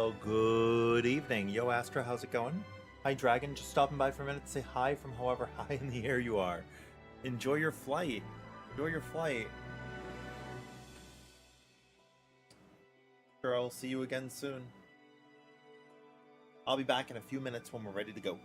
Well, good evening. Yo, Astra, how's it going? Hi, Dragon. Just stopping by for a minute to say hi from however high in the air you are. Enjoy your flight. Enjoy your flight. Sure, I'll see you again soon. I'll be back in a few minutes when we're ready to go.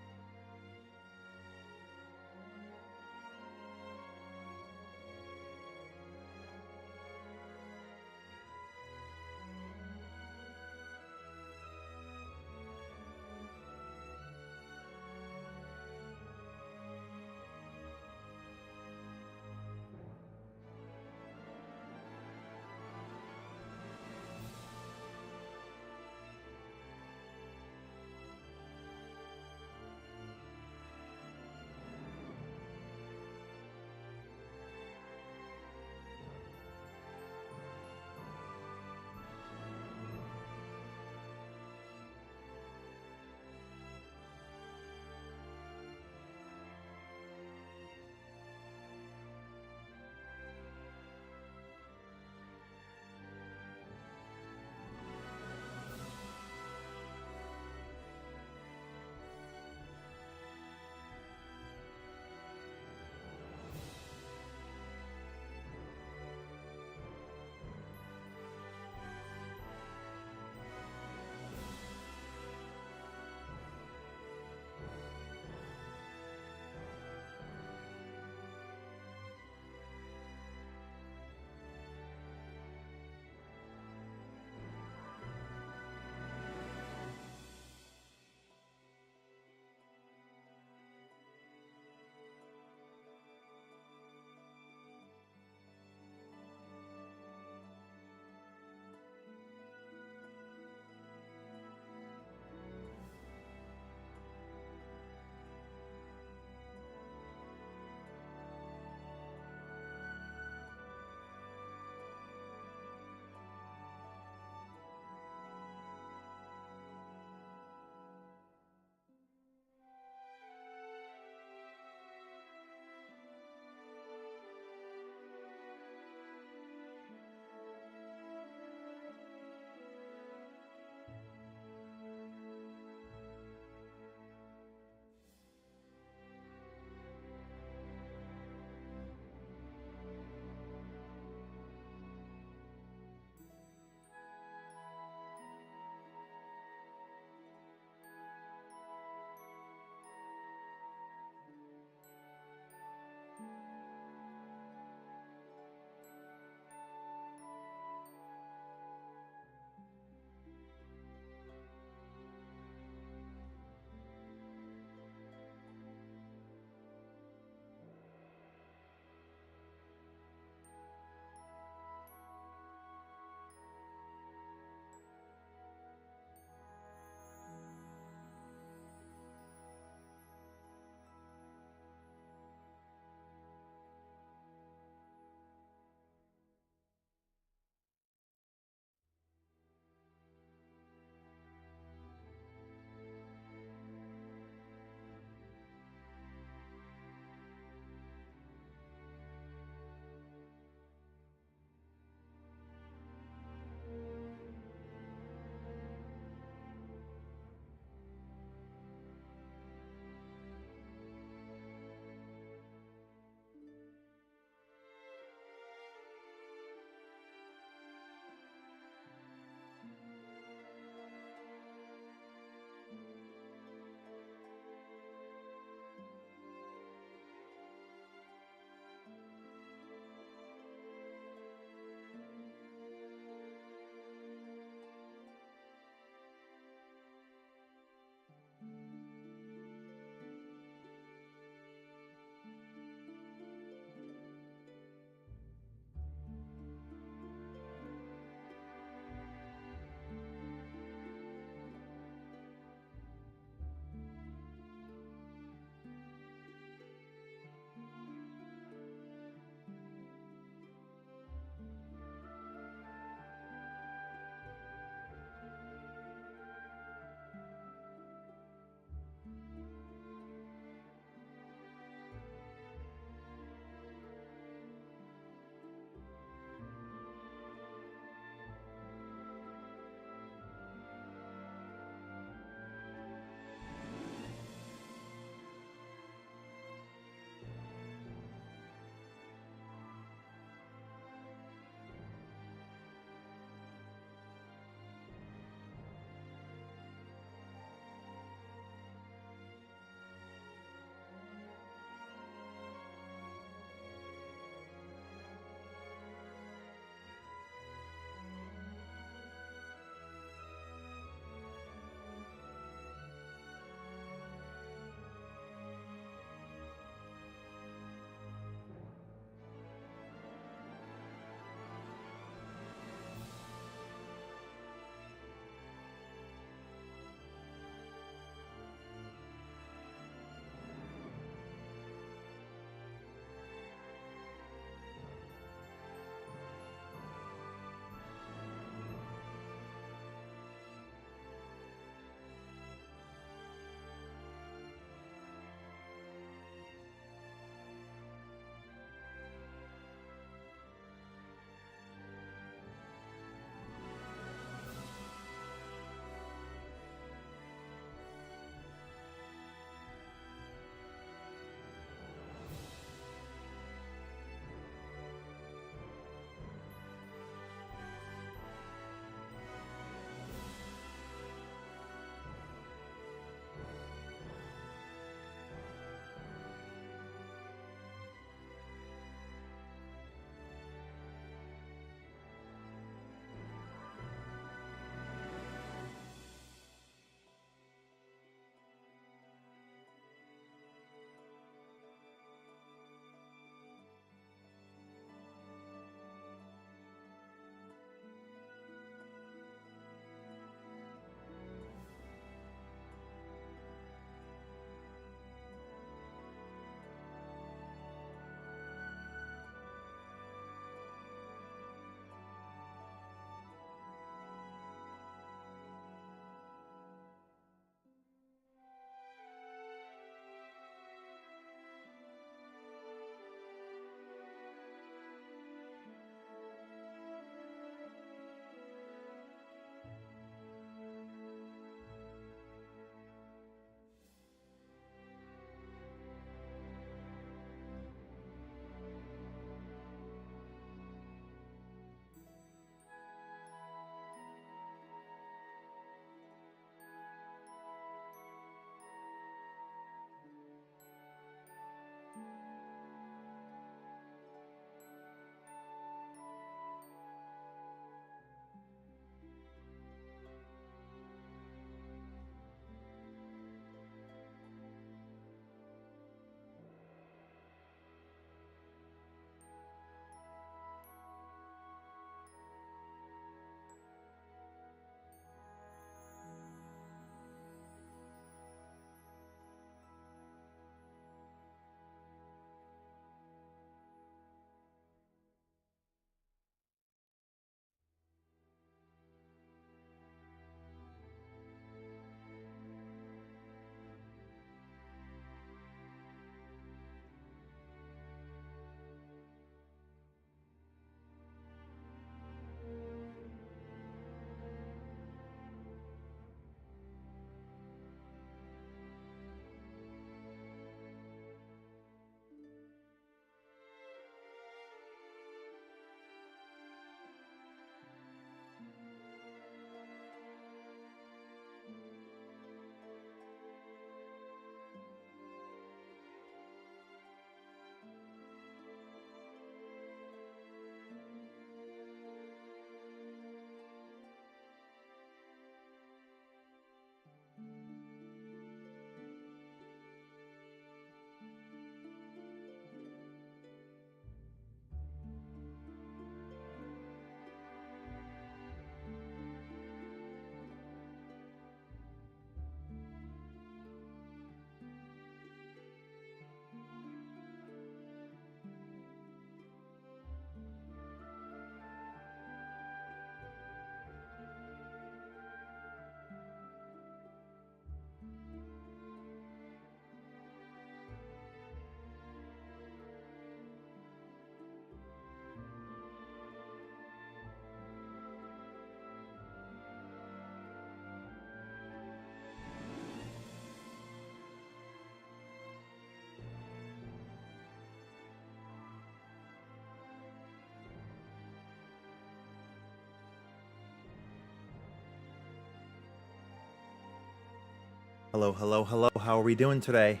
Hello, hello, hello. How are we doing today?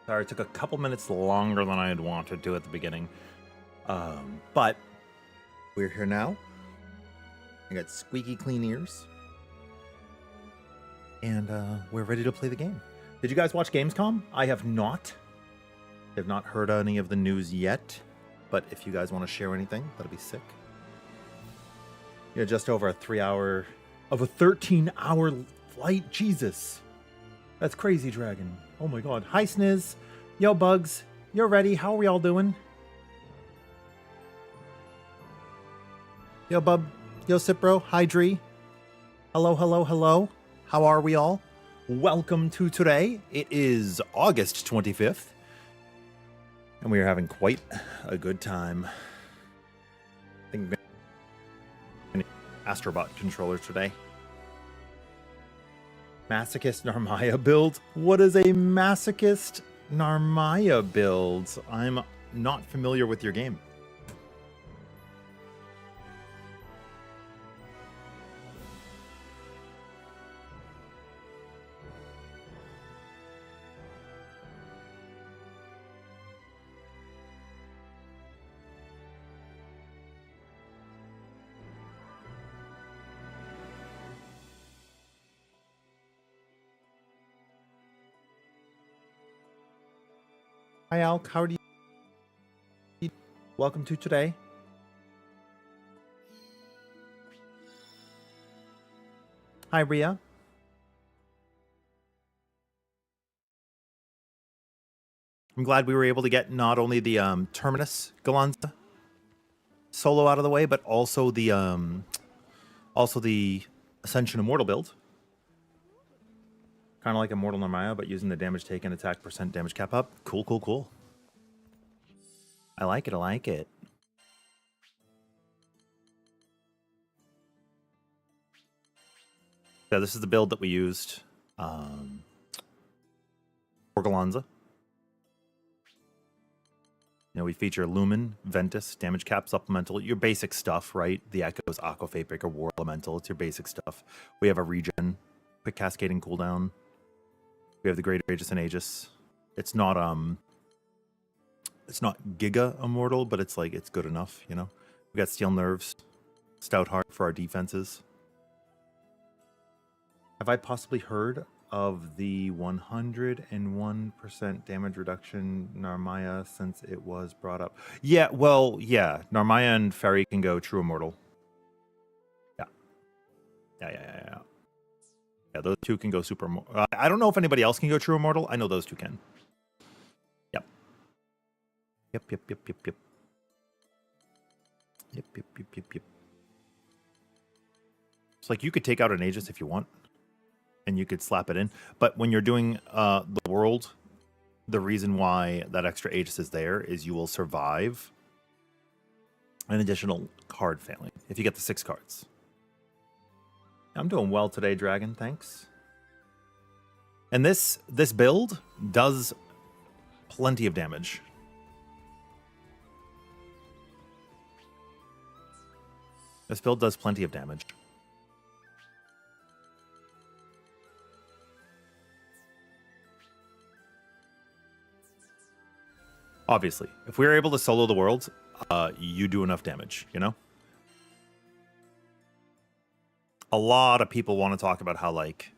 Sorry, it took a couple minutes longer than I had wanted to at the beginning. But we're here now. I got squeaky clean ears. And we're ready to play the game. Did you guys watch Gamescom? I have not. I have not heard any of the news yet. But if you guys want to share anything, that'll be sick. Yeah, just over a 3-hour of a 13-hour flight. Jesus. That's crazy, Dragon. Oh my god. Hi, Sniz. Yo, Bugs. You're ready. How are we all doing? Yo, Bub. Yo, Cipro. Hi, Dree. Hello, hello, hello. How are we all? Welcome to today. It is August 25th. And we are having quite a good time. I think I'm going to Astrobot controller today. Masochist Narmaya build? What is a Masochist Narmaya build? I'm not familiar with your game. Hi, Alk. How are you? Welcome to today. Hi, Ria. I'm glad we were able to get not only the Terminus Galanza solo out of the way, but also the Ascension Immortal build. Kind of like Immortal Narmaya, but using the damage taken, attack percent damage cap up. Cool, cool, cool. I like it, I like it. Yeah, this is the build that we used for Galanza. You know, we feature Lumen, Ventus, damage cap, supplemental, your basic stuff, right? The Echoes, Aqua Fate Breaker, War Elemental, it's your basic stuff. We have a regen, quick cascading cooldown. We have the Great Aegis and Aegis. It's not Giga Immortal, but it's like it's good enough, you know. We got Steel Nerves, Stout Heart for our defenses. Have I possibly heard of the 101% damage reduction Narmaya since it was brought up? Yeah, well, yeah. Narmaya and Fairy can go True Immortal. Yeah. Yeah, those two can go Super Immortal. I don't know if anybody else can go True Immortal. I know those two can. Yep. Yep. It's like you could take out an Aegis if you want, and you could slap it in. But when you're doing the world, the reason why that extra Aegis is there is you will survive an additional card failing if you get the 6 cards. I'm doing well today, Dragon. Thanks. And this build does plenty of damage. This build does plenty of damage. Obviously, if we're able to solo the world, you do enough damage, you know? A lot of people want to talk about how, like,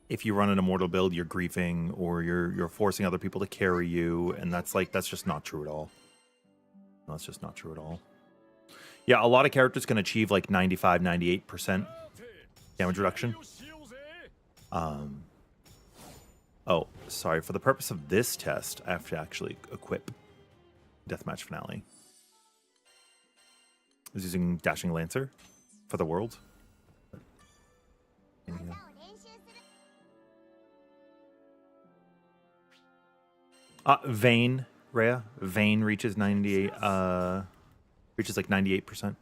if you run an Immortal build, you're griefing or you're forcing other people to carry you, and that's just not true at all. That's just not true at all. Yeah, a lot of characters can achieve like 95, 98% damage reduction. Oh, sorry. For the purpose of this test, I have to actually equip Deathmatch Finale. I was using Dashing Lancer for the world. Vayne, Rhea. Vayne reaches 98. Reaches like 98%.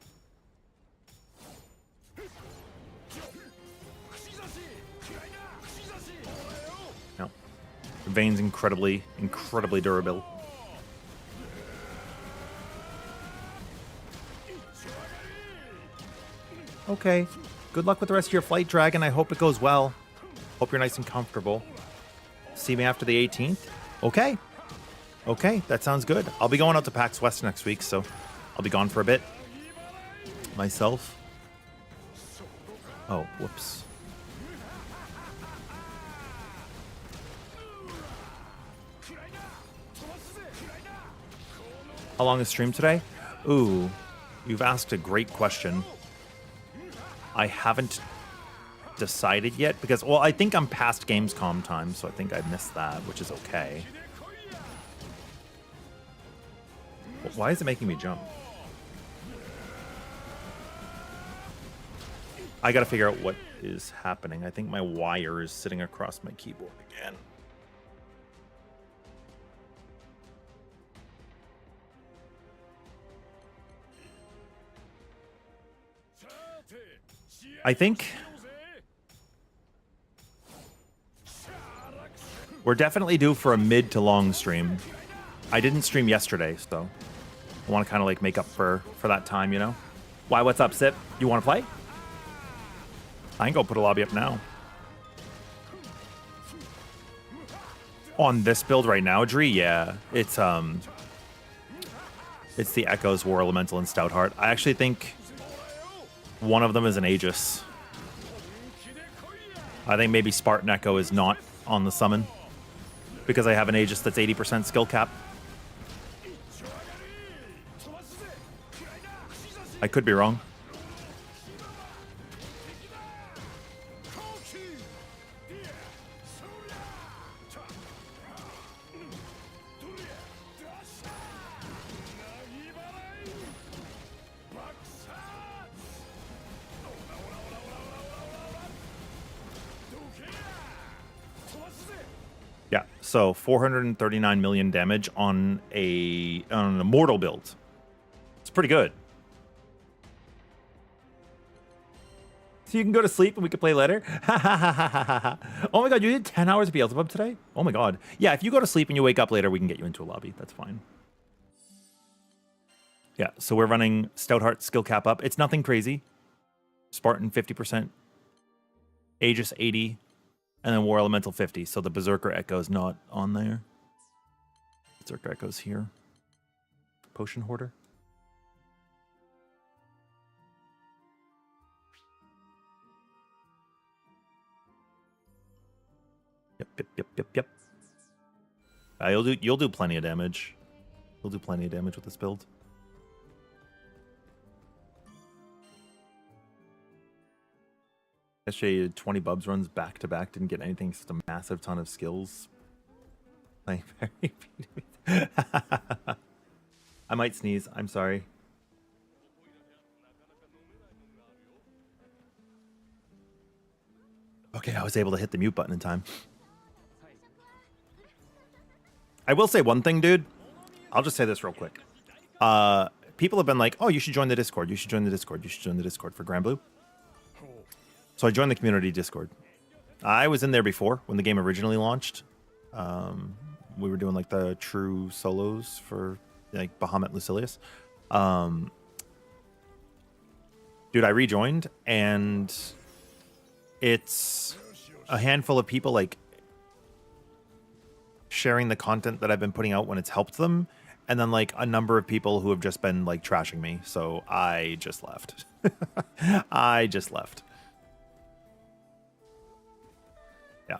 No, Vayne's incredibly durable. Okay. Good luck with the rest of your flight, Dragon. I hope it goes well. Hope you're nice and comfortable. See me after the 18th? Okay. Okay, that sounds good. I'll be going out to PAX West next week, so I'll be gone for a bit. Myself. Oh, whoops. How long is stream today? Ooh, you've asked a great question. I haven't decided yet because, well, I think I'm past Gamescom time, so I think I missed that, which is okay. Why is it making me jump? I gotta figure out what is happening. I think my wire is sitting across my keyboard again. I think we're definitely due for a mid to long stream. I didn't stream yesterday, so I want to kind of like make up for that time, you know? Why, what's up, Sip? You want to play? I can go put a lobby up now. On this build right now, Dree, yeah. It's the Echoes, War Elemental, and Stoutheart. I actually think one of them is an Aegis. I think maybe Spartan Echo is not on the summon because I have an Aegis that's 80% skill cap. I could be wrong. Yeah, so 439 million damage on an Immortal build. It's pretty good. So you can go to sleep and we can play later? Oh my god, you did 10 hours of Beelzebub today? Oh my god. Yeah, if you go to sleep and you wake up later, we can get you into a lobby. That's fine. Yeah, so we're running Stoutheart skill cap up. It's nothing crazy. Spartan 50%. Aegis 80. And then War Elemental 50. So the Berserker Echo's not on there. Berserker Echo's here. Potion Hoarder. Yep. You'll do plenty of damage. You'll do plenty of damage with this build. Yesterday you did 20 Bubs runs back to back, didn't get anything, just a massive ton of skills. Playing very I might sneeze, I'm sorry. Okay, I was able to hit the mute button in time. I will say one thing, dude. I'll just say this real quick. People have been like, oh, you should join the Discord. You should join the Discord. You should join the Discord for Grand Blue. So I joined the community Discord. I was in there before when the game originally launched. We were doing like the true solos for like Bahamut Lucilius. Dude, I rejoined and it's a handful of people like sharing the content that I've been putting out when it's helped them. And then like a number of people who have just been like trashing me. So I just left. I just left. Yeah.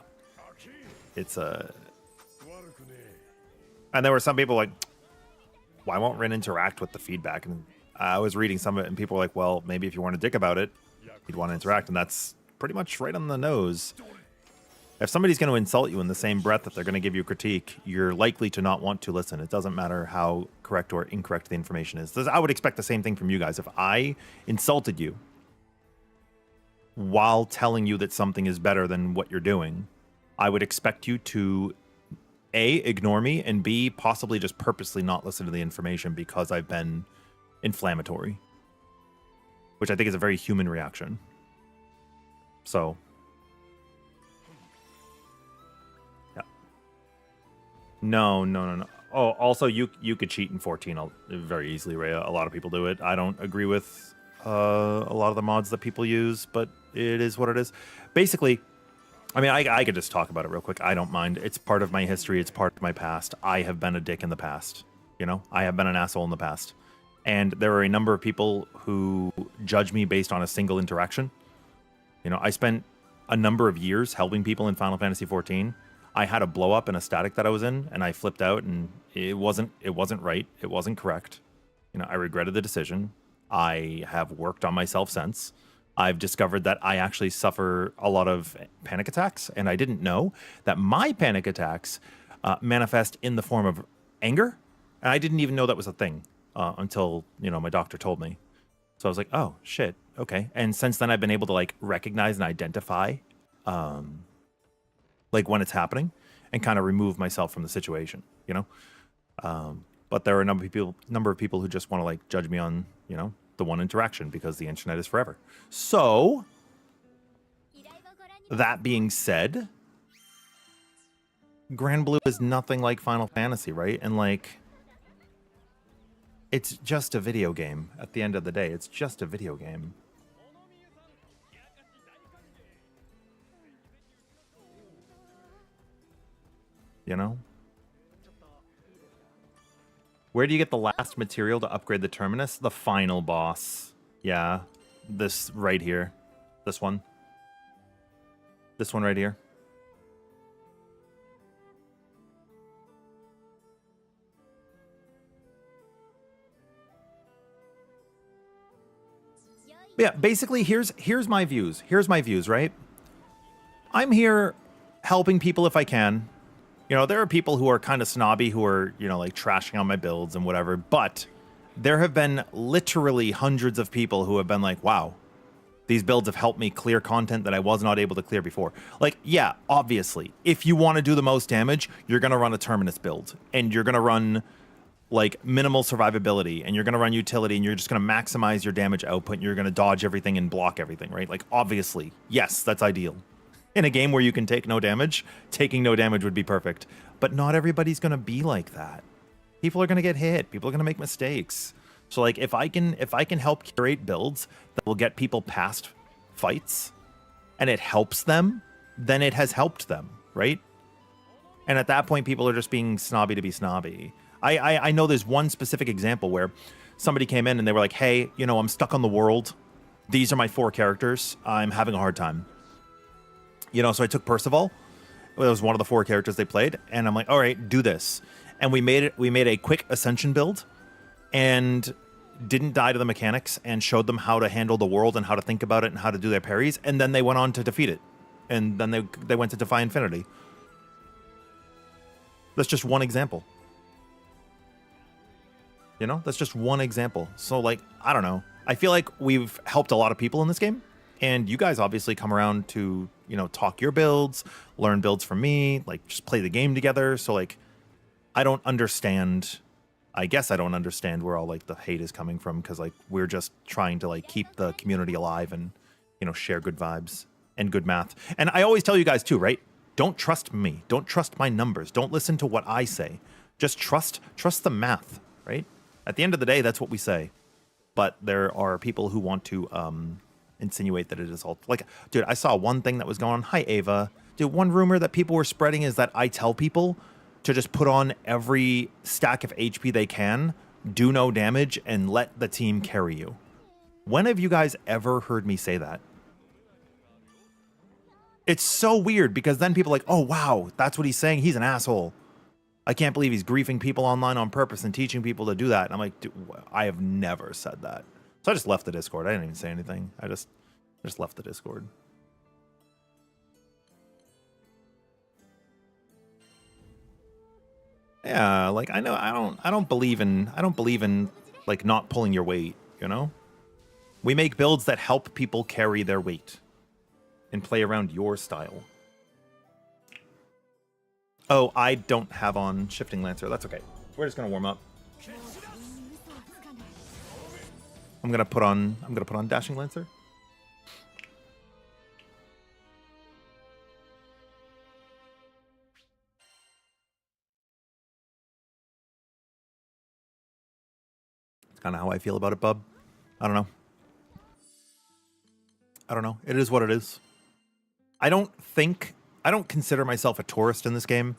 It's and there were some people like, why won't Rin interact with the feedback? And I was reading some of it and people were like, well, maybe if you want a dick about it, you'd want to interact. And that's pretty much right on the nose. If somebody's going to insult you in the same breath that they're going to give you critique, you're likely to not want to listen. It doesn't matter how correct or incorrect the information is. I would expect the same thing from you guys. If I insulted you while telling you that something is better than what you're doing, I would expect you to A, ignore me, and B, possibly just purposely not listen to the information because I've been inflammatory, which I think is a very human reaction. So... No. Oh, also, you could cheat in 14 very easily, Rhea. A lot of people do it. I don't agree with a lot of the mods that people use, but it is what it is. Basically, I mean, I could just talk about it real quick. I don't mind. It's part of my history. It's part of my past. I have been a dick in the past. You know, I have been an asshole in the past. And there are a number of people who judge me based on a single interaction. You know, I spent a number of years helping people in Final Fantasy XIV. I had a blow up in a static that I was in, and I flipped out, and it wasn't right. It wasn't correct. You know, I regretted the decision. I have worked on myself since. I've discovered that I actually suffer a lot of panic attacks, and I didn't know that my panic attacks manifest in the form of anger, and I didn't even know that was a thing until, you know, my doctor told me. So I was like, oh shit, okay. And since then, I've been able to like recognize and identify, like when it's happening, and kind of remove myself from the situation, you know. But there are a number of people who just want to like judge me on, you know, the one interaction because the internet is forever. So that being said, Grand Blue is nothing like Final Fantasy, right? And like, it's just a video game. At the end of the day, it's just a video game. You know? Where do you get the last material to upgrade the Terminus? The final boss. Yeah. This right here. This one. This one right here. Yeah, basically here's my views. Here's my views, right? I'm here helping people if I can. You know, there are people who are kind of snobby who are, you know, like trashing on my builds and whatever, but there have been literally hundreds of people who have been like, wow, these builds have helped me clear content that I was not able to clear before. Like, yeah, obviously, if you want to do the most damage, you're going to run a Terminus build, and you're going to run like minimal survivability, and you're going to run utility, and you're just going to maximize your damage output, and you're going to dodge everything and block everything, right? Like, obviously, yes, that's ideal. In a game where you can take no damage, taking no damage would be perfect. But not everybody's going to be like that. People are going to get hit. People are going to make mistakes. So like if I can help curate builds that will get people past fights and it helps them, then it has helped them, right? And at that point, people are just being snobby to be snobby. I know there's one specific example where somebody came in and they were like, hey, you know, I'm stuck on the world. These are my 4 characters. I'm having a hard time. You know, so I took Percival. It was one of the 4 characters they played. And I'm like, all right, do this. And we made a quick Ascension build and didn't die to the mechanics and showed them how to handle the world and how to think about it and how to do their parries. And then they went on to defeat it. And then they went to Defy Infinity. That's just one example. You know, that's just one example. So like, I don't know. I feel like we've helped a lot of people in this game. And you guys obviously come around to, you know, talk your builds, learn builds from me, like just play the game together. So like, I don't understand. I guess I don't understand where all like the hate is coming from, because like we're just trying to like keep the community alive and, you know, share good vibes and good math. And I always tell you guys too, right? Don't trust me. Don't trust my numbers. Don't listen to what I say. Just trust the math, right? At the end of the day, that's what we say. But there are people who want to insinuate that it is all like, dude, I saw one thing that was going on. Hi, Ava. Dude, one rumor that people were spreading is that I tell people to just put on every stack of HP they can, do no damage, and let the team carry you. When have you guys ever heard me say that? It's so weird, because then people are like, oh, wow, that's what he's saying. He's an asshole. I can't believe he's griefing people online on purpose and teaching people to do that. And I'm like, dude, I have never said that. So I just left the Discord. I didn't even say anything. I just left the Discord. Yeah, like I know I don't believe in like not pulling your weight, you know? We make builds that help people carry their weight and play around your style. Oh, I don't have on Shifting Lancer. That's okay. We're just gonna warm up. I'm gonna put on Dashing Lancer. It's kind of how I feel about it, bub. I don't know. It is what it is. I don't think I don't consider myself a tourist in this game.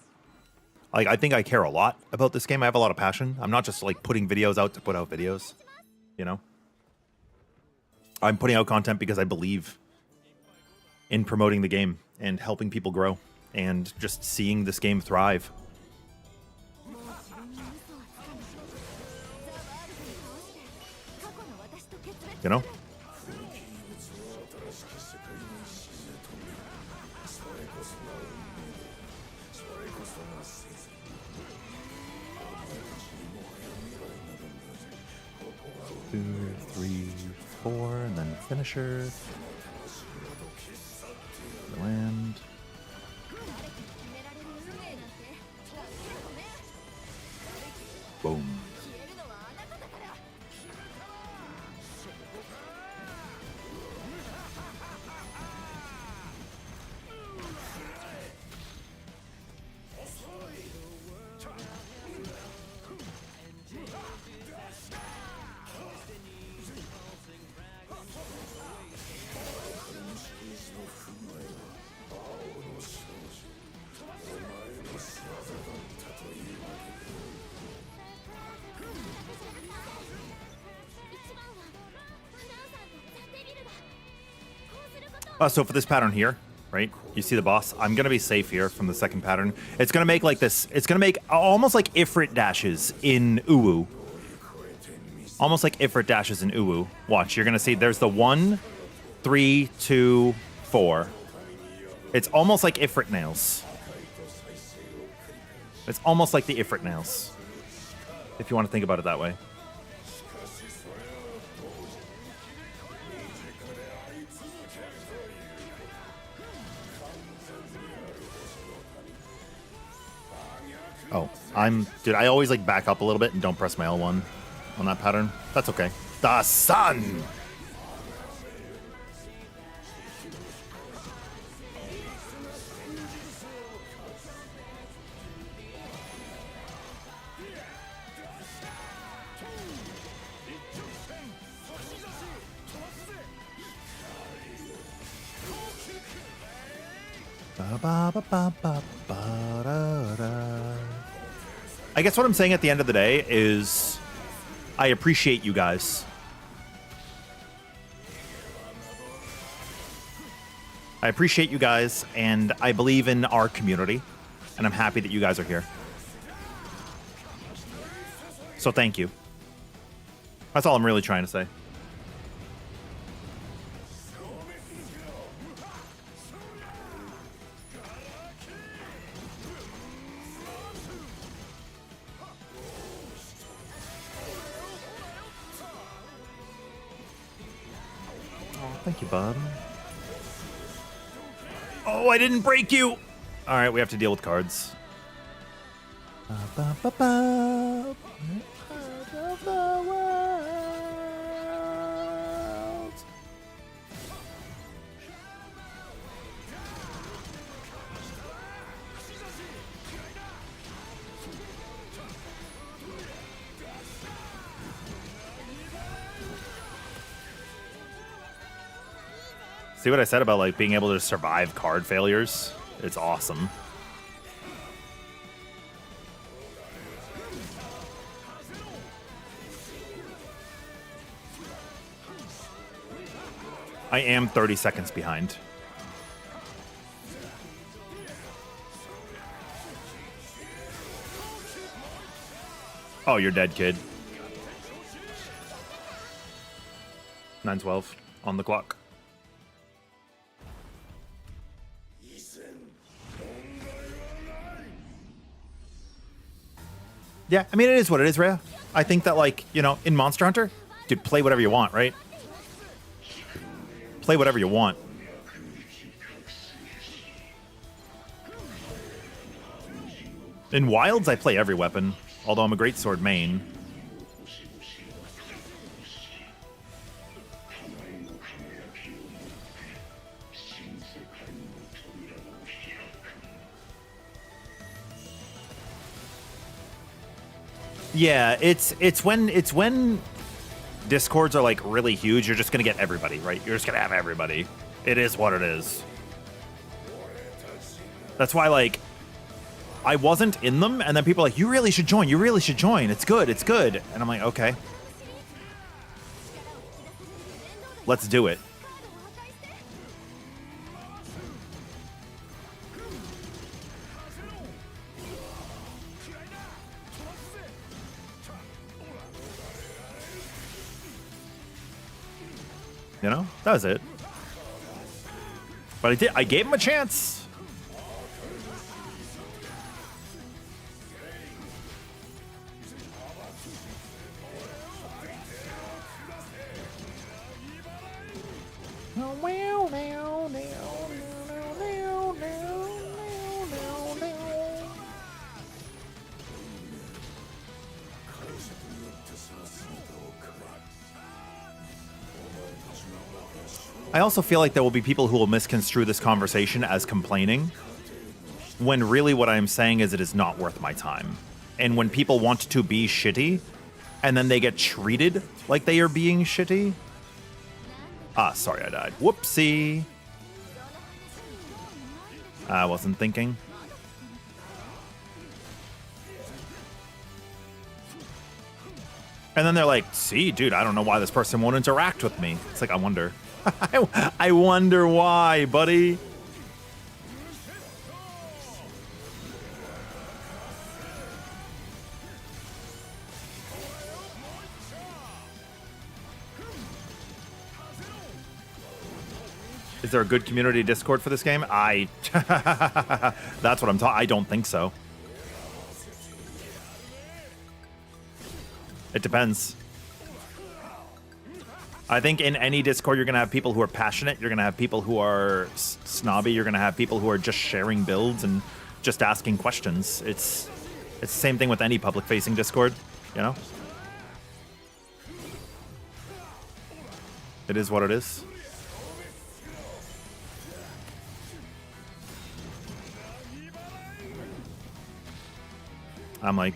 Like, I think I care a lot about this game. I have a lot of passion. I'm not just like putting videos out to put out videos, you know? I'm putting out content because I believe in promoting the game and helping people grow and just seeing this game thrive. You know? Two, three, four, and then finisher. Land. Boom. So for this pattern here, right? You see the boss? I'm going to be safe here from the second pattern. It's going to make like this. It's going to make almost like Ifrit dashes in Uwu. Almost like Ifrit dashes in Uwu. Watch, you're going to see there's the 1, 3, 2, 4. It's almost like Ifrit nails. It's almost like the Ifrit nails. If you want to think about it that way. Oh, dude, I always like back up a little bit and don't press my L1 on that pattern. That's okay. The sun! I guess what I'm saying at the end of the day is I appreciate you guys. I appreciate you guys, and I believe in our community, and I'm happy that you guys are here. So thank you. That's all I'm really trying to say. Thank you, bud. Oh, I didn't break you! Alright, we have to deal with cards. See what I said about like being able to survive card failures? It's awesome. I am 30 seconds behind. Oh, you're dead, kid. 9:12 on the clock. Yeah, I mean, it is what it is, Rhea. I think that, like, you know, in Monster Hunter, dude, play whatever you want, right? Play whatever you want. In Wilds, I play every weapon, although I'm a greatsword main. Yeah, it's when discords are like really huge, you're just gonna get everybody, right? You're just gonna have everybody. It is what it is. That's why, like, I wasn't in them, and then people are like, you really should join. You really should join. It's good. It's good. And I'm like, okay. Let's do it. You know, that was it. But I gave him a chance. I also feel like there will be people who will misconstrue this conversation as complaining, when really what I'm saying is it is not worth my time. And when people want to be shitty, and then they get treated like they are being shitty... Ah, sorry, I died. Whoopsie. I wasn't thinking. And then they're like, see, dude, I don't know why this person won't interact with me. It's like, I wonder. I wonder why, buddy. Is there a good community Discord for this game? That's what I'm talking. I don't think so. It depends. I think in any Discord, you're going to have people who are passionate. You're going to have people who are snobby. You're going to have people who are just sharing builds and just asking questions. It's the same thing with any public-facing Discord, you know? It is what it is. I'm like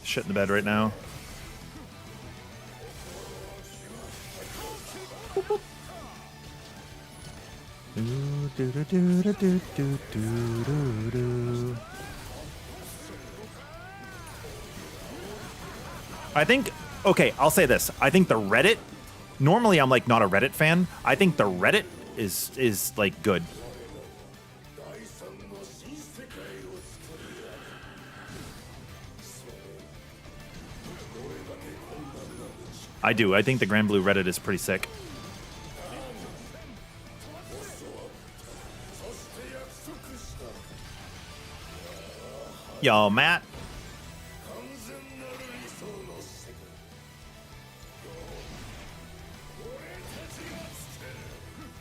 shit in the bed right now. I think, okay, I'll say this. I think the Reddit, normally I'm like not a Reddit fan. I think the Reddit is like good. I do. I think the Grand Blue Reddit is pretty sick. Yo, Matt.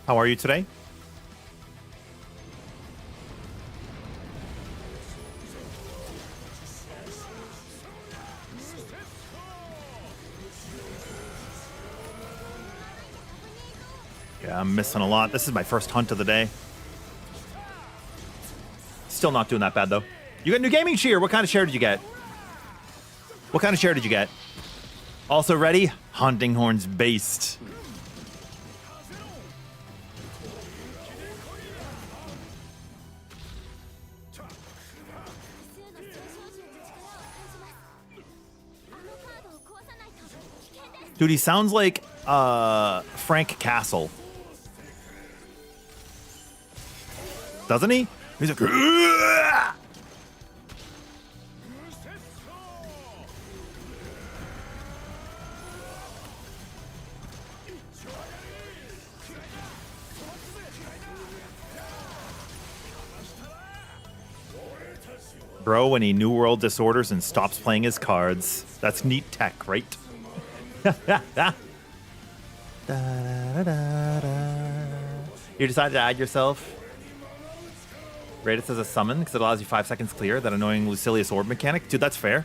How are you today? Yeah, I'm missing a lot. This is my first hunt of the day. Still not doing that bad, though. You got a new gaming chair. What kind of chair did you get? What kind of chair did you get? Also ready? Hunting horns based. Dude, he sounds like Frank Castle. Doesn't he? He's like, "Ugh!" Bro, when he New World disorders and stops playing his cards. That's neat tech, right? You decided to add yourself. Rate it as a summon because it allows you 5 seconds clear. That annoying Lucilius Orb mechanic. Dude, that's fair.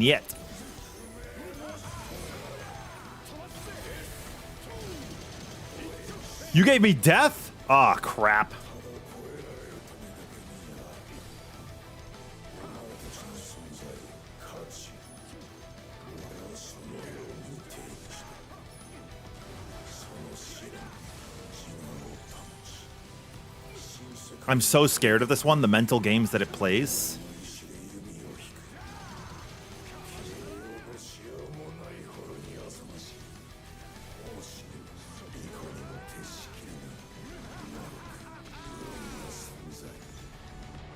Niet. You gave me death? Aw, crap. I'm so scared of this one, the mental games that it plays.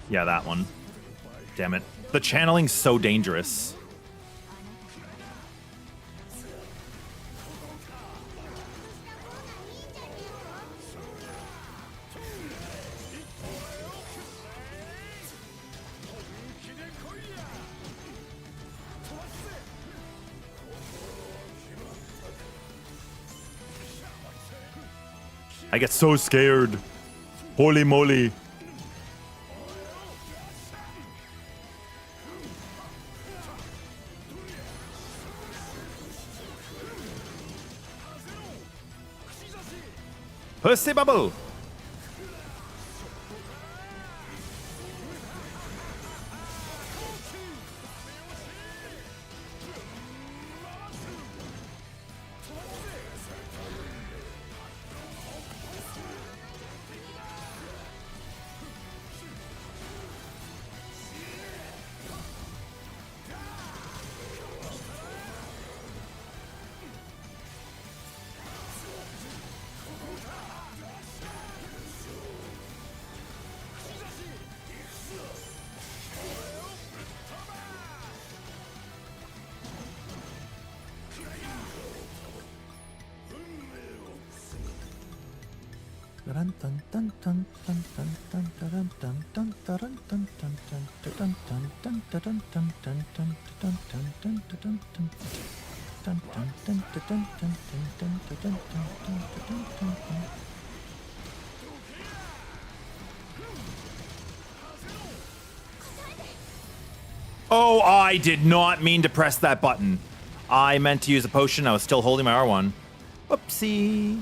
Yeah, that one. Damn it. The channeling's so dangerous. I get so scared. Holy moly. Pussy bubble. Oh, I did not mean to press that button. I meant to use a potion. I was still holding my R1. Whoopsie.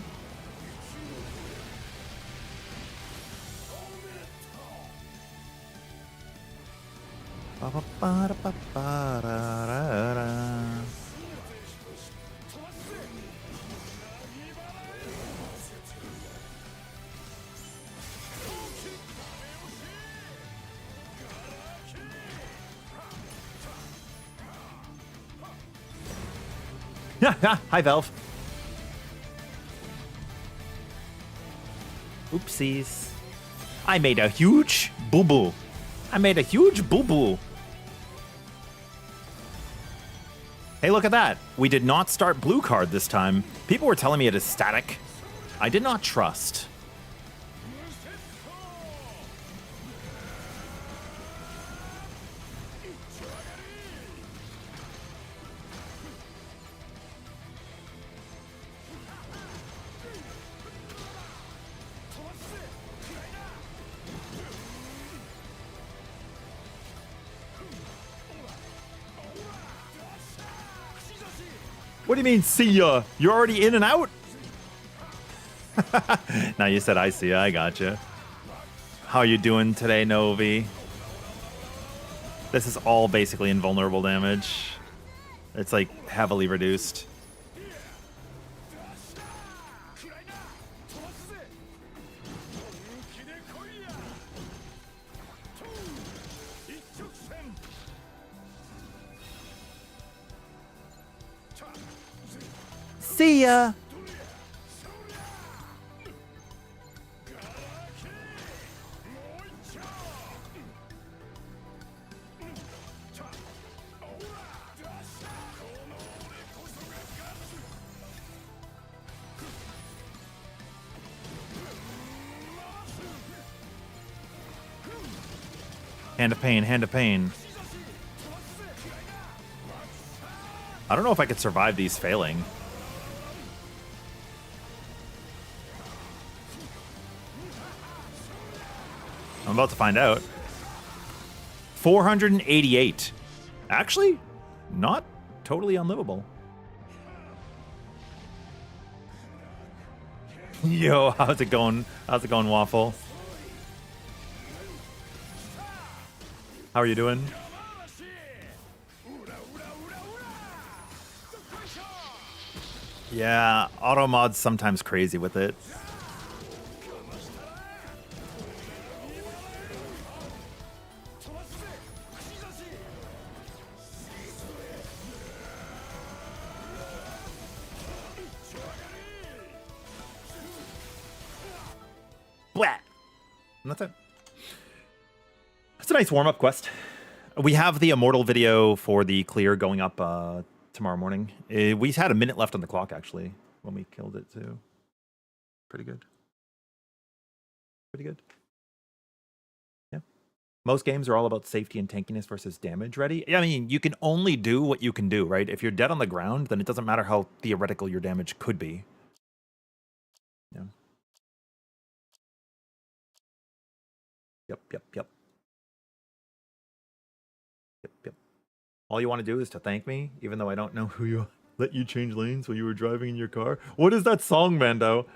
Hi, Valve. Oopsies. I made a huge boo-boo. I made a huge boo-boo. Hey, look at that. We did not start blue card this time. People were telling me it is static. I did not trust. What do you mean, see ya? You're already in and out? Now you said I see ya. I gotcha. How you doing today, Novi? This is all basically invulnerable damage. It's like heavily reduced. See ya! Hand of pain, hand of pain. I don't know if I could survive these failing. I'm about to find out. 488. Actually, not totally unlivable. Yo, how's it going? How's it going, Waffle? How are you doing? Yeah, auto mod's sometimes crazy with it. Blah. And that's it. It's a nice warm-up quest. We have the Immortal video for the clear going up tomorrow morning. We had a minute left on the clock, actually, when we killed it, too. Pretty good. Pretty good. Yeah. Most games are all about safety and tankiness versus damage ready. I mean, you can only do what you can do, right? If you're dead on the ground, then it doesn't matter how theoretical your damage could be. Yeah. Yep. Yep. All you want to do is to thank me, even though I don't know who you are. Let you change lanes while you were driving in your car? What is that song, Mando?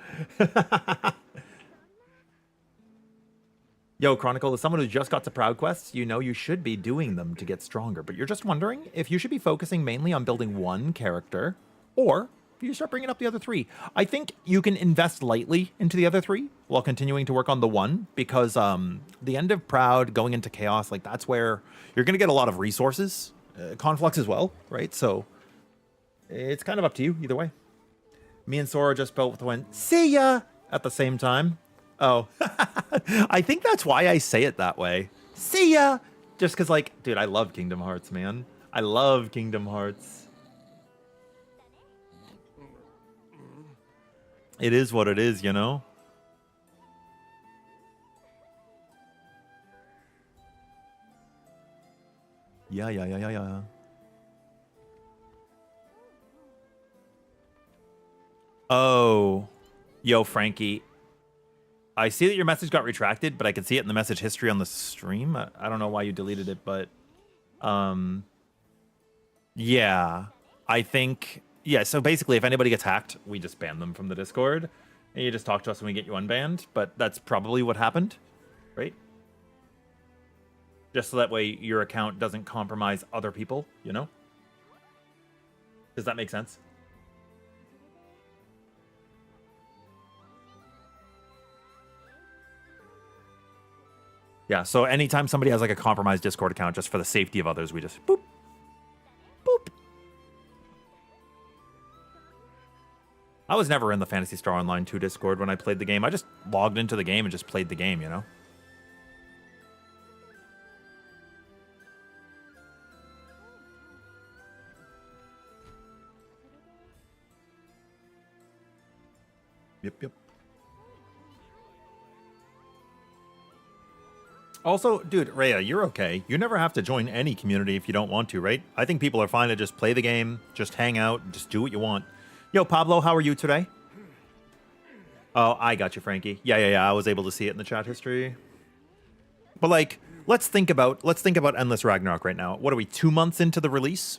Yo, Chronicle, as someone who just got to Proud Quests, you know you should be doing them to get stronger, but you're just wondering if you should be focusing mainly on building one character, or if you start bringing up the other three. I think you can invest lightly into the other three while continuing to work on the one, because the end of Proud, going into Chaos, like that's where you're going to get a lot of resources. Conflux as well, right? So it's kind of up to you either way. Me and Sora just both went, see ya, at the same time. Oh, I think that's why I say it that way. See ya! Just because, like, dude, I love Kingdom Hearts, man. I love Kingdom Hearts. It is what it is, you know? Yeah. Oh. Yo, Frankie. I see that your message got retracted, but I can see it in the message history on the stream. I don't know why you deleted it, but yeah, I think, yeah, so basically if anybody gets hacked, we just ban them from the Discord, and you just talk to us when we get you unbanned, but that's probably what happened, right? Just so that way your account doesn't compromise other people, you know? Does that make sense? Yeah, so anytime somebody has like a compromised Discord account, just for the safety of others, we just boop, boop. I was never in the Phantasy Star Online 2 Discord when I played the game. I just logged into the game and just played the game, you know? Yep. Also, dude, Rhea, you're okay. You never have to join any community if you don't want to, right? I think people are fine to just play the game, just hang out, just do what you want. Yo, Pablo, how are you today? Oh, I got you, Frankie. Yeah. I was able to see it in the chat history. But like, let's think about Endless Ragnarok right now. What are we, 2 months into the release?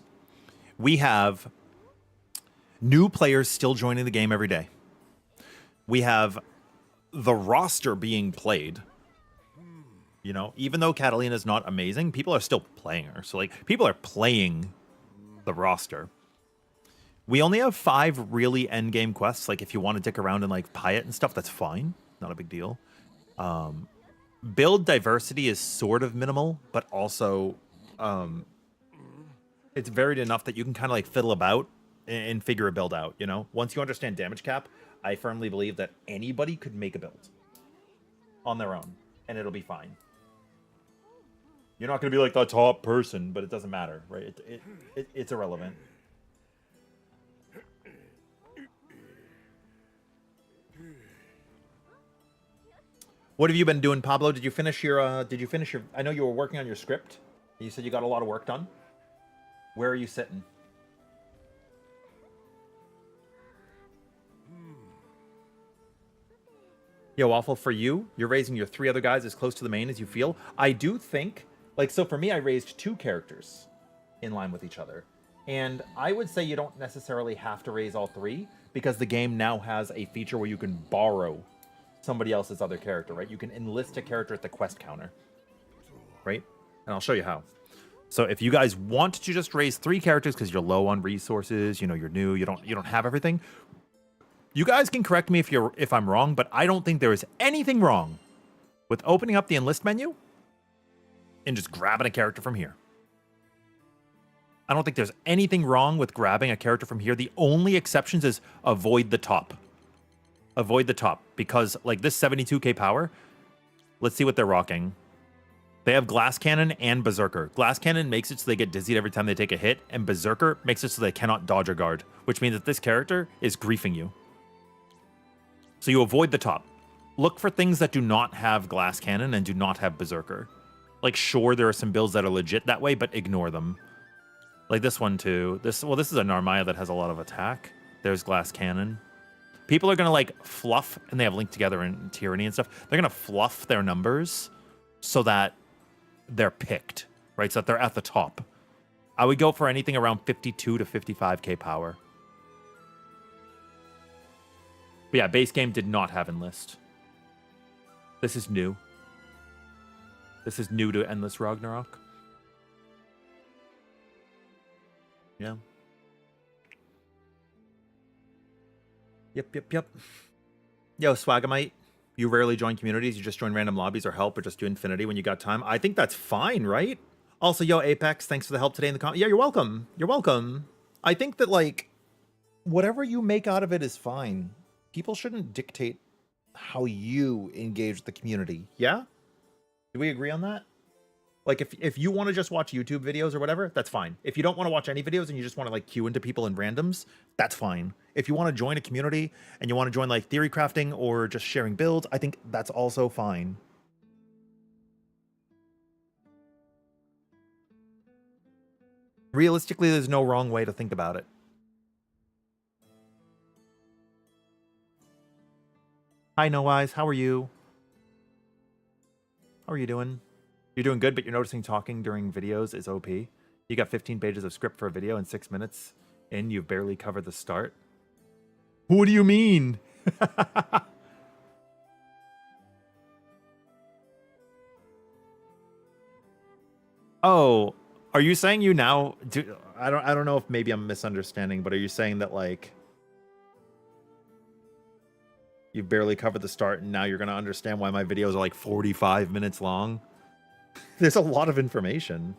We have new players still joining the game every day. We have the roster being played. You know, even though Catalina's not amazing, people are still playing her. So, like, people are playing the roster. We only have 5 really endgame quests. Like, if you want to dick around and, like, pie it and stuff, that's fine. Not a big deal. Build diversity is sort of minimal, but also it's varied enough that you can kind of, like, fiddle about and figure a build out, you know? Once you understand damage cap, I firmly believe that anybody could make a build on their own, and it'll be fine. You're not going to be like the top person, but it doesn't matter, right? It's irrelevant. What have you been doing, Pablo? Did you finish your I know you were working on your script. You said you got a lot of work done. Where are you sitting? Yo, Waffle, for you, you're raising your 3 other guys as close to the main as you feel. I do think, like, so for me, I raised 2 characters in line with each other. And I would say you don't necessarily have to raise all 3 because the game now has a feature where you can borrow somebody else's other character, right? You can enlist a character at the quest counter, right? And I'll show you how. So if you guys want to just raise 3 characters because you're low on resources, you know, you're new, you don't have everything, you guys can correct me if I'm wrong, but I don't think there is anything wrong with opening up the enlist menu and just grabbing a character from here. I don't think there's anything wrong with grabbing a character from here. The only exceptions is avoid the top. Avoid the top, because like this 72k power, let's see what they're rocking. They have Glass Cannon and Berserker. Glass Cannon makes it so they get dizzied every time they take a hit, and Berserker makes it so they cannot dodge or guard, which means that this character is griefing you. So you avoid the top. Look for things that do not have Glass Cannon and do not have Berserker. Like, sure, there are some builds that are legit that way, but ignore them. Like this one, too. This is a Narmaya that has a lot of attack. There's Glass Cannon. People are going to, like, fluff, and they have Linked Together and Tyranny and stuff. They're going to fluff their numbers so that they're picked, right? So that they're at the top. I would go for anything around 52 to 55k power. But yeah, base game did not have Enlist. This is new. This is new to Endless Ragnarok. Yeah. Yep. Yo, Swagamite. You rarely join communities. You just join random lobbies or help or just do Infinity when you got time. I think that's fine, right? Also, yo, Apex, thanks for the help today in the comments. Yeah, you're welcome. You're welcome. I think that, like, whatever you make out of it is fine. People shouldn't dictate how you engage with the community. Yeah? Do we agree on that? Like, if you want to just watch YouTube videos or whatever, that's fine. If you don't want to watch any videos and you just want to, like, queue into people in randoms, that's fine. If you want to join a community and you want to join, like, theory crafting or just sharing builds, I think that's also fine. Realistically, there's no wrong way to think about it. Hi, No Eyes. How are you? How are you doing? You're doing good, but you're noticing talking during videos is OP. You got 15 pages of script for a video in 6 minutes, and you've barely covered the start. What do you mean? Oh, are you saying you now do? I don't know if maybe I'm misunderstanding, but are you saying that, like, you barely covered the start and now you're gonna understand why my videos are like 45 minutes long? There's a lot of information.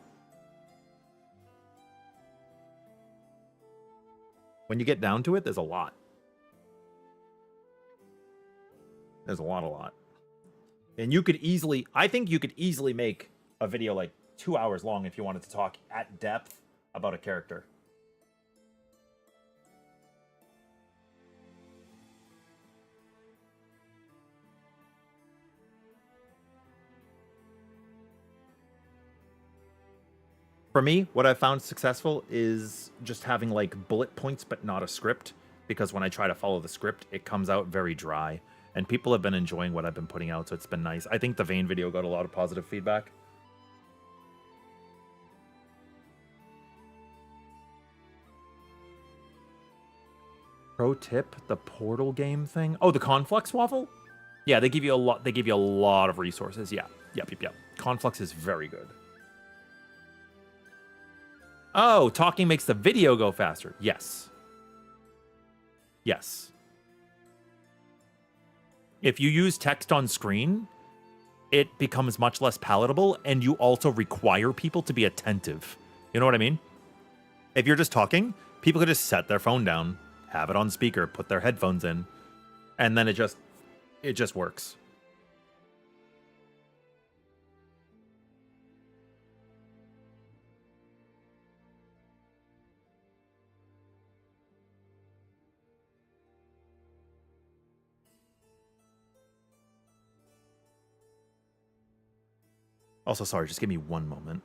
When you get down to it, there's a lot. There's a lot. And you could easily, I think you could easily make a video like 2 hours long if you wanted to talk at depth about a character. For me, what I found successful is just having like bullet points, but not a script. Because when I try to follow the script, it comes out very dry. And people have been enjoying what I've been putting out, so it's been nice. I think the Vayne video got a lot of positive feedback. Pro tip, the Portal game thing. Oh, the Conflux waffle? Yeah, they give you a lot. They give you a lot of resources. Yeah. Yep. Conflux is very good. Oh, talking makes the video go faster. Yes. If you use text on screen, it becomes much less palatable, and you also require people to be attentive. You know what I mean? If you're just talking, people could just set their phone down, have it on speaker, put their headphones in, and then it just works. Also, sorry, just give me one moment.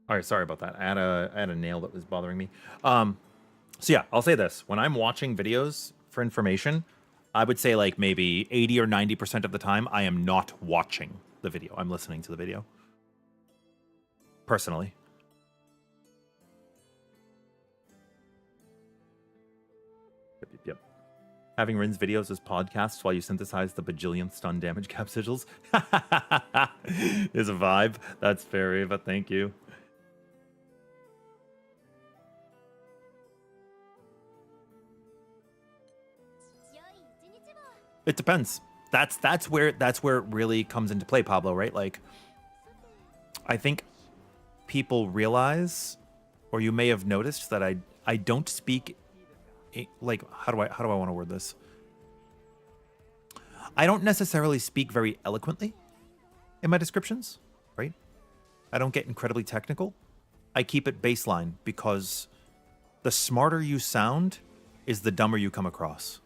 All right, sorry about that. I had a nail that was bothering me. So yeah, I'll say this: when I'm watching videos for information, I would say like maybe 80 or 90% of the time, I am not watching the video. I'm listening to the video. Personally. Yep. Having Rin's videos as podcasts while you synthesize the bajillionth stun damage cap sigils is a vibe. That's very, but thank you. It depends. That's where it really comes into play, Pablo, right? Like, I think people realize, or you may have noticed that I don't speak like how do I want to word this? I don't necessarily speak very eloquently in my descriptions, right? I don't get incredibly technical. I keep it baseline because the smarter you sound is the dumber you come across.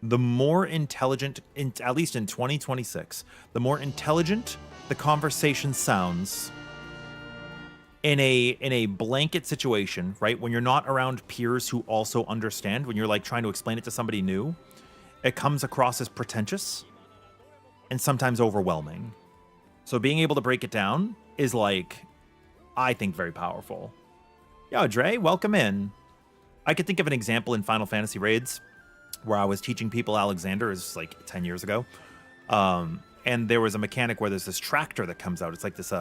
The more intelligent, at least in 2026, the more intelligent the conversation sounds in a blanket situation, right? When you're not around peers who also understand, when you're like trying to explain it to somebody new, it comes across as pretentious and sometimes overwhelming. So being able to break it down is like, I think, very powerful. Yo, Dre, welcome in. I could think of an example in Final Fantasy raids where I was teaching people Alexander, is like 10 years ago. And there was a mechanic where there's this tractor that comes out. It's like this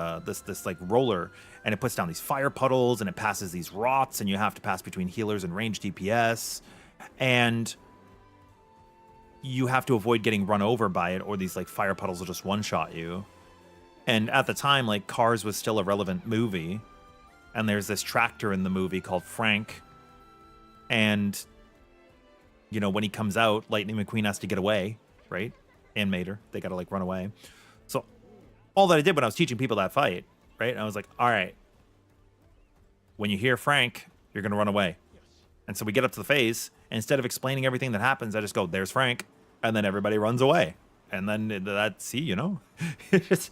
like roller, and it puts down these fire puddles, and it passes these rots, and you have to pass between healers and ranged DPS, and you have to avoid getting run over by it, or these like fire puddles will just one-shot you. And at the time, like, Cars was still a relevant movie, and there's this tractor in the movie called Frank, and you know, when he comes out, Lightning McQueen has to get away, right? And Mater, they got to like run away. So all that I did when I was teaching people that fight, right? I was like, all right, when you hear Frank, you're going to run away. And so we get up to the phase, and instead of explaining everything that happens, I just go, there's Frank. And then everybody runs away. And then that, see, you know, just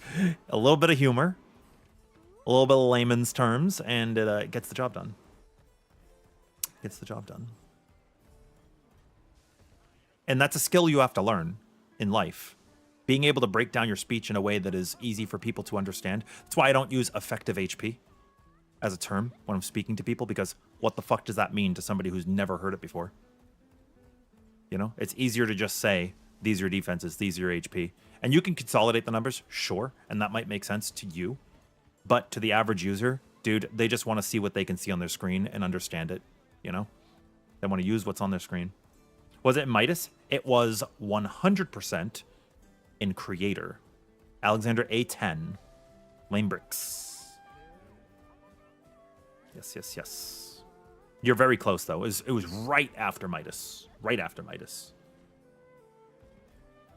a little bit of humor, a little bit of layman's terms, and it gets the job done. Gets the job done. And that's a skill you have to learn in life. Being able to break down your speech in a way that is easy for people to understand. That's why I don't use effective HP as a term when I'm speaking to people, because what the fuck does that mean to somebody who's never heard it before? You know, it's easier to just say, these are your defenses, these are your HP. And you can consolidate the numbers, sure, and that might make sense to you. But to the average user, dude, they just want to see what they can see on their screen and understand it, you know? They want to use what's on their screen. Was it Midas? It was 100% in Creator. Alexander A10. Lame Bricks. Yes, yes, yes. You're very close, though. It was right after Midas. Right after Midas.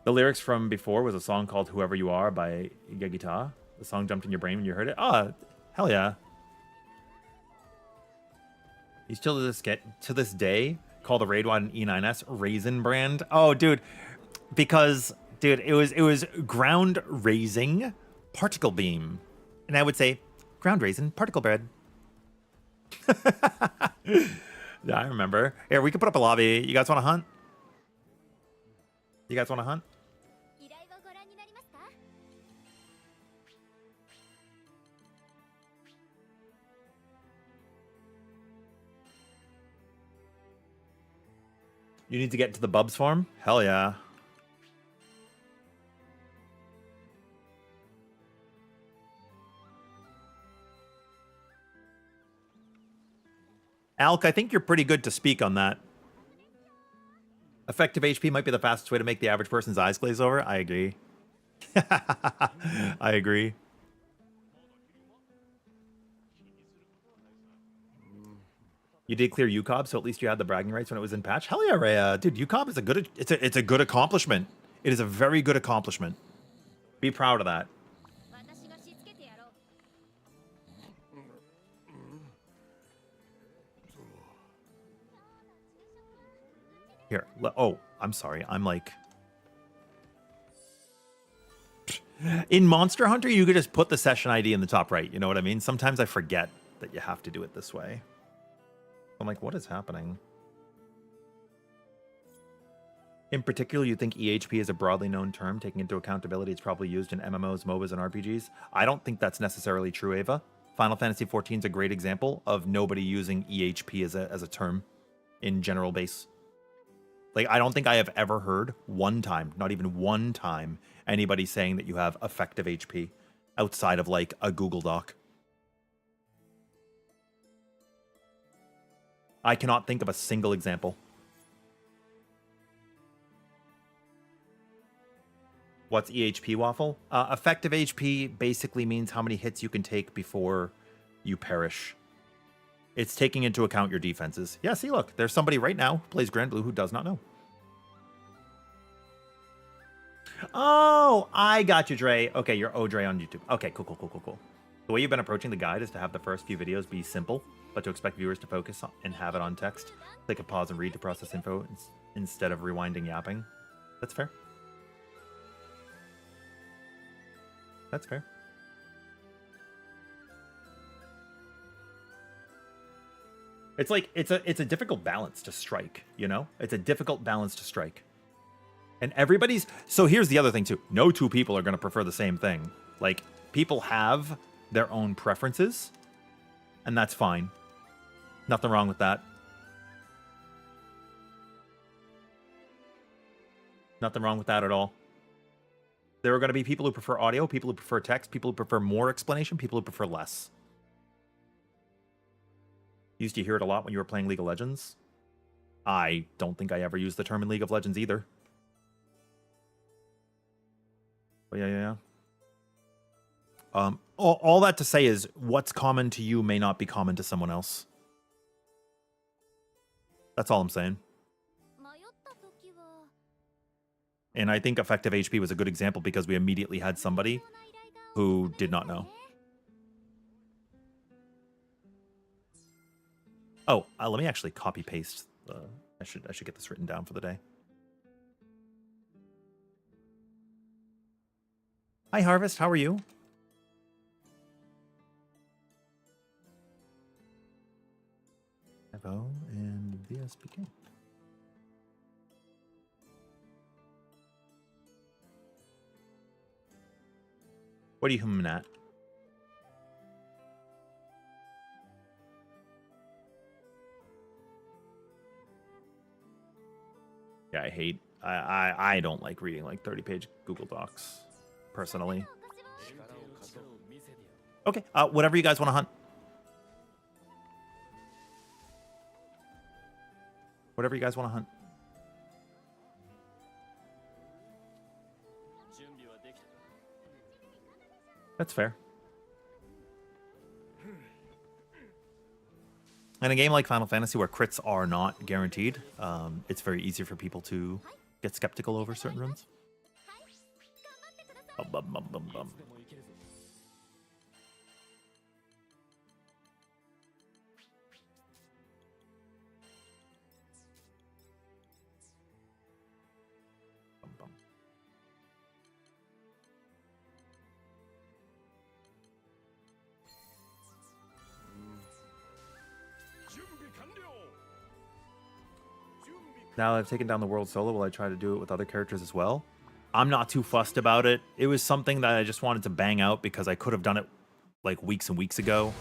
The lyrics from before was a song called Whoever You Are by Yagita. The song jumped in your brain when you heard it. Ah, hell yeah. You still to this day call the Raid 1 E9S Raisin brand. Oh, dude, because dude, it was ground raising particle beam, and I would say ground raisin particle bread. Yeah, I remember. Here, we could put up a lobby. You guys want to hunt? You guys want to hunt? You need to get into the Bubs farm? Hell yeah. Alk, I think you're pretty good to speak on that. Effective HP might be the fastest way to make the average person's eyes glaze over. I agree. I agree. You did clear UCOB, so at least you had the bragging rights when it was in patch. Hell yeah, Rhea. Dude, UCOB is it's a good accomplishment. It is a very good accomplishment. Be proud of that. Here. Oh, I'm sorry. I'm like... In Monster Hunter, you could just put the session ID in the top right. You know what I mean? Sometimes I forget that you have to do it this way. I'm like, what is happening? In particular, you think EHP is a broadly known term, taking into accountability it's probably used in MMOs, MOBAs, and RPGs? I don't think that's necessarily true, Ava. Final Fantasy XIV is a great example of nobody using EHP as a term in general base. Like, I don't think I have ever heard one time, not even one time, anybody saying that you have effective HP outside of, like, a Google Doc. I cannot think of a single example. What's EHP, Waffle? Effective HP basically means how many hits you can take before you perish. It's taking into account your defenses. Yeah, see, look, there's somebody right now who plays Grand Blue who does not know. Oh, I got you, Dre. Okay, you're Dre on YouTube. Okay, cool. The way you've been approaching the guide is to have the first few videos be simple, but to expect viewers to focus and have it on text. They could pause and read to process info instead of rewinding yapping. That's fair. That's fair. It's like it's a difficult balance to strike, you know? It's a difficult balance to strike. And everybody's so here's the other thing too. No two people are going to prefer the same thing. Like, people have their own preferences, and that's fine. Nothing wrong with that. Nothing wrong with that at all. There are going to be people who prefer audio, people who prefer text, people who prefer more explanation, people who prefer less. Used to hear it a lot when you were playing League of Legends. I don't think I ever used the term in League of Legends either. But yeah. All that to say is what's common to you may not be common to someone else. That's all I'm saying. And I think effective HP was a good example because we immediately had somebody who did not know. Oh, let me actually copy paste. I should get this written down for the day. Hi, Harvest. How are you? Evo and VSPK. What are you humming at? Yeah, I don't like reading like 30-page Google Docs, personally. Okay, whatever you guys want to hunt. Whatever you guys want to hunt. That's fair. In a game like Final Fantasy, where crits are not guaranteed, it's very easy for people to get skeptical over certain runs. Bum. Now that I've taken down the world solo, will I try to do it with other characters as well? I'm not too fussed about it. It was something that I just wanted to bang out because I could have done it like weeks and weeks ago.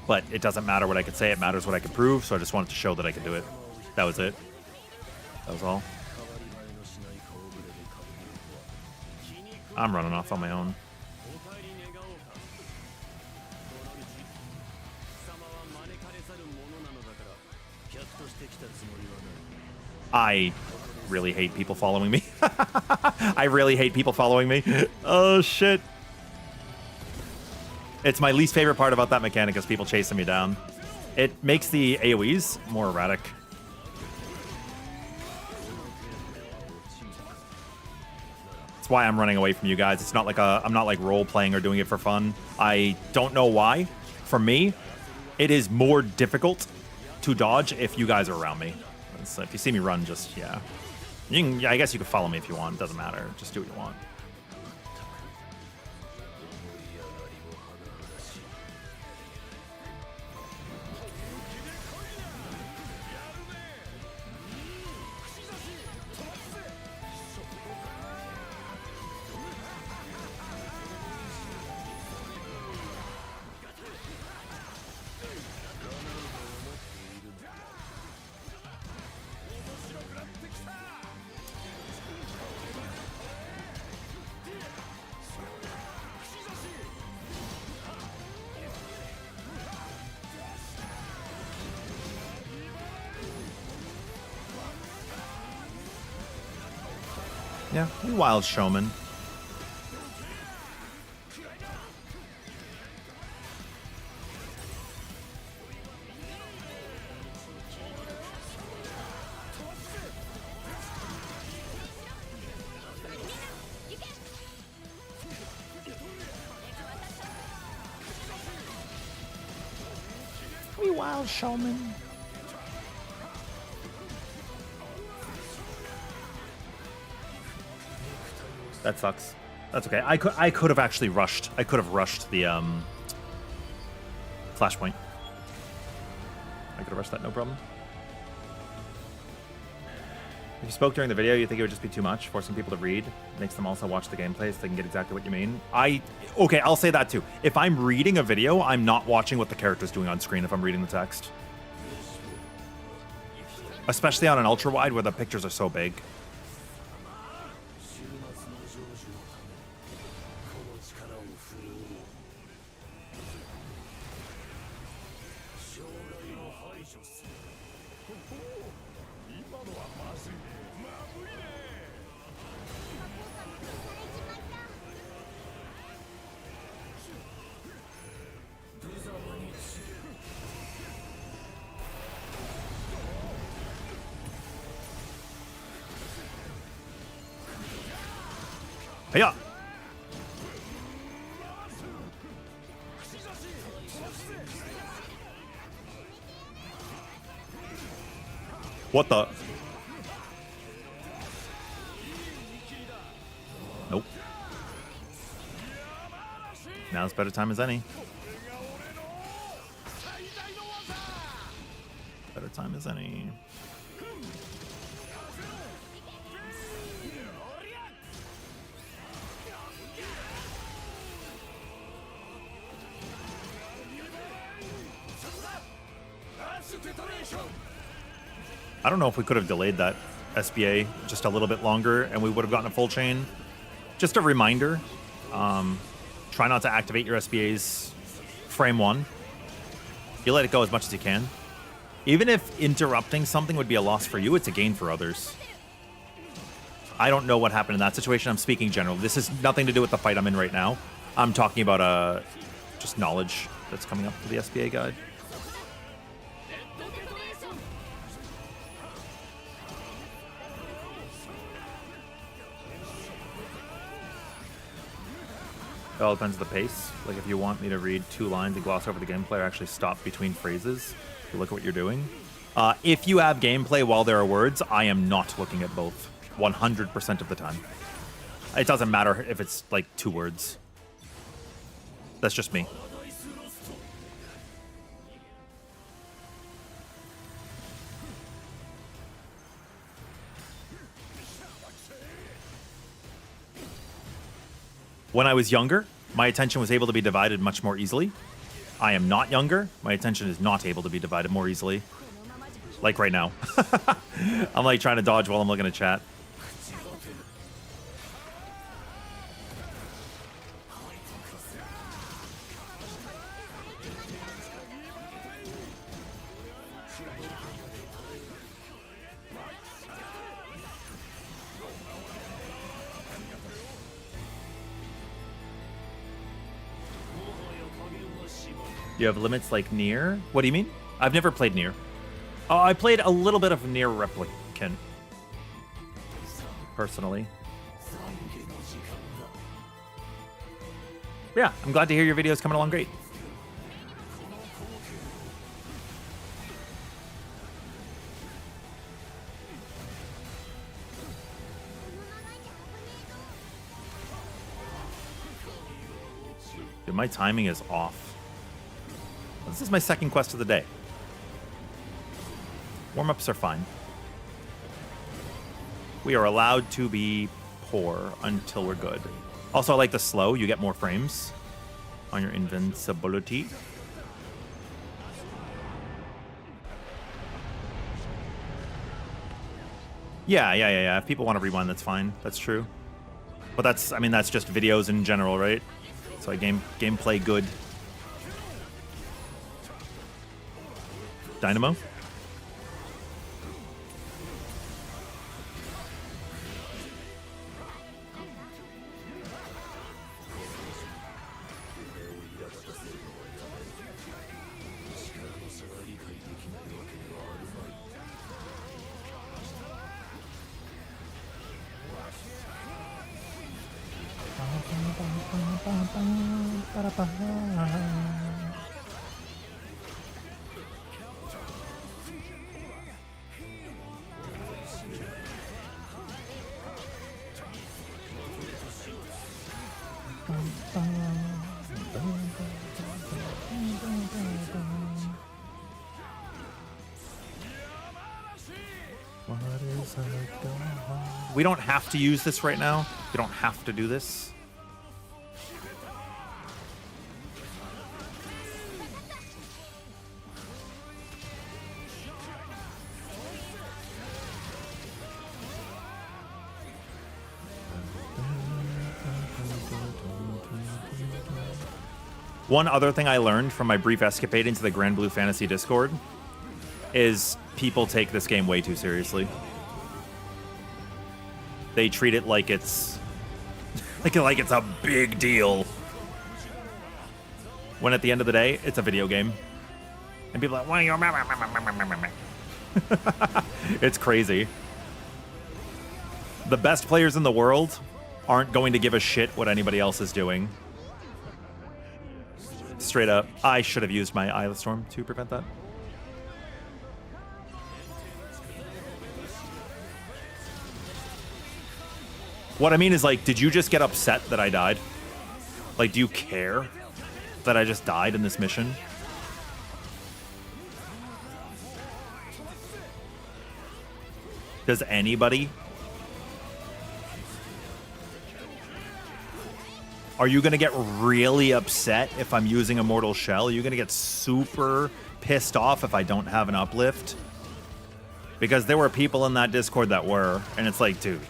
But it doesn't matter what I could say, it matters what I could prove, so I just wanted to show that I could do it. That was it. That was all. I'm running off on my own. I really hate people following me. I really hate people following me. Oh, shit. It's my least favorite part about that mechanic is people chasing me down. It makes the AoEs more erratic. That's why I'm running away from you guys. It's not like I'm not like role-playing or doing it for fun. I don't know why. For me, it is more difficult to dodge if you guys are around me. So if you see me run, just, yeah. I guess you can follow me if you want. It doesn't matter. Just do what you want. Yeah, wild showman. We wild showman. That sucks. That's okay. I could have actually rushed. I could have rushed the flashpoint. I could have rushed that, no problem. If you spoke during the video, you think it would just be too much, forcing people to read, makes them also watch the gameplay so they can get exactly what you mean. Okay, I'll say that too. If I'm reading a video, I'm not watching what the character's doing on screen if I'm reading the text. Especially on an ultra wide where the pictures are so big. Yeah. What the? Nope. Now's better time as any. Better time as any. I don't know if we could have delayed that SBA just a little bit longer and we would have gotten a full chain. Just a reminder, try not to activate your SBAs frame one. You let it go as much as you can. Even if interrupting something would be a loss for you, it's a gain for others. I don't know what happened in that situation. I'm speaking general. This has nothing to do with the fight I'm in right now. I'm talking about just knowledge that's coming up to the SBA guide. It all depends on the pace. Like, if you want me to read 2 lines and gloss over the gameplay or actually stop between phrases to look at what you're doing. If you have gameplay while there are words, I am not looking at both 100% of the time. It doesn't matter if it's, like, 2 words. That's just me. When I was younger, my attention was able to be divided much more easily. I am not younger. My attention is not able to be divided more easily. Like right now. I'm like trying to dodge while I'm looking at chat. You have limits like Nier? What do you mean? I've never played Nier. I played a little bit of Nier Replicant. Personally. Yeah, I'm glad to hear your video's coming along great. Dude, my timing is off. This is my second quest of the day. Warm-ups are fine. We are allowed to be poor until we're good. Also, I like the slow. You get more frames on your invincibility. Yeah. If people want to rewind, that's fine. That's true. But that's, I mean, that's just videos in general, right? So gameplay good. Dynamo? We don't have to use this right now. You don't have to do this. One other thing I learned from my brief escapade into the Grand Blue Fantasy Discord is people take this game way too seriously. They treat it like it's like it's a big deal. When at the end of the day, it's a video game. And people are like, "Why are you?" It's crazy. The best players in the world aren't going to give a shit what anybody else is doing. Straight up, I should have used my Eye of the Storm to prevent that. What I mean is, like, did you just get upset that I died? Like, do you care that I just died in this mission? Does anybody? Are you going to get really upset if I'm using Immortal Shell? Are you going to get super pissed off if I don't have an uplift? Because there were people in that Discord that were, and it's like, dude,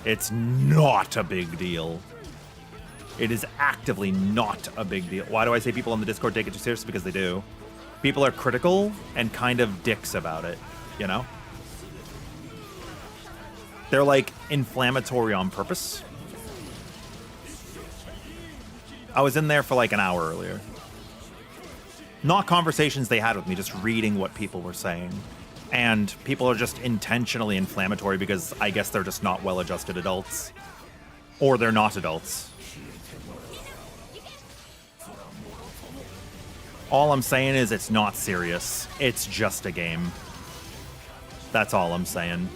it's not a big deal. It is actively not a big deal. Why do I say people in the Discord take it too seriously? Because they do. People are critical and kind of dicks about it, you know? They're like inflammatory on purpose. I was in there for like an hour earlier. Not conversations they had with me, just reading what people were saying. And people are just intentionally inflammatory because I guess they're just not well-adjusted adults. Or they're not adults. All I'm saying is it's not serious. It's just a game. That's all I'm saying.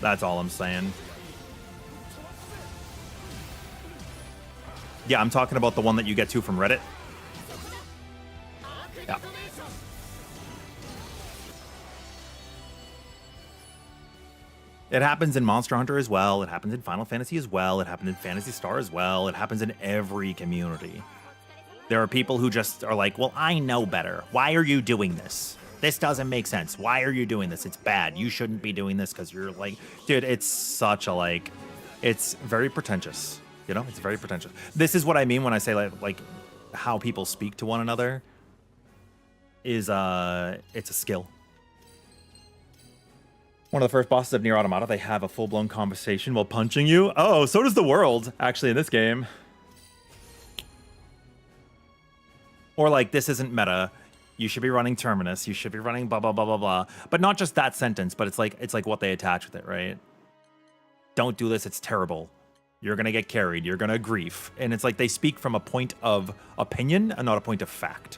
That's all I'm saying. Yeah, I'm talking about the one that you get to from Reddit. Yeah. It happens in Monster Hunter as well. It happens in Final Fantasy as well. It happened in Phantasy Star as well. It happens in every community. There are people who just are like, well, I know better. Why are you doing this? This doesn't make sense. Why are you doing this? It's bad. You shouldn't be doing this because you're like, dude, it's such a like, it's very pretentious. You know, it's very pretentious. This is what I mean when I say like how people speak to one another is it's a skill. One of the first bosses of Nier Automata, they have a full-blown conversation while punching you. Oh, so does the world, actually, in this game. Or like, this isn't meta. You should be running Terminus. You should be running blah, blah, blah, blah, blah. But not just that sentence, but it's like what they attach with it, right? Don't do this, it's terrible. You're going to get carried. You're going to grief. And it's like they speak from a point of opinion and not a point of fact.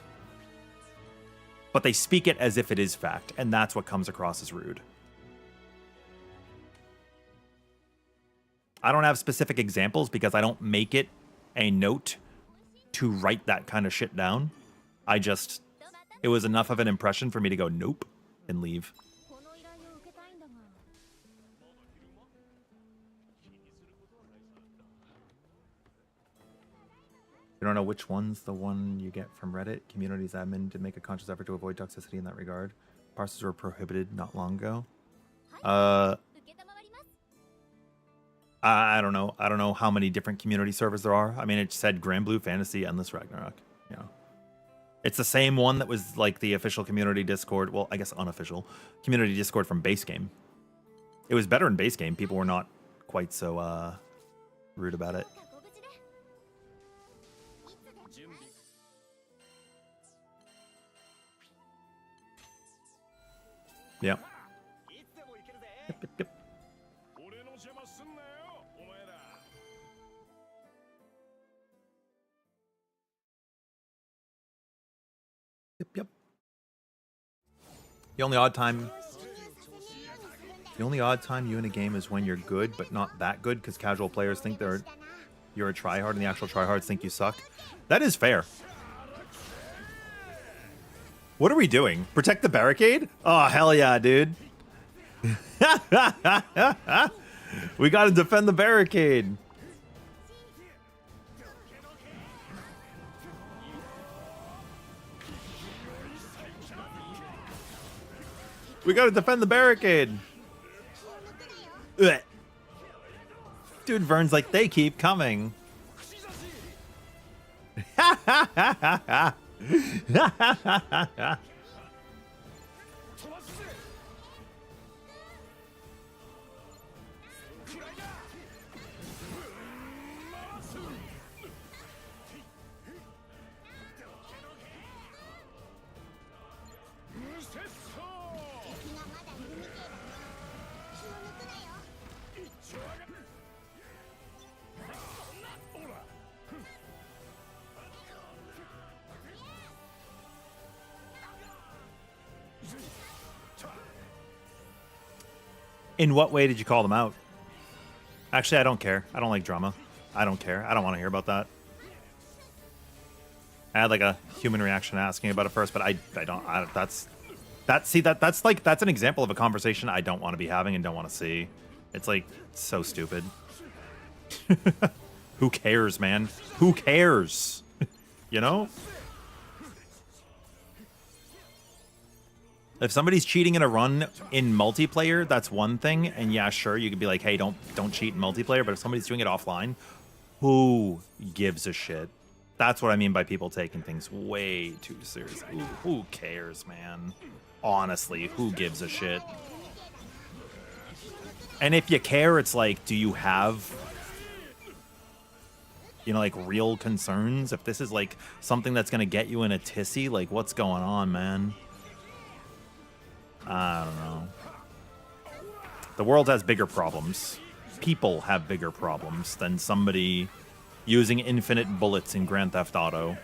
But they speak it as if it is fact. And that's what comes across as rude. I don't have specific examples because I don't make it a note to write that kind of shit down. It was enough of an impression for me to go, nope, and leave. You don't know which one's the one you get from Reddit? Community's admin did make a conscious effort to avoid toxicity in that regard. Parsers were prohibited not long ago. I don't know. I don't know how many different community servers there are. I mean, it said Grand Blue Fantasy, Endless Ragnarok. You know, it's the same one that was like the official community Discord. Well, I guess unofficial community Discord from base game. It was better in base game. People were not quite so rude about it. Yeah. Yep. Yep, yep. The only odd time you in a game is when you're good, but not that good, because casual players think you're a tryhard, and the actual tryhards think you suck. That is fair. What are we doing? Protect the barricade? Oh, hell yeah, dude. We gotta defend the barricade. We gotta defend the barricade. Ugh. Dude, Vern's like, they keep coming. In what way did you call them out? Actually, I don't care. I don't like drama. I don't care. I don't want to hear about that. I had like a human reaction asking about it first, but I don't. That's an example of a conversation I don't want to be having and don't want to see. It's like so stupid. Who cares, man? Who cares? You know? If somebody's cheating in a run in multiplayer, that's one thing. And yeah, sure, you could be like, hey, don't cheat in multiplayer. But if somebody's doing it offline, who gives a shit? That's what I mean by people taking things way too seriously. Who cares, man? Honestly, who gives a shit? And if you care, it's like, do you have, you know, like real concerns? If this is like something that's going to get you in a tizzy, like what's going on, man? I don't know. The world has bigger problems. People have bigger problems than somebody using infinite bullets in Grand Theft Auto.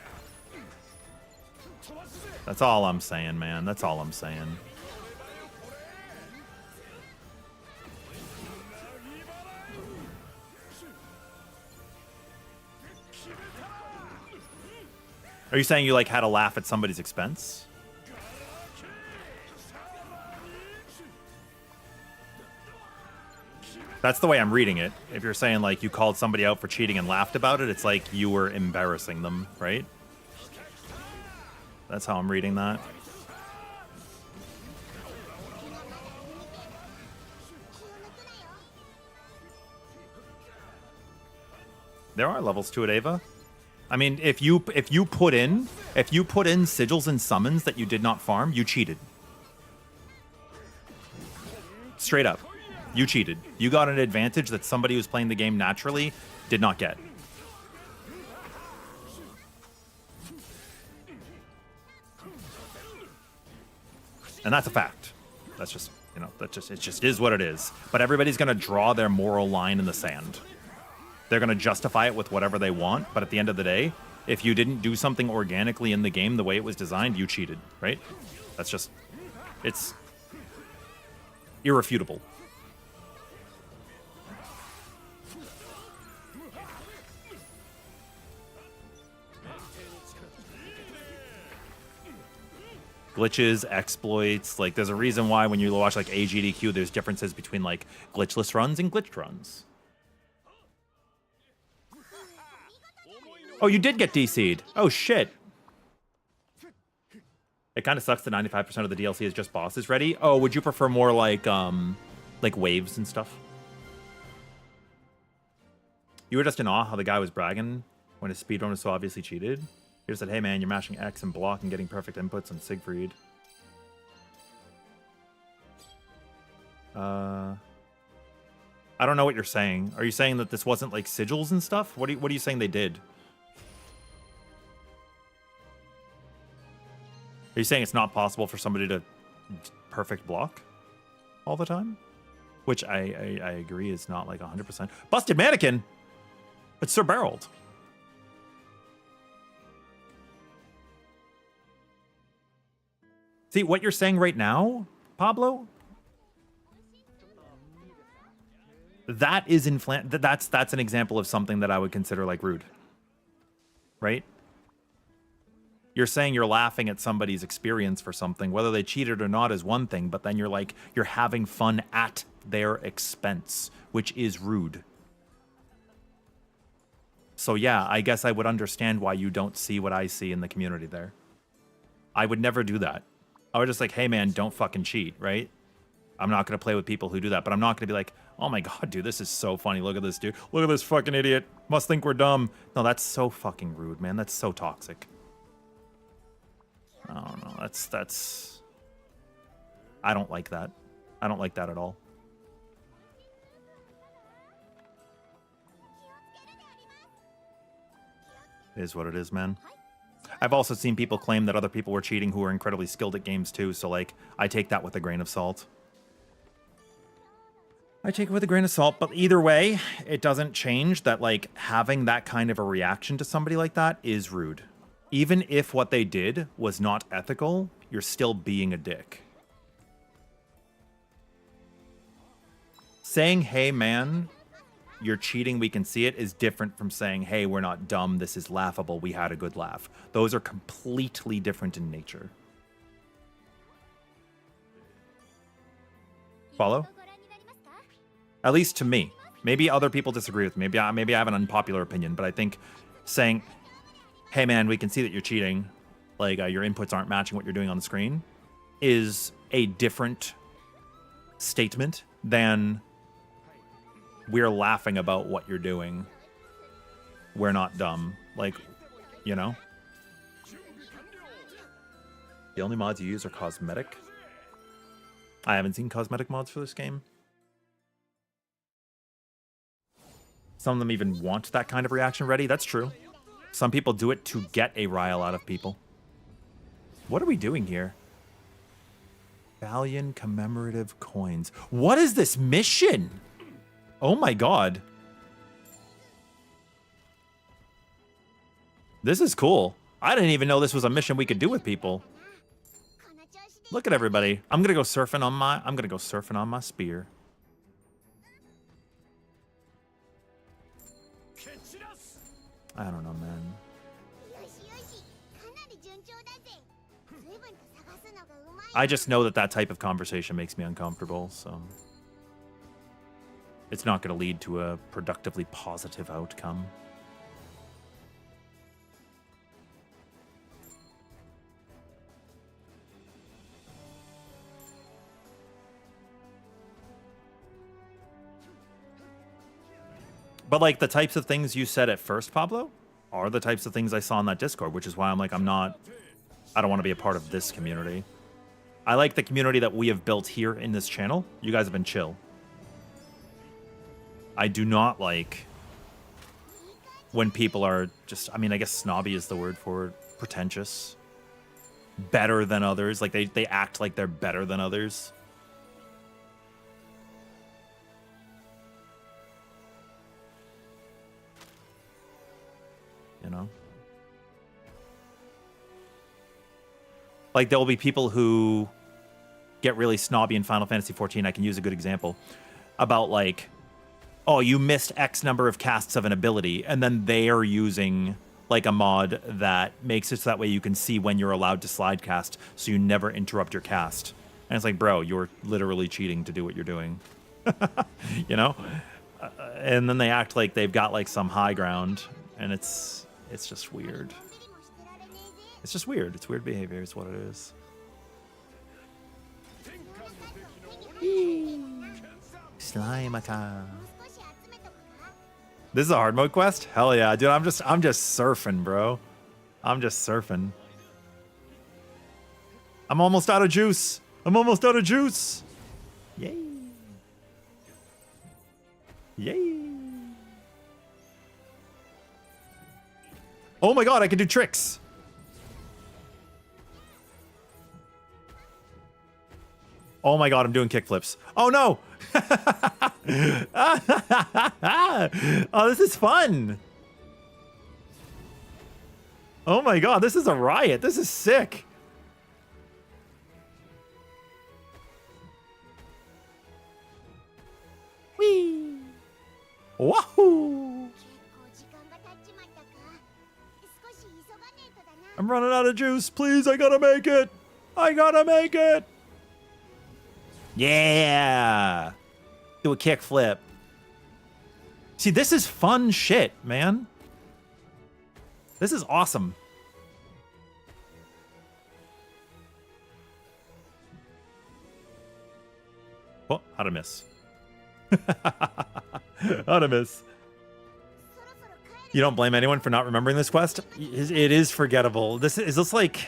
That's all I'm saying, man. That's all I'm saying. Are you saying you like had a laugh at somebody's expense? That's the way I'm reading it. If you're saying, like, you called somebody out for cheating and laughed about it, it's like you were embarrassing them, right? That's how I'm reading that. There are levels to it, Ava. I mean, if you put in sigils and summons that you did not farm, you cheated. Straight up. You cheated. You got an advantage that somebody who's playing the game naturally did not get. And that's a fact. That's just, you know, it just is what it is. But everybody's going to draw their moral line in the sand. They're going to justify it with whatever they want, but at the end of the day, if you didn't do something organically in the game the way it was designed, you cheated, right? That's just, it's irrefutable. Glitches, exploits, like there's a reason why when you watch like AGDQ, there's differences between like glitchless runs and glitched runs. Oh, you did get DC'd. Oh shit. It kind of sucks that 95% of the DLC is just bosses ready. Oh, would you prefer more like waves and stuff? You were just in awe how the guy was bragging when his speedrun was so obviously cheated. He just said, hey man, you're mashing X and block and getting perfect inputs on Siegfried. I don't know what you're saying. Are you saying that this wasn't like sigils and stuff? What are you saying they did? Are you saying it's not possible for somebody to perfect block all the time? Which I agree is not like 100%. Busted mannequin! It's Sir Barreled. See, what you're saying right now, Pablo, that is that's an example of something that I would consider like rude. Right? You're saying you're laughing at somebody's experience for something, whether they cheated or not is one thing, but then you're like, you're having fun at their expense, which is rude. So yeah, I guess I would understand why you don't see what I see in the community there. I would never do that. I would just like, hey man, don't fucking cheat, right? I'm not going to play with people who do that, but I'm not going to be like, oh my god, dude, this is so funny. Look at this dude. Look at this fucking idiot. Must think we're dumb. No, that's so fucking rude, man. That's so toxic. Oh no, that's... I don't like that. I don't like that at all. It is what it is, man. I've also seen people claim that other people were cheating who are incredibly skilled at games too, so like, I take that with a grain of salt. I take it with a grain of salt, but either way, it doesn't change that like, having that kind of a reaction to somebody like that is rude. Even if what they did was not ethical, you're still being a dick. Saying, hey man, you're cheating, we can see it, is different from saying, hey, we're not dumb, this is laughable, we had a good laugh. Those are completely different in nature. Follow? At least to me. Maybe other people disagree with me. Maybe I have an unpopular opinion, but I think saying, hey man, we can see that you're cheating, like your inputs aren't matching what you're doing on the screen, is a different statement than we're laughing about what you're doing. We're not dumb. Like, you know? The only mods you use are cosmetic. I haven't seen cosmetic mods for this game. Some of them even want that kind of reaction ready. That's true. Some people do it to get a rile out of people. What are we doing here? Valiant commemorative coins. What is this mission? Oh my god. This is cool. I didn't even know this was a mission we could do with people. Look at everybody. I'm gonna go surfing on my spear. I don't know, man. I just know that that type of conversation makes me uncomfortable, so it's not going to lead to a productively positive outcome. But like the types of things you said at first, Pablo, are the types of things I saw in that Discord, which is why I'm like, I don't want to be a part of this community. I like the community that we have built here in this channel. You guys have been chill. I do not like when people are just, I mean, I guess snobby is the word for it, pretentious, better than others. Like they act like they're better than others. You know? Like, there will be people who get really snobby in Final Fantasy XIV. I can use a good example about, like, oh, you missed X number of casts of an ability, and then they are using, like, a mod that makes it so that way you can see when you're allowed to slide cast, so you never interrupt your cast. And it's like, bro, you're literally cheating to do what you're doing. You know? And then they act like they've got, like, some high ground, and it's just weird. It's just weird. It's weird behavior. It's what it is. Slimaka. This is a hard mode quest? Hell yeah, dude. I'm just surfing, bro. I'm just surfing. I'm almost out of juice. I'm almost out of juice. Yay. Yay. Oh my god, I can do tricks. Oh my god, I'm doing kickflips. Oh no. Oh, this is fun. Oh my god, this is a riot. This is sick. Whee! Wahoo! I'm running out of juice. Please, I gotta make it. I gotta make it. Yeah. Do a kick flip. See, this is fun shit, man. This is awesome. Oh, how'd I miss? How'd I miss? You don't blame anyone for not remembering this quest? It is forgettable. This like...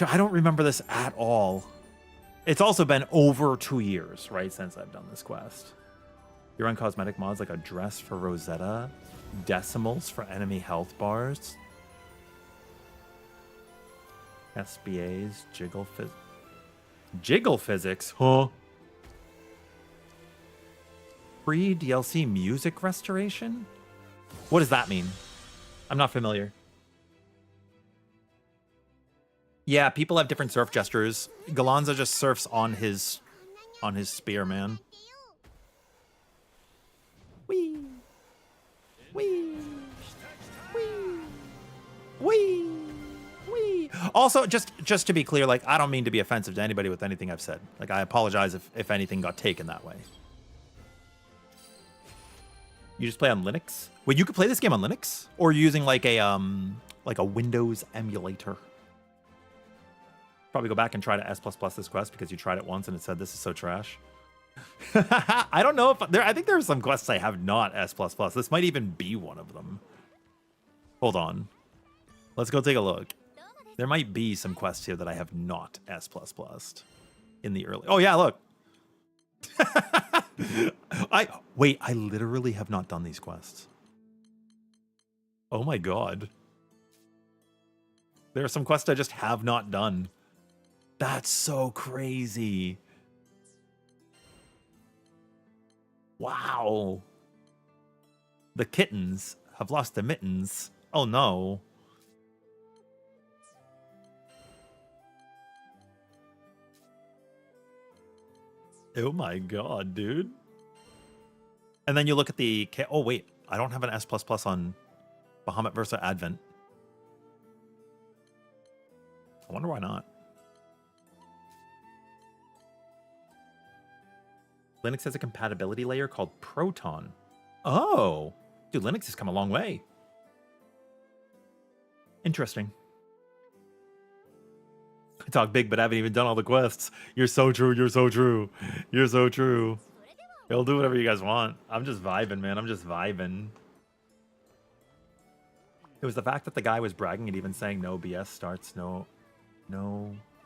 I don't remember this at all. It's also been over 2 years, right, since I've done this quest. You run cosmetic mods like a dress for Rosetta, decimals for enemy health bars, SBAs, jiggle physics, huh? Free DLC music restoration? What does that mean? I'm not familiar. Yeah, people have different surf gestures. Galanza just surfs on his spear, man. Wee. Wee. Wee. Wee. Wee. Also, just to be clear, like, I don't mean to be offensive to anybody with anything I've said. Like, I apologize if anything got taken that way. You just play on Linux? Wait, you could play this game on Linux? Or using like a Windows emulator? Probably go back and try to S++ this quest because you tried it once and it said this is so trash. I don't know if I think there are some quests I have not S++. This might even be one of them. Hold on. Let's go take a look. There might be some quests here that I have not S++ in the early. Oh yeah, look. I literally have not done these quests. Oh my god. There are some quests I just have not done. That's so crazy. Wow. The kittens have lost their mittens. Oh no. Oh my god, dude. And then you look at the... Oh wait, I don't have an S++ on Bahamut Versa Advent. I wonder why not. Linux has a compatibility layer called Proton. Oh, dude, Linux has come a long way. Interesting. I talk big, but I haven't even done all the quests. You're so true. You're so true. You're so true. You'll do whatever you guys want. I'm just vibing, man. I'm just vibing. It was the fact that the guy was bragging and even saying no BS starts, no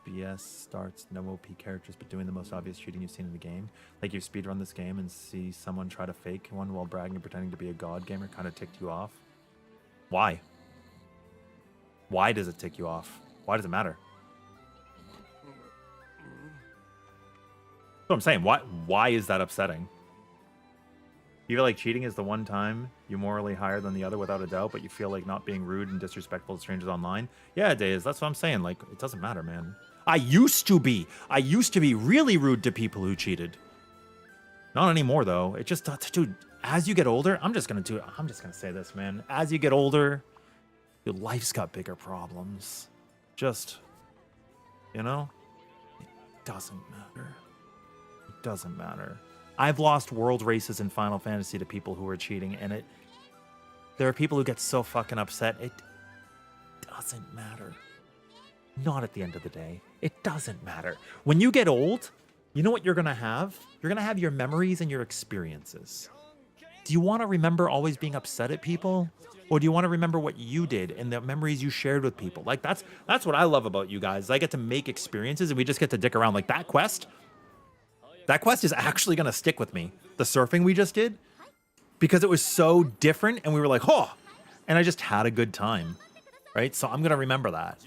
BS starts, no OP characters, but doing the most obvious cheating you've seen in the game. Like you speedrun this game and see someone try to fake one while bragging and pretending to be a god gamer kind of ticked you off. Why? Why does it tick you off? Why does it matter? That's what I'm saying. Why is that upsetting? You feel like cheating is the one time you morally higher than the other without a doubt, but you feel like not being rude and disrespectful to strangers online? Yeah, Days, that's what I'm saying. Like, it doesn't matter, man. I used to be really rude to people who cheated. Not anymore, though. It just, dude, as you get older, I'm just gonna say this, man. As you get older, your life's got bigger problems. Just, you know, it doesn't matter. It doesn't matter. I've lost world races in Final Fantasy to people who are cheating, and there are people who get so fucking upset. It doesn't matter. Not at the end of the day. It doesn't matter. When you get old, you know what you're gonna have? You're gonna have your memories and your experiences. Do you want to remember always being upset at people? Or do you want to remember what you did and the memories you shared with people? Like, that's what I love about you guys. I get to make experiences and we just get to dick around. Like, that quest is actually going to stick with me. The surfing we just did, because it was so different and we were like, oh, and I just had a good time, right? So I'm going to remember that.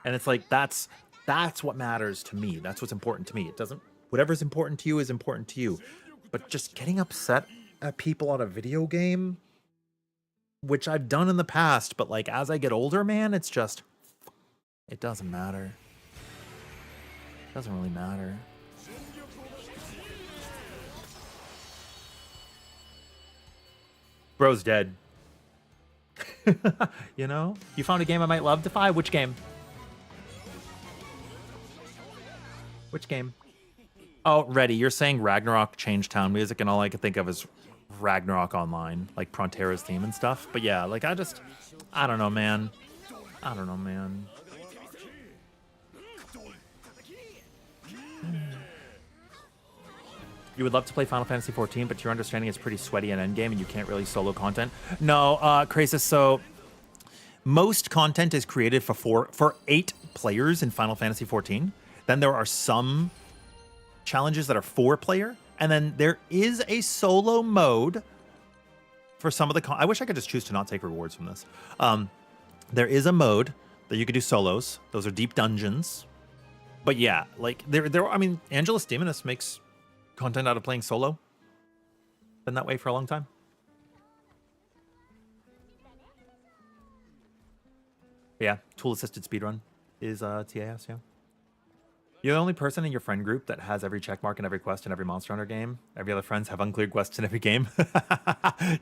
And it's like, that's what matters to me. That's what's important to me. It doesn't, whatever's important to you is important to you. But just getting upset at people on a video game, which I've done in the past, but like as I get older, man, it's just, it doesn't matter. It doesn't really matter. Bro's dead. You know? You found a game I might love, Defy? Which game? Which game? Oh, Ready. You're saying Ragnarok changed town music, and all I can think of is Ragnarok Online, like Prontera's theme and stuff. But yeah, like I don't know, man. I don't know, man. You would love to play Final Fantasy 14, but your understanding is pretty sweaty in endgame, and you can't really solo content. No, Krasis, so most content is created for 8 players in Final Fantasy 14. Then there are some challenges that are 4-player, and then there is a solo mode for some of the I wish I could just choose to not take rewards from this. There is a mode that you could do solos. Those are deep dungeons. But yeah, like I mean, Angelus Demonus makes content out of playing solo. Been that way for a long time. But yeah, tool assisted speedrun is TAS, yeah. You're the only person in your friend group that has every checkmark in every quest in every Monster Hunter game. Every other friends have uncleared quests in every game.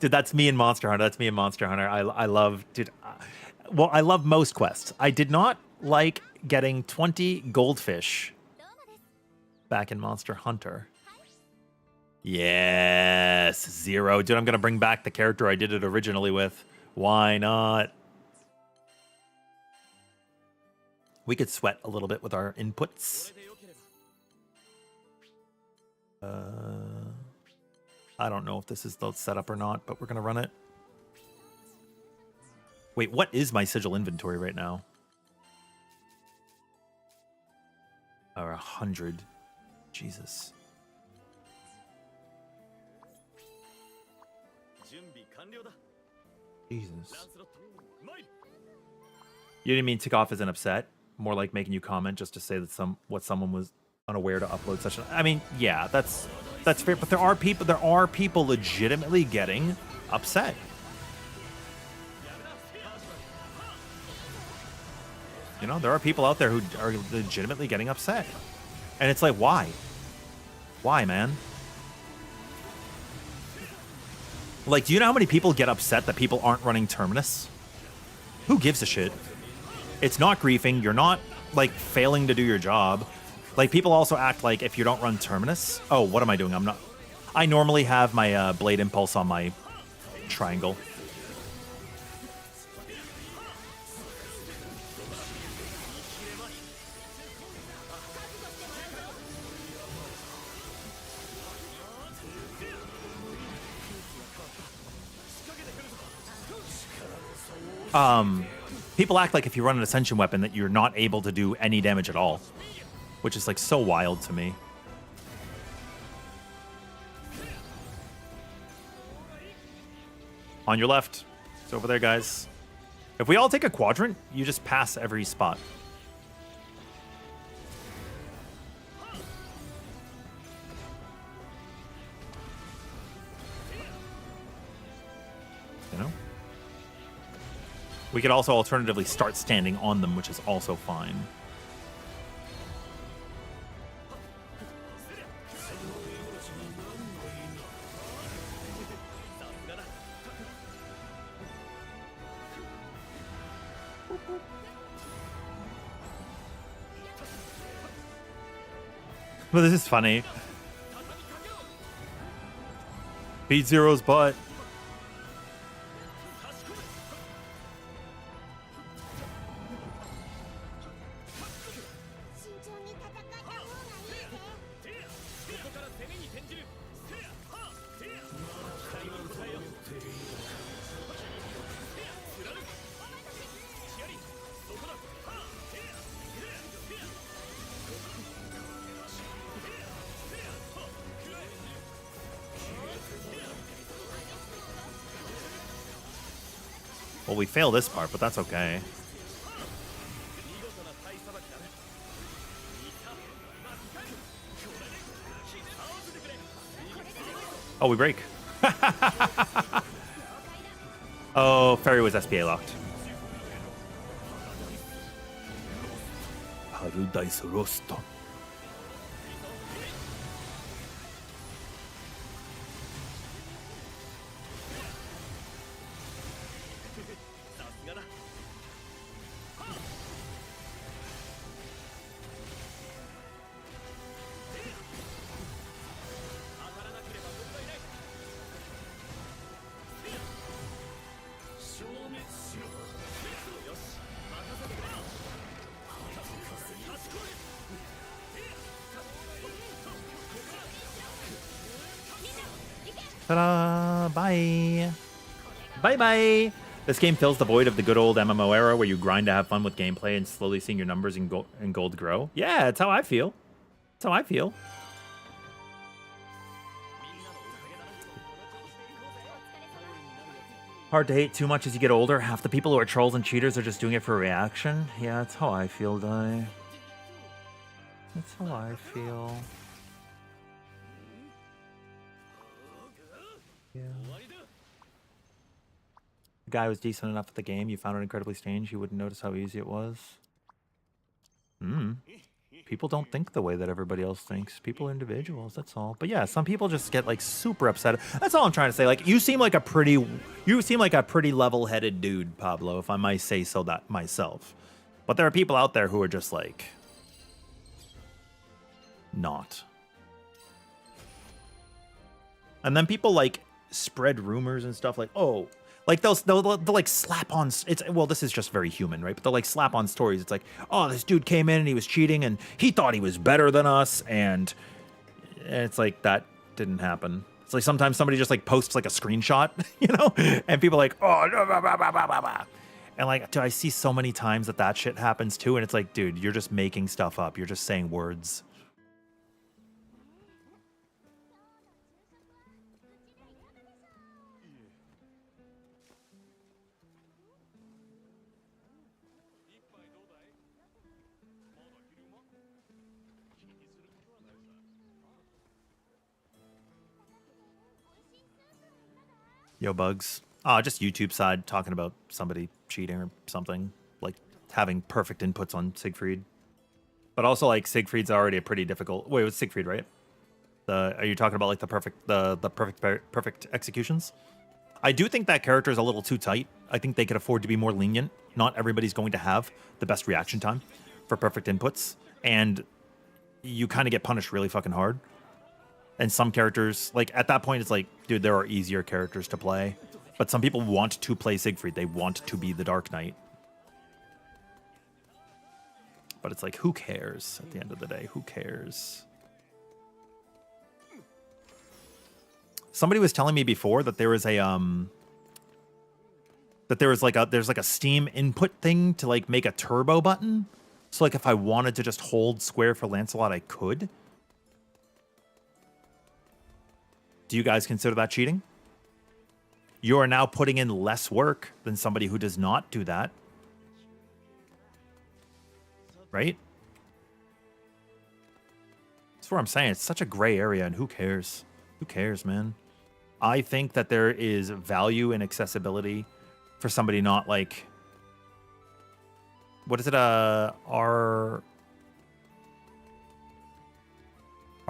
Dude, that's me in Monster Hunter. That's me in Monster Hunter. I love, dude. Well, I love most quests. I did not like getting 20 goldfish back in Monster Hunter. Yes, 0. Dude, I'm going to bring back the character I did it originally with. Why not? We could sweat a little bit with our inputs. I don't know if this is the setup or not, but we're going to run it. Wait, what is my sigil inventory right now? Or 100. Jesus. Jesus. You didn't mean tick off as an upset? More like making you comment just to say that someone was unaware to upload such. I mean, yeah, that's fair. But there are people legitimately getting upset. You know, there are people out there who are legitimately getting upset, and it's like, why? Why, man? Like, do you know how many people get upset that people aren't running Terminus? Who gives a shit? It's not griefing. You're not, like, failing to do your job. Like, people also act like if you don't run Terminus... Oh, what am I doing? I'm not... I normally have my Blade Impulse on my triangle. People act like if you run an Ascension weapon that you're not able to do any damage at all, which is like so wild to me. On your left. It's over there, guys. If we all take a quadrant, you just pass every spot. You know? We could also alternatively start standing on them, which is also fine. Well, this is funny. Beat Zero's butt. Well, we fail this part, but that's okay. Oh, we break. Oh, Ferry was SPA locked. Paradise Lost. Ta-da! Bye! Bye-bye! This game fills the void of the good old MMO era where you grind to have fun with gameplay and slowly seeing your numbers in gold grow. Yeah, that's how I feel. That's how I feel. Hard to hate too much as you get older. Half the people who are trolls and cheaters are just doing it for a reaction. Yeah, that's how I feel, Dai. That's how I feel. Yeah. The guy was decent enough at the game. You found it incredibly strange. You wouldn't notice how easy it was. People don't think the way that everybody else thinks. People are individuals, that's all. But yeah, some people just get like super upset. That's all I'm trying to say. Like you seem like a pretty level-headed dude, Pablo, if I might say so that myself. But there are people out there who are just like not. And then people like spread rumors and stuff like, oh, like they'll like slap on this is just very human, right? But they'll like slap on stories. It's like, oh, this dude came in and he was cheating and he thought he was better than us, and it's like that didn't happen. It's like sometimes somebody just like posts like a screenshot, you know, and people are like, oh, no, blah, blah, blah, blah, blah, blah. And like, dude, I see so many times that shit happens too, and it's like, dude, you're just making stuff up. You're just saying words. Yo, Bugs. Just YouTube side talking about somebody cheating or something, like having perfect inputs on Siegfried. But also, like, Siegfried's already a pretty difficult. Wait, it was Siegfried, right? Are you talking about like the perfect executions? I do think that character is a little too tight. I think they could afford to be more lenient. Not everybody's going to have the best reaction time for perfect inputs, and you kind of get punished really fucking hard. And some characters, like, at that point, it's like, dude, there are easier characters to play. But some people want to play Siegfried. They want to be the Dark Knight. But it's like, who cares at the end of the day? Who cares? Somebody was telling me before that there was a there's like a Steam input thing to like make a turbo button. So like if I wanted to just hold square for Lancelot, I could. Do you guys consider that cheating? You are now putting in less work than somebody who does not do that. Right? That's what I'm saying. It's such a gray area, and who cares? Who cares, man? I think that there is value in accessibility for somebody not like... What is it?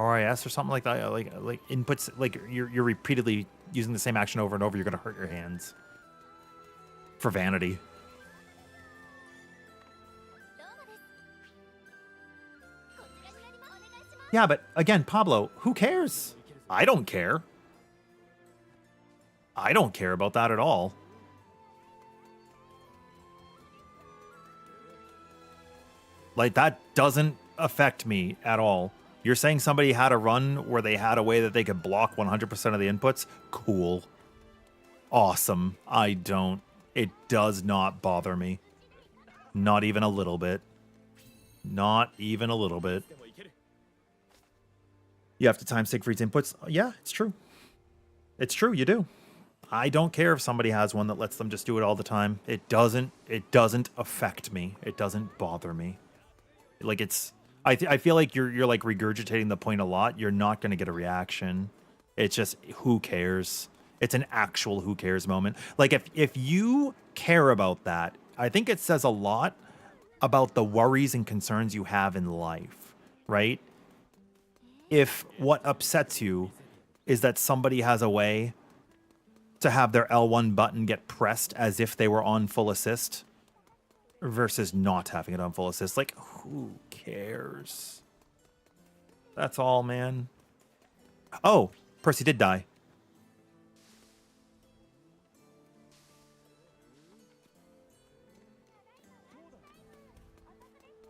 RIS or something like that, like inputs, like you're repeatedly using the same action over and over, you're gonna hurt your hands for vanity. Yeah, but again, Pablo, who cares? I don't care. I don't care about that at all. Like, that doesn't affect me at all. You're saying somebody had a run where they had a way that they could block 100% of the inputs? Cool. Awesome. I don't. It does not bother me. Not even a little bit. Not even a little bit. You have to time Siegfried's inputs? Yeah, it's true. It's true, you do. I don't care if somebody has one that lets them just do it all the time. It doesn't affect me. It doesn't bother me. Like, it's... I feel like you're like regurgitating the point a lot. You're not going to get a reaction. It's just, who cares? It's an actual who cares moment. Like, if you care about that, I think it says a lot about the worries and concerns you have in life, right? If what upsets you is that somebody has a way to have their L1 button get pressed as if they were on full assist versus not having it on full assist, like, who cares? That's all, man. Oh, Percy did die.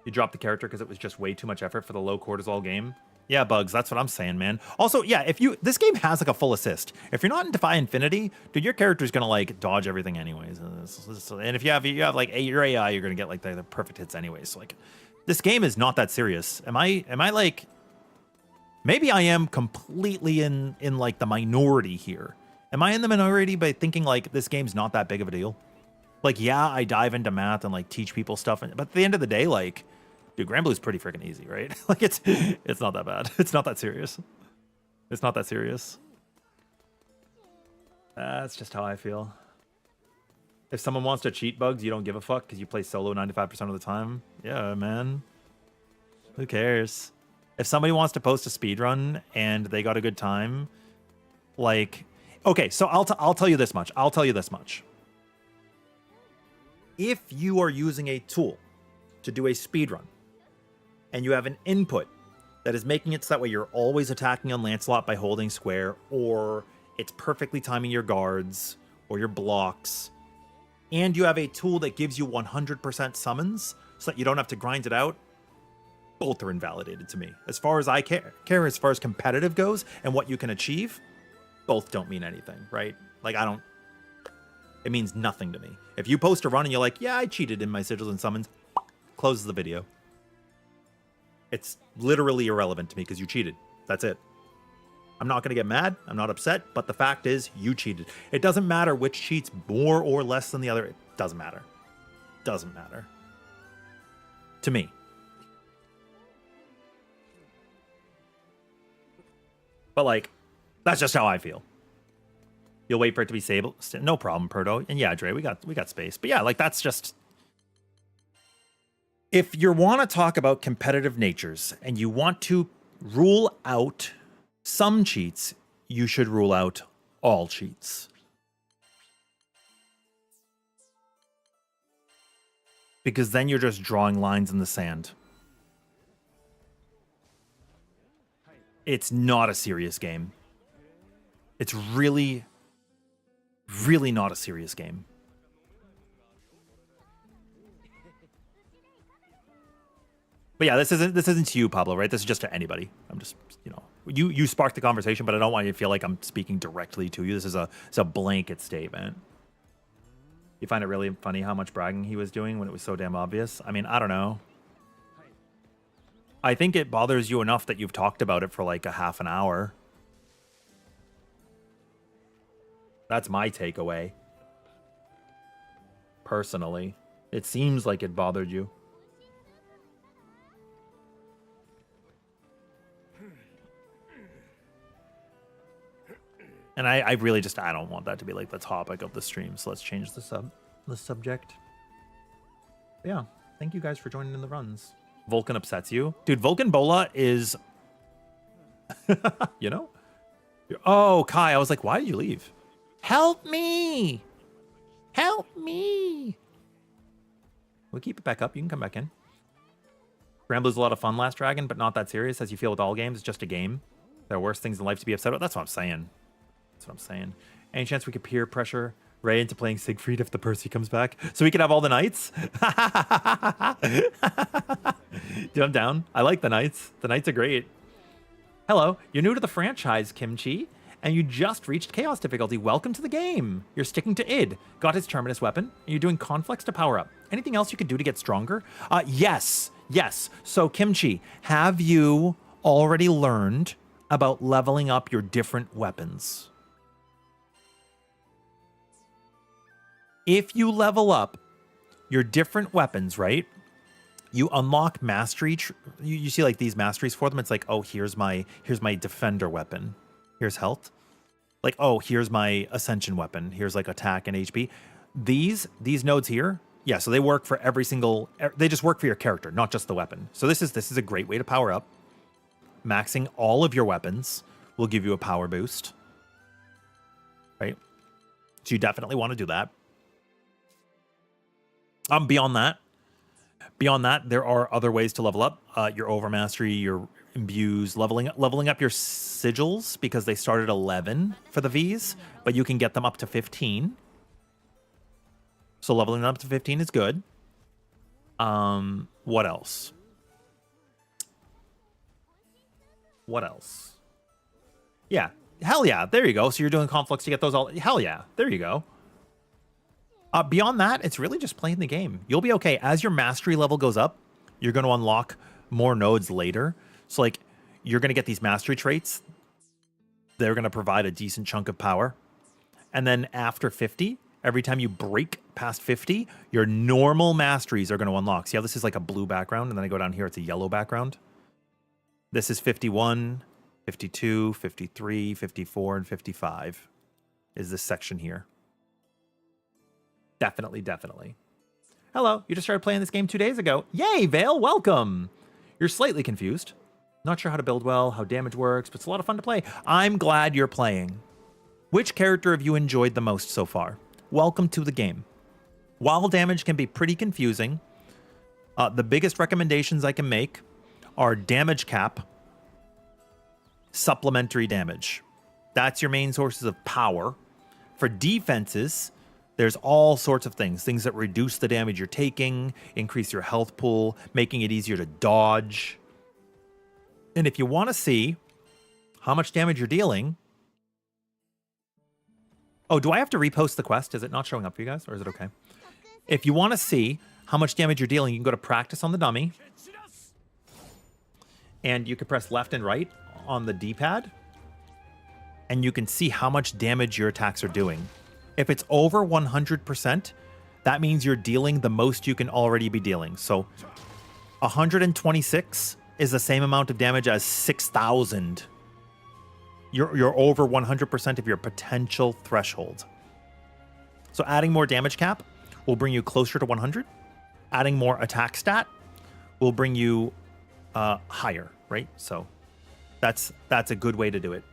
You dropped the character because it was just way too much effort for the low cortisol game. Yeah, bugs. That's what I'm saying, man. Also, yeah, this game has like a full assist. If you're not in Defy Infinity, dude, your character's gonna like dodge everything anyways. And if you have like your AI, you're gonna get like the perfect hits anyways. So, like, this game is not that serious. Am I like? Maybe I am completely in like the minority here. Am I in the minority by thinking like this game's not that big of a deal? Like, yeah, I dive into math and like teach people stuff, but at the end of the day, like, dude, Grand Blue's pretty freaking easy, right? Like, it's not that bad. It's not that serious. It's not that serious. That's just how I feel. If someone wants to cheat bugs, you don't give a fuck because you play solo 95% of the time. Yeah, man. Who cares? If somebody wants to post a speedrun and they got a good time, like, okay, so I'll tell you this much. I'll tell you this much. If you are using a tool to do a speedrun and you have an input that is making it so that way you're always attacking on Lancelot by holding square, or it's perfectly timing your guards or your blocks, and you have a tool that gives you 100% summons so that you don't have to grind it out, both are invalidated to me. As far as I care, as far as competitive goes and what you can achieve, both don't mean anything, right? Like, it means nothing to me. If you post a run and you're like, yeah, I cheated in my sigils and summons, closes the video. It's literally irrelevant to me because you cheated. That's it. I'm not going to get mad. I'm not upset. But the fact is, you cheated. It doesn't matter which cheats more or less than the other. It doesn't matter. Doesn't matter. To me. But, like, that's just how I feel. You'll wait for it to be stable. No problem, Perdo. And yeah, Dre, we got space. But yeah, like, that's just... If you want to talk about competitive natures and you want to rule out some cheats, you should rule out all cheats. Because then you're just drawing lines in the sand. It's not a serious game. It's really, really not a serious game. But yeah, this isn't to you, Pablo, right? This is just to anybody. I'm just, you sparked the conversation, but I don't want you to feel like I'm speaking directly to you. This is a blanket statement. You find it really funny how much bragging he was doing when it was so damn obvious? I mean, I don't know. I think it bothers you enough that you've talked about it for like a half an hour. That's my takeaway. Personally, it seems like it bothered you. And I really just, I don't want that to be like the topic of the stream. So let's change the subject. But yeah, thank you guys for joining in the runs. Vulcan upsets you? Dude, Vulcan Bola is, you know? Oh, Kai, I was like, why did you leave? Help me! Help me! We'll keep it back up. You can come back in. Rambler's a lot of fun, Last Dragon, but not that serious as you feel with all games. It's just a game. There are worse things in life to be upset about. That's what I'm saying. That's what I'm saying. Any chance we could peer pressure Ray into playing Siegfried if the Percy comes back? So we could have all the knights? Dude, I'm down. I like the knights. The knights are great. Hello, you're new to the franchise, Kimchi, and you just reached Chaos difficulty. Welcome to the game. You're sticking to id. Got his Terminus weapon, and you're doing Conflicts to power up. Anything else you could do to get stronger? Yes. So, Kimchi, have you already learned about leveling up your different weapons? If you level up your different weapons, right, you unlock mastery. You see like these masteries for them. It's like, oh, here's my defender weapon. Here's health. Like, oh, here's my ascension weapon. Here's like attack and HP. These nodes here, yeah, so they work for every single, they just work for your character, not just the weapon. So this is a great way to power up. Maxing all of your weapons will give you a power boost. Right? So you definitely want to do that. Beyond that, there are other ways to level up. Your overmastery, your imbues, leveling up your sigils, because they start at 11 for the Vs, but you can get them up to 15. So leveling them up to 15 is good. What else? What else? Yeah. Hell yeah. There you go. So you're doing conflicts to get those all. Hell yeah. There you go. Beyond that, it's really just playing the game. You'll be okay. As your mastery level goes up, you're going to unlock more nodes later. So, like, you're going to get these mastery traits. They're going to provide a decent chunk of power. And then after 50, every time you break past 50, your normal masteries are going to unlock. See how this is like a blue background? And then I go down here, it's a yellow background. This is 51, 52, 53, 54, and 55 is this section here. Definitely, definitely. Hello, you just started playing this game 2 days ago. Yay, Vale, welcome. You're slightly confused. Not sure how to build well, how damage works, but it's a lot of fun to play. I'm glad you're playing. Which character have you enjoyed the most so far? Welcome to the game. While damage can be pretty confusing, the biggest recommendations I can make are damage cap, supplementary damage. That's your main sources of power. For defenses, there's all sorts of things. Things that reduce the damage you're taking, increase your health pool, making it easier to dodge. And if you want to see how much damage you're dealing... Oh, do I have to repost the quest? Is it not showing up for you guys, or is it okay? If you want to see how much damage you're dealing, you can go to practice on the dummy. And you can press left and right on the D-pad. And you can see how much damage your attacks are doing. If it's over 100%, that means you're dealing the most you can already be dealing. So 126 is the same amount of damage as 6,000. You're over 100% of your potential threshold. So adding more damage cap will bring you closer to 100. Adding more attack stat will bring you higher, right? So that's a good way to do it.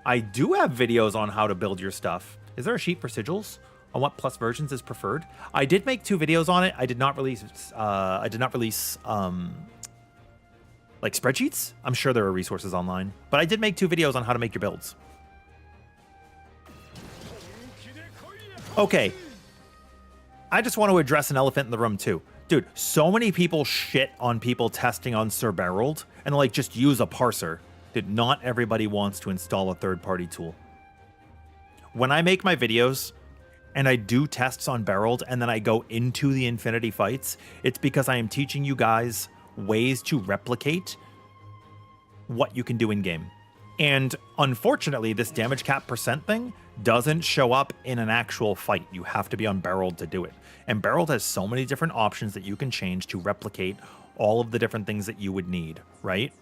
I do have videos on how to build your stuff. Is there a sheet for sigils on what plus versions is preferred? I did make 2 videos on it. I did not release like spreadsheets. I'm sure there are resources online, but I did make 2 videos on how to make your builds. Okay. I just want to address an elephant in the room too. Dude, so many people shit on people testing on Sir Barreled and like just use a parser. Dude, not everybody wants to install a third-party tool. When I make my videos and I do tests on Barreled and then I go into the Infinity fights, it's because I am teaching you guys ways to replicate what you can do in game. And unfortunately, this damage cap percent thing doesn't show up in an actual fight. You have to be on Barreled to do it. And Barreled has so many different options that you can change to replicate all of the different things that you would need, right?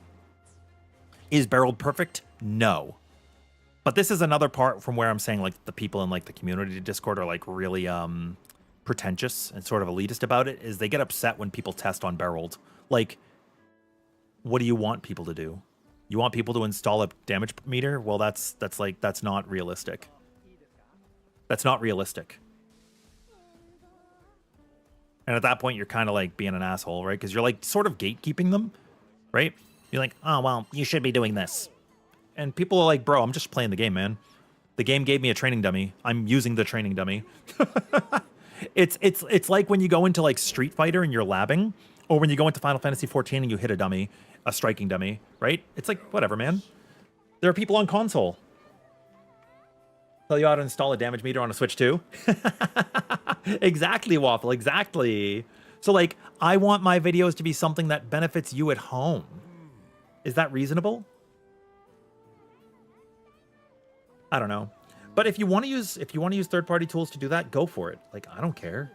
Is Barreled perfect? No. But this is another part from where I'm saying like the people in like the community Discord are like really pretentious and sort of elitist about it, is they get upset when people test on Barreled. Like, what do you want people to do? You want people to install a damage meter? Well, that's not realistic. That's not realistic. And at that point, you're kind of like being an asshole, right? Because you're like sort of gatekeeping them, right? You're like, oh, well, you should be doing this. And people are like, bro, I'm just playing the game, man. The game gave me a training dummy. I'm using the training dummy. It's like when you go into like Street Fighter and you're labbing, or when you go into Final Fantasy 14 and you hit a dummy, a striking dummy, right? It's like, whatever, man. There are people on console. Tell you how to install a damage meter on a Switch too. Exactly, Waffle, exactly. So like, I want my videos to be something that benefits you at home. Is that reasonable? I don't know. But if you want to use third-party tools to do that, go for it. Like, I don't care.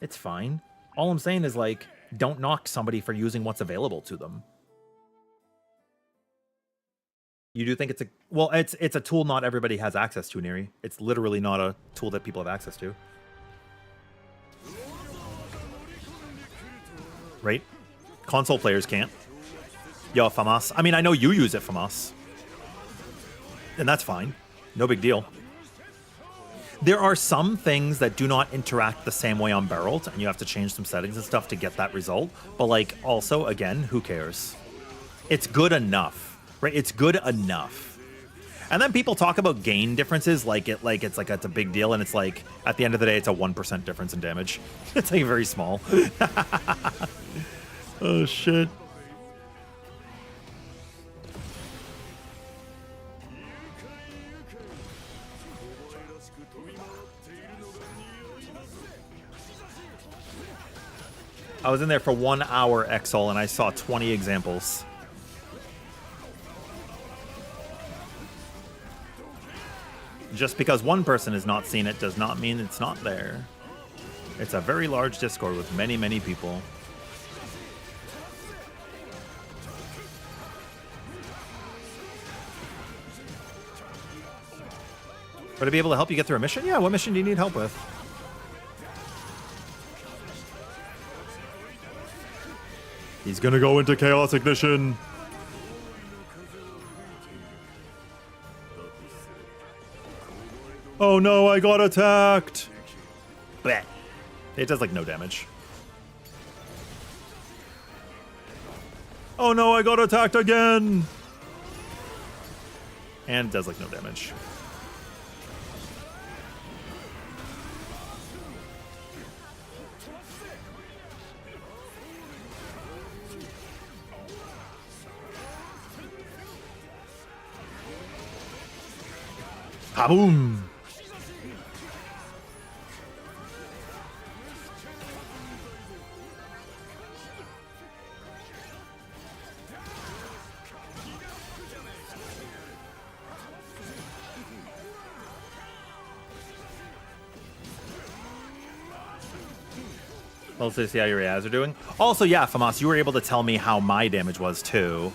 It's fine. All I'm saying is like, don't knock somebody for using what's available to them. You do think it's a tool not everybody has access to, Neri. It's literally not a tool that people have access to. Right? Console players can't. Yo, FAMAS. I mean, I know you use it, FAMAS. And that's fine. No big deal. There are some things that do not interact the same way on Barreled, and you have to change some settings and stuff to get that result. But like, also, again, who cares? It's good enough, right? It's good enough. And then people talk about gain differences like it's a big deal, and it's like at the end of the day, it's a 1% difference in damage. It's like very small. Oh shit. I was in there for 1 hour, Exol, and I saw 20 examples. Just because one person has not seen it does not mean it's not there. It's a very large Discord with many, many people. Would I be able to help you get through a mission? Yeah, what mission do you need help with? He's gonna go into Chaos Ignition. Oh no, I got attacked. Bleh. It does like no damage. Oh no, I got attacked again. And it does like no damage. Kaboom! Let's see how your AIs are doing. Also, yeah, Famas, you were able to tell me how my damage was too,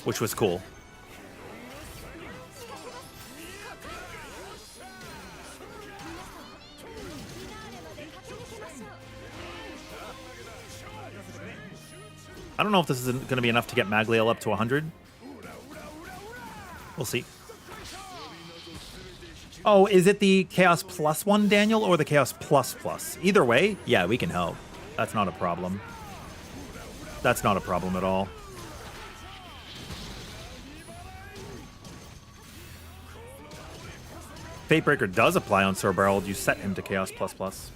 which was cool. I don't know if this is going to be enough to get Magliel up to 100. We'll see. Oh, is it the Chaos Plus one, Daniel, or the Chaos Plus Plus? Either way, yeah, we can help. That's not a problem. That's not a problem at all. Fatebreaker does apply on Sir Barold. You set him to Chaos Plus Plus.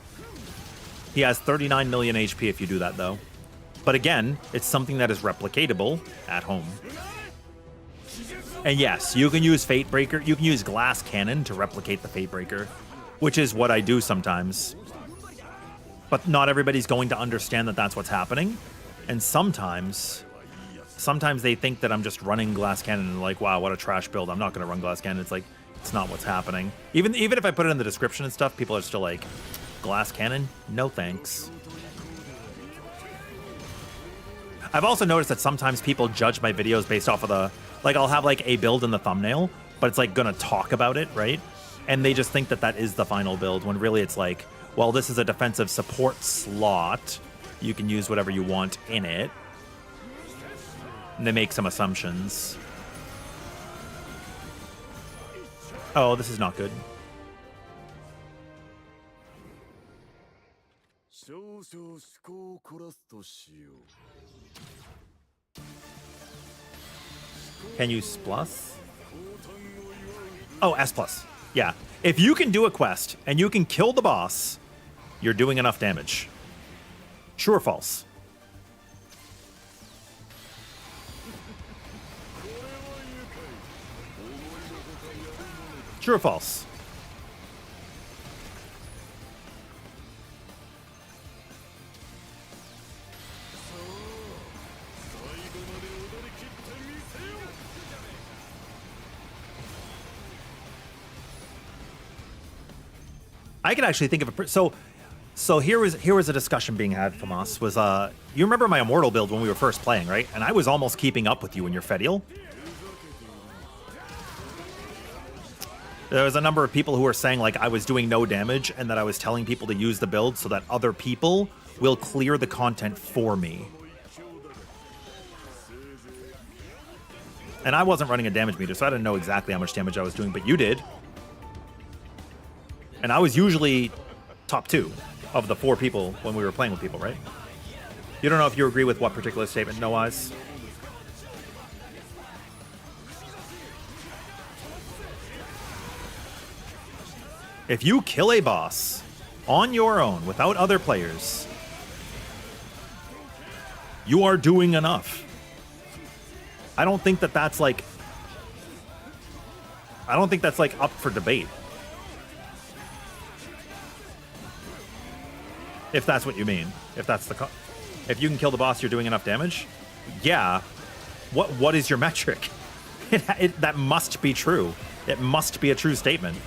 He has 39 million HP if you do that, though. But again, it's something that is replicatable at home. And yes, you can use Fatebreaker. You can use Glass Cannon to replicate the Fatebreaker, which is what I do sometimes. But not everybody's going to understand that that's what's happening. And sometimes they think that I'm just running Glass Cannon and like, wow, what a trash build. I'm not going to run Glass Cannon. It's like, it's not what's happening. Even if I put it in the description and stuff, people are still like, Glass Cannon? No thanks. I've also noticed that sometimes people judge my videos based off of the, like, I'll have like a build in the thumbnail, but it's like gonna talk about it, right? And they just think that that is the final build when really it's like, well, this is a defensive support slot. You can use whatever you want in it. And they make some assumptions. Oh, this is not good. Can you S plus? Oh, S plus. Yeah. If you can do a quest and you can kill the boss, you're doing enough damage. True or false? True or false? I could actually think of a so here was a discussion being had from us was you remember my Immortal build when we were first playing, right? And I was almost keeping up with you in your Fedial. There was a number of people who were saying like I was doing no damage and that I was telling people to use the build so that other people will clear the content for me. And I wasn't running a damage meter, so I didn't know exactly how much damage I was doing, but you did. And I was usually top 2 of the 4 people when we were playing with people, right? You don't know if you agree with what particular statement, No Eyes? If you kill a boss on your own without other players, you are doing enough. I don't think that that's like... I don't think that's like up for debate. If that's what you mean. If that's the if you can kill the boss, you're doing enough damage. Yeah. What is your metric? That must be true. It must be a true statement.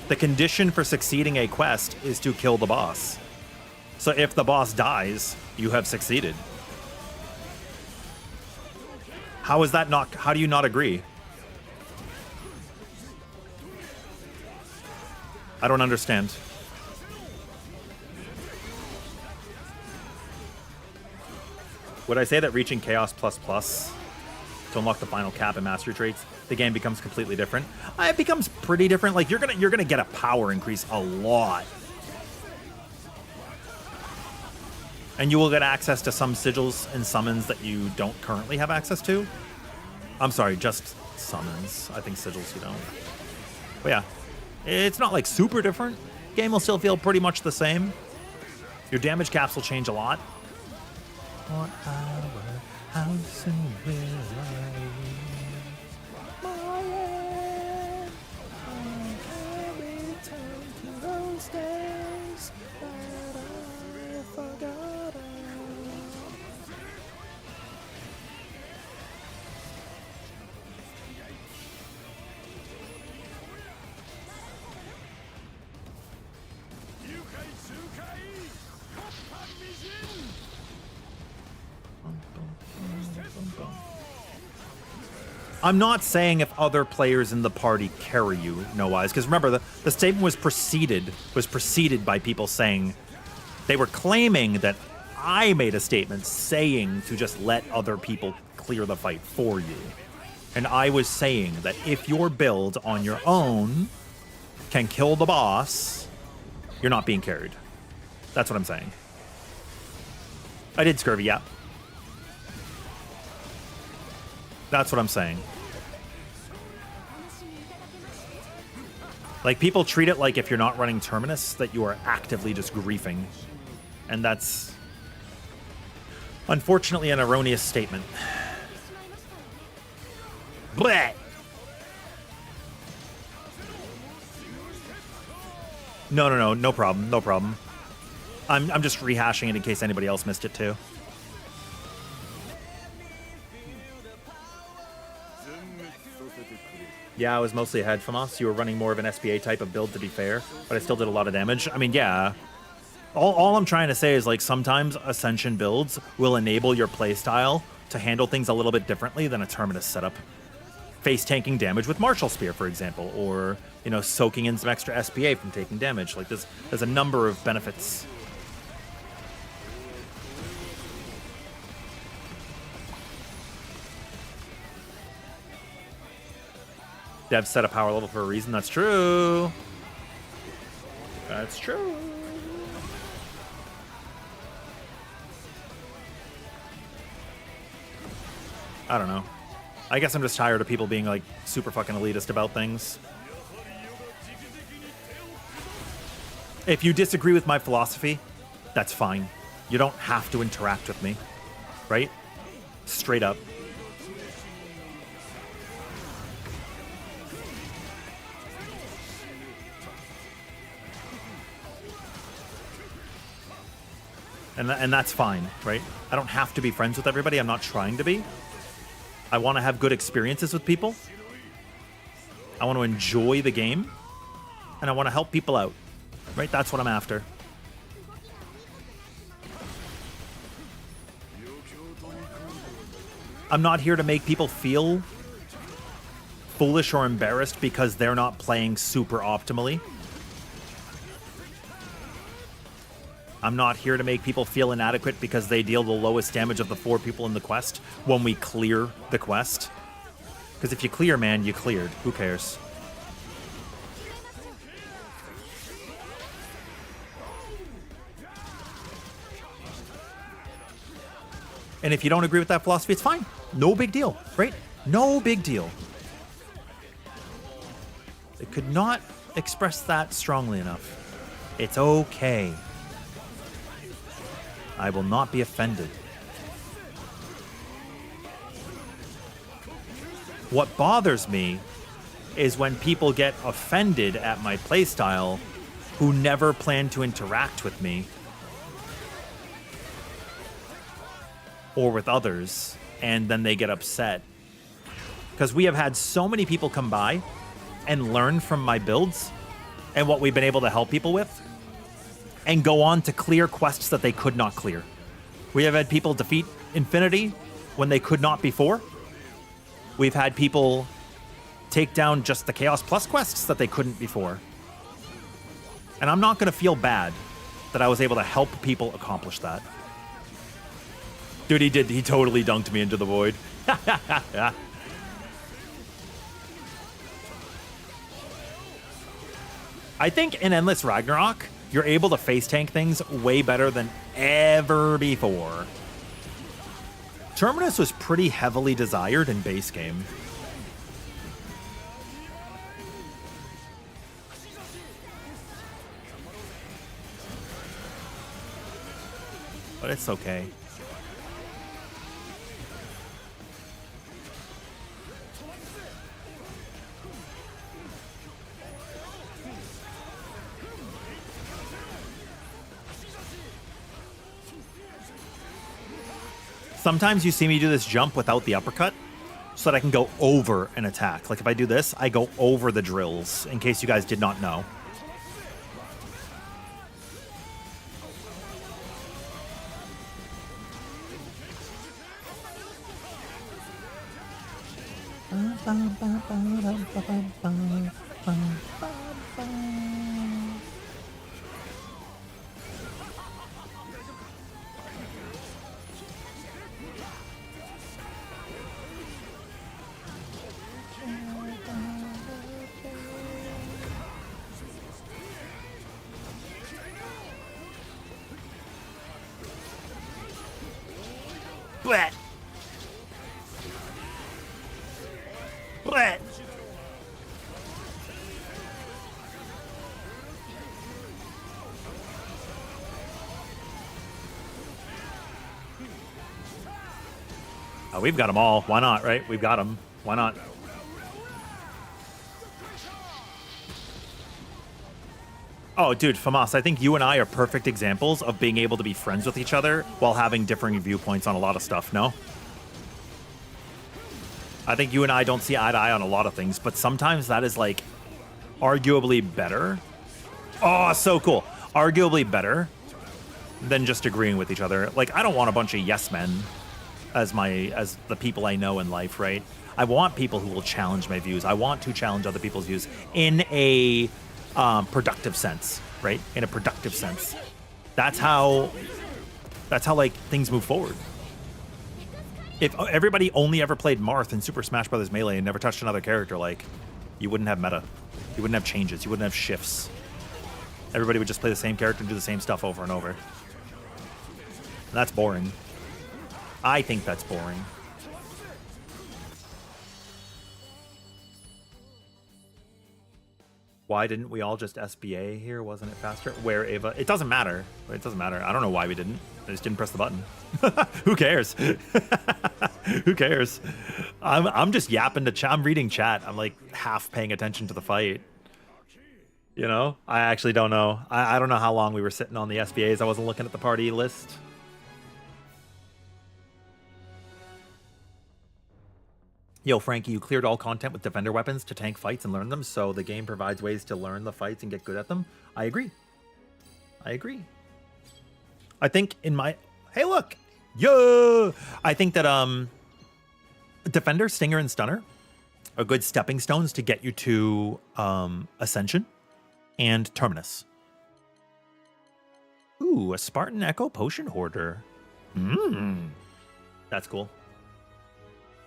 The condition for succeeding a quest is to kill the boss. So if the boss dies, you have succeeded. How is that not? How do you not agree? I don't understand. Would I say that reaching Chaos plus plus to unlock the final cap and mastery traits, the game becomes completely different? It becomes pretty different. Like you're gonna get a power increase a lot, and you will get access to some sigils and summons that you don't currently have access to. I'm sorry, just summons. I think sigils you don't. But yeah, it's not like super different. Game will still feel pretty much the same. Your damage caps will change a lot. 1 hour, how soon will I leave my end? I can't return to those days that I forgot. I'm not saying if other players in the party carry you, no wise, because remember the statement was preceded by people saying they were claiming that I made a statement saying to just let other people clear the fight for you. And I was saying that if your build on your own can kill the boss, you're not being carried. That's what I'm saying. I did scurvy, yeah. That's what I'm saying. Like, people treat it like if you're not running Terminus, that you are actively just griefing. And that's, unfortunately, an erroneous statement. Bleh! No problem. I'm just rehashing it in case anybody else missed it too. Yeah, I was mostly ahead from us. You were running more of an SPA type of build, to be fair, but I still did a lot of damage. I mean, yeah. All I'm trying to say is, like, sometimes Ascension builds will enable your playstyle to handle things a little bit differently than a Terminus setup. Face tanking damage with Martial Spear, for example, or, you know, soaking in some extra SPA from taking damage. Like, there's a number of benefits. Dev set a power level for a reason. That's true. That's true. I don't know. I guess I'm just tired of people being, like, super fucking elitist about things. If you disagree with my philosophy, that's fine. You don't have to interact with me. Right? Straight up. And that's fine, right? I don't have to be friends with everybody. I'm not trying to be. I want to have good experiences with people. I want to enjoy the game. And I want to help people out, right? That's what I'm after. I'm not here to make people feel foolish or embarrassed because they're not playing super optimally. I'm not here to make people feel inadequate because they deal the lowest damage of the 4 people in the quest when we clear the quest. Because if you clear, man, you cleared. Who cares? And if you don't agree with that philosophy, it's fine. No big deal, right? No big deal. I could not express that strongly enough. It's okay. I will not be offended. What bothers me is when people get offended at my playstyle who never plan to interact with me or with others, and then they get upset. Because we have had so many people come by and learn from my builds and what we've been able to help people with, and go on to clear quests that they could not clear. We have had people defeat Infinity when they could not before. We've had people take down just the Chaos Plus quests that they couldn't before. And I'm not going to feel bad that I was able to help people accomplish that. Dude, he did. He totally dunked me into the void. I think in Endless Ragnarok, you're able to face tank things way better than ever before. Terminus was pretty heavily desired in base game. But it's okay. Sometimes you see me do this jump without the uppercut so that I can go over an attack. Like if I do this, I go over the drills, in case you guys did not know. Blah. Blah. Oh, we've got them all. Why not, right? We've got them. Why not? Oh, dude, Famas, I think you and I are perfect examples of being able to be friends with each other while having differing viewpoints on a lot of stuff, no? I think you and I don't see eye to eye on a lot of things, but sometimes that is, like, arguably better. Oh, so cool. Arguably better than just agreeing with each other. Like, I don't want a bunch of yes men as the people I know in life, right? I want people who will challenge my views. I want to challenge other people's views in a productive sense, right? In a productive sense. That's how like things move forward. If everybody only ever played Marth in Super Smash Bros. Melee and never touched another character, like, you wouldn't have meta. You wouldn't have changes. You wouldn't have shifts. Everybody would just play the same character and do the same stuff over and over. And that's boring. I think that's boring. Why didn't we all just SBA here? Wasn't it faster? Where Ava? It doesn't matter. It doesn't matter. I don't know why we didn't. I just didn't press the button. Who cares? Who cares? I'm just yapping to chat. I'm reading chat. I'm like half paying attention to the fight. You know? I actually don't know. I don't know how long we were sitting on the SBAs. I wasn't looking at the party list. Yo, Frankie, you cleared all content with defender weapons to tank fights and learn them, so the game provides ways to learn the fights and get good at them. I agree. I agree. I think in my... Hey, look! Yo! I think that Defender, Stinger, and Stunner are good stepping stones to get you to Ascension and Terminus. Ooh, a Spartan Echo Potion Hoarder. That's cool.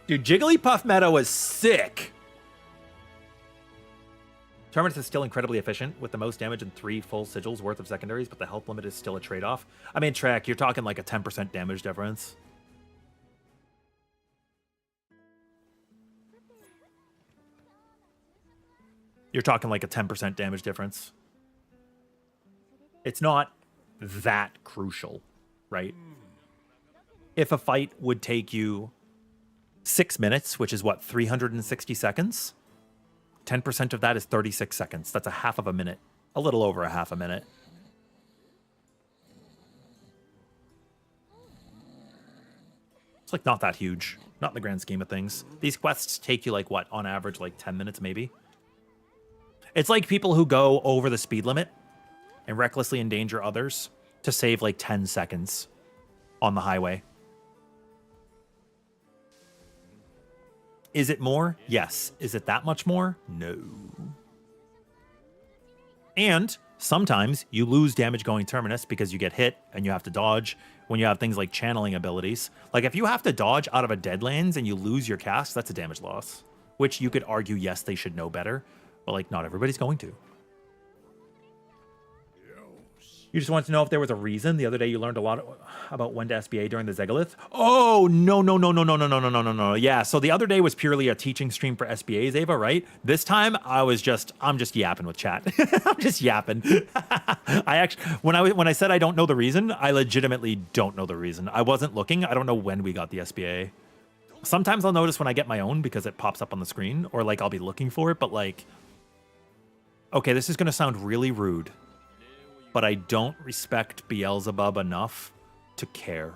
Dude, Jigglypuff meta was sick. Terminus is still incredibly efficient with the most damage and 3 full sigils worth of secondaries, but the health limit is still a trade-off. I mean, Trek, you're talking like a 10% damage difference. You're talking like a 10% damage difference. It's not that crucial, right? If a fight would take you 6 minutes, which is what, 360 seconds? 10% of that is 36 seconds. That's a half of a minute. A little over a half a minute. It's like not that huge. Not in the grand scheme of things. These quests take you like what, on average, like 10 minutes maybe? It's like people who go over the speed limit and recklessly endanger others to save like 10 seconds on the highway. Is it more? Yes. Is it that much more? No. And sometimes you lose damage going Terminus because you get hit and you have to dodge when you have things like channeling abilities. Like if you have to dodge out of a Deadlands and you lose your cast, that's a damage loss. Which you could argue, yes, they should know better, but like not everybody's going to. You just wanted to know if there was a reason. The other day you learned a lot about when to SBA during the Zegolith. Oh, no. Yeah, so the other day was purely a teaching stream for SBAs, Ava, right? This time I'm just yapping with chat. I'm just yapping. I actually, when I said I don't know the reason, I legitimately don't know the reason. I wasn't looking. I don't know when we got the SBA. Sometimes I'll notice when I get my own because it pops up on the screen, or like I'll be looking for it, but like, okay, this is going to sound really rude, but I don't respect Beelzebub enough to care.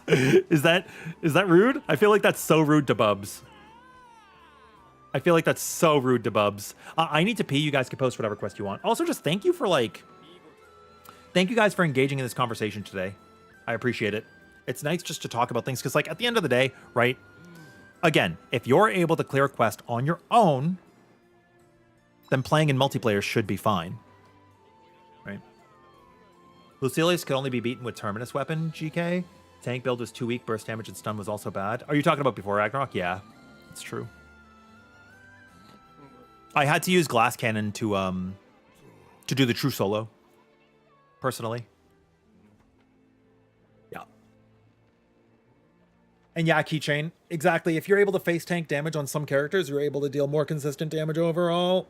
Is that rude? I feel like that's so rude to Bubs. I feel like that's so rude to Bubs. I need to pee. You guys can post whatever quest you want. Also, just thank you guys for engaging in this conversation today. I appreciate it. It's nice just to talk about things because, like, at the end of the day, right? Again, if you're able to clear a quest on your own, then playing in multiplayer should be fine. Right? Lucilius could only be beaten with Terminus weapon, GK. Tank build was too weak, burst damage and stun was also bad. Are you talking about before Ragnarok? Yeah, it's true. I had to use Glass Cannon to do the true solo, personally. Yeah. And yeah, Keychain, exactly. If you're able to face tank damage on some characters, you're able to deal more consistent damage overall.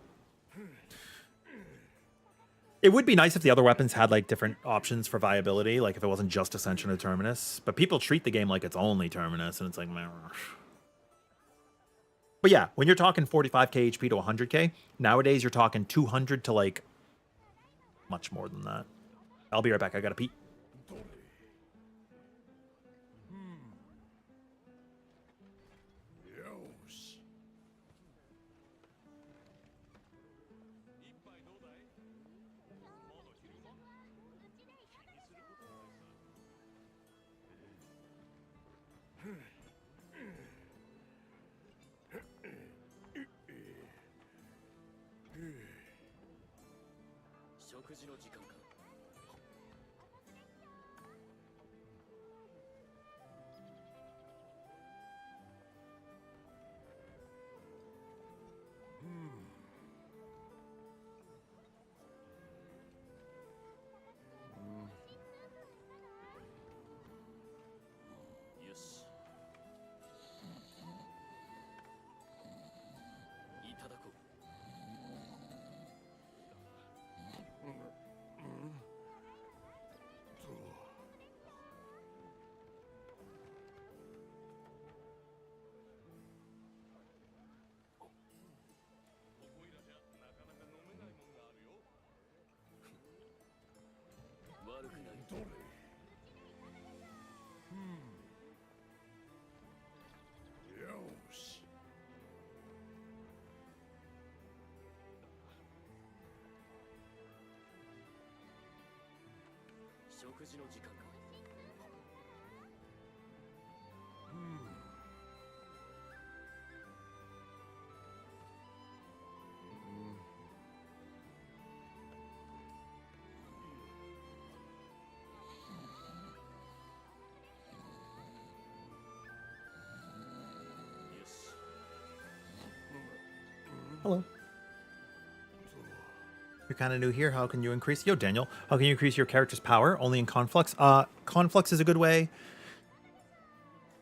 It would be nice if the other weapons had like different options for viability, like if it wasn't just Ascension or Terminus. But people treat the game like it's only Terminus, and it's like, meh. But yeah, when you're talking 45k HP to 100k, nowadays you're talking 200 to like much more than that. I'll be right back. I gotta pee. Hello. You're kind of new here. How can you increase? Yo, Daniel. How can you increase your character's power? Only in Conflux? Conflux is a good way.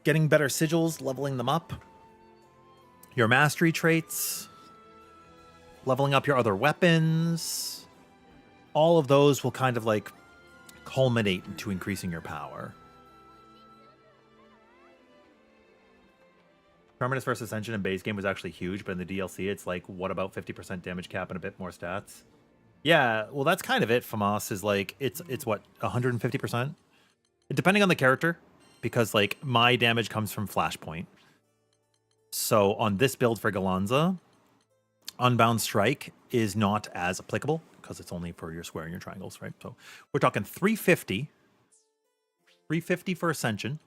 Getting better sigils, leveling them up. Your mastery traits. Leveling up your other weapons. All of those will kind of like culminate into increasing your power. Terminus versus Ascension in base game was actually huge, but in the DLC, it's like, what about 50% damage cap and a bit more stats? Yeah, well, that's kind of it. FAMAS is like, it's what, 150%? Depending on the character. because like my damage comes from Flashpoint. So on this build for Galanza, Unbound Strike is not as applicable because it's only for your square and your triangles, right? So we're talking 350 for Ascension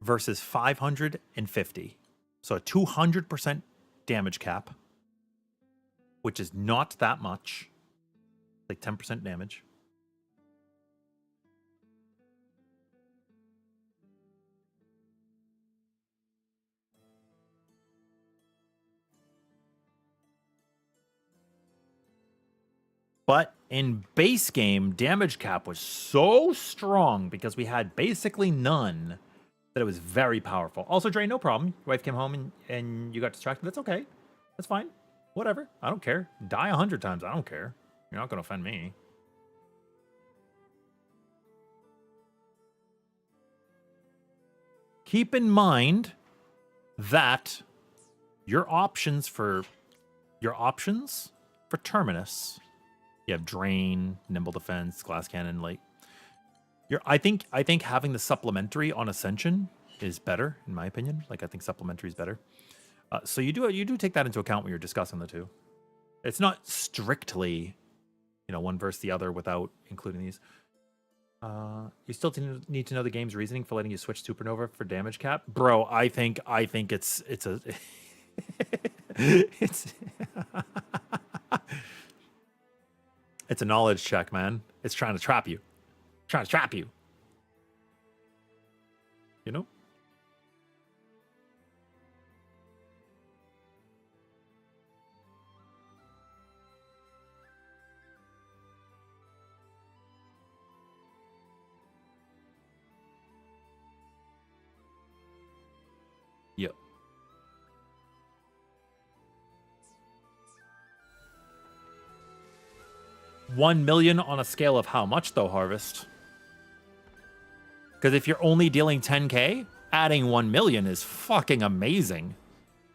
versus 550. So a 200% damage cap, which is not that much, like 10% damage. But in base game, damage cap was so strong because we had basically none that it was very powerful. Also, Dre, no problem. Your wife came home and you got distracted. That's okay. That's fine. Whatever. I don't care. Die 100 times. I don't care. You're not going to offend me. Keep in mind that your options for Terminus, you have Drain, Nimble Defense, Glass Cannon, like I think having the supplementary on Ascension is better, in my opinion. Like I think supplementary is better. So you do take that into account when you're discussing the two. It's not strictly, one versus the other without including these. You still need to know the game's reasoning for letting you switch Supernova for damage cap, bro. I think it's a it's a knowledge check, man. It's trying to trap you. You know? Yep. $1 million on a scale of how much though, Harvest? Because if you're only dealing 10k, adding 1 million is fucking amazing.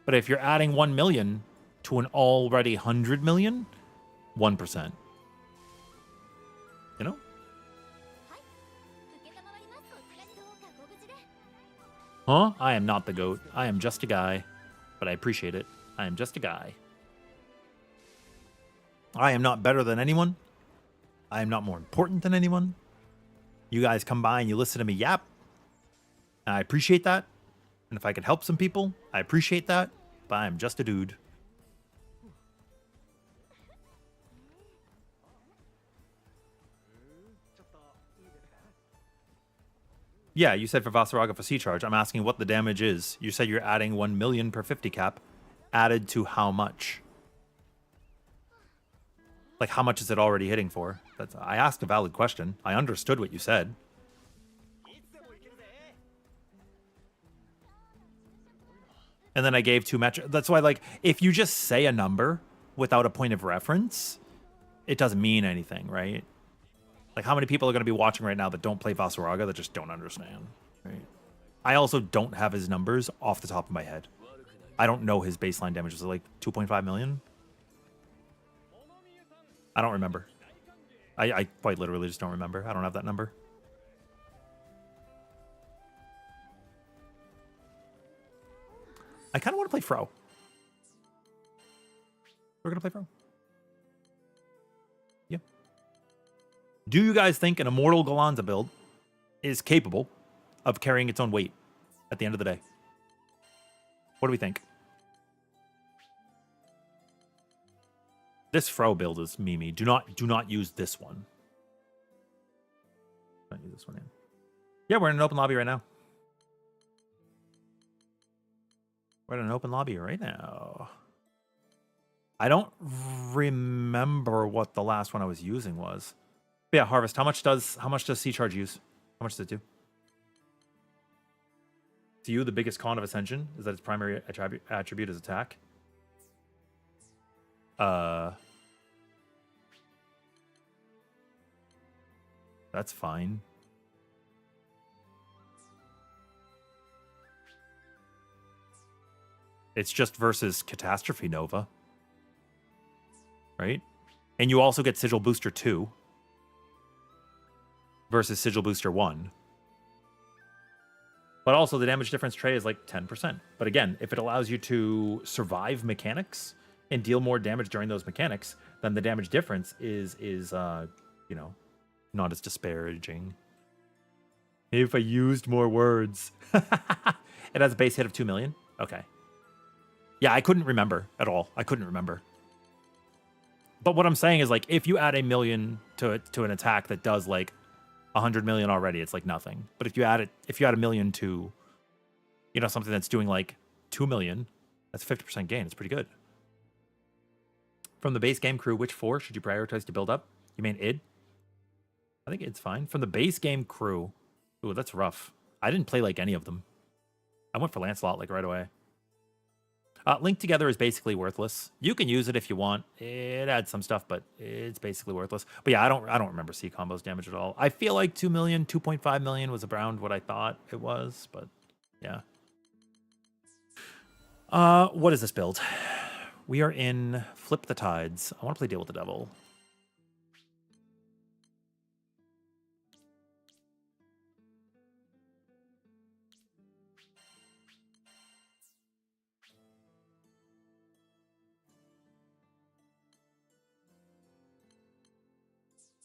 But if you're adding 1 million to an already 100 million, 1%. You know? Huh? I am not the GOAT. I am just a guy. But I appreciate it. I am just a guy. I am not better than anyone. I am not more important than anyone. You guys come by and you listen to me yap. And I appreciate that. And if I could help some people, I appreciate that. But I am just a dude. Yeah, you said for Vasaraga for C-Charge. I'm asking what the damage is. You said you're adding 1 million per 50 cap. Added to how much? Like, how much is it already hitting for? I asked a valid question. I understood what you said. And then I gave 2 metrics. That's why, like, if you just say a number without a point of reference, it doesn't mean anything, right? Like, how many people are going to be watching right now that don't play Vasaraga that just don't understand, right? I also don't have his numbers off the top of my head. I don't know his baseline damage. Is it like 2.5 million? I don't remember. I quite literally just don't remember. I don't have that number. I kind of want to play Fro. We're going to play Fro. Yeah. Do you guys think an Immortal Galanza build is capable of carrying its own weight at the end of the day? What do we think? This Fro build is Mimi. Do not use this one. Don't use this one in. Yeah, we're in an open lobby right now. We're in an open lobby right now. I don't remember what the last one I was using was. But yeah, Harvest. How much does C-Charge use? How much does it do? To you, the biggest con of Ascension is that its primary attribute is attack. That's fine. It's just versus Catastrophe Nova. Right? And you also get Sigil Booster 2. versus Sigil Booster 1. But also the damage difference tray is like 10%. But again, if it allows you to survive mechanics and deal more damage during those mechanics, then the damage difference is you know, not as disparaging. Maybe if I used more words. It has a base hit of 2 million. Okay. Yeah, I couldn't remember at all. I couldn't remember. But what I'm saying is, like, if you add 1 million to an attack that does like 100 million already, it's like nothing. But if you add 1 million to, you know, something that's doing like 2 million, that's 50% gain. It's pretty good. From the base game crew, which 4 should you prioritize to build up? You mean id? I think it's fine. From the base game crew, ooh, that's rough. I didn't play like any of them. I went for Lancelot like right away. Link Together is basically worthless. You can use it if you want. It adds some stuff, but it's basically worthless. But yeah, I don't remember C combos damage at all. I feel like 2 million, 2.5 million was around what I thought it was, but yeah. What is this build? We are in Flip the Tides. I want to play Deal with the Devil.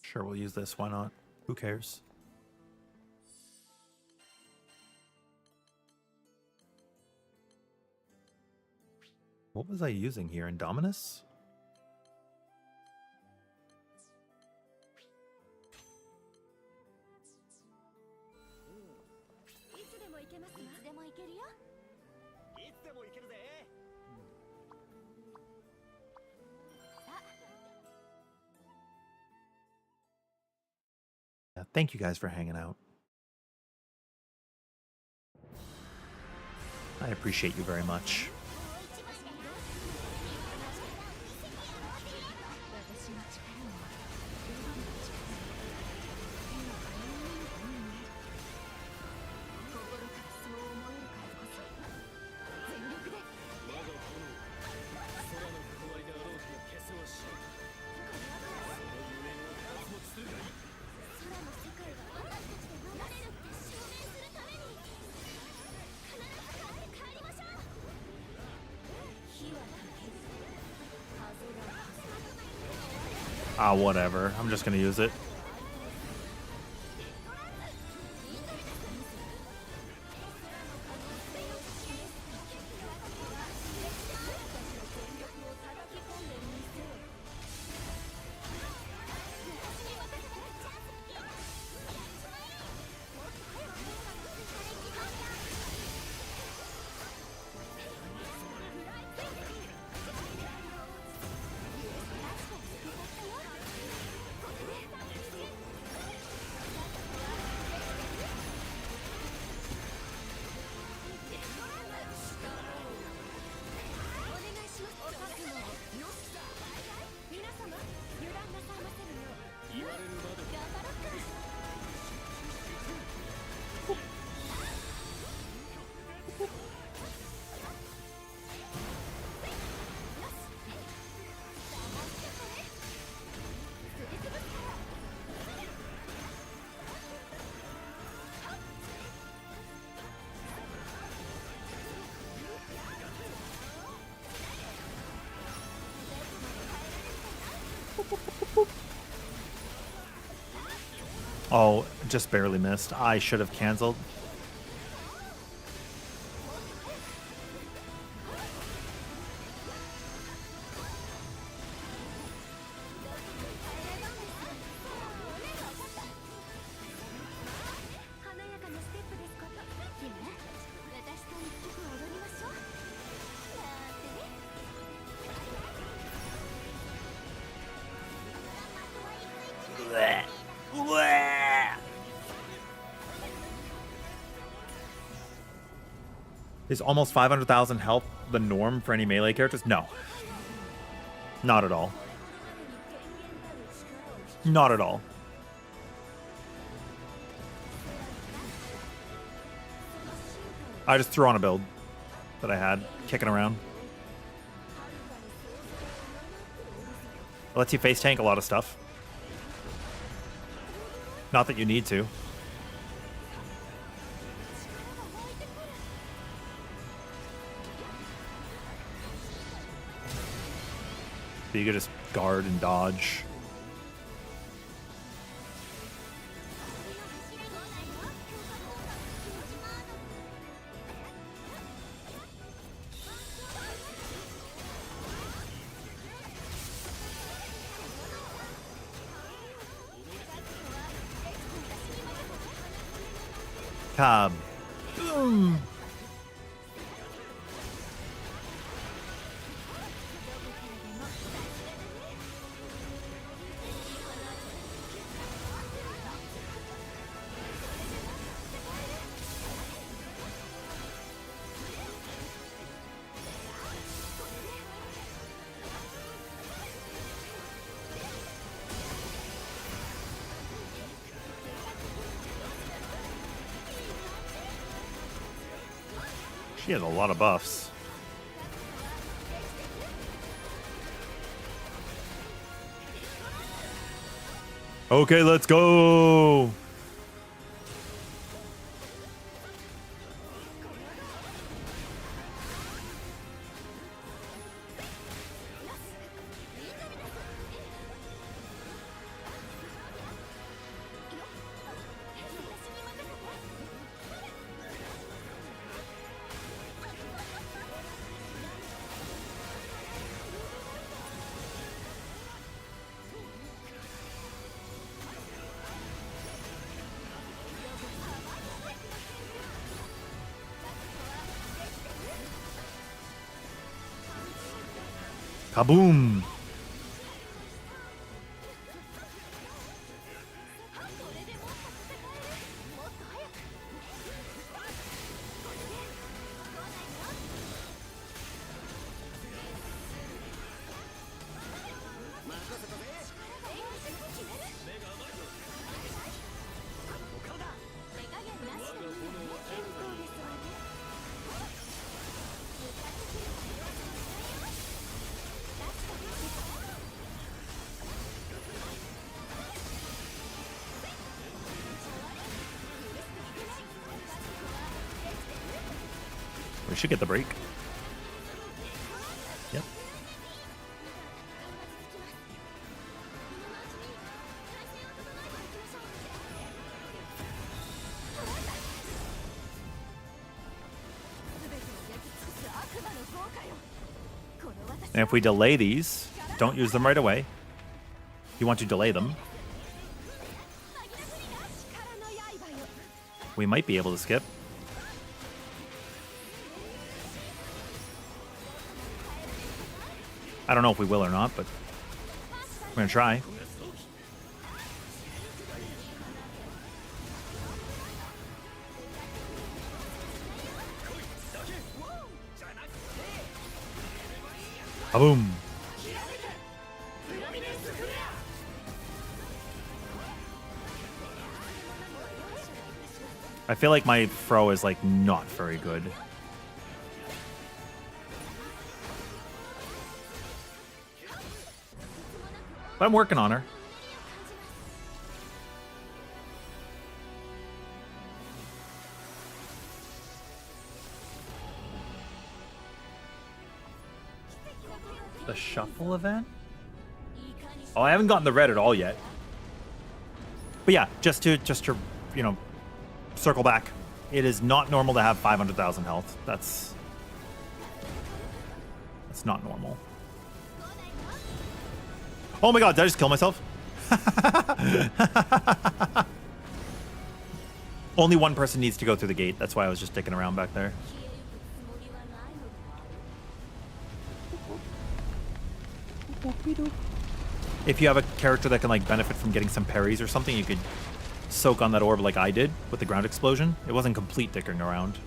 Sure, we'll use this. Why not? Who cares? What was I using here? Indominus? Yeah, thank you guys for hanging out. I appreciate you very much. Ah, whatever. I'm just gonna use it. Oh, just barely missed. I should have canceled. Is almost 500,000 health the norm for any melee characters? No. Not at all. Not at all. I just threw on a build that I had kicking around. It lets you face tank a lot of stuff. Not that you need to. So you could just guard and dodge. Boom. She has a lot of buffs. Okay, let's go. Kaboom! We should get the break. Yep. And if we delay these, don't use them right away. You want to delay them. We might be able to skip. I don't know if we will or not, but we're going to try. Boom. I feel like my throw is like not very good. But I'm working on her. The shuffle event? Oh, I haven't gotten the red at all yet. But yeah, just to you know, circle back. It is not normal to have 500,000 health. That's not normal. Oh my god, did I just kill myself? Only one person needs to go through the gate. That's why I was just dicking around back there. If you have a character that can like benefit from getting some parries or something, you could soak on that orb like I did with the ground explosion. It wasn't complete dicking around.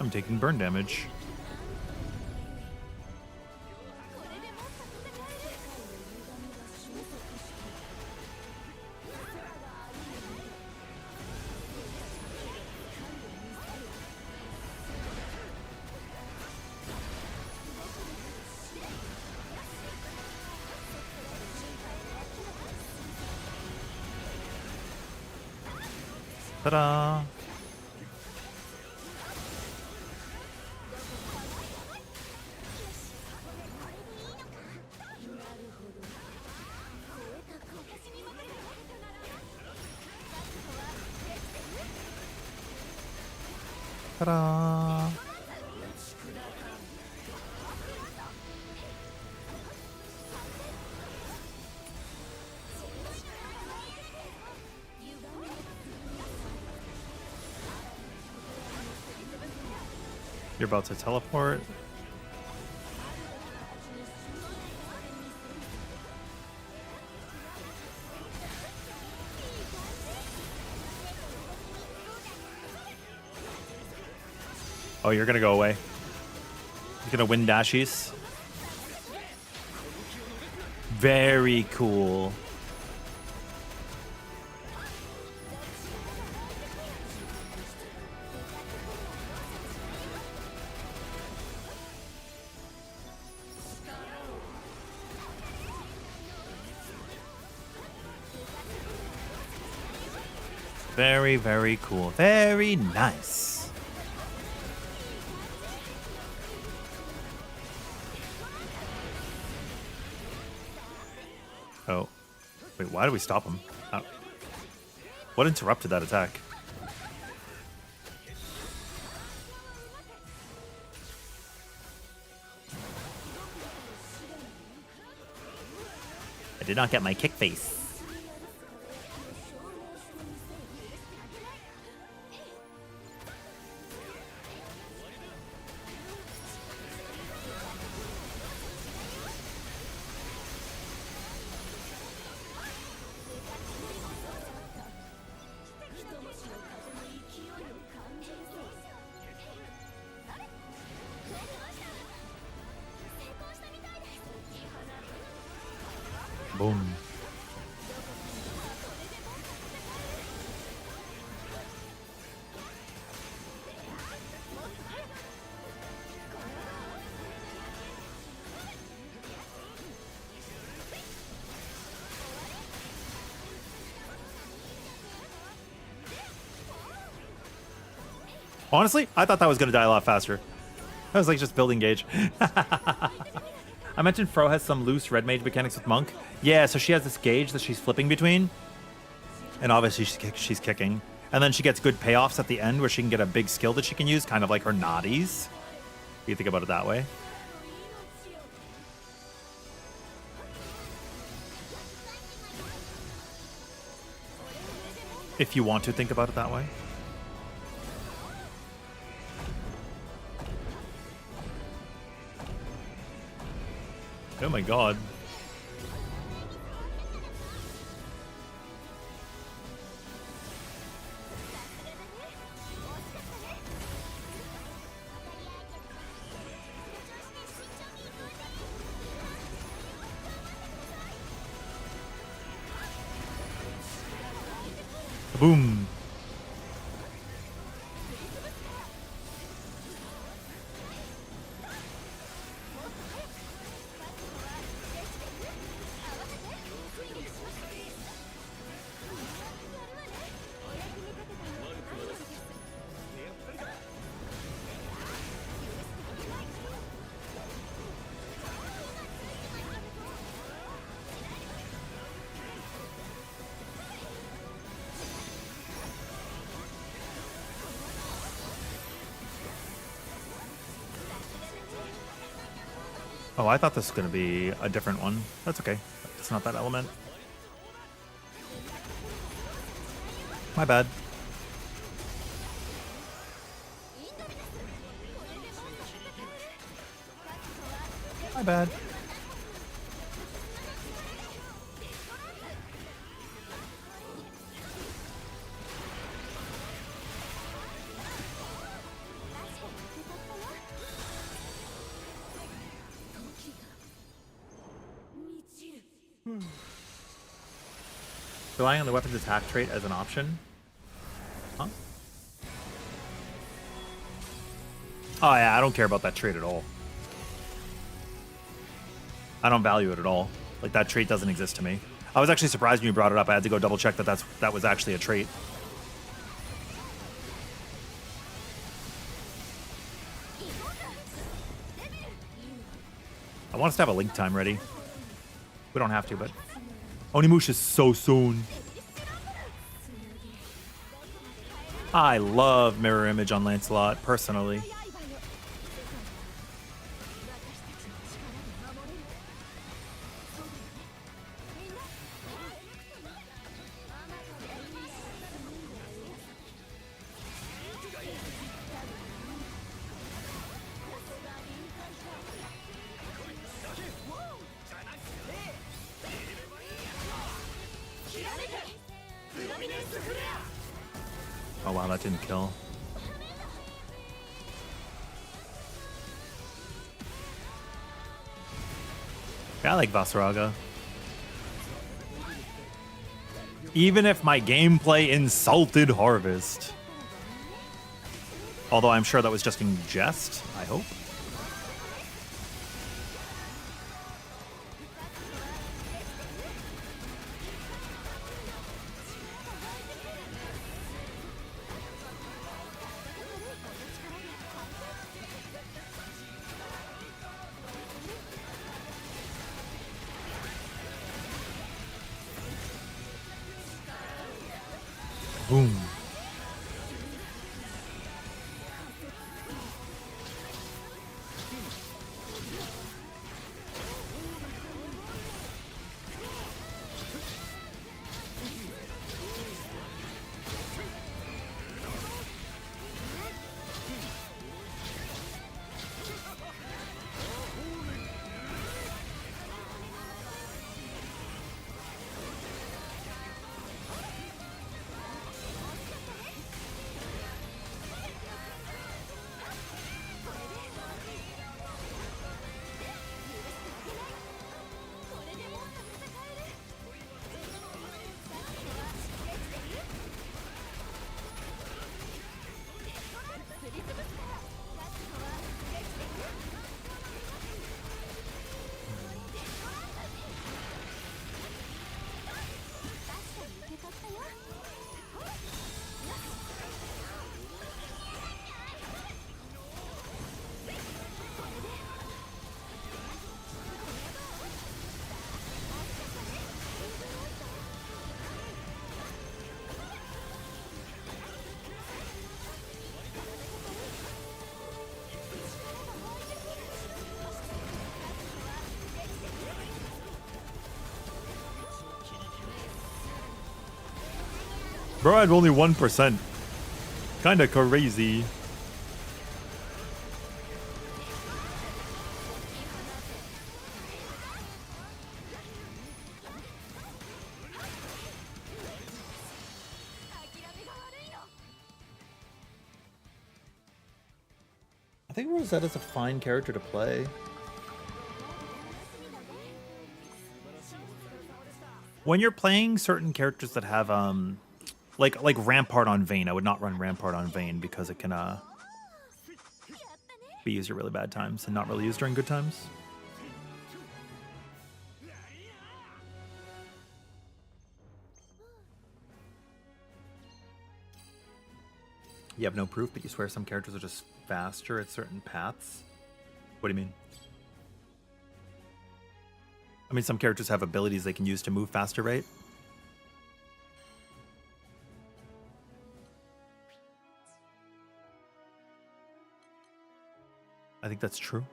I'm taking burn damage. Ta-da! Ta-da! You're about to teleport. Oh, you're gonna go away. You're gonna win dashies. Very cool. Very, very cool. Very nice. Oh. Wait, why did we stop him? What interrupted that attack? I did not get my kick face. Boom. Honestly, I thought that was going to die a lot faster. I was like just building gauge. I mentioned Fro has some loose red mage mechanics with Monk. Yeah, so she has this gauge that she's flipping between. And obviously she's kicking. And then she gets good payoffs at the end where she can get a big skill that she can use, kind of like her naughties. If you think about it that way. If you want to think about it that way. Oh my god. Boom. Oh, I thought this was going to be a different one. That's okay. It's not that element. My bad. My bad. Relying on the weapon's attack trait as an option? Huh? Oh yeah, I don't care about that trait at all. I don't value it at all. Like, that trait doesn't exist to me. I was actually surprised when you brought it up. I had to go double check that was actually a trait. I want us to have a link time ready. We don't have to, but Onimush is so soon. I love mirror image on Lancelot personally. Oh wow, that didn't kill. Yeah, I like Vasaraga. Even if my gameplay insulted Harvest. Although I'm sure that was just in jest, I hope. Boom. Bro, I had only 1%. Kinda crazy. I think Rosetta's a fine character to play. When you're playing certain characters that have like Rampart on Vayne, I would not run Rampart on Vayne because it can be used at really bad times and not really used during good times. You have no proof, but you swear some characters are just faster at certain paths? What do you mean? I mean, some characters have abilities they can use to move faster, right? I think that's true.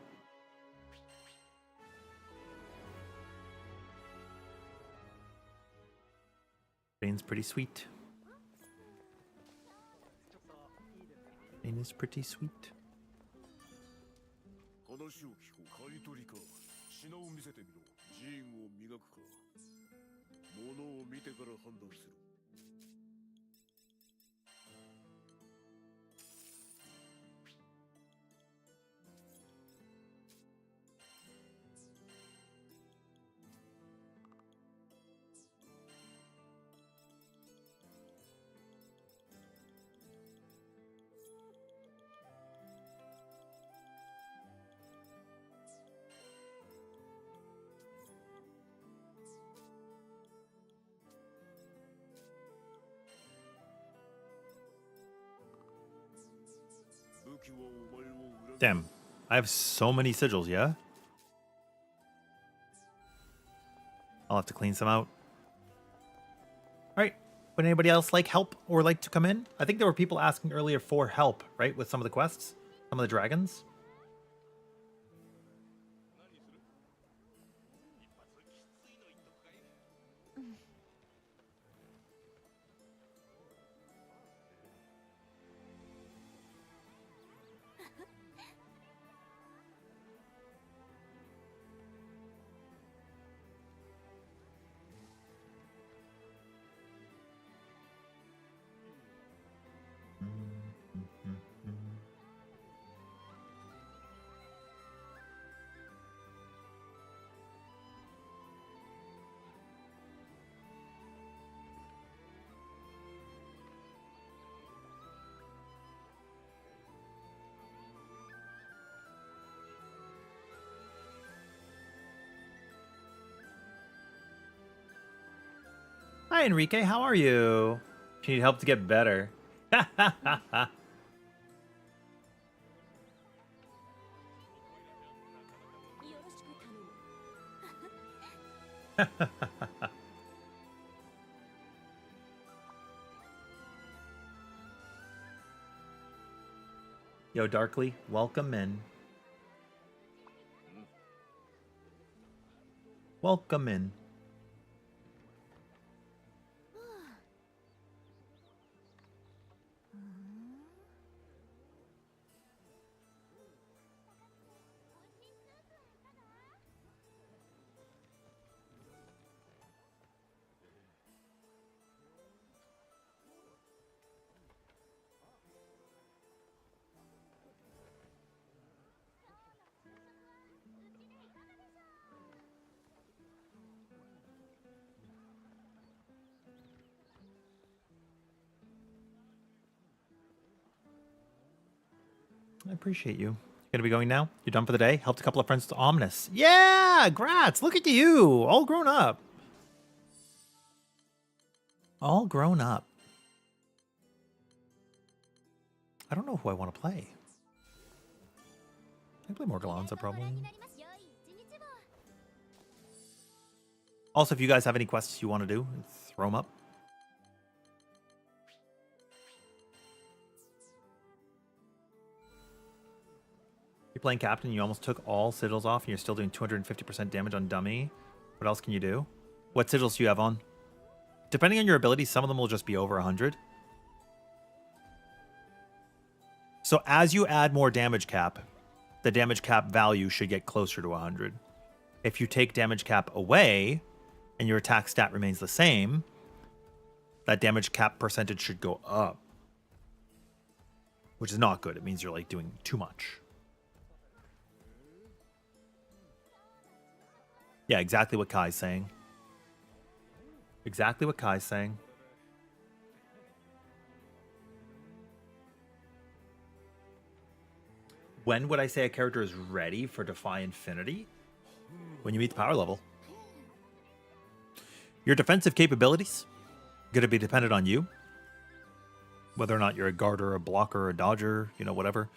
Vayne's pretty sweet. Vayne is pretty sweet. 話を聞こう。買い取りか。品を見せてみろ。ジーンを磨くか。物を見てから判断する。Damn. I have so many sigils, yeah? I'll have to clean some out. All right. Would anybody else like help or like to come in? I think there were people asking earlier for help, right? With some of the quests, some of the dragons. Hi, Enrique. How are you? Do you need help to get better? Yo, Darkly, welcome in. Welcome in. I appreciate you. Gonna be going now? You're done for the day? Helped a couple of friends to Omnis. Yeah, grats. Look at you. All grown up. All grown up. I don't know who I want to play. I play Morgalanza probably. Also, if you guys have any quests you want to do, throw them up. You're playing Captain, you almost took all sigils off, and you're still doing 250% damage on dummy. What else can you do? What sigils do you have on? Depending on your abilities, some of them will just be over 100. So as you add more damage cap, the damage cap value should get closer to 100. If you take damage cap away, and your attack stat remains the same, that damage cap percentage should go up. Which is not good. It means you're like doing too much. Yeah, exactly what Kai's saying. Exactly what Kai's saying. When would I say a character is ready for Defy Infinity? When you meet the power level. Your defensive capabilities going to be dependent on you. Whether or not you're a guarder, a blocker, a dodger, you know, whatever.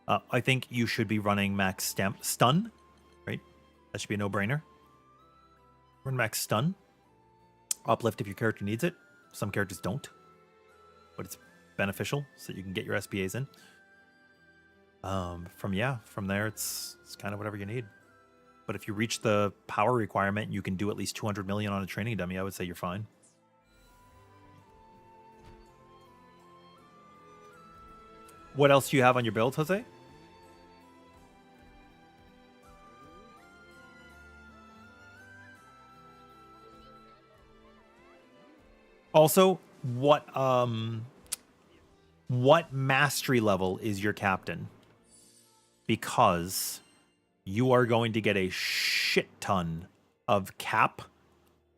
I think you should be running max stun, right? That should be a no-brainer. Run max stun. Uplift if your character needs it. Some characters don't. But it's beneficial so that you can get your SPAs in. From there, it's kind of whatever you need. But if you reach the power requirement, you can do at least 200 million on a training dummy. I would say you're fine. What else do you have on your build, Jose? Also, what mastery level is your captain? Because you are going to get a shit ton of cap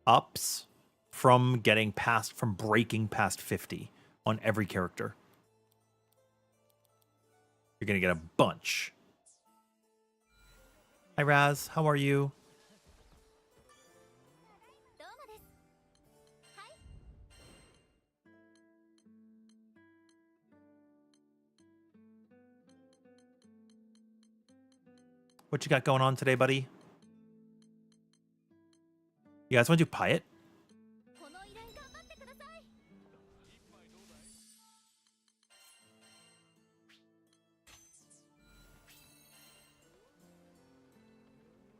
ups from breaking past 50 on every character. You're going to get a bunch. Hi, Raz. How are you? What you got going on today, buddy? You guys want to do Pyatt?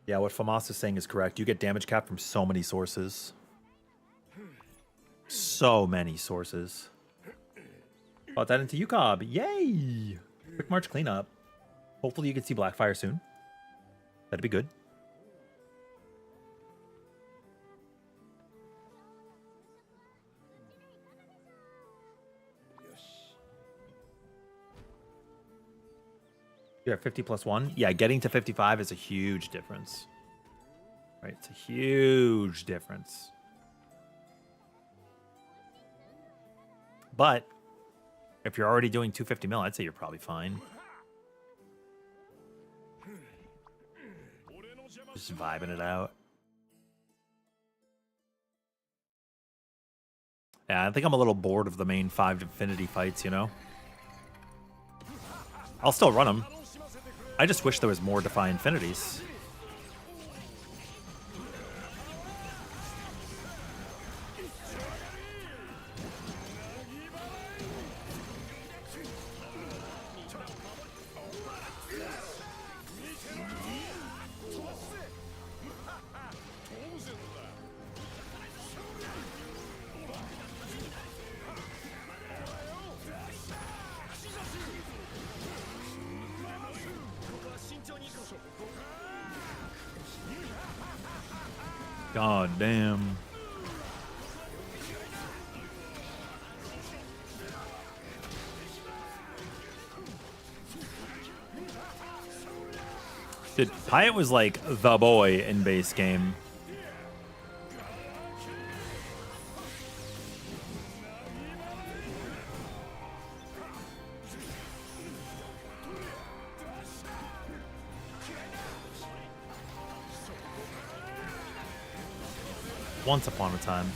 Yeah, what Famas is saying is correct. You get damage cap from so many sources. So many sources. Bought that into UCOB. Yay! Quick March cleanup. Hopefully you can see Blackfire soon. That'd be good. You're at 50 plus 1? Yeah, getting to 55 is a huge difference. Right, it's a huge difference. But if you're already doing 250 mil, I'd say you're probably fine. Just vibing it out. Yeah, I think I'm a little bored of the main 5 Infinity fights, you know? I'll still run them. I just wish there was more Defy Infinities. God damn. Dude, Pyatt was like the boy in base game. Once upon a time.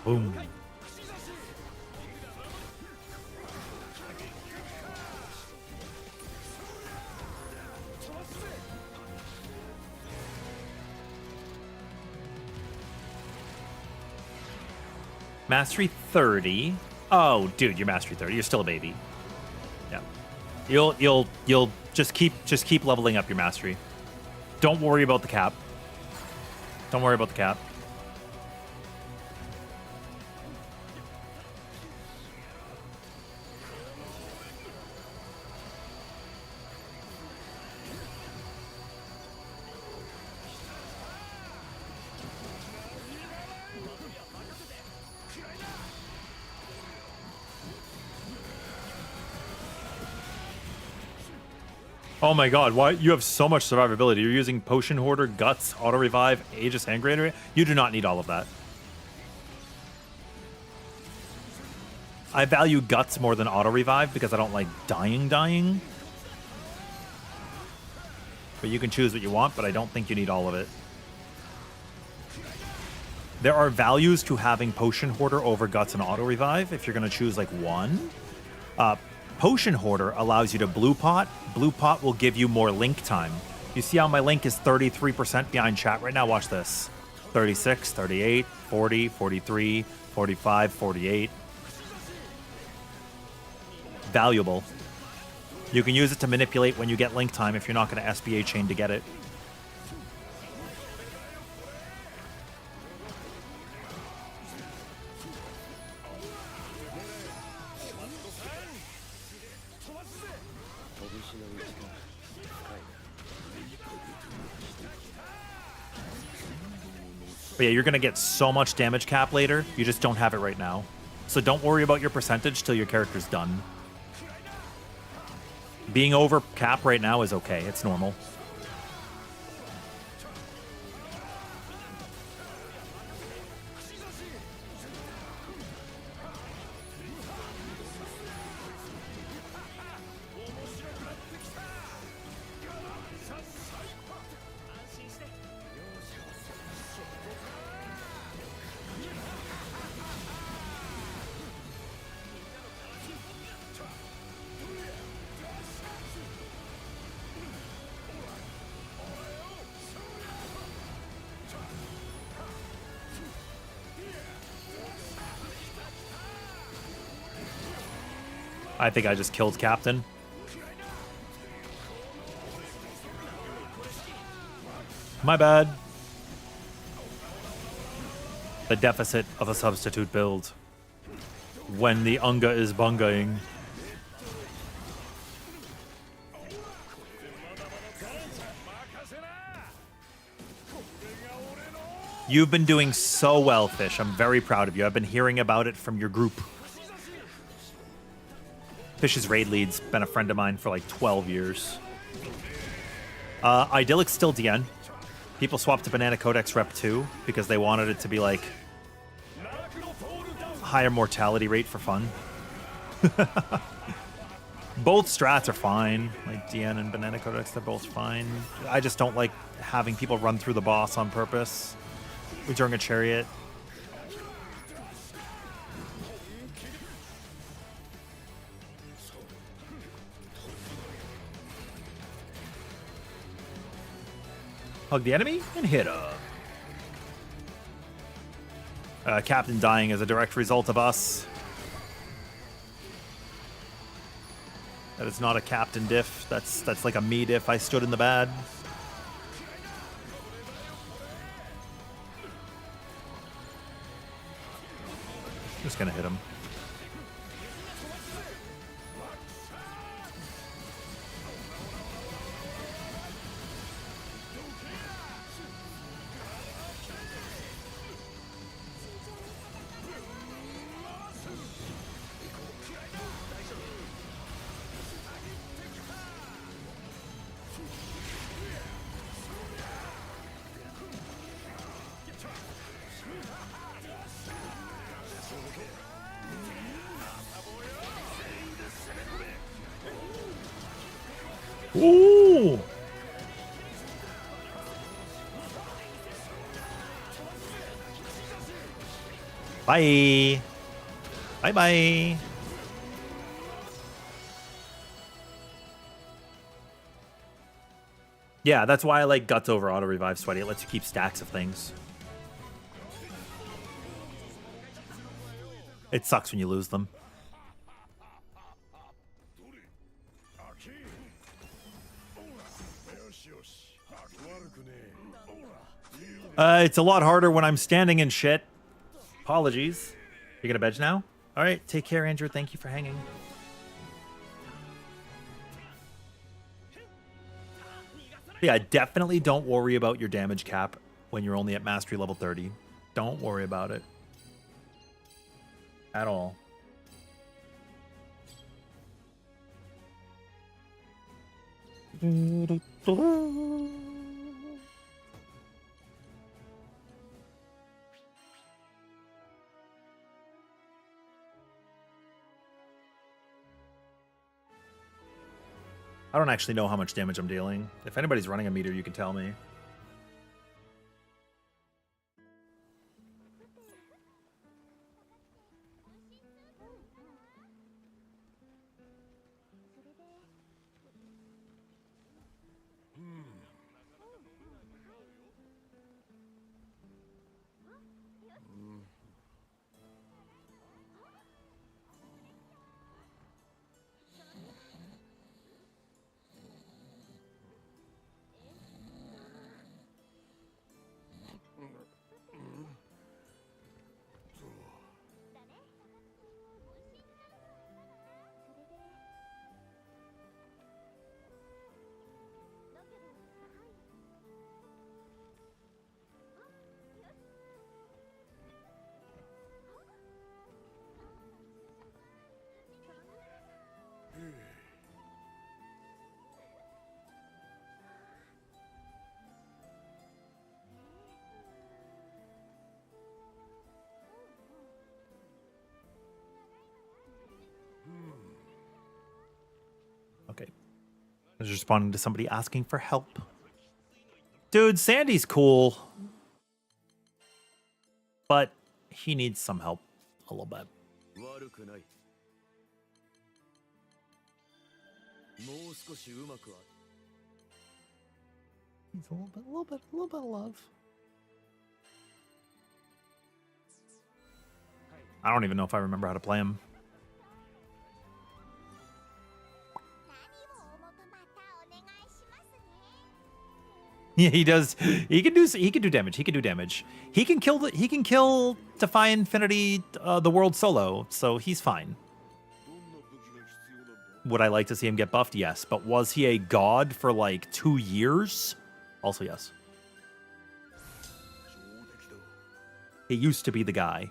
Boom. Mastery 30. Oh, dude, you're mastery 30. You're still a baby. Yeah. You'll just keep leveling up your mastery. Don't worry about the cap. Don't worry about the cap. Oh my god, why? You have so much survivability. You're using Potion Hoarder, Guts, Auto Revive, Aegis, and Greater. You do not need all of that. I value Guts more than Auto Revive because I don't like dying. But you can choose what you want, but I don't think you need all of it. There are values to having Potion Hoarder over Guts and Auto Revive if you're going to choose like one. Potion Hoarder allows you to blue pot. Blue pot will give you more link time. You see how my link is 33% behind chat right now? Watch this. 36, 38, 40, 43, 45, 48. Valuable. You can use it to manipulate when you get link time if you're not going to SBA chain to get it. But yeah, you're going to get so much damage cap later. You just don't have it right now. So don't worry about your percentage till your character's done. Being over cap right now is okay. It's normal. I think I just killed Captain. My bad. The deficit of a substitute build. When the Unga is bungaing. You've been doing so well, Fish. I'm very proud of you. I've been hearing about it from your group. Fish's raid lead's been a friend of mine for like 12 years. Idyllic's still DN. People swapped to Banana Codex Rep 2 because they wanted it to be like higher mortality rate for fun. Both strats are fine. Like DN and Banana Codex, they're both fine. I just don't like having people run through the boss on purpose during a chariot. Hug the enemy and hit her. Captain dying as a direct result of us. That is not a Captain diff. That's like a me diff. I stood in the bad. Just gonna hit him. Ooh! Bye! Bye-bye! Yeah, that's why I like Guts over Auto Revive Sweaty. It lets you keep stacks of things. It sucks when you lose them. It's a lot harder when I'm standing in shit. Apologies. You're gonna bench now? All right, take care, Andrew. Thank you for hanging. Yeah, definitely don't worry about your damage cap when you're only at mastery level 30. Don't worry about it. At all. I don't actually know how much damage I'm dealing. If anybody's running a meter, you can tell me. Okay. I was responding to somebody asking for help. Dude, Sandy's cool. But he needs some help a little bit. Needs a little bit of love. I don't even know if I remember how to play him. Yeah, he does. He can do. He can do damage. He can do damage. He can kill. He can kill Defy Infinity, the world solo. So he's fine. どんな武器が必要なんだ？ Would I like to see him get buffed? Yes. But was he a god for like 2 years? Also yes. 上出来だ。 He used to be the guy.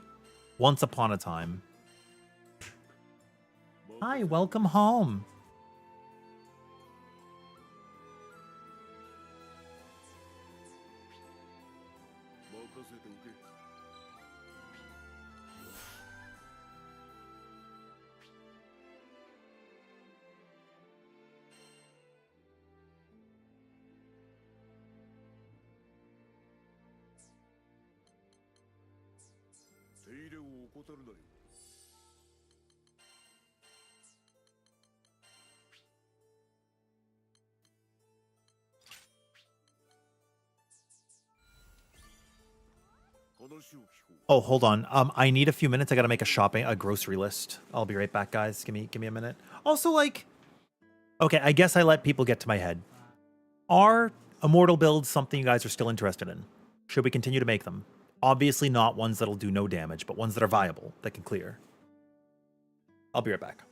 Once upon a time. Hi, welcome home. 任せておけ。手入れを怠るなよ。 Oh, hold on. I need a few minutes. I gotta make a grocery list. I'll be right back, guys. Give me a minute. Also, like, okay, I guess I let people get to my head. Are Immortal builds something you guys are still interested in? Should we continue to make them? Obviously not ones that'll do no damage, but ones that are viable, that can clear. I'll be right back.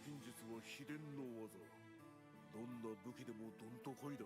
近術は秘伝の技。どんな武器でもどんとこいだ。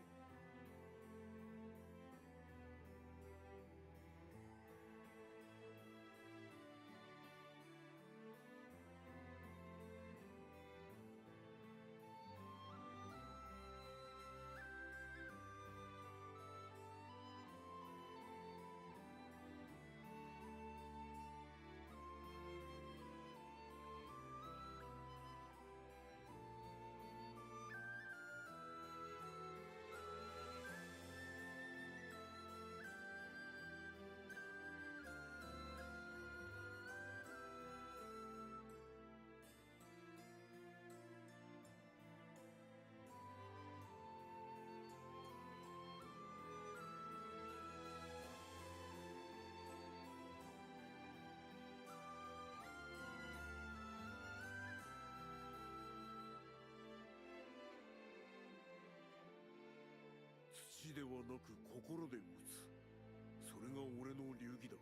土ではなく心で打つ。それが俺の流儀だ。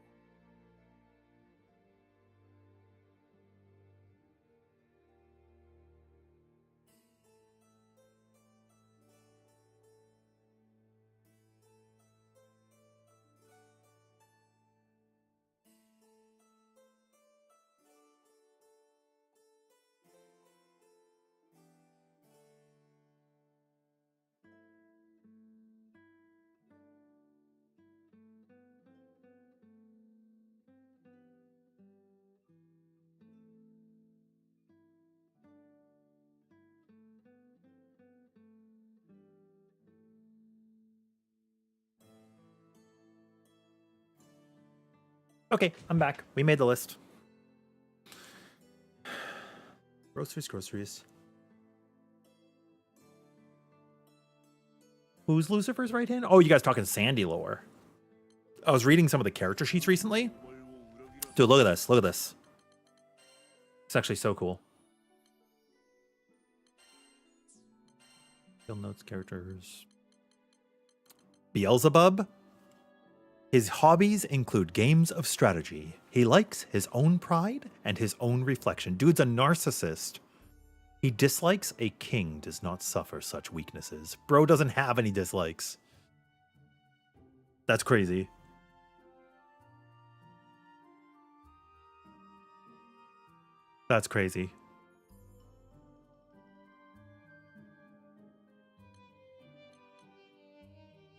Okay, I'm back. We made the list. Groceries. Who's Lucifer's right hand? Oh, you guys talking Sandy lore. I was reading some of the character sheets recently. Dude, look at this. Look at this. It's actually so cool. Field notes, characters. Beelzebub. His hobbies include games of strategy. He likes his own pride and his own reflection. Dude's a narcissist. He dislikes a king does not suffer such weaknesses. Bro doesn't have any dislikes. That's crazy. That's crazy.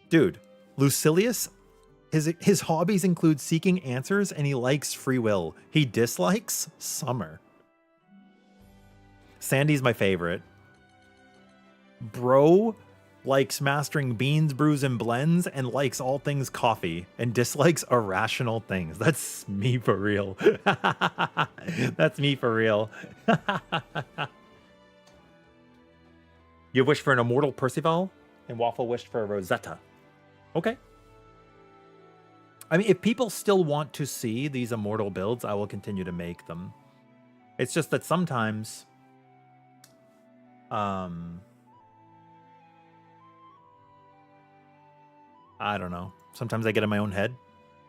Dude, Lucilius, his hobbies include seeking answers and he likes free will. He dislikes summer. Sandy's my favorite. Bro likes mastering beans, brews, and blends and likes all things coffee and dislikes irrational things. That's me for real. That's me for real. You wish for an immortal Percival and Waffle wished for a Rosetta. Okay. I mean, if people still want to see these immortal builds, I will continue to make them. It's just that sometimes I don't know. Sometimes I get in my own head,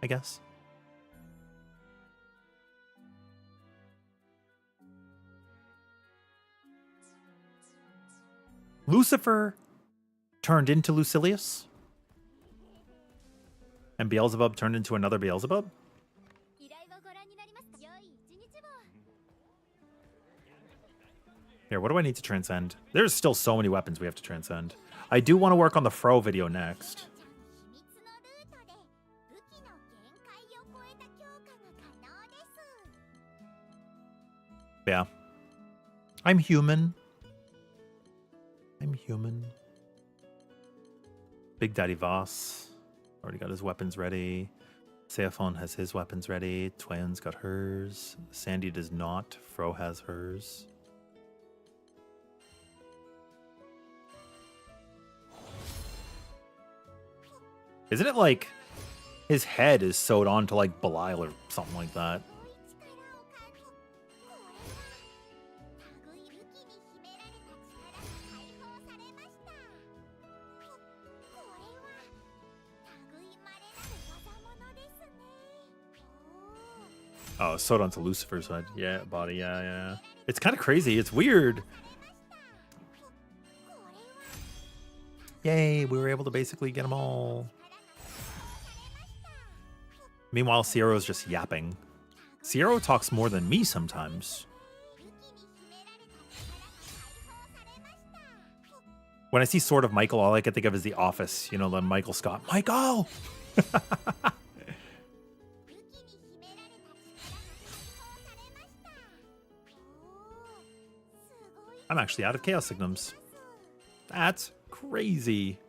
I guess. Lucifer turned into Lucilius. And Beelzebub turned into another Beelzebub? Here, what do I need to transcend? There's still so many weapons we have to transcend. I do want to work on the Fro video next. Yeah. I'm human. I'm human. Big Daddy Voss. Already got his weapons ready. Seaphon has his weapons ready. Twan's got hers. Sandy does not. Fro has hers. Isn't it like his head is sewed on to like Belial or something like that? Oh, sewed onto Lucifer's head. Yeah, body. Yeah, yeah. It's kind of crazy. It's weird. Yay, we were able to basically get them all. Meanwhile, Sierra's just yapping. Sierra talks more than me sometimes. When I see Sword of Michael, all I can think of is The Office. You know, the Michael Scott. Michael! I'm actually out of Chaos Signums. That's crazy.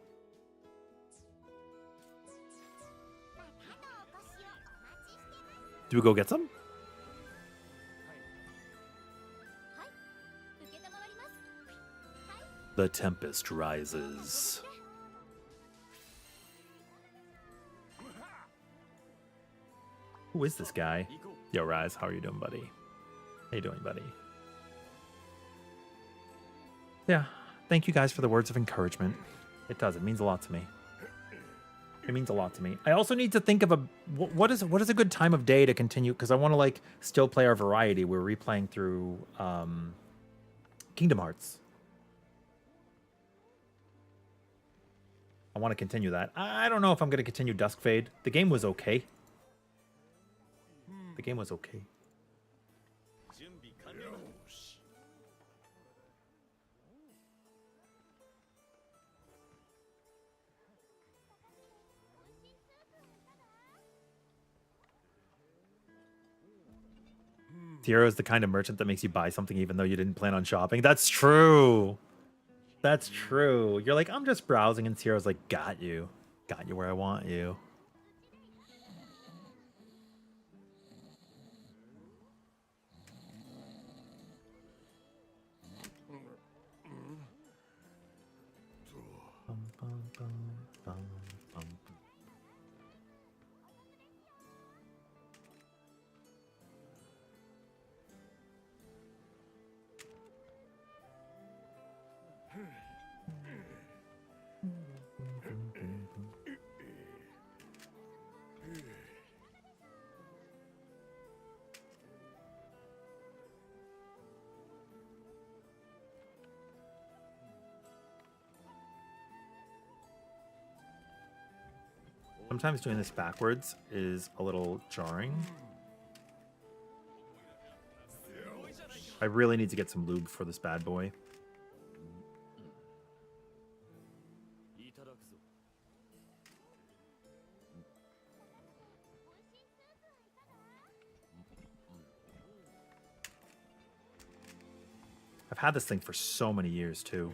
Do we go get some? The Tempest rises. Who is this guy? Yo, Rise, how are you doing, buddy? How you doing, buddy? Yeah, thank you guys for the words of encouragement. It does. It means a lot to me. It means a lot to me. I also need to think of what is a good time of day to continue, because I want to like still play our variety. We're replaying through Kingdom Hearts. I want to continue that. I don't know if I'm going to continue Dusk Fade. The game was okay. The game was okay. Tiro is the kind of merchant that makes you buy something even though you didn't plan on shopping. That's true. That's true. You're like, I'm just browsing, and Tiro's like, got you. Got you where I want you. Sometimes doing this backwards is a little jarring. I really need to get some lube for this bad boy. I've had this thing for so many years too.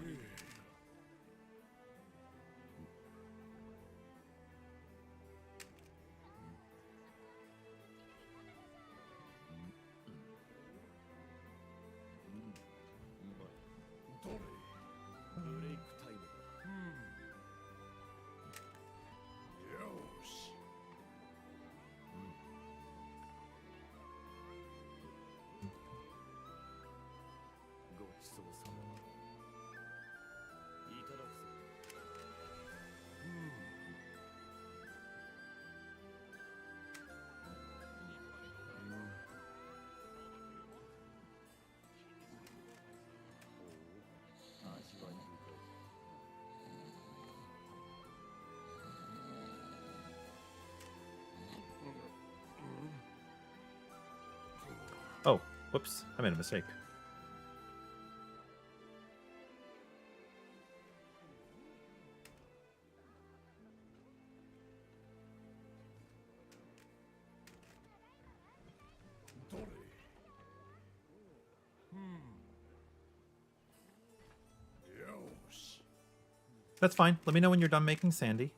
Oh, whoops. I made a mistake. That's fine. Let me know when you're done making Sandy.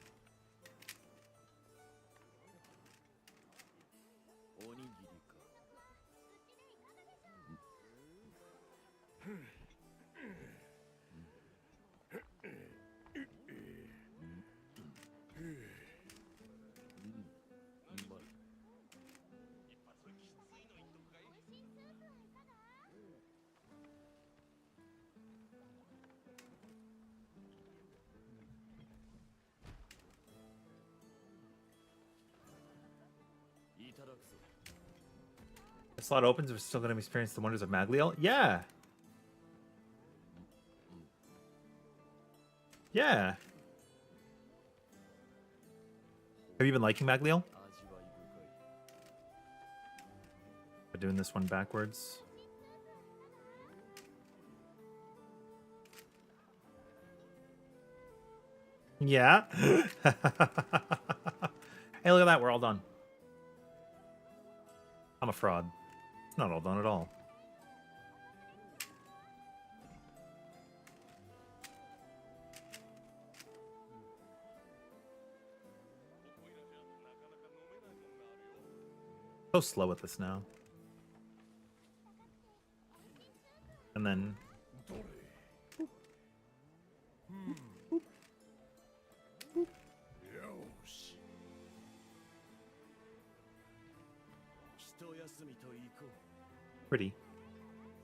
The slot opens, we're still going to experience the wonders of Magliel? Yeah. Yeah. Have you been liking Magliel? By doing this one backwards. Yeah. Hey, look at that. We're all done. I'm a fraud. It's not all done at all. So slow at this now. And then... よし一休みと行こう pretty.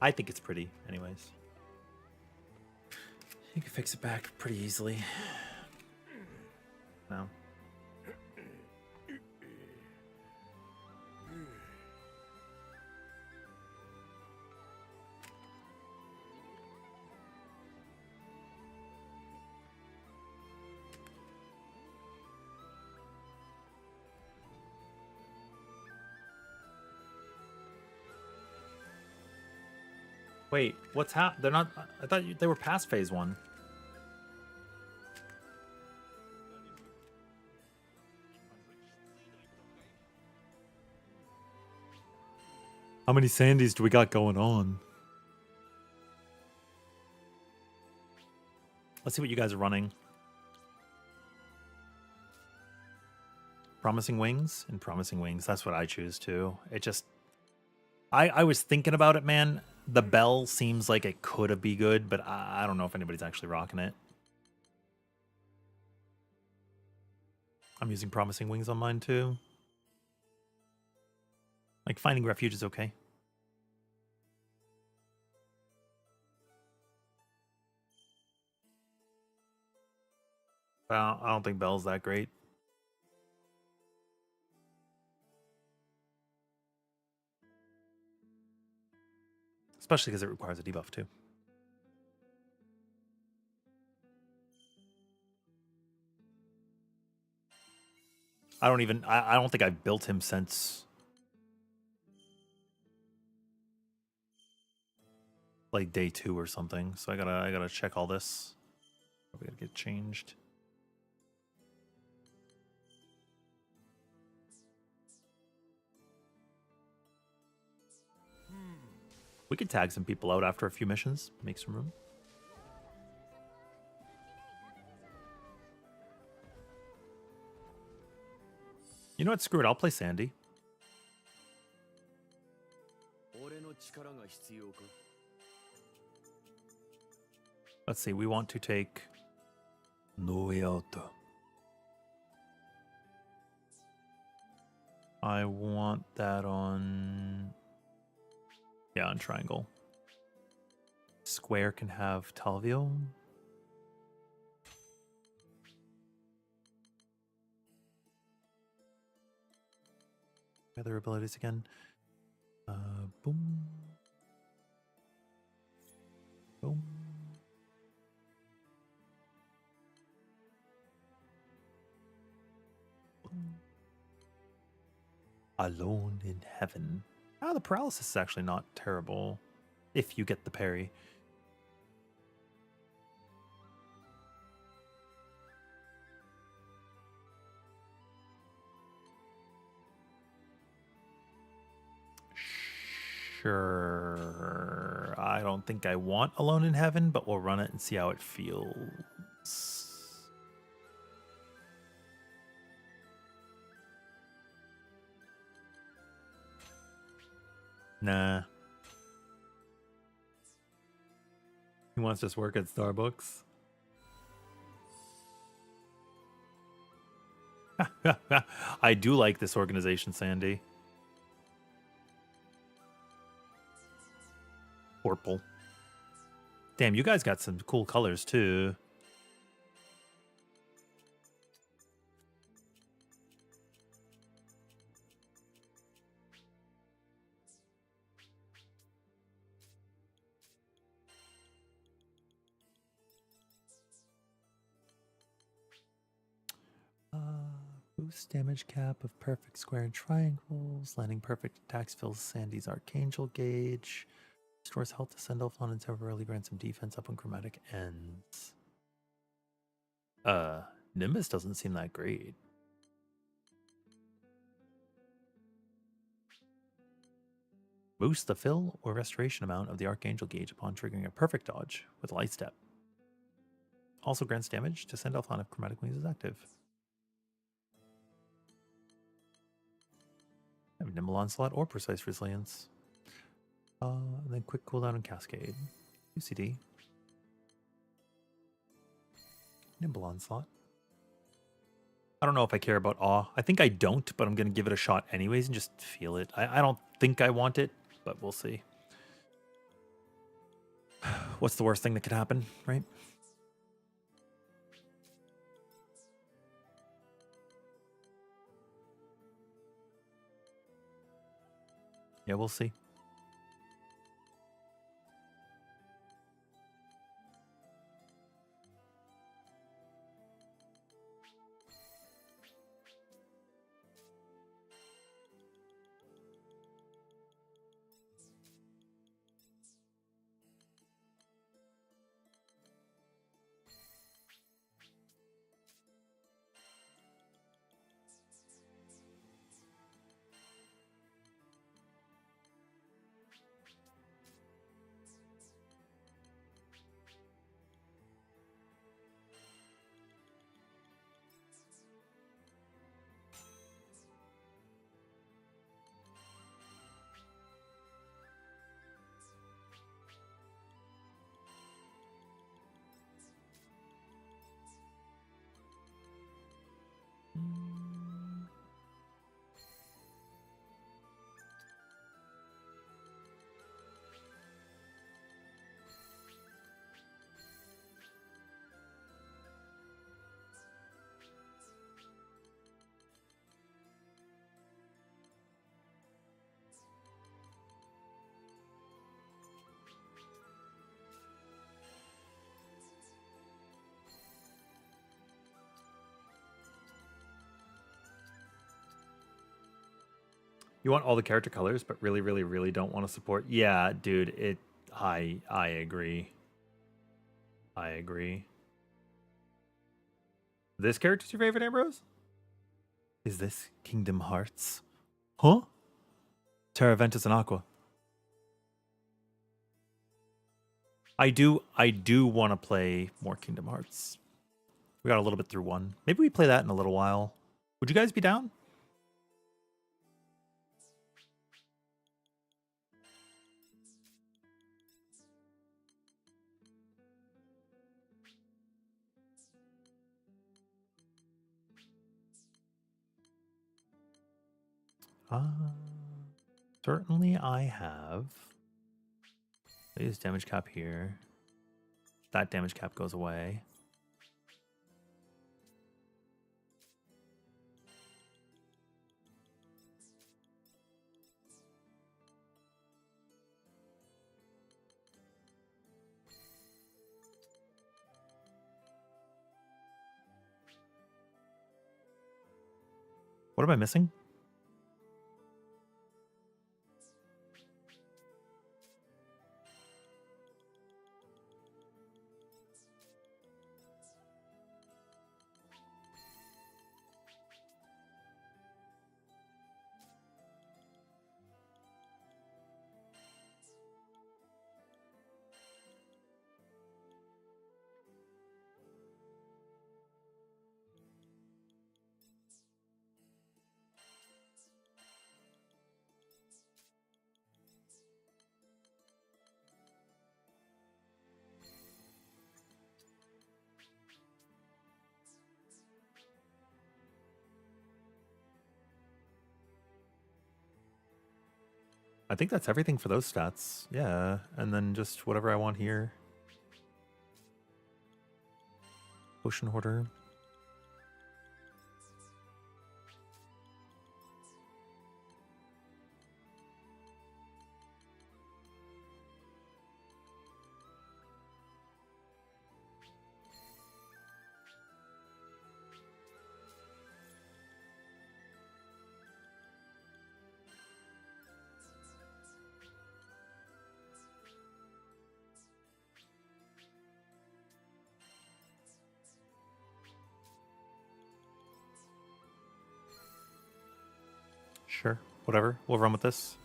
I think it's pretty, anyways. You can fix it back pretty easily. No. Wait, what's they're not... I thought they were past phase 1. How many Sandys do we got going on? Let's see what you guys are running. Promising Wings and Promising Wings. That's what I choose too. It just... I was thinking about it, man. The bell seems like it could be good, but I don't know if anybody's actually rocking it. I'm using Promising Wings on mine too. Like, Finding Refuge is okay. Well, I don't think Bell's that great. Especially because it requires a debuff too. I don't think I've built him since like day 2 or something. So I gotta check all this. Probably gotta get changed. We could tag some people out after a few missions, make some room. You know what? Screw it. I'll play Sandy. Let's see. We want to take No Way Out. I want that on... Yeah, on Triangle. Square can have Talvio. Other abilities again. Boom. Boom. Boom. Alone in Heaven. Ah, the paralysis is actually not terrible if you get the parry. Sure. I don't think I want Alone in Heaven, but we'll run it and see how it feels. Nah. He wants to just work at Starbucks. I do like this organization, Sandy. Purple. Damn, you guys got some cool colors too. Boost damage cap of perfect square and triangles. Landing perfect attacks fills Sandy's Archangel gauge. Restores health to send off on and temporarily grants some defense up when chromatic ends. Nimbus doesn't seem that great. Boost the fill or restoration amount of the Archangel gauge upon triggering a perfect dodge with Light Step. Also grants damage to send off on if chromatic wings is active. I have nimble onslaught or precise resilience. And then quick cooldown and cascade. UCD. Nimble onslaught. I don't know if I care about awe. I think I don't, but I'm going to give it a shot anyways and just feel it. I don't think I want it, but we'll see. What's the worst thing that could happen, right? Yeah, we'll see. You want all the character colors, but really, really, really don't want to support. Yeah, dude, I agree. I agree. This character's your favorite, Ambrose? Is this Kingdom Hearts? Huh? Terra Ventus and Aqua. I do want to play more Kingdom Hearts. We got a little bit through one. Maybe we play that in a little while. Would you guys be down? Certainly I have. Use damage cap here. That damage cap goes away. What am I missing? I think that's everything for those stats. Yeah, and then just whatever I want here. Potion Hoarder. Sure, whatever. We'll run with this.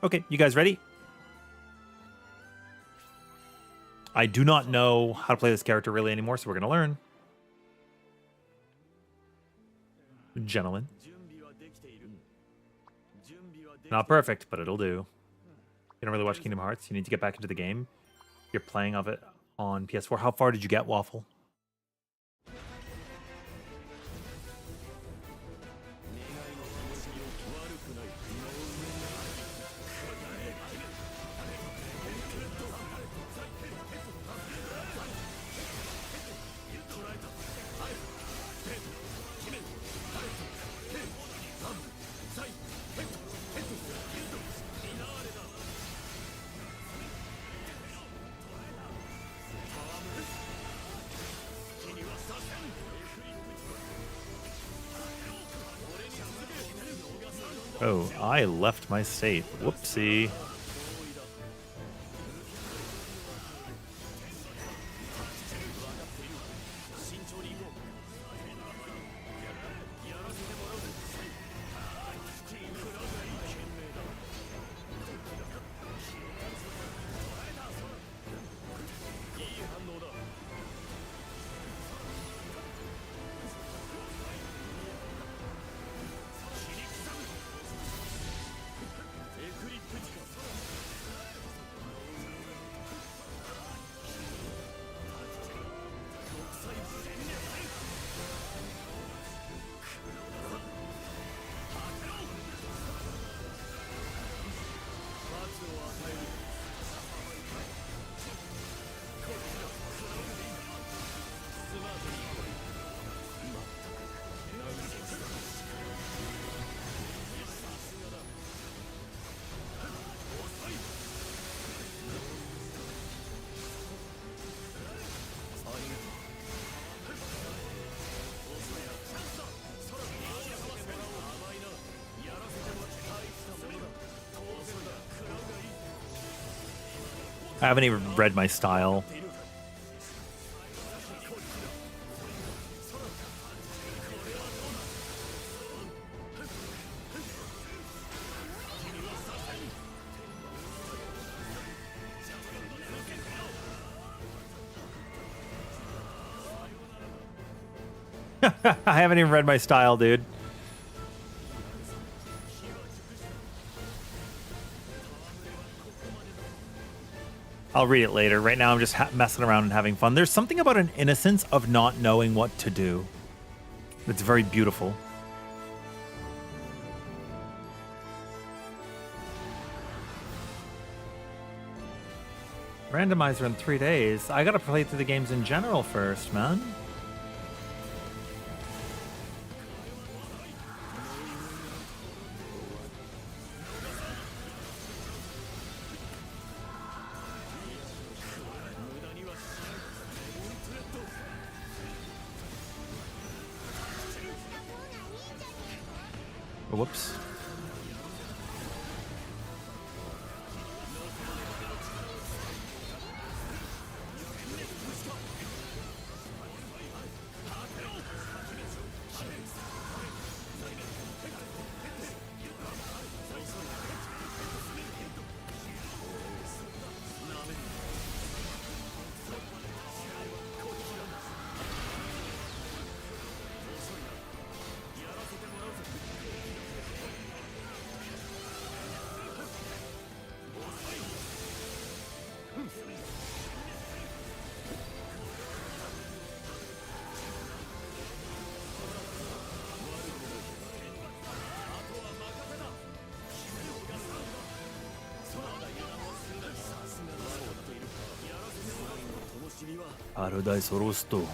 Okay, you guys ready? I do not know how to play this character really anymore, so we're going to learn. Gentlemen. Not perfect, but it'll do. You don't really watch Kingdom Hearts. You need to get back into the game. You're playing of it on PS4. How far did you get, Waffle? Oh, I left my state. Whoopsie. I haven't even read my style. I haven't even read my style, dude. I'll read it later. Right now, I'm just messing around and having fun. There's something about an innocence of not knowing what to do that's very beautiful. Randomizer in 3 days. I gotta play through the games in general first, man. Whoops. Paradise Rosto.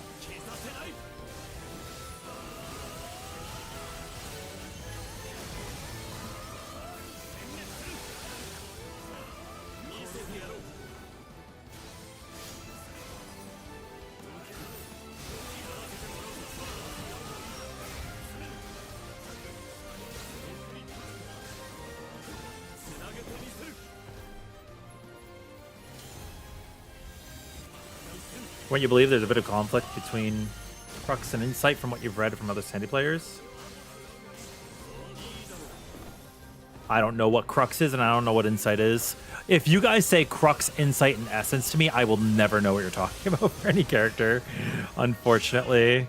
Wouldn't you believe there's a bit of conflict between Crux and Insight from what you've read from other Sandy players? I don't know what Crux is, and I don't know what Insight is. If you guys say Crux, Insight, and Essence to me, I will never know what you're talking about for any character, unfortunately.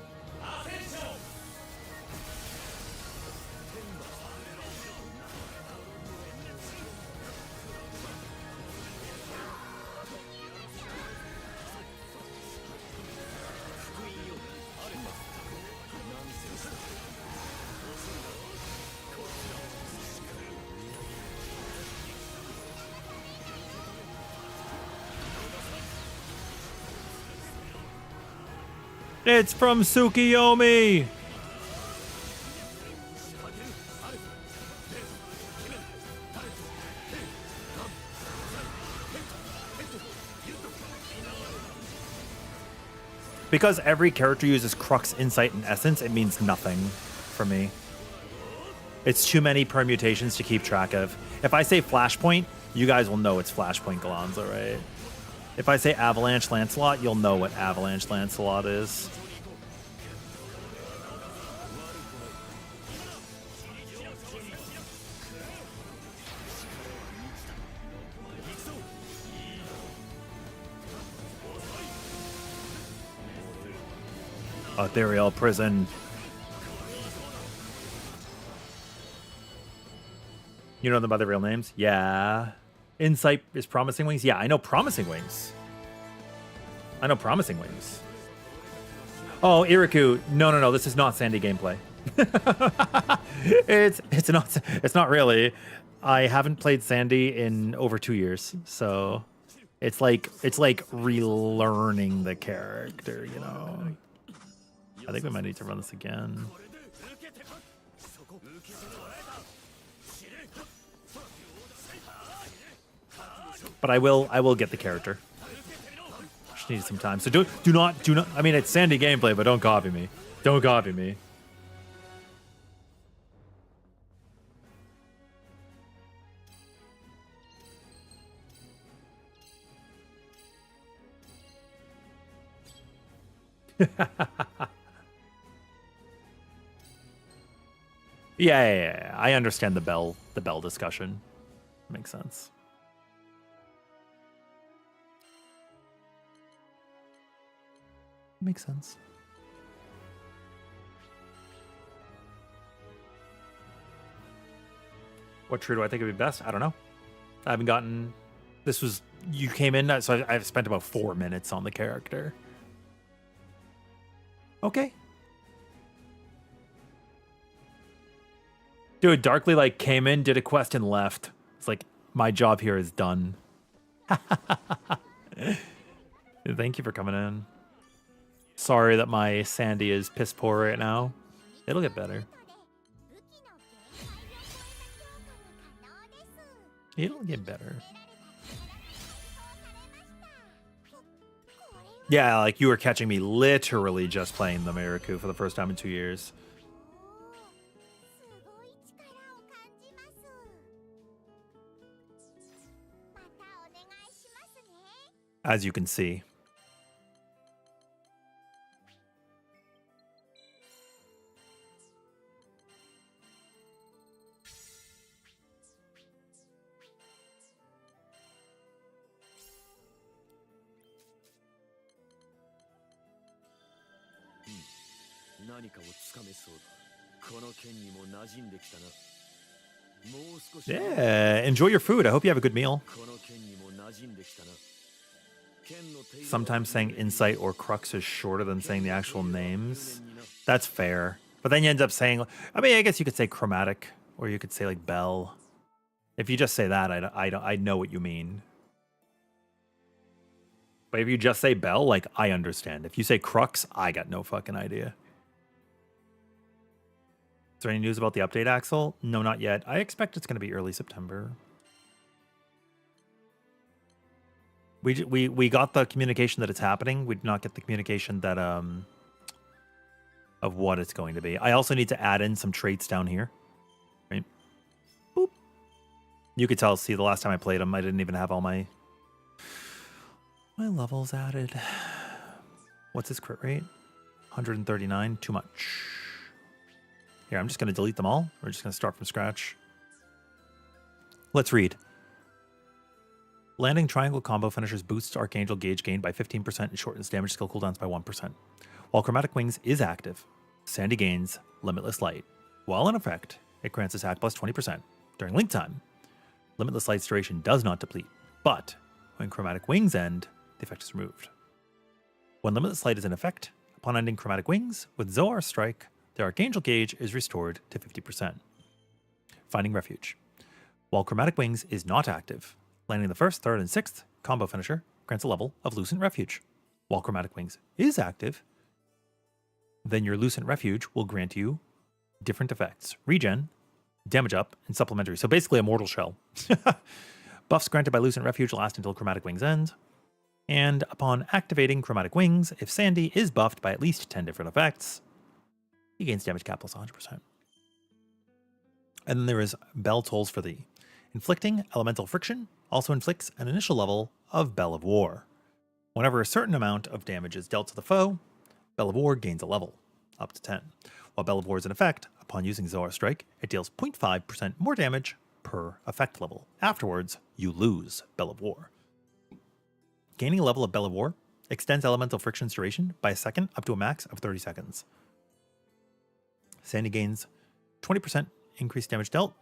It's from Tsukiyomi! Because every character uses Crux, Insight, and Essence, it means nothing for me. It's too many permutations to keep track of. If I say Flashpoint, you guys will know it's Flashpoint Galanza, right? If I say Avalanche Lancelot, you'll know what Avalanche Lancelot is. Ethereal Prison. You know them by their real names? Yeah. Insight is Promising Wings? Yeah, I know Promising Wings. I know Promising Wings. Oh, Iriku. No. This is not Sandy gameplay. It's not really. I haven't played Sandy in over 2 years, so it's like relearning the character, you know. I think we might need to run this again. But I will get the character. Just need some time. So do not. I mean, it's Sandy gameplay, but don't copy me. Don't copy me. Yeah. I understand the bell discussion. Makes sense. Makes sense. What true do I think would be best? I don't know. I haven't gotten... You came in, so I've spent about 4 minutes on the character. Okay. Dude, Darkly came in, did a quest, and left. It's like, my job here is done. Thank you for coming in. Sorry that my Sandy is piss poor right now. It'll get better. It'll get better. Yeah, you were catching me literally just playing the Miraku for the first time in 2 years. As you can see. Yeah, enjoy your food. I hope you have a good meal. Sometimes saying Insight or Crux is shorter than saying the actual names. That's fair. But then you end up saying, I mean, I guess you could say Chromatic, or you could say Bell. If you just say that, I know what you mean. But if you just say Bell, I understand. If you say Crux, I got no fucking idea. Is there any news about the update, Axel? No, not yet. I expect it's going to be early September. We got the communication that it's happening. We did not get the communication that of what it's going to be. I also need to add in some traits down here. Right? Boop. You could tell, see, the last time I played them, I didn't even have all my levels added. What's his crit rate? 139. Too much. Here, I'm just going to delete them all. We're just going to start from scratch. Let's read. Landing triangle combo finishers boosts Archangel gauge gain by 15% and shortens damage skill cooldowns by 1%. While Chromatic Wings is active, Sandy gains Limitless Light. While in effect, it grants attack plus 20% during link time. Limitless Light's duration does not deplete, but when Chromatic Wings end, the effect is removed. When Limitless Light is in effect, upon ending Chromatic Wings with Zoar Strike, the Archangel gauge is restored to 50%. Finding Refuge. While Chromatic Wings is not active, landing the first, third, and sixth combo finisher grants a level of Lucent Refuge. While Chromatic Wings is active, then your Lucent Refuge will grant you different effects: regen, damage up, and supplementary. So basically a Mortal Shell. Buffs granted by Lucent Refuge last until Chromatic Wings end. And upon activating Chromatic Wings, if Sandy is buffed by at least 10 different effects, he gains damage cap plus 100%. And then there is Bell Tolls for Thee. Inflicting Elemental Friction also inflicts an initial level of Bell of War. Whenever a certain amount of damage is dealt to the foe, Bell of War gains a level, up to 10. While Bell of War is in effect, upon using Zoar Strike, it deals 0.5% more damage per effect level. Afterwards, you lose Bell of War. Gaining a level of Bell of War extends Elemental Friction's duration by a second up to a max of 30 seconds. Sandy gains 20% increased damage dealt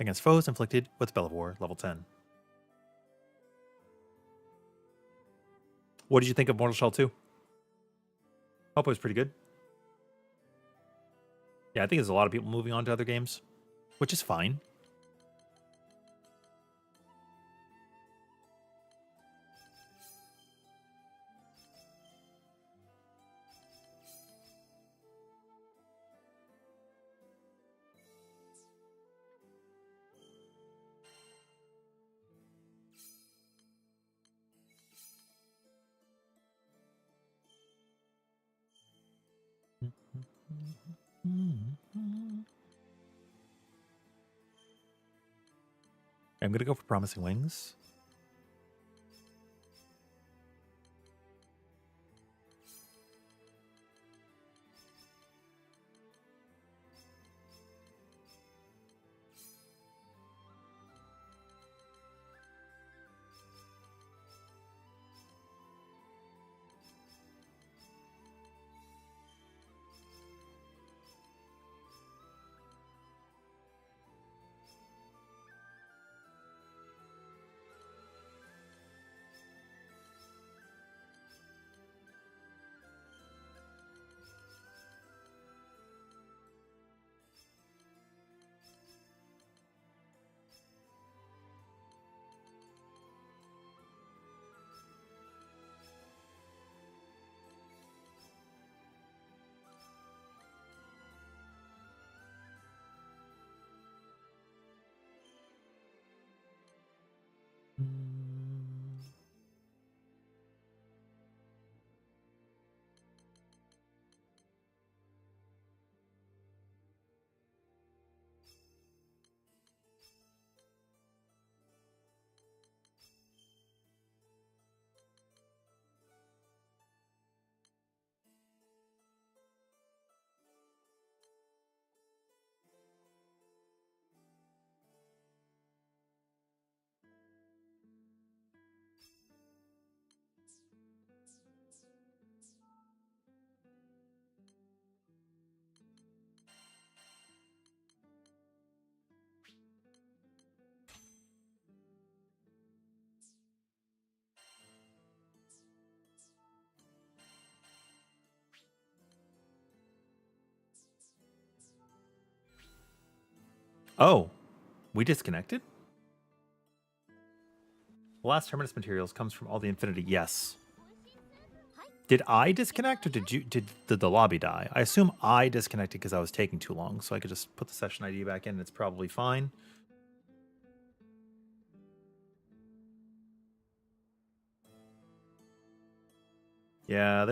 against foes inflicted with Bell of War level 10. What did you think of Mortal Shell 2? Hope it was pretty good. Yeah, I think there's a lot of people moving on to other games, which is fine. I'm going to go for Promising Wings. Oh, we disconnected? The last Terminus materials comes from all the Infinity. Yes. Did I disconnect or did the lobby die? I assume I disconnected because I was taking too long, so I could just put the session ID back in and it's probably fine. Yeah,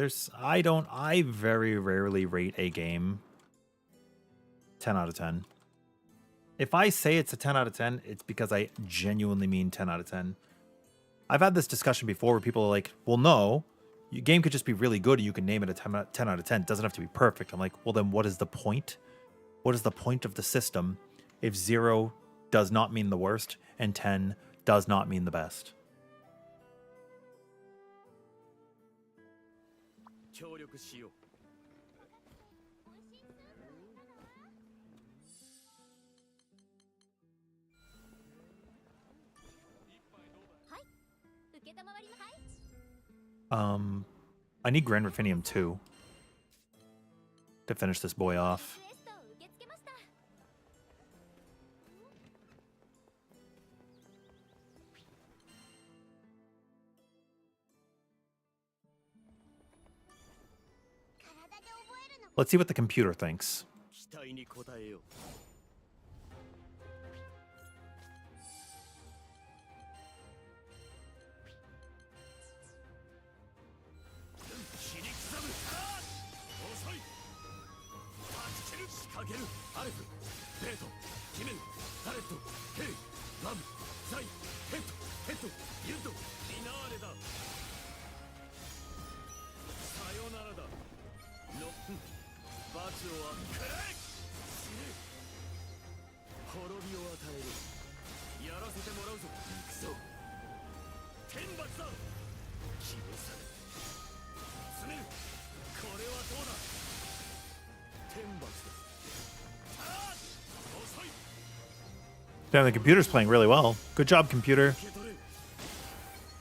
I very rarely rate a game 10 out of 10. If I say it's a 10 out of 10, it's because I genuinely mean 10 out of 10. I've had this discussion before where people are like, well, no, your game could just be really good and you can name it a 10 out of 10. It doesn't have to be perfect. I'm like, well, then what is the point? What is the point of the system if 0 does not mean the worst and 10 does not mean the best. 協力しよう。I need Grand Ruffinium too to finish this boy off. Let's see what the computer thinks. 期待に応えよう。切り刻む。遅い。断ち切る。仕掛ける。アレフ、ベート、キメル、タレット、ヘイ、ラム、ザイ、ヘッド、ヘッド、ユッド、ディナーレだ。さよならだ。の、罰をくらえ。死ね。滅びを与える。やらせてもらうぞ。行くぞ。天罰だ。気をされ。詰める。これはどうだ。天罰だ。ああ、遅い。 Damn, the computer's playing really well. Good job, computer. 受け取れ。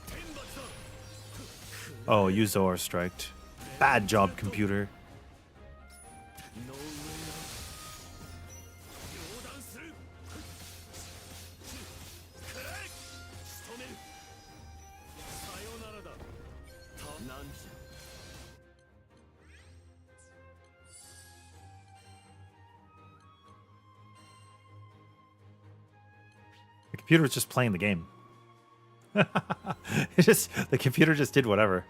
天罰だ。Oh, you Zor striked. Bad job, computer. の上よ。両断する。くらえ。仕留める。さよならだ。なんじゃ。 The computer was just playing the game. The computer just did whatever.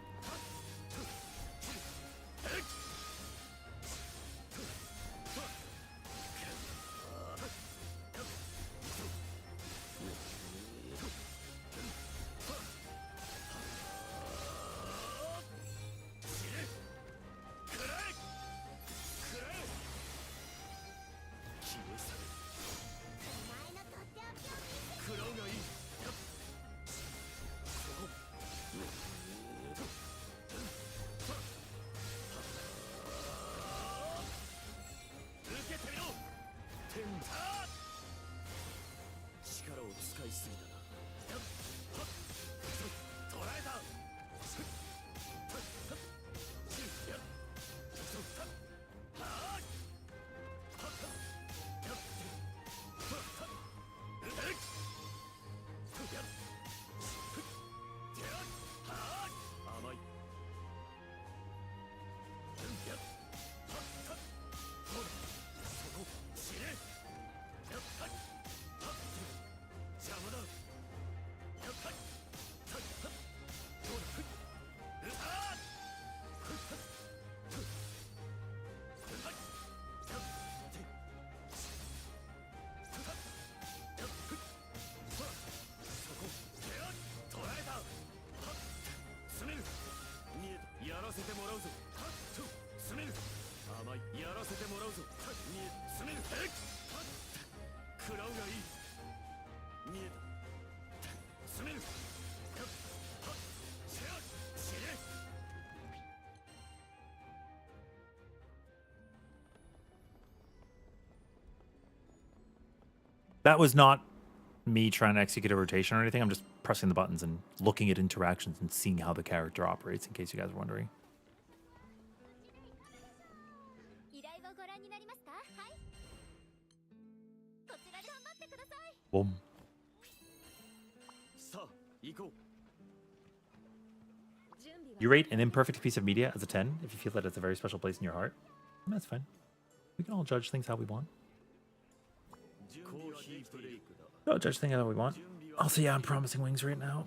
That was not me trying to execute a rotation or anything. I'm just pressing the buttons and looking at interactions and seeing how the character operates, in case you guys are wondering. Boom. You rate an imperfect piece of media as a 10 if you feel that it's a very special place in your heart. That's fine. We can all judge things how we want. Oh, judge things how we want. Also, yeah, I'm promising wings right now.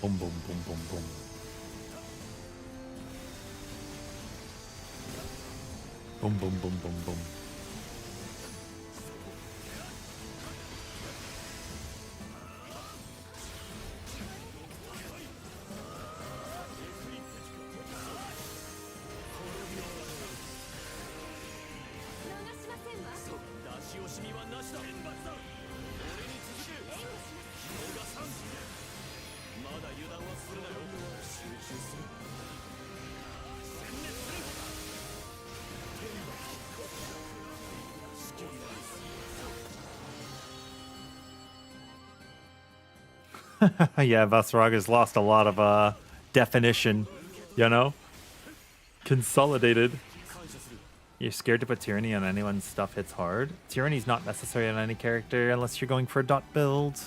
Boom, boom, boom, boom, boom. Boom, boom, boom, boom, boom. Yeah, Vasaraga's lost a lot of definition, you know? Consolidated. You're scared to put Tyranny on anyone's stuff hits hard. Tyranny's not necessary on any character unless you're going for a dot build.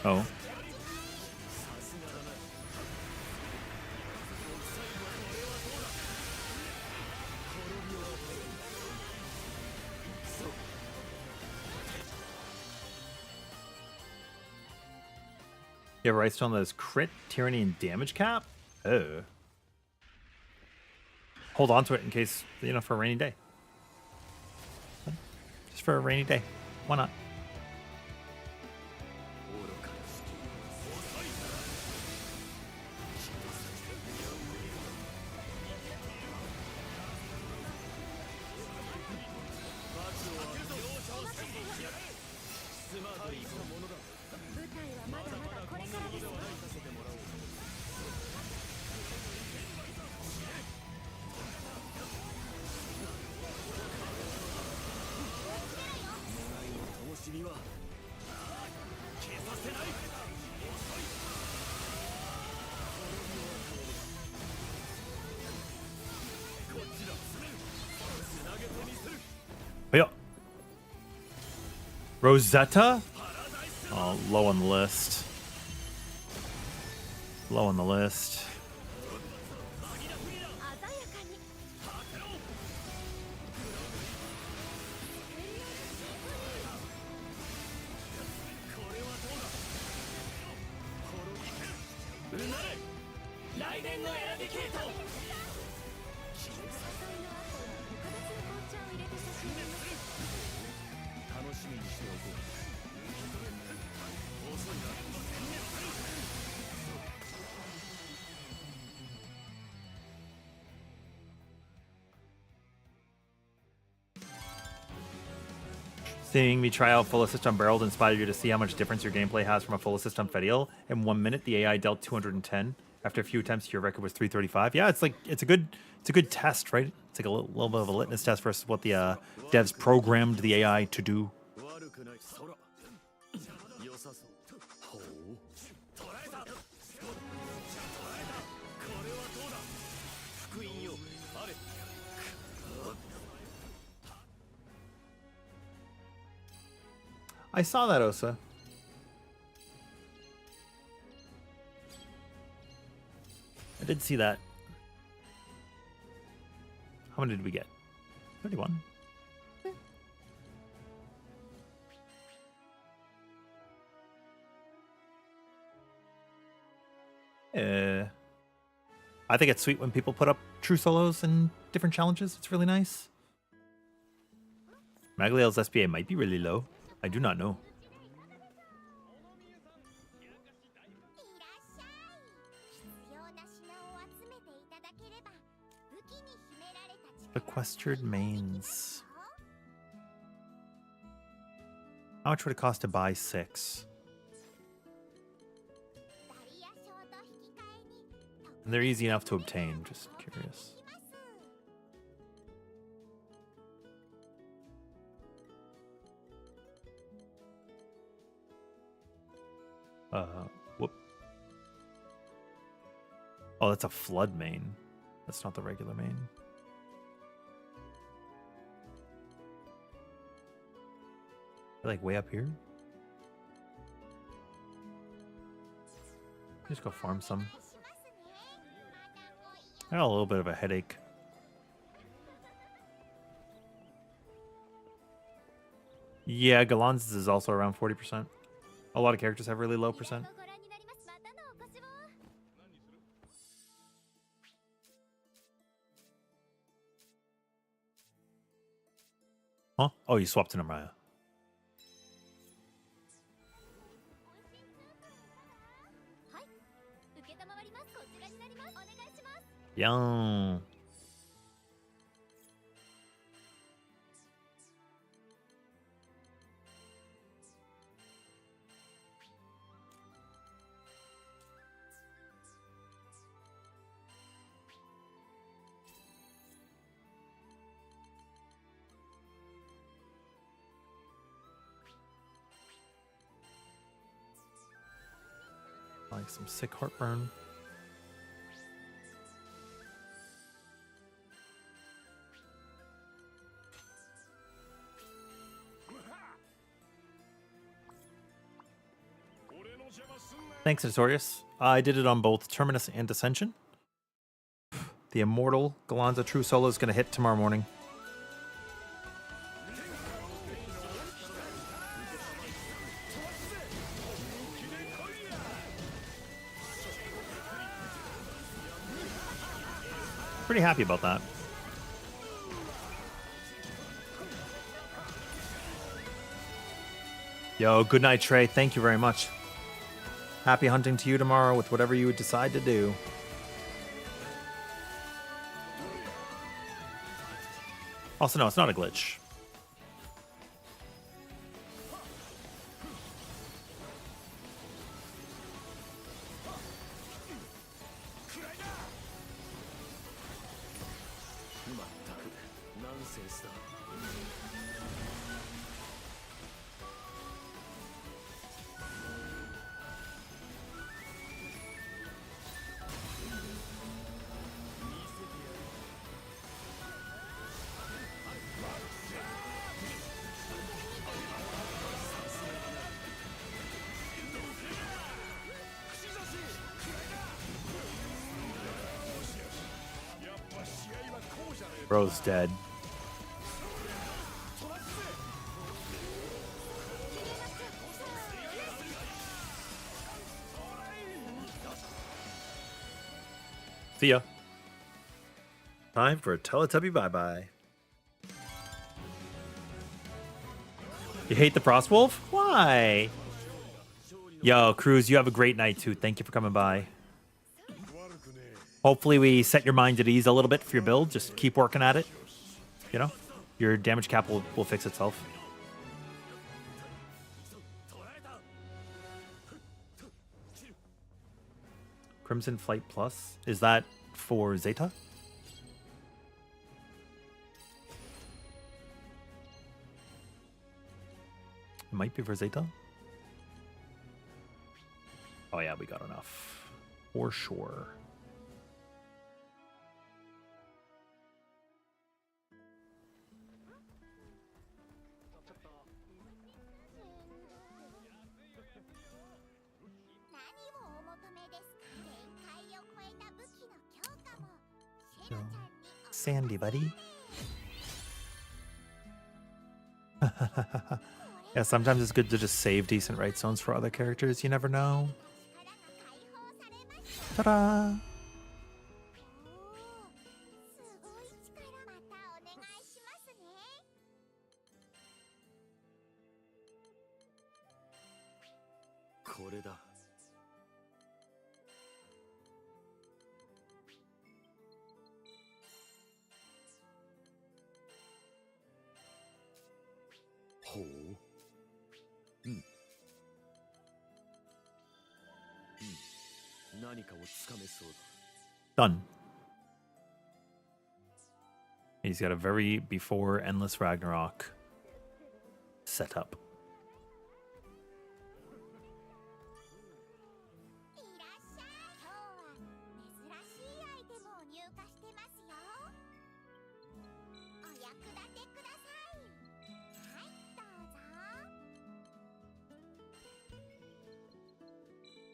Oh. Yeah, right on those crit, tyranny, and damage cap? Oh. Hold on to it in case, you know, for a rainy day. Just for a rainy day. Why not? Yeah. Rosetta? Oh, low on the list. Low on the list. Seeing me try out full assist on Barreled inspired you to see how much difference your gameplay has from a full assist on Fediel. In 1 minute, the AI dealt 210. After a few attempts, your record was 335. Yeah, it's a good test, right? It's like a little bit of a litmus test versus what the devs programmed the AI to do. I saw that, Osa. I did see that. How many did we get? 31. I think it's sweet when people put up true solos and different challenges. It's really nice. Magliel's SPA might be really low. I do not know. Sequestered mains. How much would it cost to buy 6? And they're easy enough to obtain, just curious. Whoop. Oh, that's a flood main. That's not the regular main. Like way up here? Just go farm some. I got a little bit of a headache. Yeah, Galan's is also around 40%. A lot of characters have really low percent. Huh? Oh, you swapped to Namraya. Yeah. Like some sick heartburn. Thanks, Notorious. I did it on both Terminus and Ascension. The Immortal Galanza True Solo is going to hit tomorrow morning. Pretty happy about that. Yo, good night, Trey. Thank you very much. Happy hunting to you tomorrow with whatever you would decide to do. Also, no, it's not a glitch. Bro's dead. See ya. Time for a Teletubby bye-bye. You hate the Frostwolf? Why? Yo, Cruz, you have a great night too. Thank you for coming by. Hopefully we set your mind at ease a little bit for your build. Just keep working at it. You know, your damage cap will fix itself. Crimson Flight Plus. Is that for Zeta? It might be for Zeta. Oh yeah, we got enough. For sure. Sandy, buddy. Yeah, sometimes it's good to just save decent right zones for other characters. You never know. Ta-da! これだ。ほう。うん。何かをつかめそうだ。 Done. He's got a very before Endless Ragnarok setup. いらっしゃい。今日は珍しいアイテムを入荷してますよ。お役立てください。はい、どうぞ。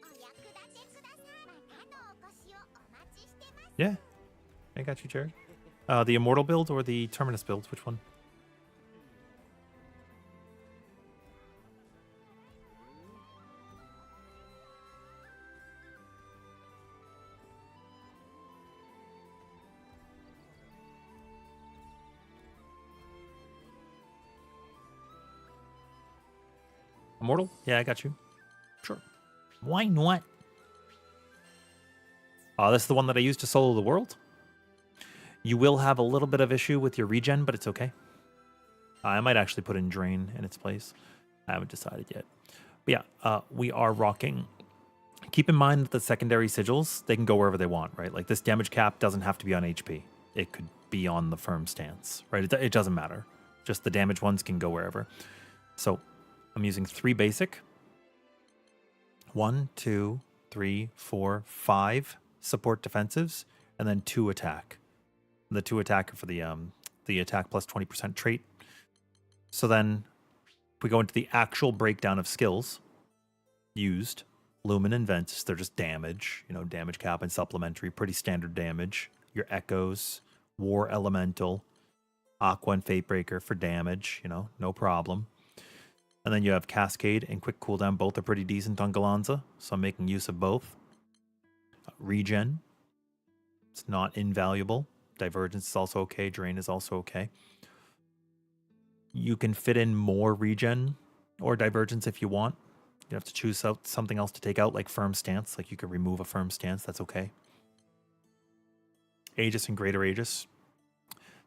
お役立てください。またのお越しをお待ちしてます。 Yeah, I got you, Jared. The Immortal build or the Terminus build? Which one? Immortal? Yeah, I got you. Sure. Why not? This is the one that I used to solo the world. You will have a little bit of issue with your regen, but it's okay. I might actually put in Drain in its place. I haven't decided yet. But yeah, we are rocking. Keep in mind that the secondary sigils, they can go wherever they want, right? Like this damage cap doesn't have to be on HP. It could be on the firm stance, right? It doesn't matter. Just the damage ones can go wherever. So I'm using 3 basic. 1, 2, 3, 4, 5 support defensives, and then 2 attack. The 2 attack for the attack plus 20% trait. So then if we go into the actual breakdown of skills used, Lumen and Ventus, they're just damage, you know, damage cap and supplementary, pretty standard damage. Your Echoes, War Elemental, Aqua and Fatebreaker for damage, you know, no problem. And then you have Cascade and Quick Cooldown, both are pretty decent on Galanza, so I'm making use of both. Regen, it's not invaluable. Divergence is also okay. Drain is also okay. You can fit in more regen or divergence if you want. You have to choose out something else to take out, like firm stance. Like you could remove a firm stance. That's okay. Aegis and Greater Aegis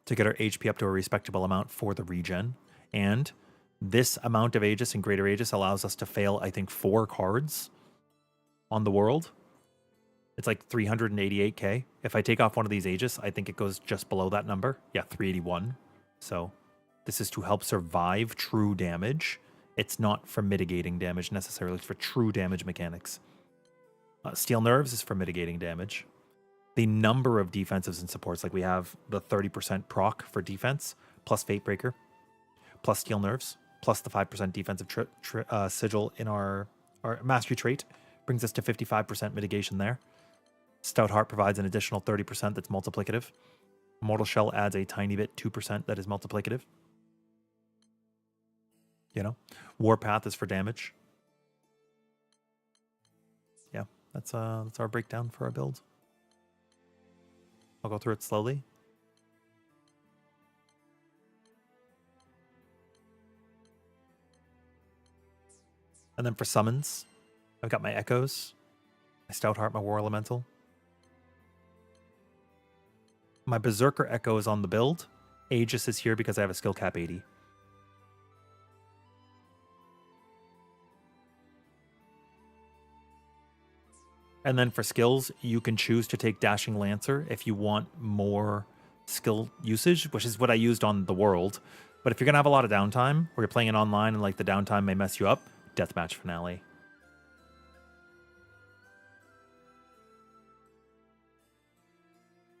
to get our HP up to a respectable amount for the regen. And this amount of Aegis and Greater Aegis allows us to fail, I think, 4 cards on the world. It's like 388k. If I take off one of these Aegis, I think it goes just below that number. Yeah, 381. So this is to help survive true damage. It's not for mitigating damage necessarily. It's for true damage mechanics. Steel Nerves is for mitigating damage. The number of defensives and supports, like we have the 30% proc for defense, plus Fatebreaker, plus Steel Nerves, plus the 5% defensive sigil in our mastery trait, brings us to 55% mitigation there. Stout Heart provides an additional 30% that's multiplicative. Mortal Shell adds a tiny bit, 2% that is multiplicative. You know, Warpath is for damage. Yeah, that's our breakdown for our build. I'll go through it slowly. And then for summons, I've got my Echoes, my Stout Heart, my War Elemental. My Berserker Echo is on the build. Aegis is here because I have a skill cap 80. And then for skills, you can choose to take Dashing Lancer if you want more skill usage, which is what I used on the world. But if you're going to have a lot of downtime, or you're playing it online and like the downtime may mess you up, Deathmatch Finale.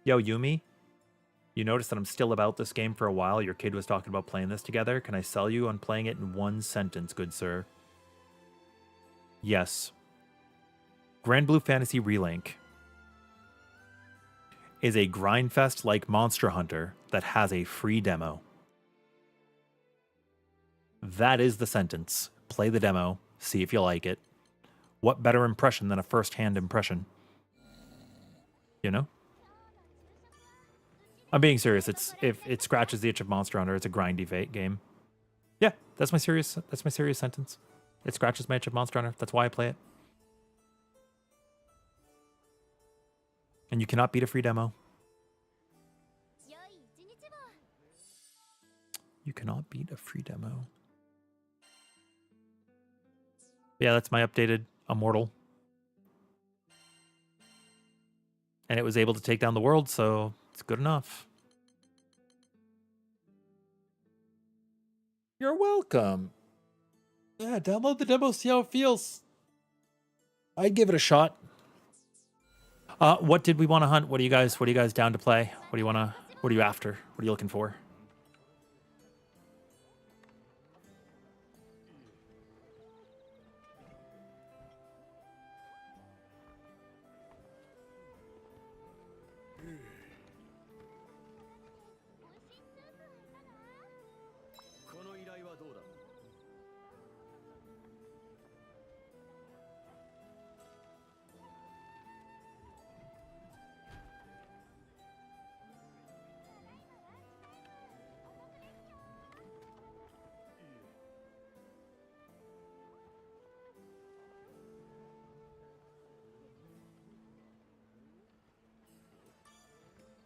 Yo, Yumi, you notice that I'm still about this game for a while. Your kid was talking about playing this together. Can I sell you on playing it in 1 sentence, good sir? Yes. Grand Blue Fantasy Relink is a grindfest like Monster Hunter that has a free demo. That is the sentence. Play the demo, see if you like it. What better impression than a first-hand impression? You know? I'm being serious. If it scratches the itch of Monster Hunter, it's a grindy game. Yeah, that's my serious sentence. It scratches my itch of Monster Hunter. That's why I play it. And you cannot beat a free demo. 良い一日を You cannot beat a free demo. Yeah, that's my updated Immortal. And it was able to take down the world, so it's good enough. You're welcome. Yeah, download the demo, see how it feels. I'd give it a shot. What did we want to hunt? What are you guys down to play? What are you after? What are you looking for?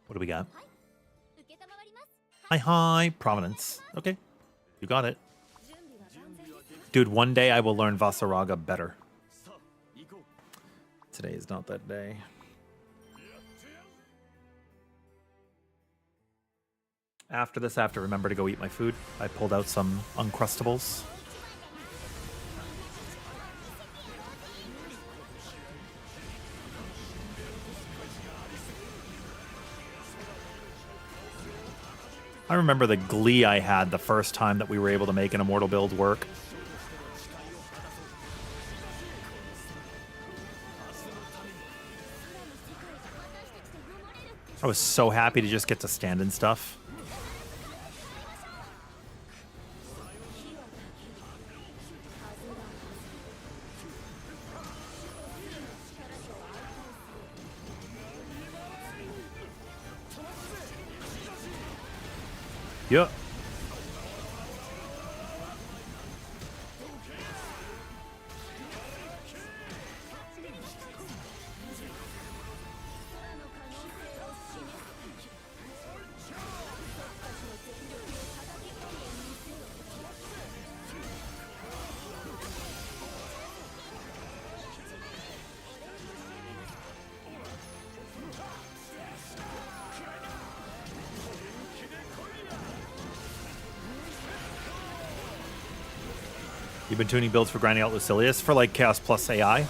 What do we got? 承ります Hi, Providence. Okay, you got it. 準備は万全ですか Dude, one day I will learn Vasaraga better. Today is not that day. After this, I have to remember to go eat my food. I pulled out some Uncrustables. I remember the glee I had the first time that we were able to make an Immortal build work. I was so happy to just get to stand and stuff. Yeah. You've been tuning builds for grinding out Lucilius for like Chaos Plus AI?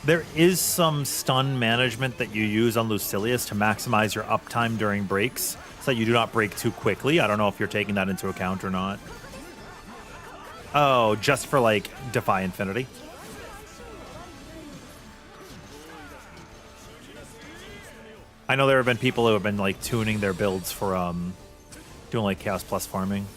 There is some stun management that you use on Lucilius to maximize your uptime during breaks so that you do not break too quickly. I don't know if you're taking that into account or not. Oh, just for like Defy Infinity. I know there have been people who have been like tuning their builds for doing like Chaos Plus farming.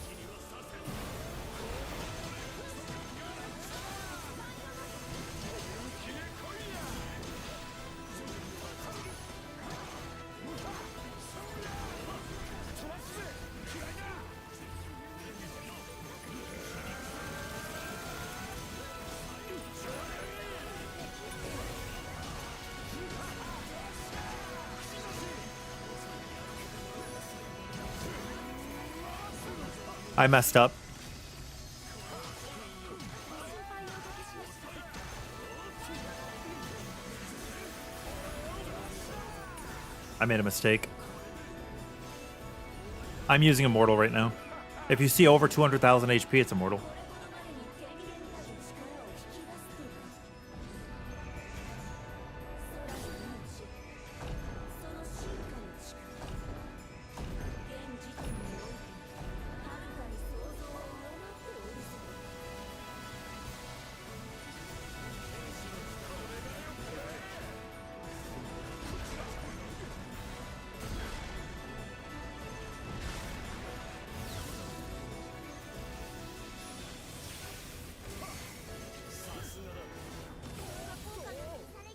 I messed up. I made a mistake. I'm using Immortal right now. If you see over 200,000 HP, it's Immortal.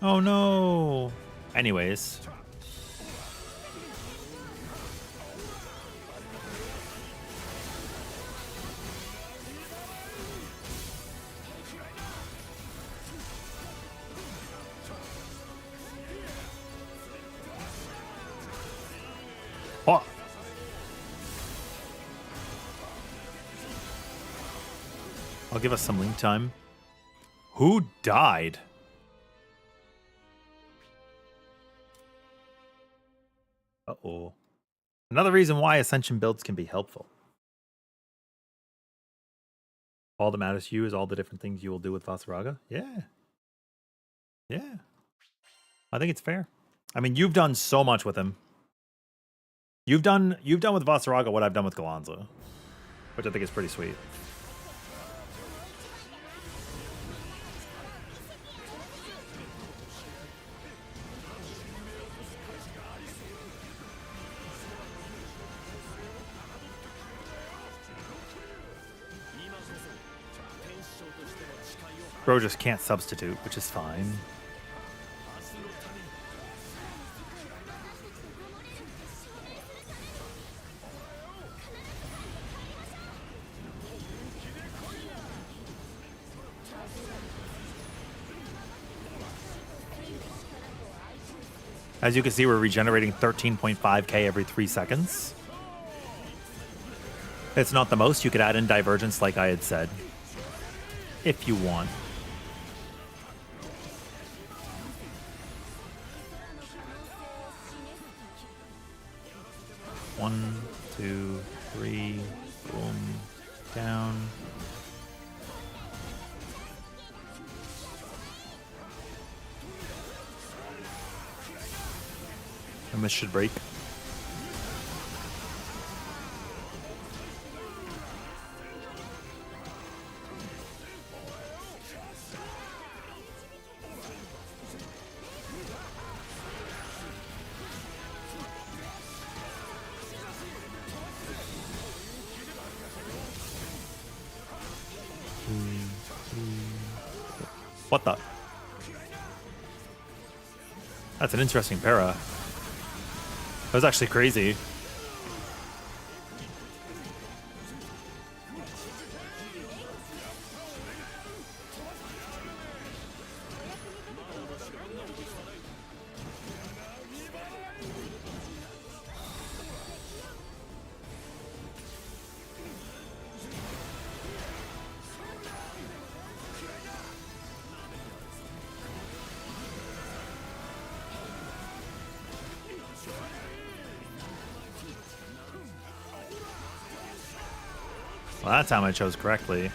Oh no. Anyways. Oh. I'll give us some link time. Who died? Uh-oh. Another reason why Ascension builds can be helpful. All that matters to you is all the different things you will do with Vasaraga? Yeah. Yeah. I think it's fair. I mean, you've done so much with him. You've done with Vasaraga what I've done with Galanza, which I think is pretty sweet. Bro just can't substitute, which is fine. As you can see, we're regenerating 13.5k every 3 seconds. It's not the most. You could add in Divergence like I had said, if you want. One, two, three, boom, down. And this should break. What the? That's an interesting para. That was actually crazy. Well, that time I chose correctly.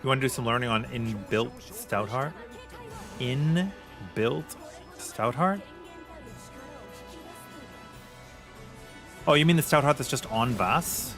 You want to do some learning on inbuilt Stoutheart? Inbuilt Stoutheart? Oh, you mean the Stoutheart that's just on Vass?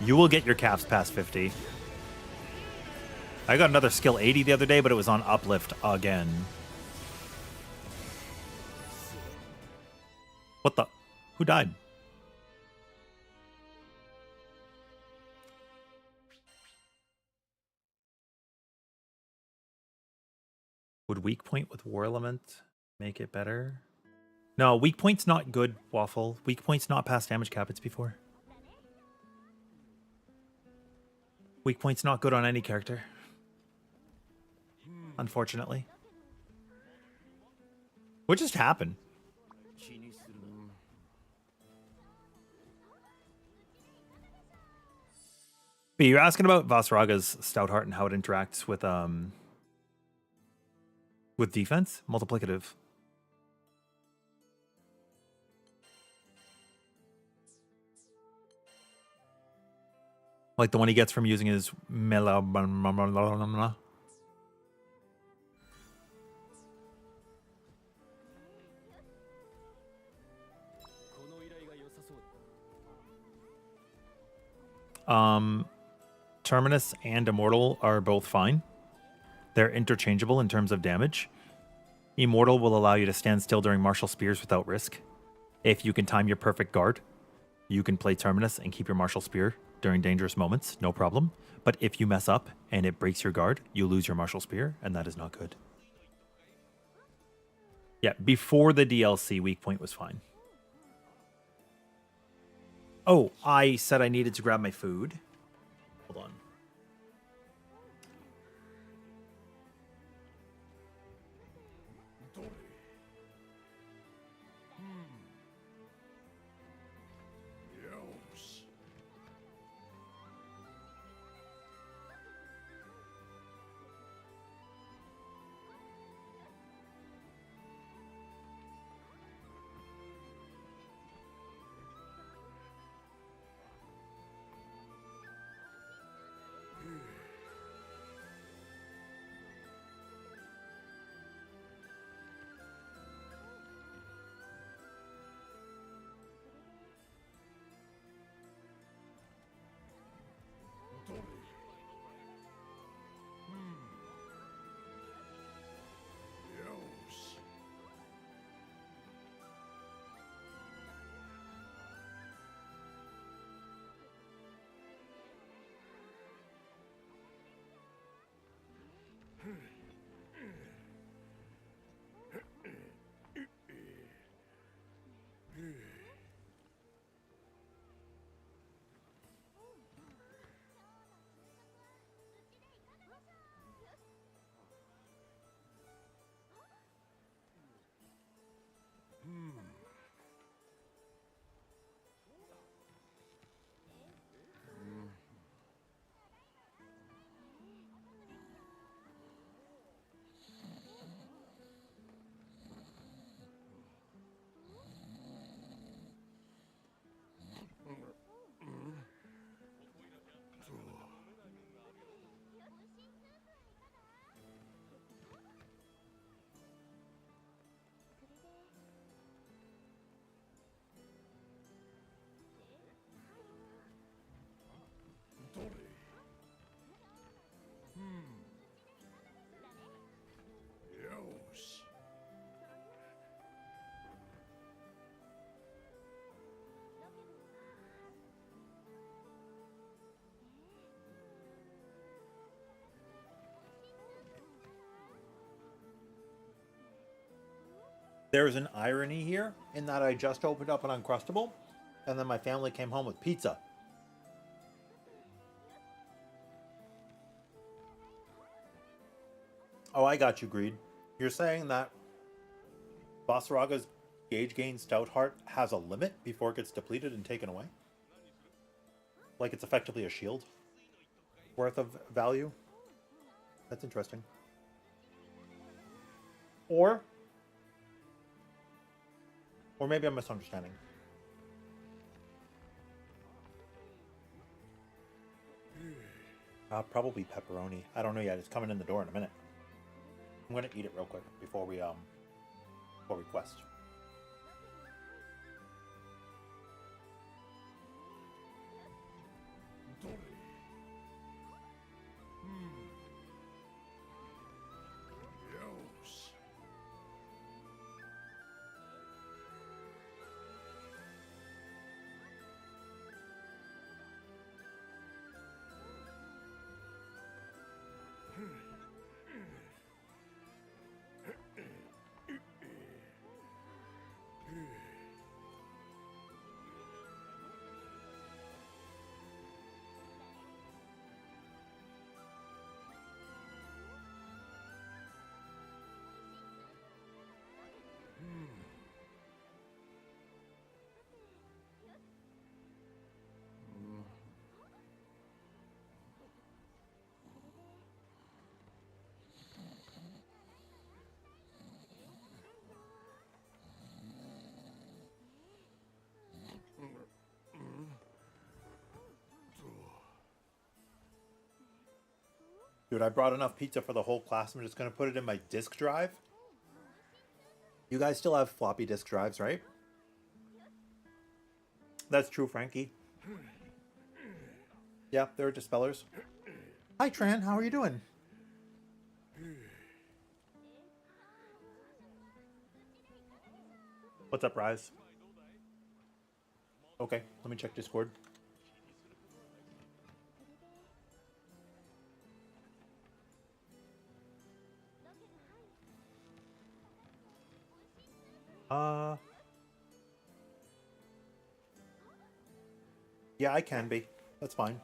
You will get your caps past 50. I got another skill 80 the other day, but it was on uplift again. What the? Who died? Would weak point with War Element make it better? No, weak point's not good, Waffle. Weak point's not past damage cap, it's before. Weak point's not good on any character. Unfortunately. What just happened? But you're asking about Vasaraga's Stout Heart and how it interacts with defense? Multiplicative. Like the one he gets from using his Mela. Terminus and Immortal are both fine. They're interchangeable in terms of damage. Immortal will allow you to stand still during martial spears without risk. If you can time your perfect guard, you can play Terminus and keep your martial spear during dangerous moments, no problem. But if you mess up and it breaks your guard, you lose your martial spear, and that is not good. Yeah, before the DLC, weak point was fine. Oh, I said I needed to grab my food. Hold on. There's an irony here in that I just opened up an Uncrustable, and then my family came home with pizza. Oh, I got you, Greed. You're saying that Basaraga's Gauge Gain Stout Heart has a limit before it gets depleted and taken away? Like it's effectively a shield worth of value? That's interesting. Or maybe I'm misunderstanding. Probably pepperoni. I don't know yet. It's coming in the door in a minute. I'm gonna eat it real quick before we quest. Dude, I brought enough pizza for the whole class. I'm just going to put it in my disk drive. You guys still have floppy disk drives, right? That's true, Frankie. Yeah, they're dispellers. Hi, Tran. How are you doing? What's up, Rise? Okay, let me check Discord. Yeah, I can be. That's fine.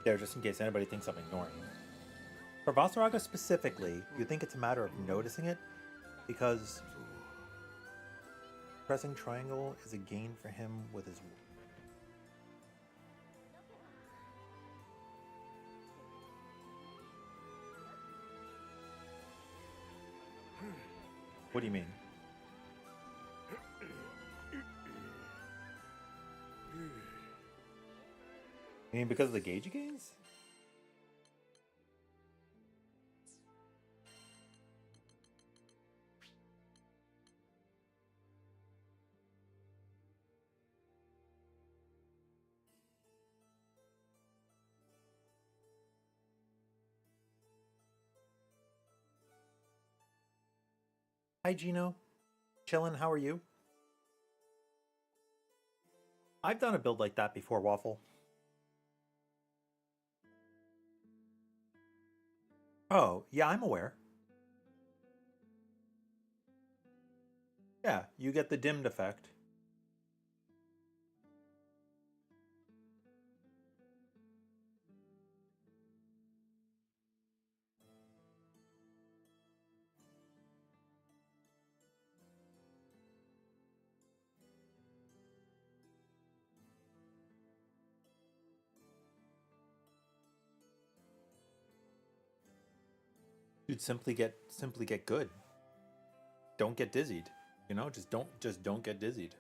There, just in case anybody thinks I'm ignoring you. For Vasaraga specifically, you think it's a matter of noticing it, because pressing triangle is a gain for him with his... What do you mean? You mean because of the gauge he gains? Hi, Gino. Chillin', how are you? I've done a build like that before, Waffle. Oh, yeah, I'm aware. Yeah, you get the dimmed effect. Dude, simply get good. Don't get dizzied. You know, just don't get dizzied.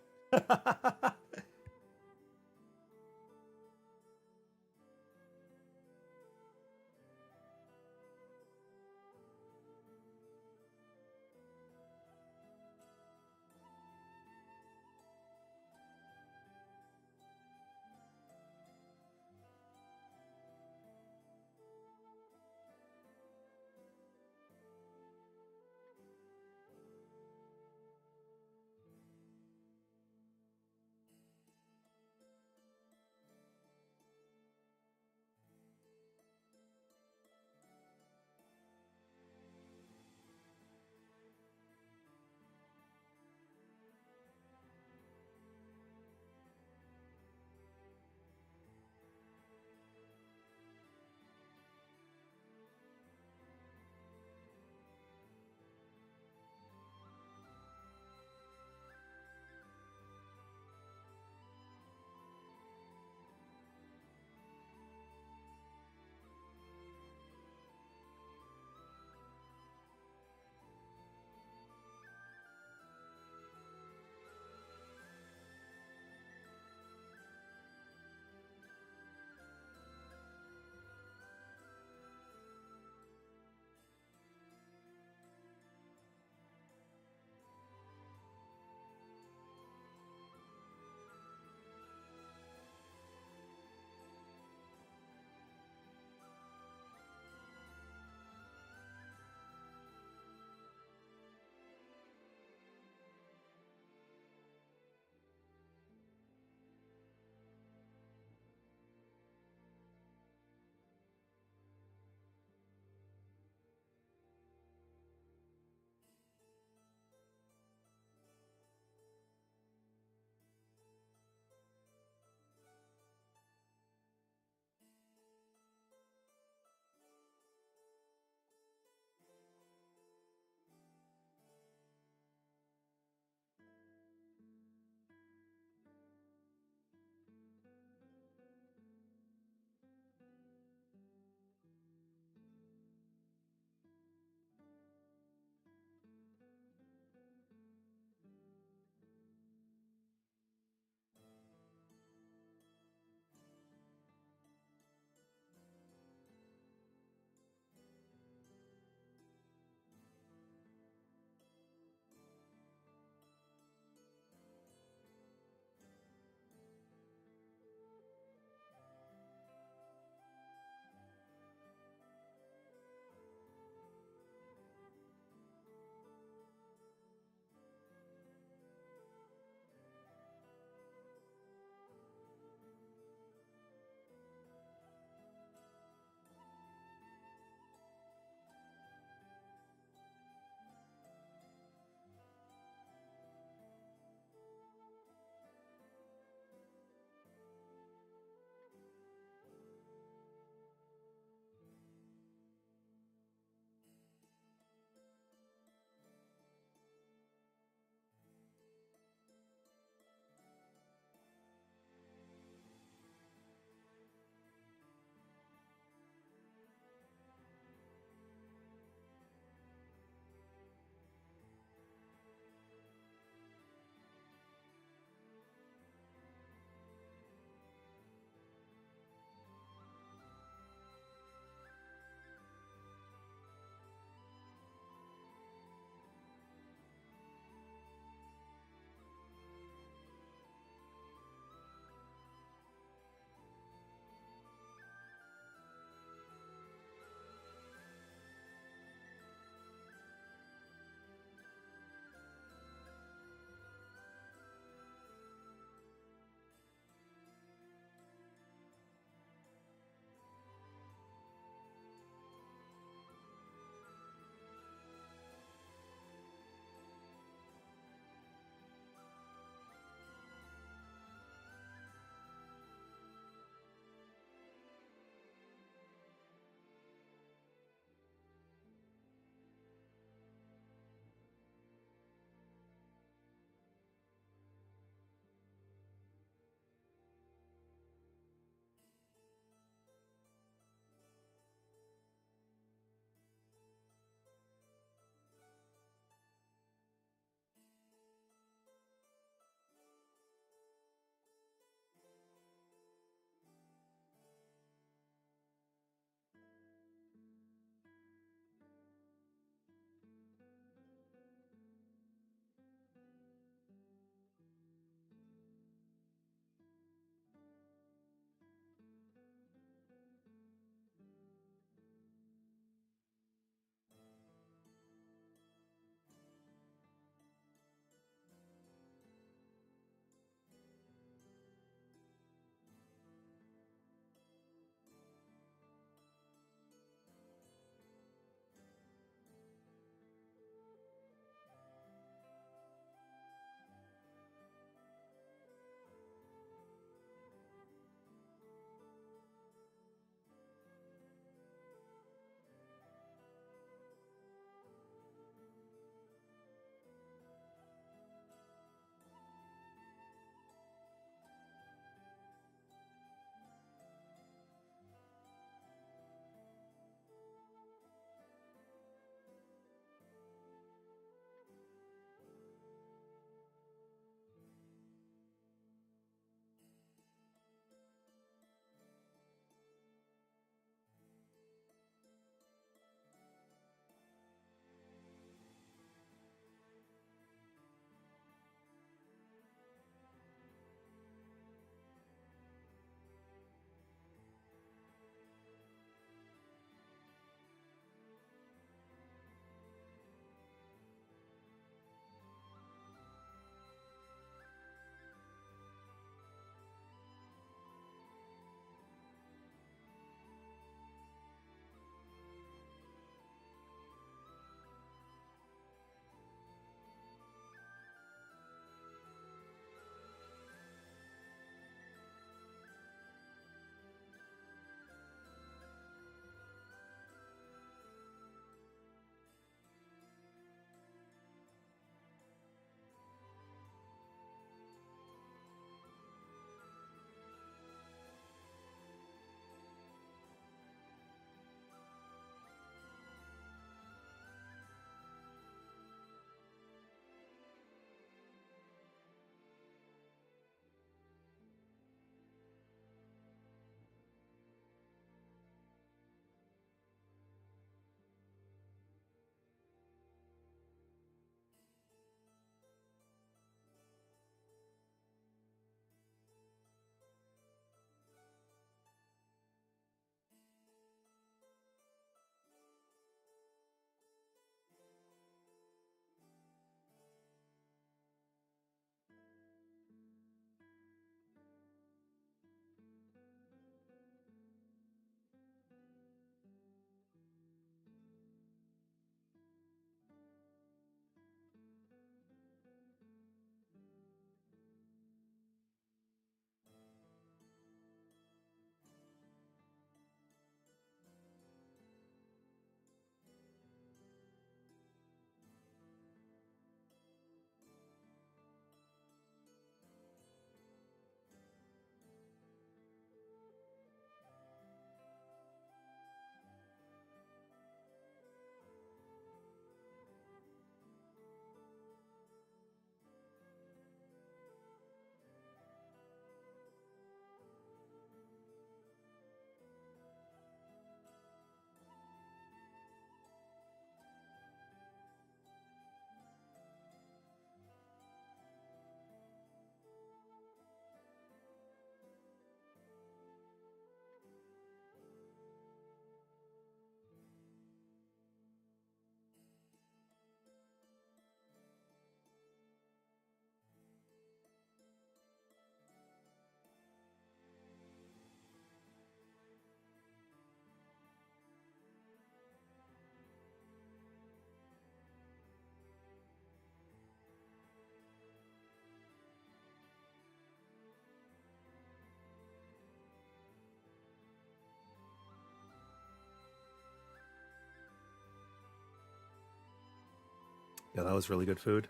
Yeah, that was really good food.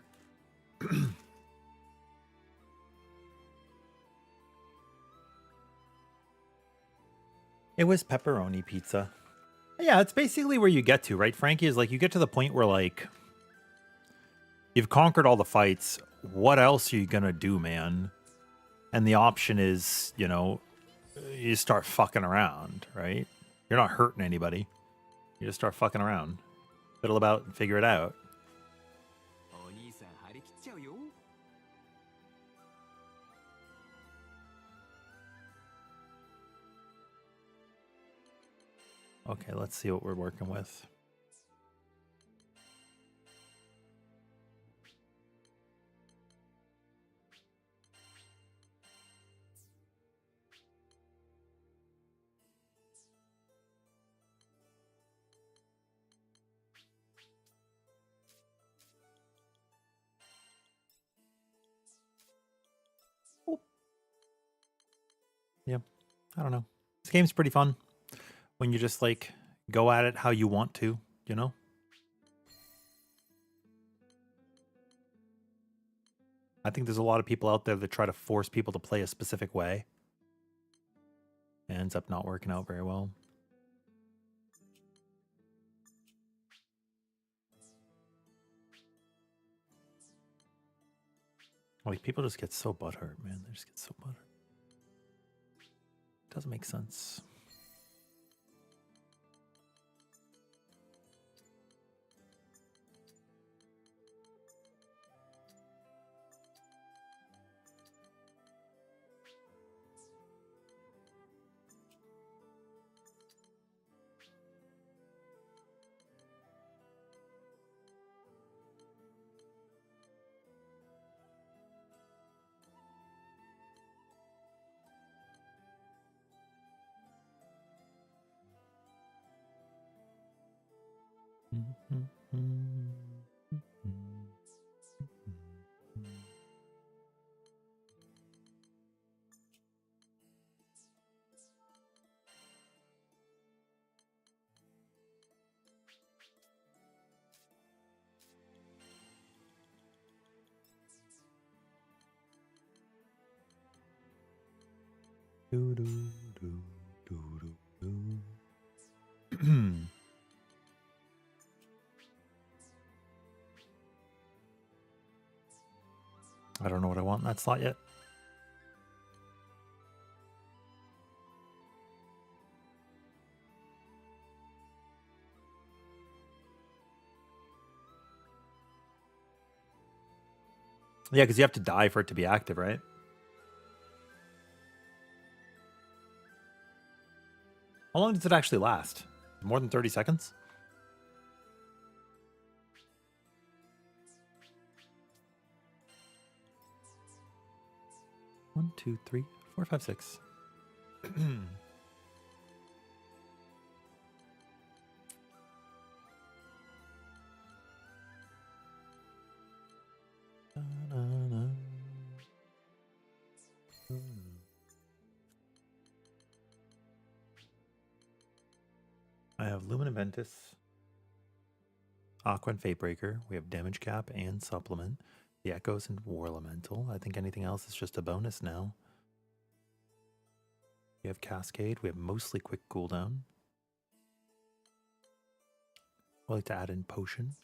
It was pepperoni pizza. Yeah, it's basically where you get to, right, Frankie? Is like you get to the point where like you've conquered all the fights. What else are you gonna do, man? And the option is, you know, you start fucking around, right? You're not hurting anybody. You just start fucking around. Fiddle about and figure it out. お兄さん張り切っちゃうよ Okay, let's see what we're working with. Yeah, I don't know. This game's pretty fun when you just like go at it how you want to, you know? I think there's a lot of people out there that try to force people to play a specific way. It ends up not working out very well. Like people just get so butthurt, man. They just get so butthurt. Doesn't make sense. Do, do, do, do, do, do. I don't know what I want in that slot yet. Yeah, because you have to die for it to be active, right? How long does it actually last? More than 30 seconds? One, two, three, four, five, six. I have Lumen Ventus, Aqua and Fatebreaker. We have Damage Cap and Supplement. The Echoes and War Elemental. I think anything else is just a bonus now. We have Cascade. We have mostly quick cooldown. I like to add in Potion.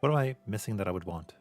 What am I missing that I would want?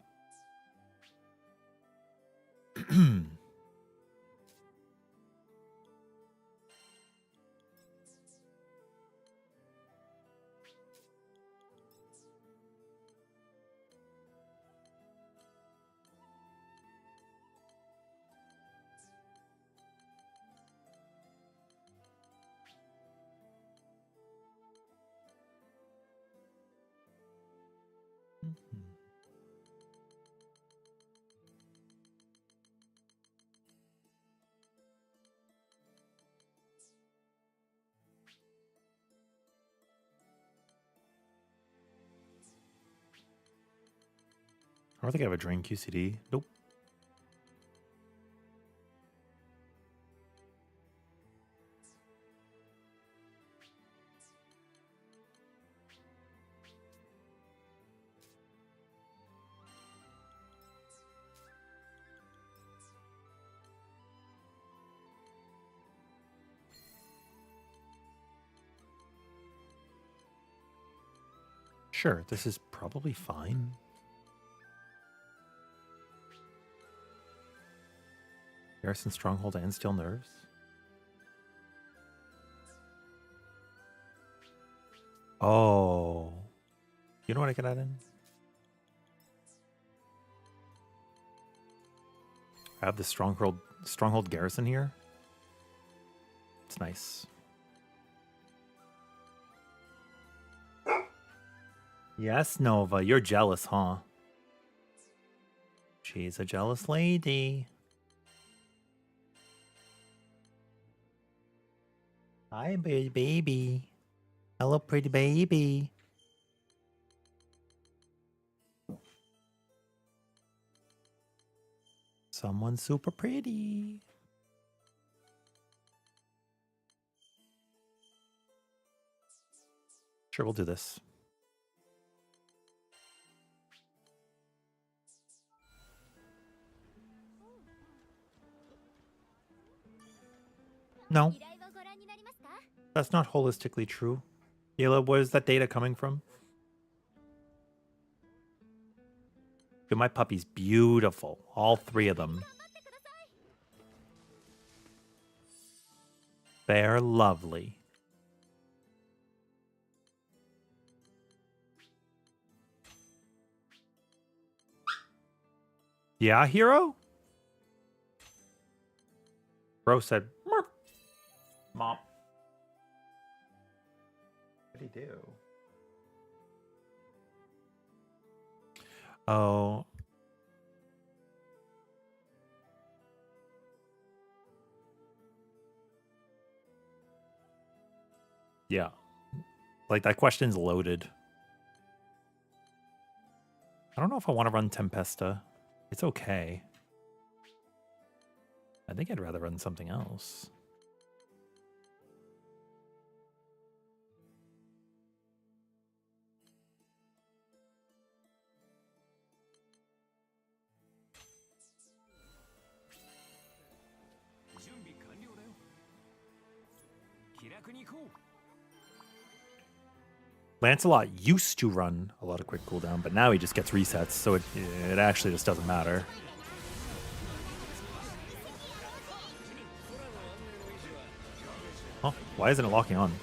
I don't think I have a drain QCD. Nope. Sure, this is probably fine. Garrison Stronghold and Steel Nerves. Oh. You know what I can add in? I have the Stronghold Garrison here. It's nice. Yes, Nova, you're jealous, huh? She's a jealous lady. Hi, baby. Hello, pretty baby. Someone super pretty. Sure, we'll do this. No, that's not holistically true. Yayla, where is that data coming from? Dude, my puppy's beautiful. All three of them. They're lovely. Yeah, hero? Bro said, "Merp." Mom. What did he do? Oh. Yeah. Like, that question's loaded. I don't know if I want to run Tempesta. It's okay. I think I'd rather run something else. Lancelot used to run a lot of quick cooldown, but now he just gets resets, so it actually just doesn't matter. Huh? Why isn't it locking on?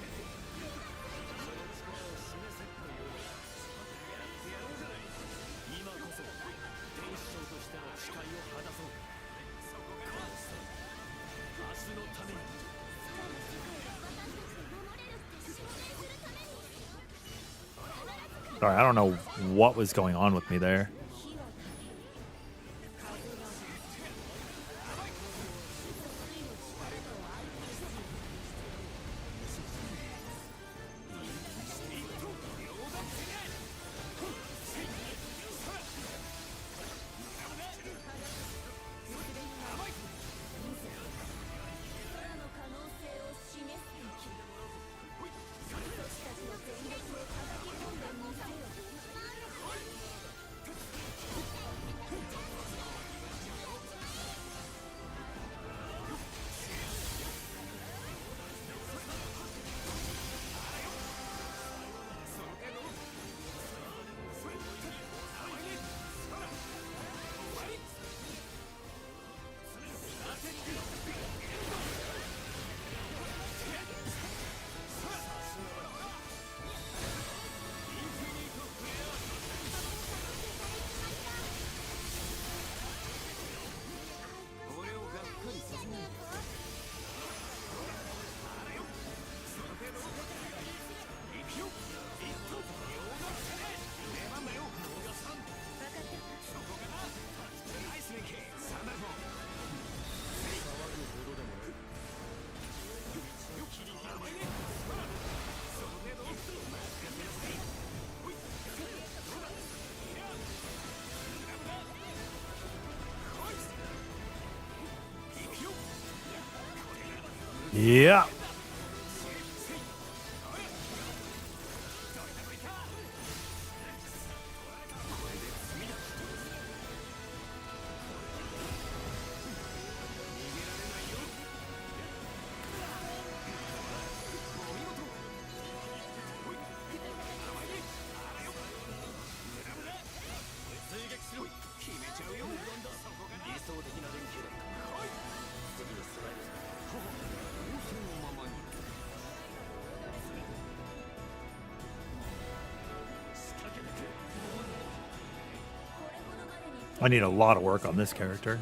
Sorry, I don't know what was going on with me there. Yeah. I need a lot of work on this character.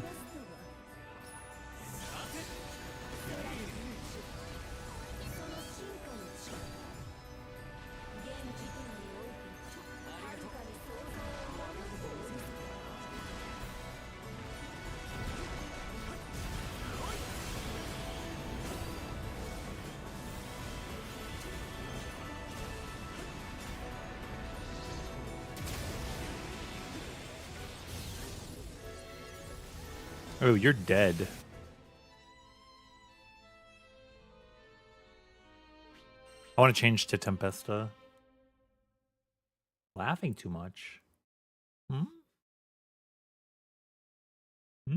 Oh, you're dead. I want to change to Tempesta. Laughing too much. Hmm? Hmm?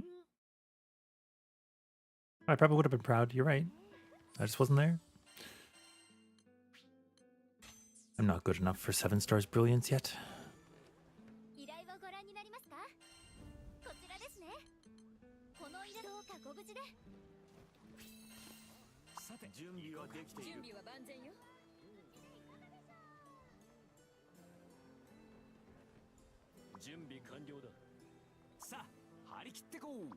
I probably would have been proud. You're right. I just wasn't there. I'm not good enough for 7 stars brilliance yet. 依頼をご覧になりますか？こちらですね。この依頼どうかご無事で。さて準備はできている。準備は万全よ。準備完了だ。さあ張り切ってこう。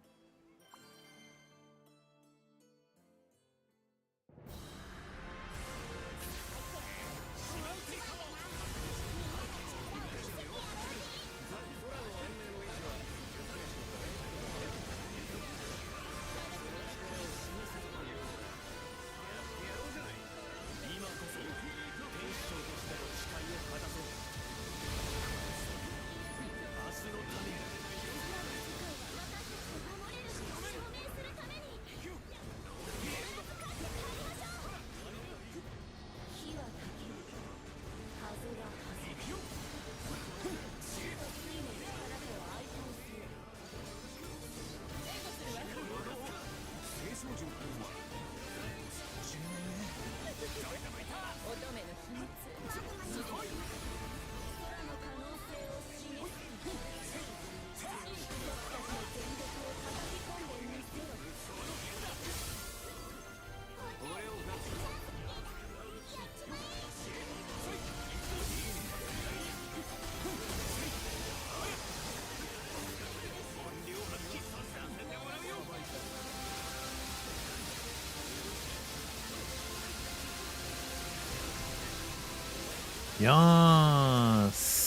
Yes.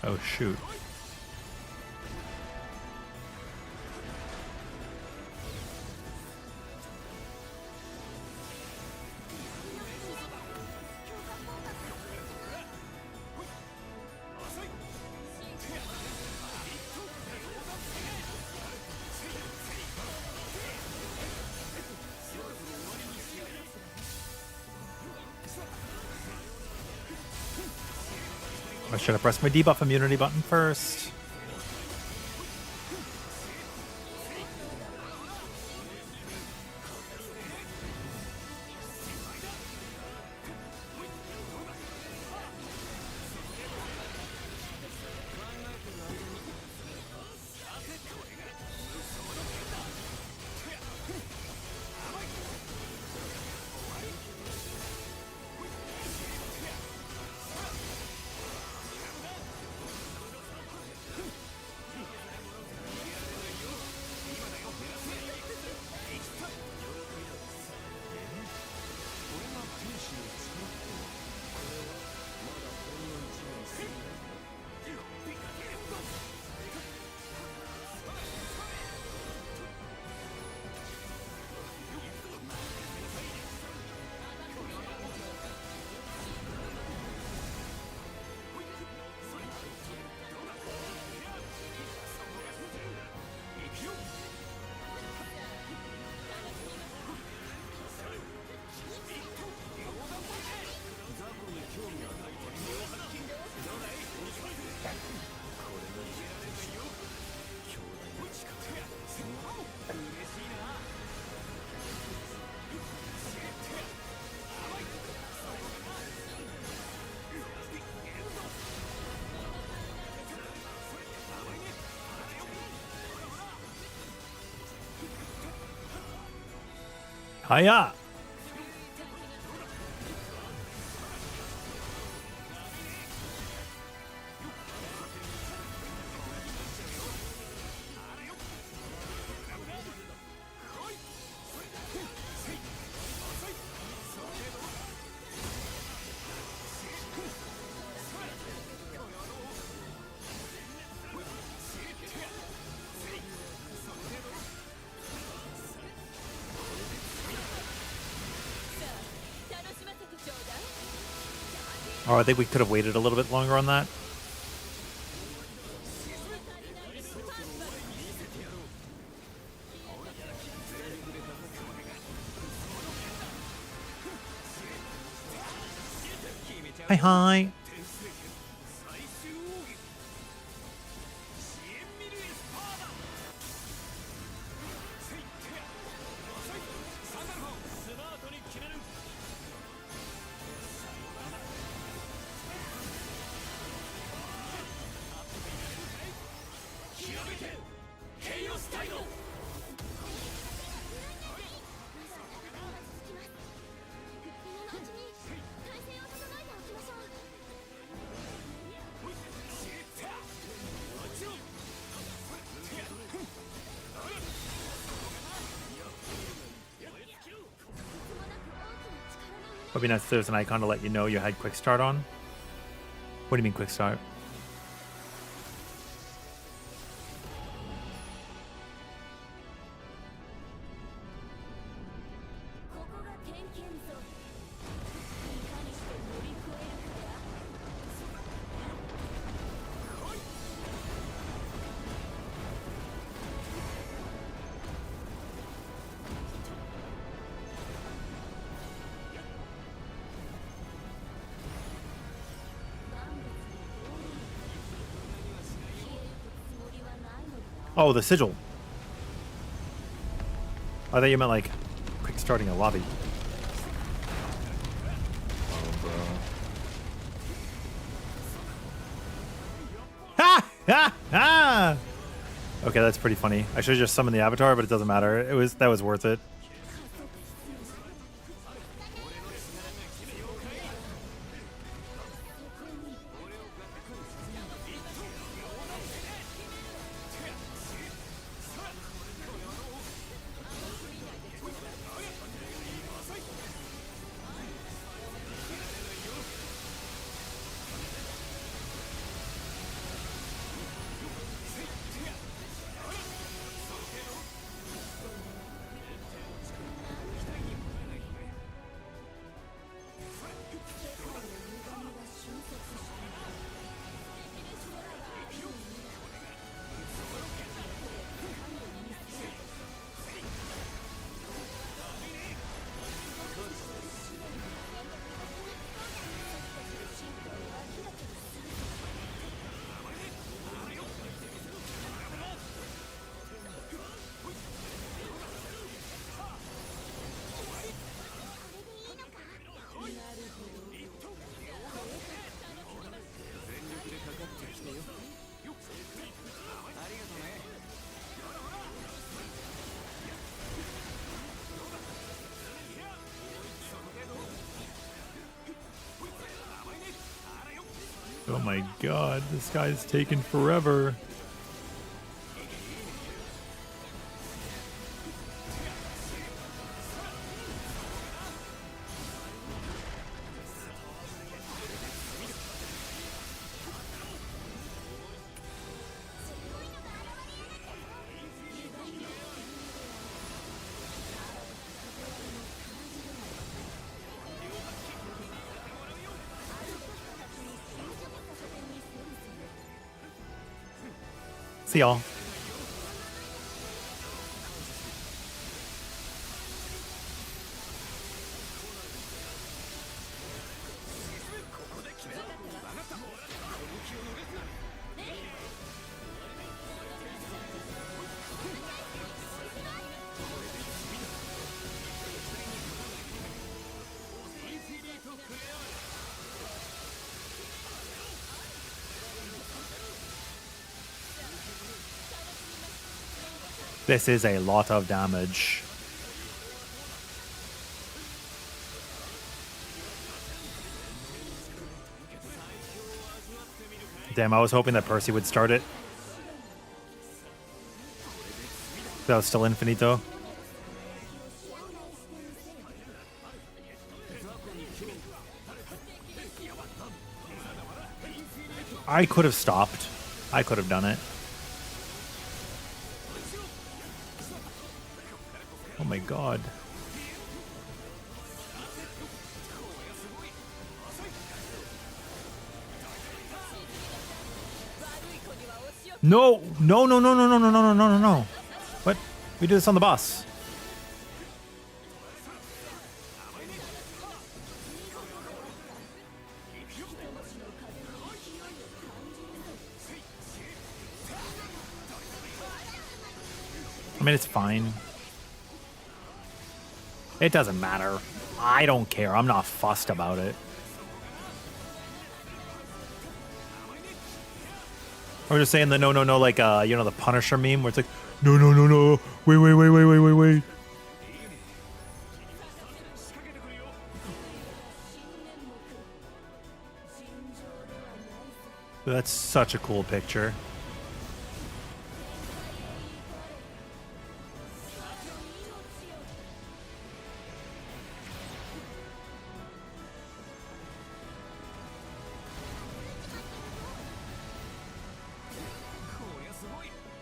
Oh, shoot. I should have pressed my debuff immunity button first. Hiya! Oh, I think we could have waited a little bit longer on that. Hi, hi. Would be nice if there's an icon to let you know you had quick start on. What do you mean quick start? Oh, the sigil. I thought you meant like quick starting a lobby. Oh, bro. Ha! Ha! Ha! Okay, that's pretty funny. I should have just summoned the avatar, but it doesn't matter. That was worth it. Oh my god, this guy's taking forever. See y'all. This is a lot of damage. Damn, I was hoping that Percy would start it. That was still Infinito. I could have stopped. I could have done it. Oh my god. No, no, no, no, no, no, no, no, no, no, no. What? We do this on the boss. I mean, it's fine. It doesn't matter. I don't care. I'm not fussed about it. We're just saying the no, no, no, like, you know, the Punisher meme where it's like, no, no, no, no. Wait, wait, wait, wait, wait, wait, wait. That's such a cool picture.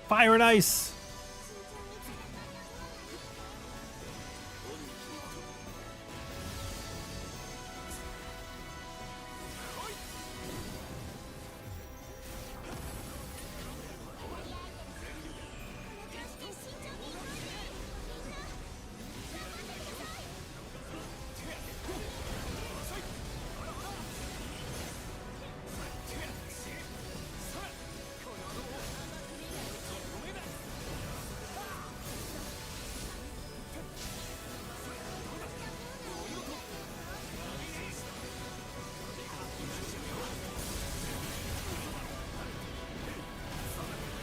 Fire and ice.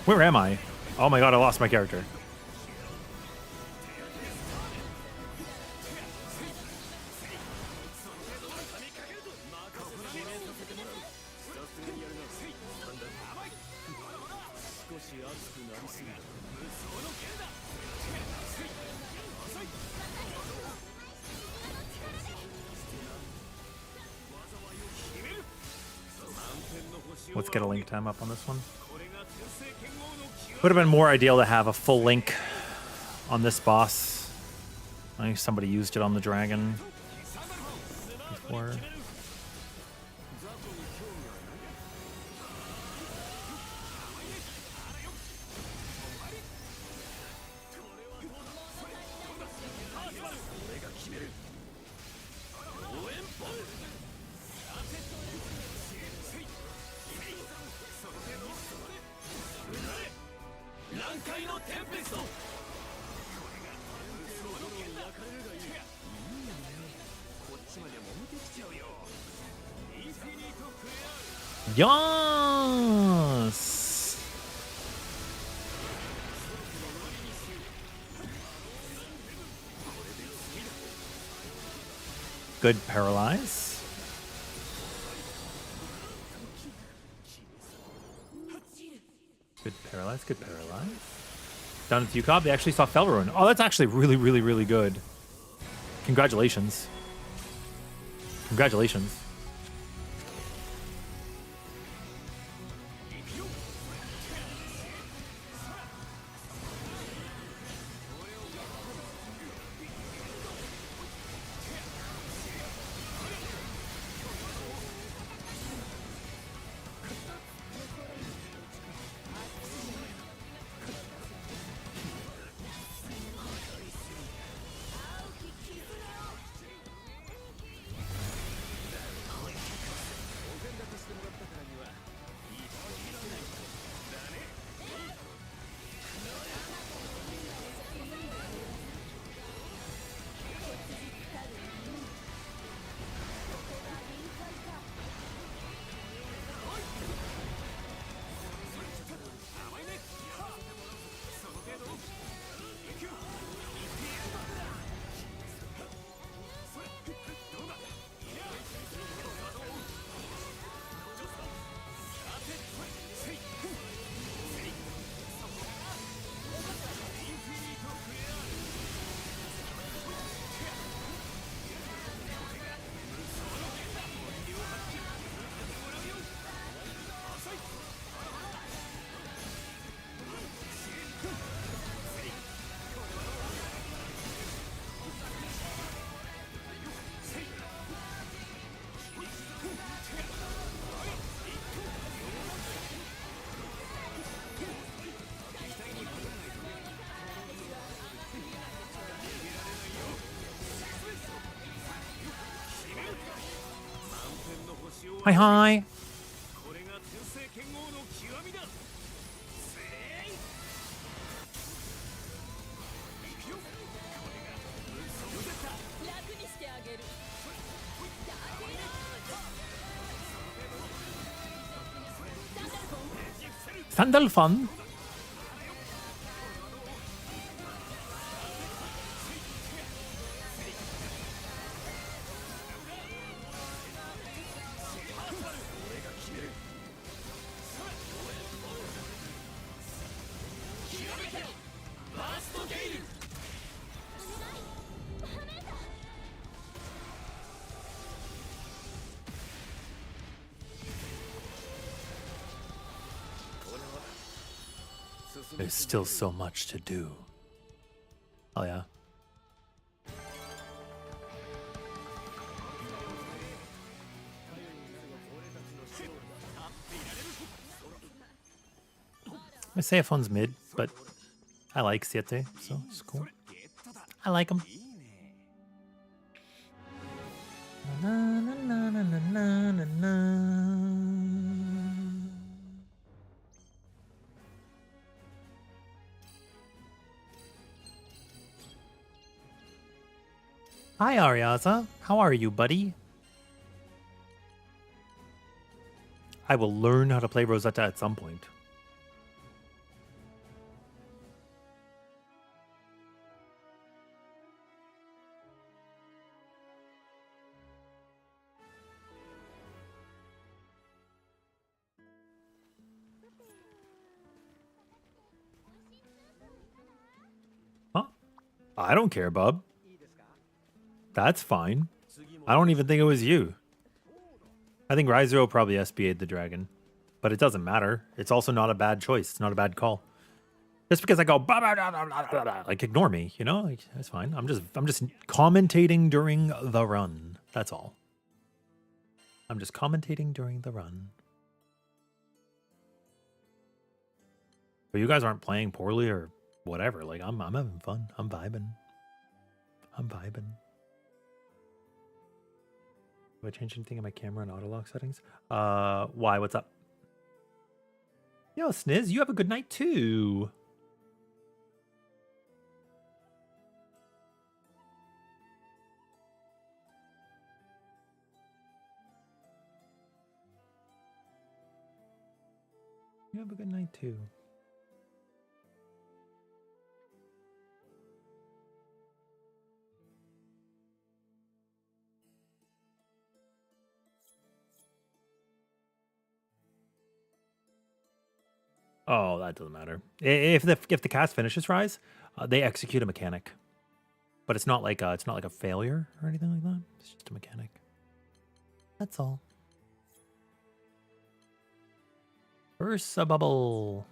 Where am I? Oh my god, I lost my character. Let's get a link time up on this one. Would have been more ideal to have a full link on this boss. I think somebody used it on the dragon before. Yes. Good paralyze. Good paralyze, good paralyze. Down at UCOB, they actually saw Felruin. Oh, that's actually really, really, really good. Congratulations. Congratulations. Hi, hi. これが天聖剣王の極みだ。せーい。行くよ。これが嘘だった。楽にしてあげる。Sandalfon. There's still so much to do. Oh, yeah. I say phone's mid, but I like Siete, so it's cool. I like him. Na, na, na, na, na, na, na. Hi, Ariaza. How are you, buddy? I will learn how to play Rosetta at some point. Huh? I don't care, bub. That's fine. I don't even think it was you. I think Ryzero probably SBA'd the dragon. But it doesn't matter. It's also not a bad choice. It's not a bad call. Just because I go blah, blah, blah, blah, blah, blah, like ignore me, you know? Like, that's fine. I'm just commentating during the run. That's all. I'm just commentating during the run. But you guys aren't playing poorly or whatever. Like I'm having fun. I'm vibing. I'm vibing. Do I change anything in my camera and auto lock settings? Why? What's up? Yo, Sniz, you have a good night too. You have a good night too. Oh, that doesn't matter. If the cast finishes Rise, they execute a mechanic, but it's not like a failure or anything like that. It's just a mechanic. That's all. Ursa Bubble.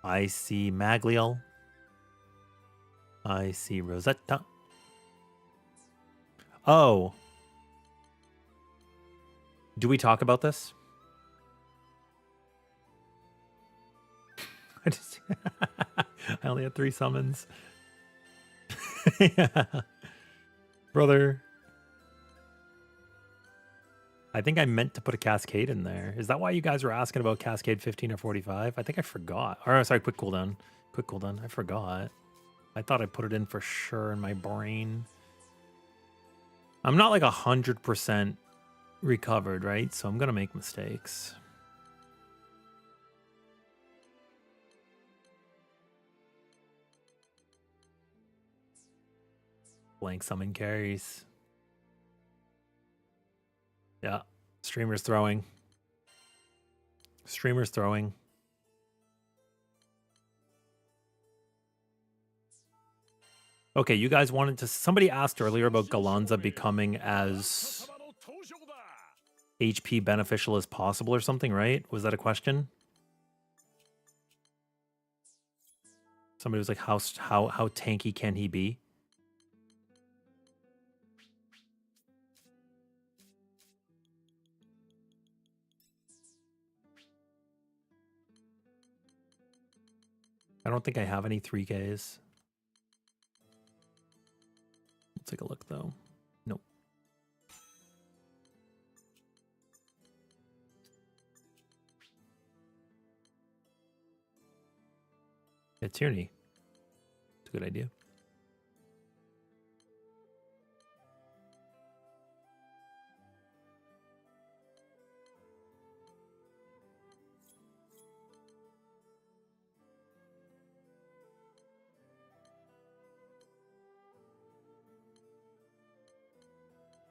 I see Magliel. I see Rosetta. Oh. Do we talk about this? I only had 3 summons. Yeah. Brother. I think I meant to put a Cascade in there. Is that why you guys were asking about Cascade 15 or 45? I think I forgot. Or sorry, quick cooldown. Quick cooldown. I forgot. I thought I put it in for sure in my brain. I'm not like 100% recovered, right? So I'm going to make mistakes. Blank summon carries. Yeah. Streamer's throwing. Streamer's throwing. Okay, you guys wanted to... Somebody asked earlier about Galanza becoming as HP beneficial as possible or something, right? Was that a question? Somebody was like, how tanky can he be? I don't think I have any 3Ks. Let's take a look, though. Nope. Yeah, Tierney. It's a good idea.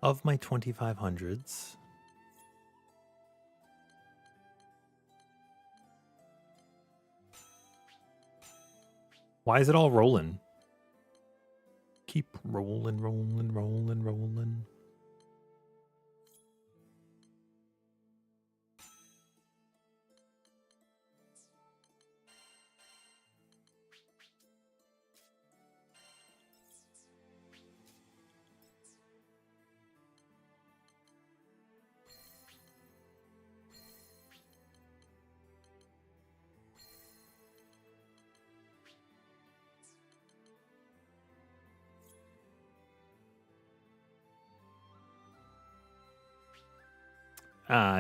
Of my 2500s, why is it all rolling? Keep rolling, rolling, rolling, rolling.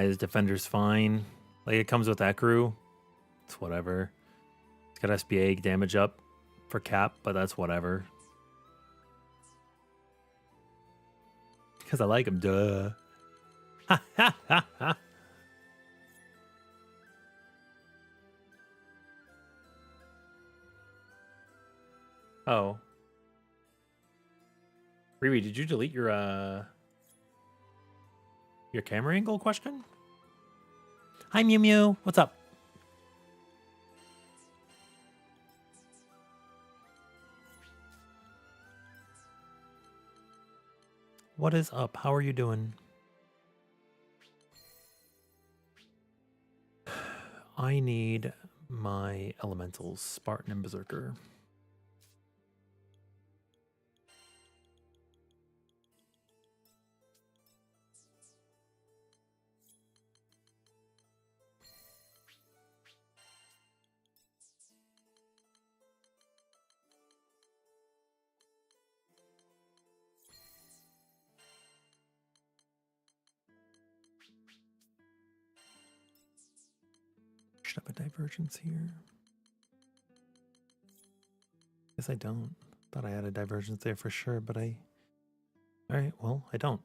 His defender's fine. Like, it comes with Ekru. It's whatever. It's got SBA damage up for cap, but that's whatever. Because I like him, duh. Ha ha ha ha. Oh. Riri, did you delete your camera angle question? Hi, Mew Mew. What's up? What is up? How are you doing? I need my elementals, Spartan and Berserker. Should have a divergence here. Guess I don't. Thought I had a divergence there for sure, but I... Alright, well, I don't.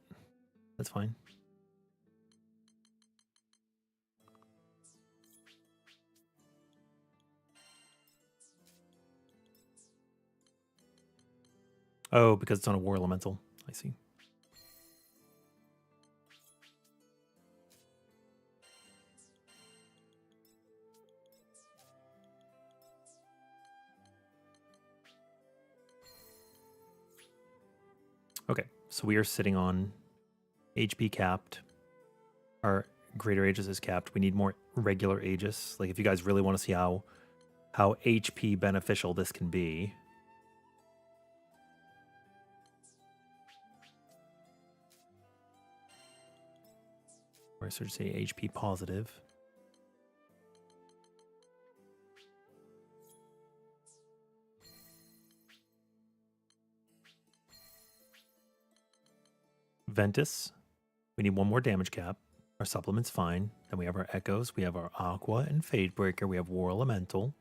That's fine. Oh, because it's on a war elemental. I see. Okay, so we are sitting on HP capped. Our greater Aegis is capped. We need more regular Aegis. Like if you guys really want to see how HP beneficial this can be. Or I should say HP positive. Ventus. We need one more damage cap. Our supplement's fine. Then we have our Echoes. We have our Aqua and Fade Breaker. We have War Elemental.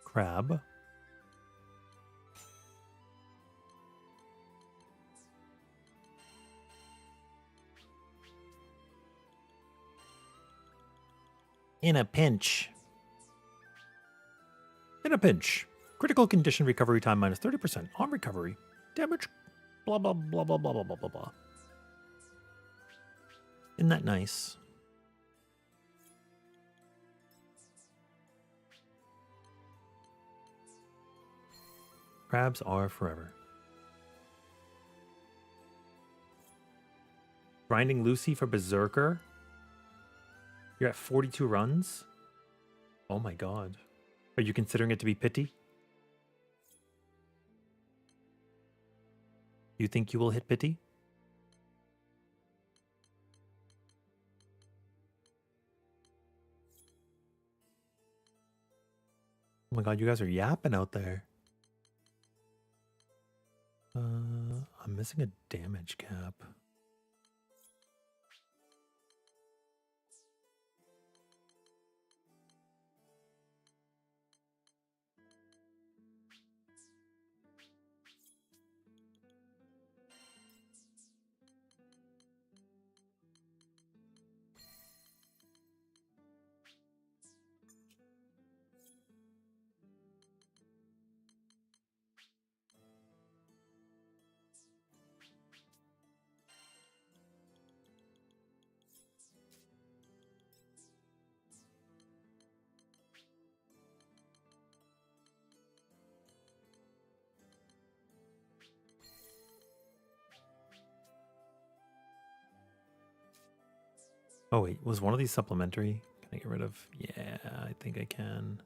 Crab. In a pinch. In a pinch. Critical condition recovery time minus 30% on recovery. Damage. Blah, blah, blah, blah, blah, blah, blah, blah, blah. Isn't that nice? Crabs are forever. Grinding Lucy for Berserker. You're at 42 runs? Oh my god. Are you considering it to be pity? You think you will hit pity? Oh my god, you guys are yapping out there. I'm missing a damage cap. Oh wait, was one of these supplementary? Can I get rid of? Yeah, I think I can.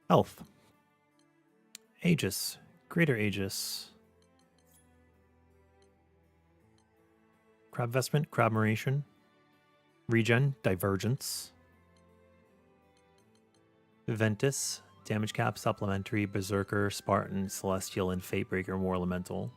Health. Aegis. Greater Aegis. Crab Vestment. Crab Maration. Regen. Divergence. Ventus. Damage Cap. Supplementary. Berserker. Spartan. Celestial. And Fate Breaker. War Elemental.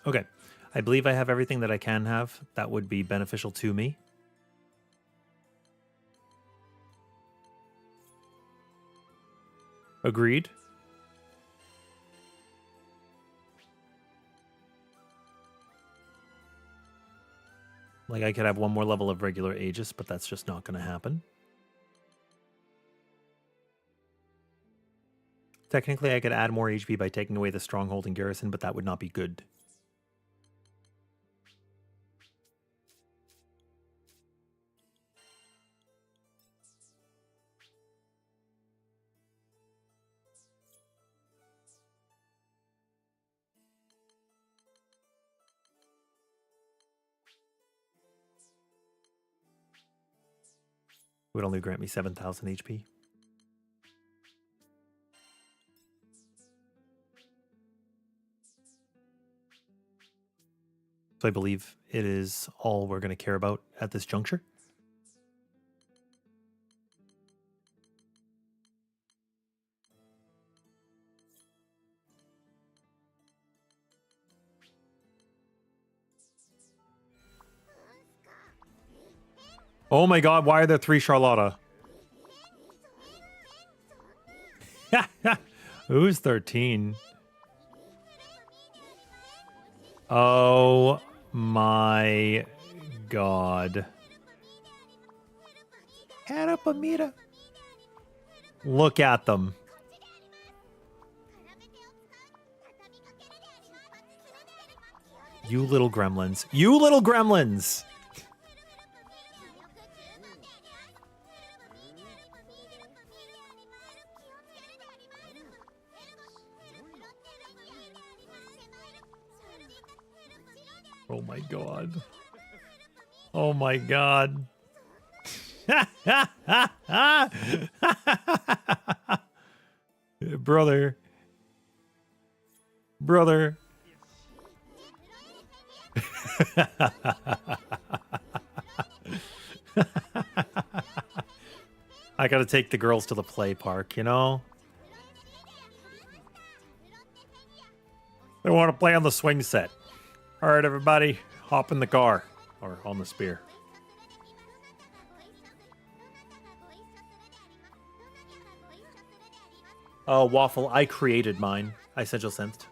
Okay, I believe I have everything that I can have that would be beneficial to me. Agreed. Like I could have one more level of regular Aegis, but that's just not going to happen. Technically, I could add more HP by taking away the Stronghold and Garrison, but that would not be good. would only grant me 7,000 HP. So I believe it is all we're going to care about at this juncture. Oh my god, why are there 3 Charlotta? Who's 13? Oh my god. Carapamira. Look at them. You little gremlins. You little gremlins! Oh my god. Oh my god. Brother. Brother. I gotta take the girls to the play park, you know? They want to play on the swing set. All right, everybody, hop in the car or on the spear. Oh, Waffle, I created mine. I essential sensed.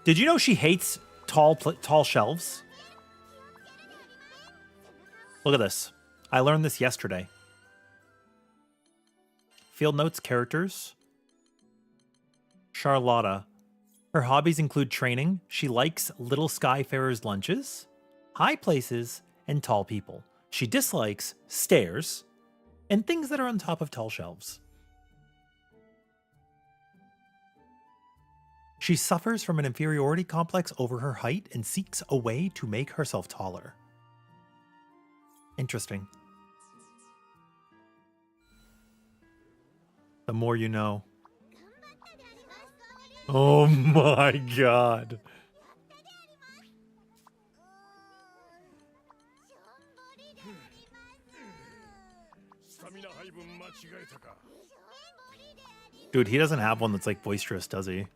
Did you know she hates tall shelves? Look at this. I learned this yesterday. Field notes, characters. Charlotta. Her hobbies include training. She likes little Skyfarer's lunches, high places, and tall people. She dislikes stairs and things that are on top of tall shelves. She suffers from an inferiority complex over her height and seeks a way to make herself taller. Interesting. The more you know. Oh my god. Dude, he doesn't have one that's like boisterous, does he?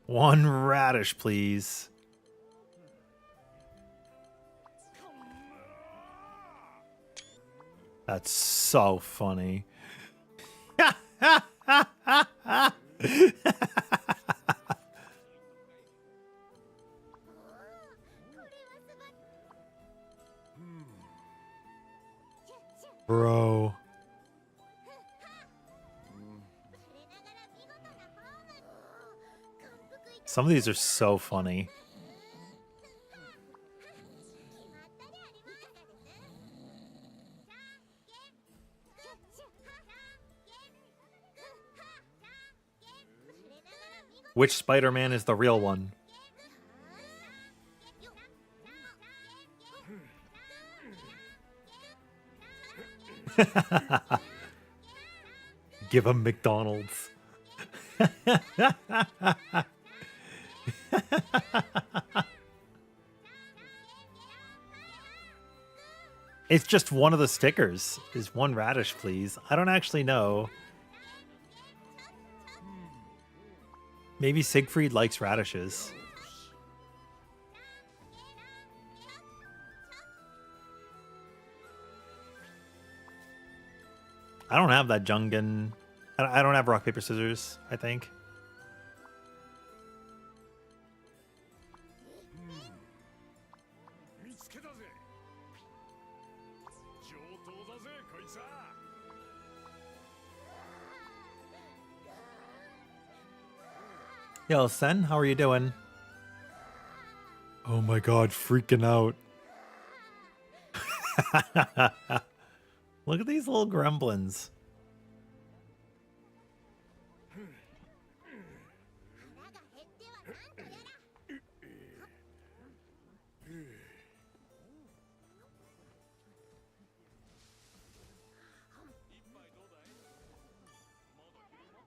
One radish, please. That's so funny. Bro. Some of these are so funny. Which Spider-Man is the real one? Give him McDonald's. It's just one of the stickers. Is one radish, please? I don't actually know. Maybe Siegfried likes radishes. I don't have that Jungen. I don't have rock, paper, scissors, I think. Yo, Sen, how are you doing? Oh my god, freaking out. Look at these little gremlins.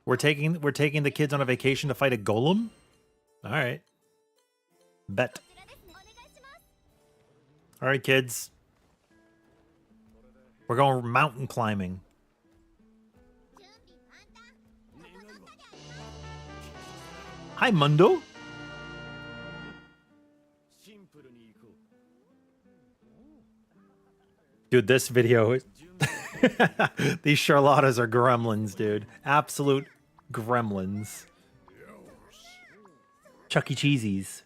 We're taking the kids on a vacation to fight a golem? All right. Bet. こちらですねお願いします All right, kids. We're going mountain climbing. 準備万端 Hi, Mundo. シンプルに行こう Dude, this video. These Charlottas are gremlins, dude. Absolute gremlins. Chuck E. Cheesies.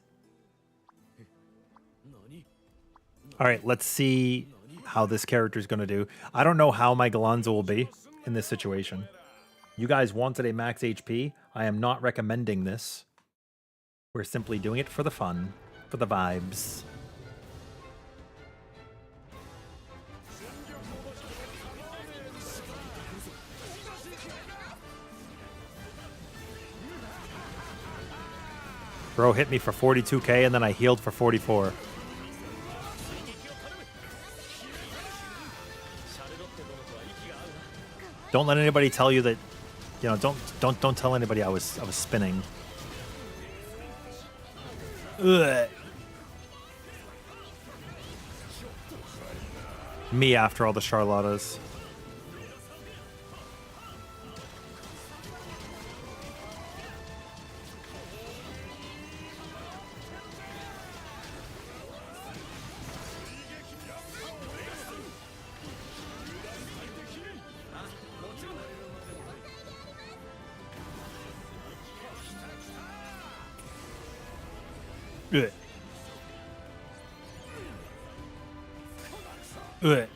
何 All right, let's see how this character is going to do. I don't know how my Galanza will be in this situation. You guys wanted a max HP. I am not recommending this. We're simply doing it for the fun, for the vibes. Bro hit me for 42k and then I healed for 44. Don't let anybody tell you that, you know, don't tell anybody I was spinning. Ugh. Me after all the Charlottas. Ugh. Ugh.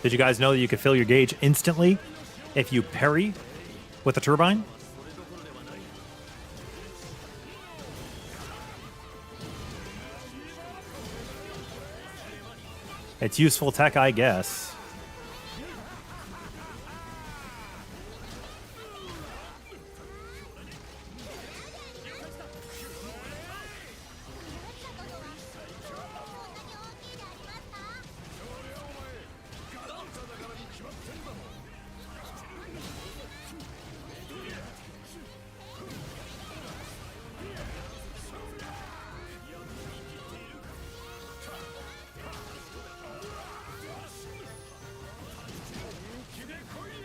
Did you guys know that you could fill your gauge instantly if you parry with a turbine? It's useful tech, I guess.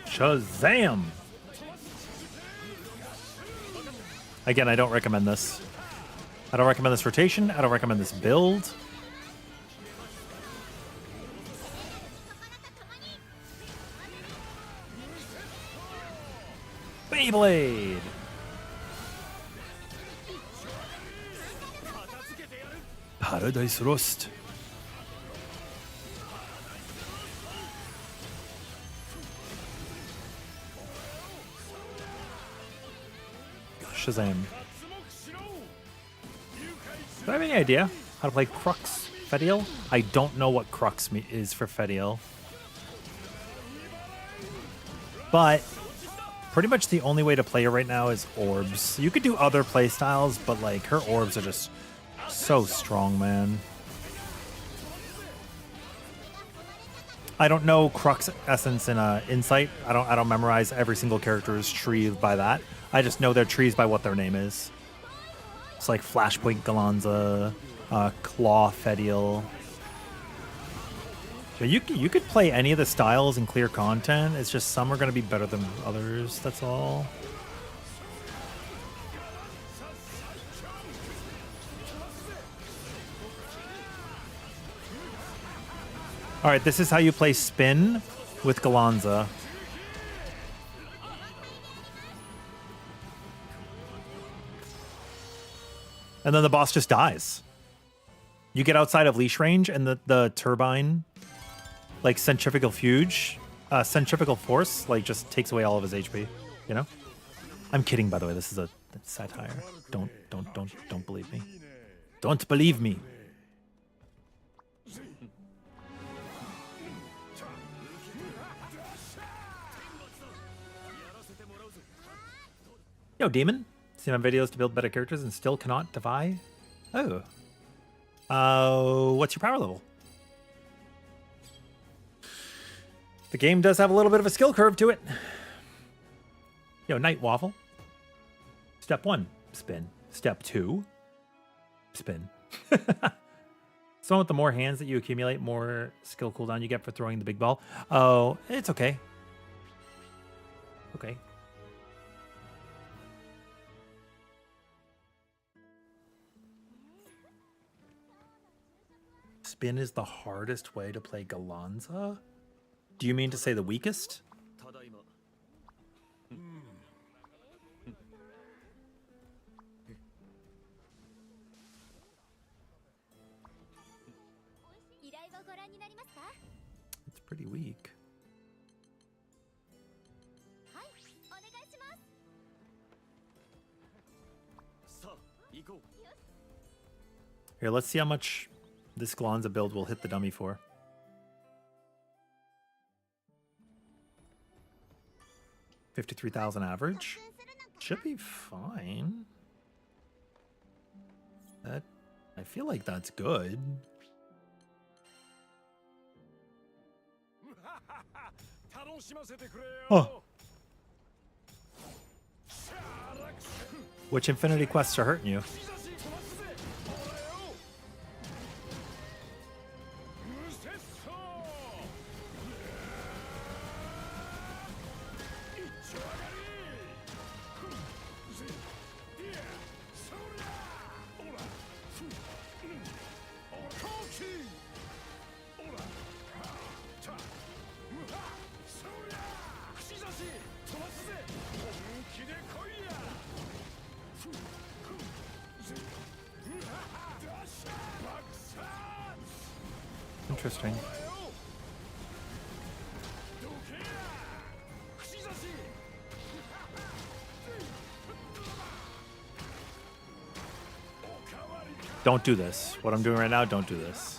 Shazam! Again, I don't recommend this. I don't recommend this rotation. I don't recommend this build. Beyblade! Paradise Rust. Shazam. Do I have any idea how to play Crux Fediel? I don't know what Crux is for Fediel. But pretty much the only way to play her right now is orbs. You could do other play styles, but like her orbs are just so strong, man. I don't know Crux Essence in Insight. I don't memorize every single character's tree by that. I just know their trees by what their name is. It's like Flashpoint Galanza, Claw Fediel. So you could play any of the styles and clear content. It's just some are going to be better than others. That's all. All right, this is how you play Spin with Galanza. And then the boss just dies. You get outside of leash range and the turbine, like centrifugal force, like just takes away all of his HP, you know? I'm kidding, by the way. This is a satire. Don't believe me. Don't believe me. Yo, Demon. Seen my videos to build better characters and still cannot defy. Oh. What's your power level? The game does have a little bit of a skill curve to it. Yo, Night Waffle. Step 1, spin. Step 2, spin. So with the more hands that you accumulate, more skill cooldown you get for throwing the big ball. Oh, it's okay. Okay. Spin is the hardest way to play Galanza? Do you mean to say the weakest? ただいま 依頼をご覧になりますか？ It's pretty weak. はい、お願いします。さあ行こう Here, let's see how much this Galanza build will hit the dummy for. 53,000 average. Should be fine. That, I feel like that's good. 楽しませてくれよ Oh. Which Infinity Quests are hurting you? 日差し飛ばすぜほらよ無節操一丁上がりぜいやそりゃほらおらコーキーほらはたうはそりゃ串刺し飛ばすぜ本気で来いや Interesting. Don't do this. What I'm doing right now, don't do this.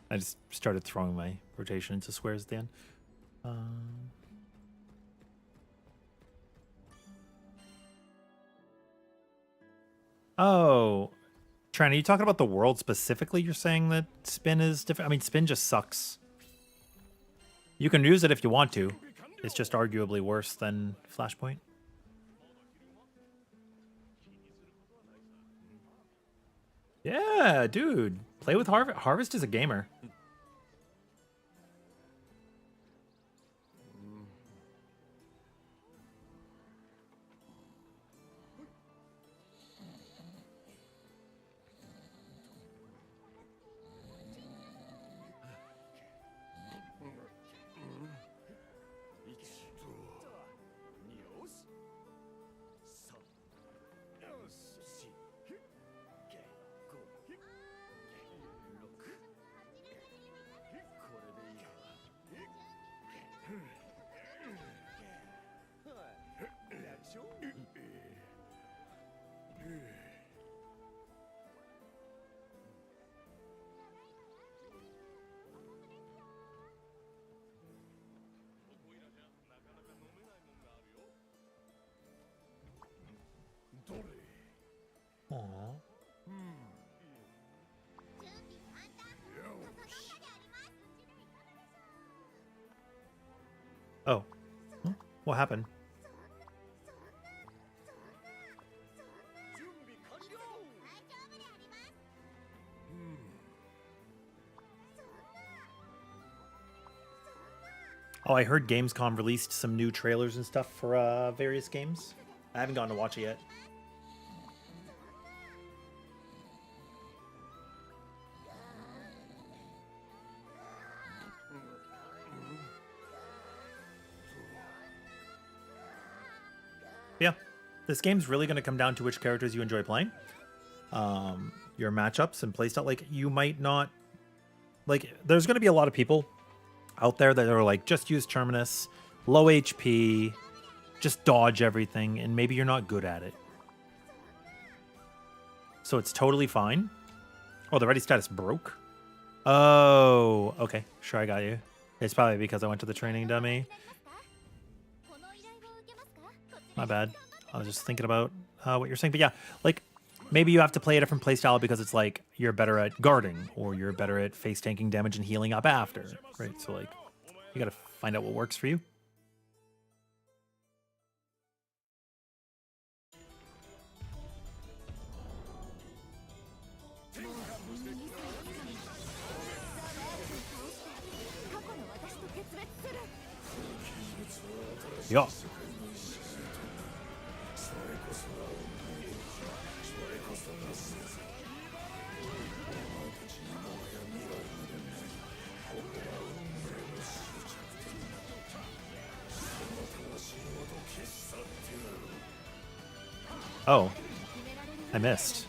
I just started throwing my rotation into squares at the end. Oh, Trent, are you talking about the world specifically? You're saying that spin is different? I mean, spin just sucks. You can use it if you want to. It's just arguably worse than Flashpoint. Yeah, dude. Play with Harvest. Harvest is a gamer. Aww. Oh. Hmm? What happened? Oh, I heard Gamescom released some new trailers and stuff for various games. I haven't gotten to watch it yet. Yeah, this game's really going to come down to which characters you enjoy playing. Your matchups and playstyle. Like, you might not... Like, there's going to be a lot of people out there that are like, just use Terminus, low HP, just dodge everything, and maybe you're not good at it. So it's totally fine. Oh, the ready status broke? Oh, okay. Sure, I got you. It's probably because I went to the training dummy. この依頼を受けますか？こちら My bad. I was just thinking about what you're saying. But yeah, like, maybe you have to play a different playstyle because it's like you're better at guarding or you're better at face tanking damage and healing up after, right? So, like, you gotta find out what works for you. Yeah. Oh, I missed.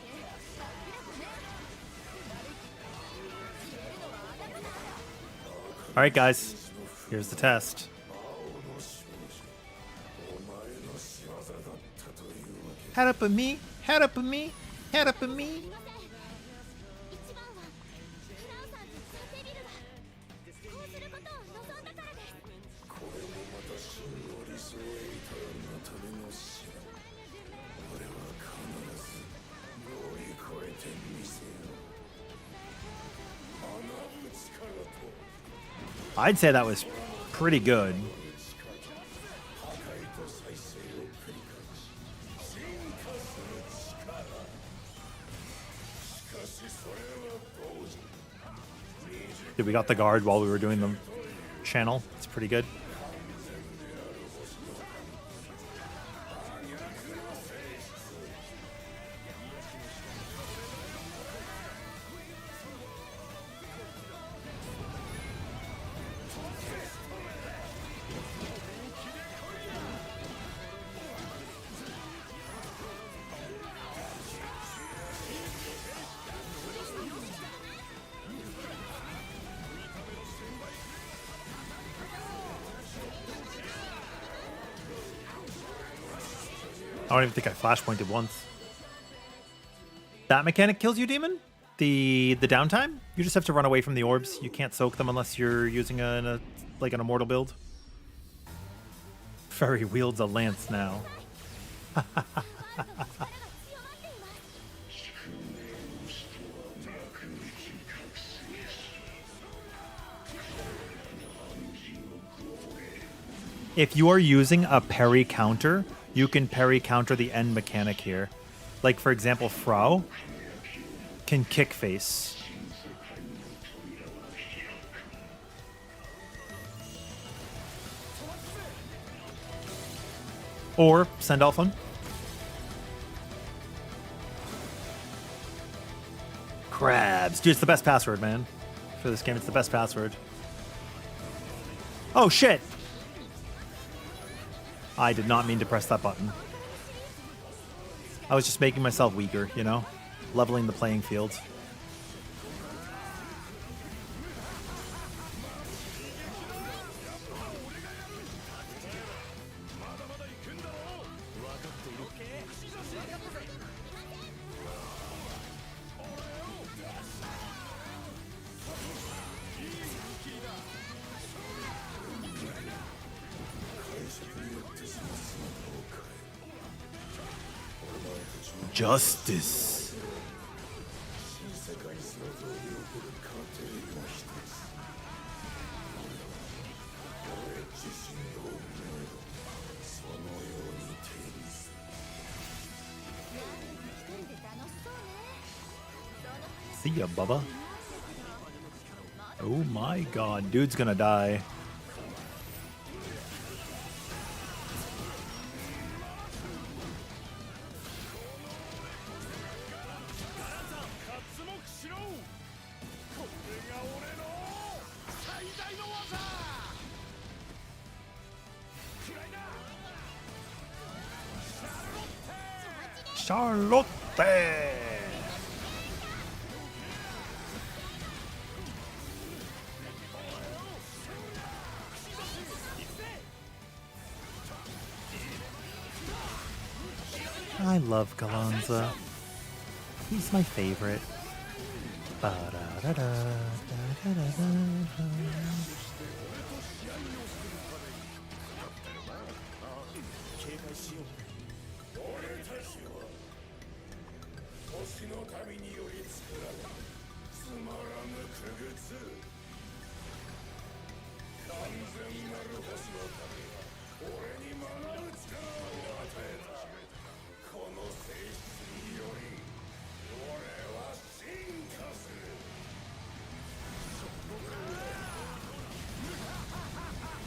All right, guys, here's the test. Head up with me, head up with me, head up with me. 一番はフランさんとサテビルがこうすることを望んだからです。 I'd say that was pretty good. Dude, we got the guard while we were doing the channel. It's pretty good. I don't even think I flashpointed once. That mechanic kills you, Demon? The downtime? You just have to run away from the orbs. You can't soak them unless you're using an Immortal build. Fairy wields a lance now. If you are using a parry counter, you can parry counter the end mechanic here. Like, for example, Frau can kick face. Or send Alphon. Crabs. Dude, it's the best password, man. For this game, it's the best password. Oh, shit! I did not mean to press that button. I was just making myself weaker, you know? Leveling the playing field. Justice. See ya, Bubba. Oh my god, dude's gonna die. Charlotte! I love Galanza. He's my favorite. Ba-da-da-da-da-da-da-da. 警戒しよう。俺たちは星の神により作られつまらぬ傀儡。完全なる星の神が俺に学ぶ力を与えた。この性質により俺は進化する。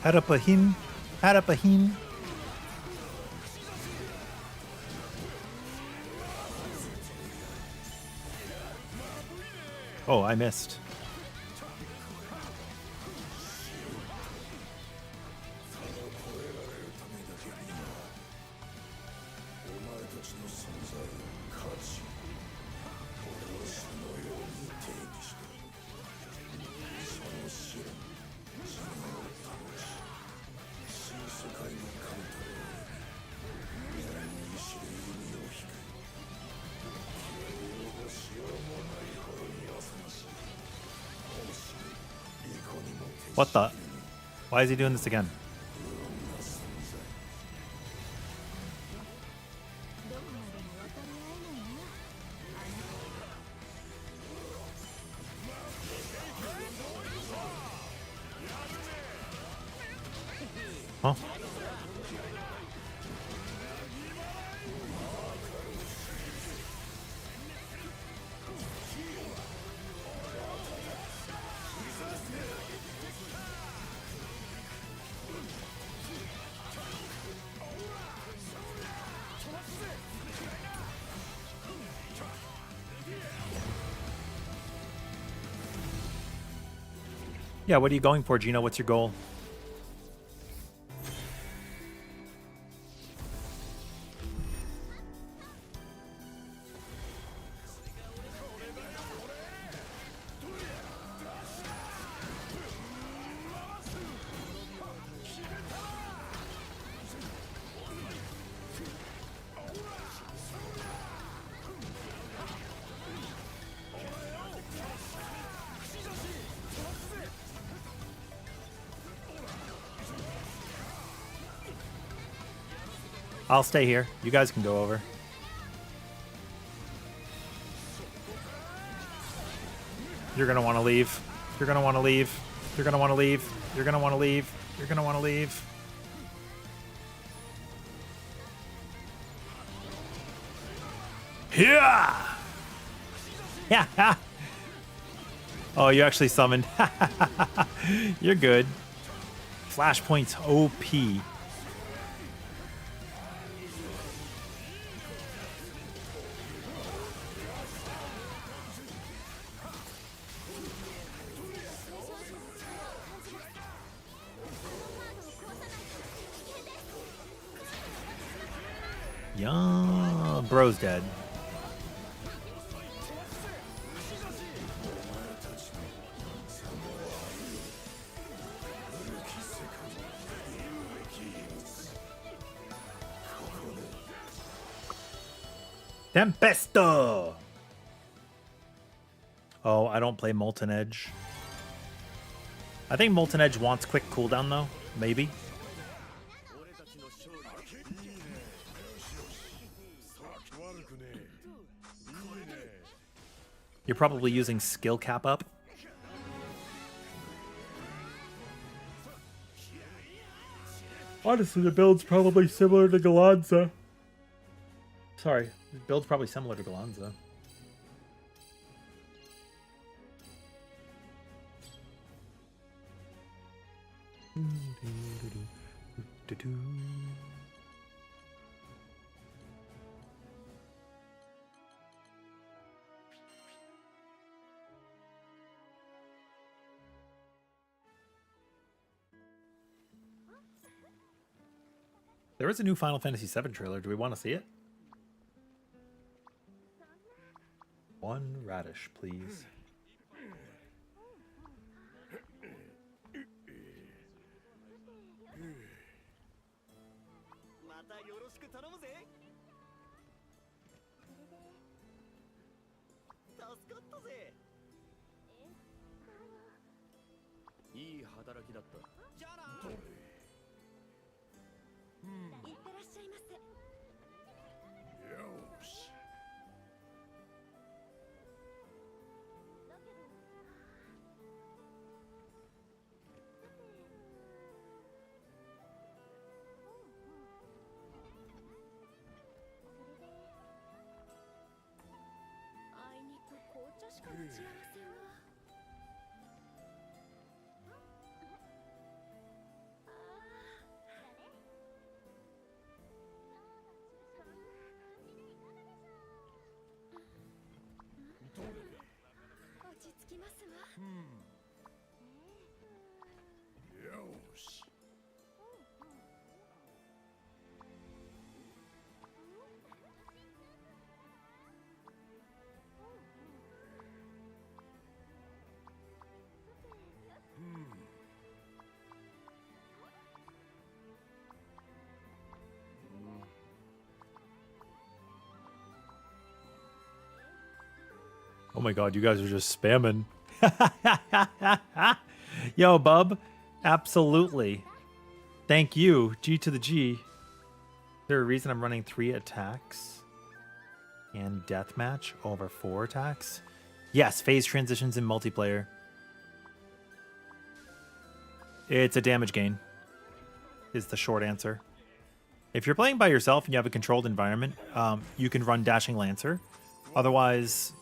Harapahim. Harapahim. Oh, I missed. What the? Why is he doing this again? Huh? Yeah, what are you going for, Gino? What's your goal? I'll stay here. You guys can go over. You're gonna want to leave. You're gonna want to leave. You're gonna want to leave. You're gonna want to leave. You're gonna want to leave. Yeah. Yeah. Oh, you actually summoned. You're good. Flashpoint's OP. Yeah, bro's dead. Tempesto! Oh, I don't play Molten Edge. I think Molten Edge wants quick cooldown though. Maybe. You're probably using skill cap up. Honestly, the build's probably similar to Galanza. Sorry, the build's probably similar to Galanza. There is a new Final Fantasy VII trailer. Do we want to see it? One radish, please. いい働きだった。じゃあな。いってらっしゃいませ。よし。だけど。あいにく紅茶しか打ち合わせが。落ち着きますわ。よし。Oh my god, you guys are just spamming. Yo, bub. Absolutely. Thank you. G to the G. Is there a reason I'm running 3 attacks and deathmatch over 4 attacks? Yes, phase transitions in multiplayer. It's a damage gain, is the short answer. If you're playing by yourself and you have a controlled environment, you can run Dashing Lancer. Otherwise,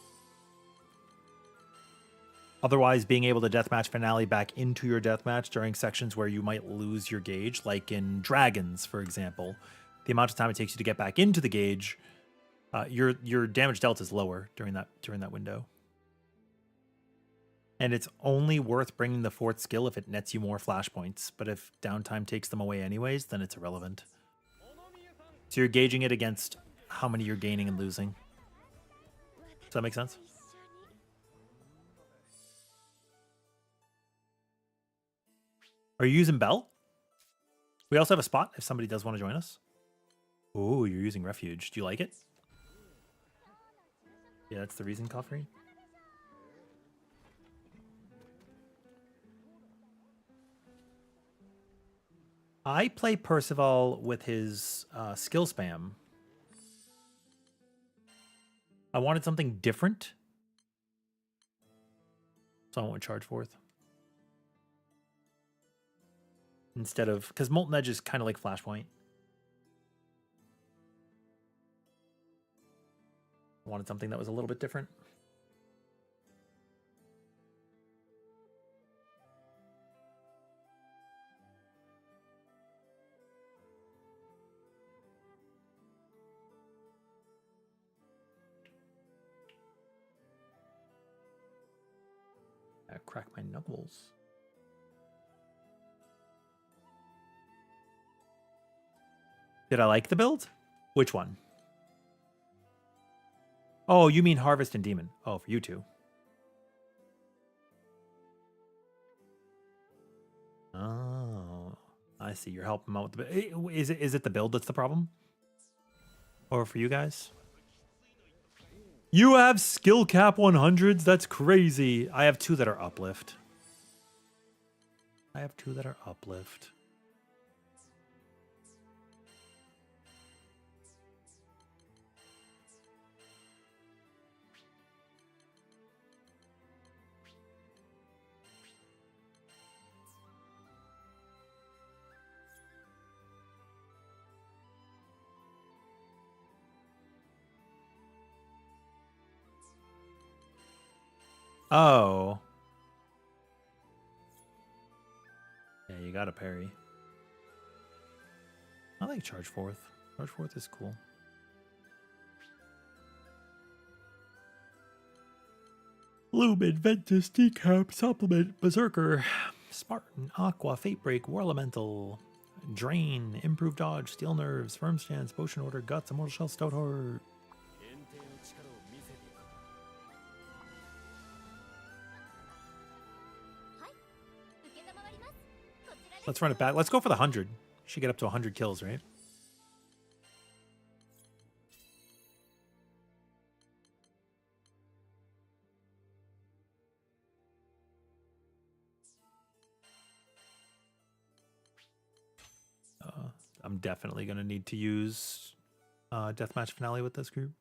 being able to deathmatch finale back into your deathmatch during sections where you might lose your gauge, like in Dragons, for example, the amount of time it takes you to get back into the gauge, your damage delta is lower during that window. And it's only worth bringing the 4th skill if it nets you more flashpoints. But if downtime takes them away anyways, then it's irrelevant. So you're gauging it against how many you're gaining and losing. Does that make sense? Are you using Bell? We also have a spot if somebody does want to join us. Oh, you're using Refuge. Do you like it? Yeah, that's the reason, Coffrey. I play Percival with his skill spam. I wanted something different, so I went with Charge Forth. Instead of, because Molten Edge is kind of like Flashpoint. I wanted something that was a little bit different. I crack my knuckles. Did I like the build? Which one? Oh, you mean Harvest and Demon. Oh, for you two. Oh, I see. You're helping them out with the... Is it the build that's the problem? Or for you guys? You have skill cap 100s? That's crazy. I have 2 that are uplift. Oh. Yeah, you got a parry. I like Charge Forth. Charge Forth is cool. Lumen, Ventus, Decap, Supplement, Berserker, Spartan, Aqua, Fate Break, War Elemental, Drain, Improved Dodge, Steel Nerves, Firm Stance, Potion Order, Guts, Immortal Shell, Stout Heart. Let's run it back. Let's go for the 100. Should get up to 100 kills, right? I'm definitely going to need to use Deathmatch Finale with this group.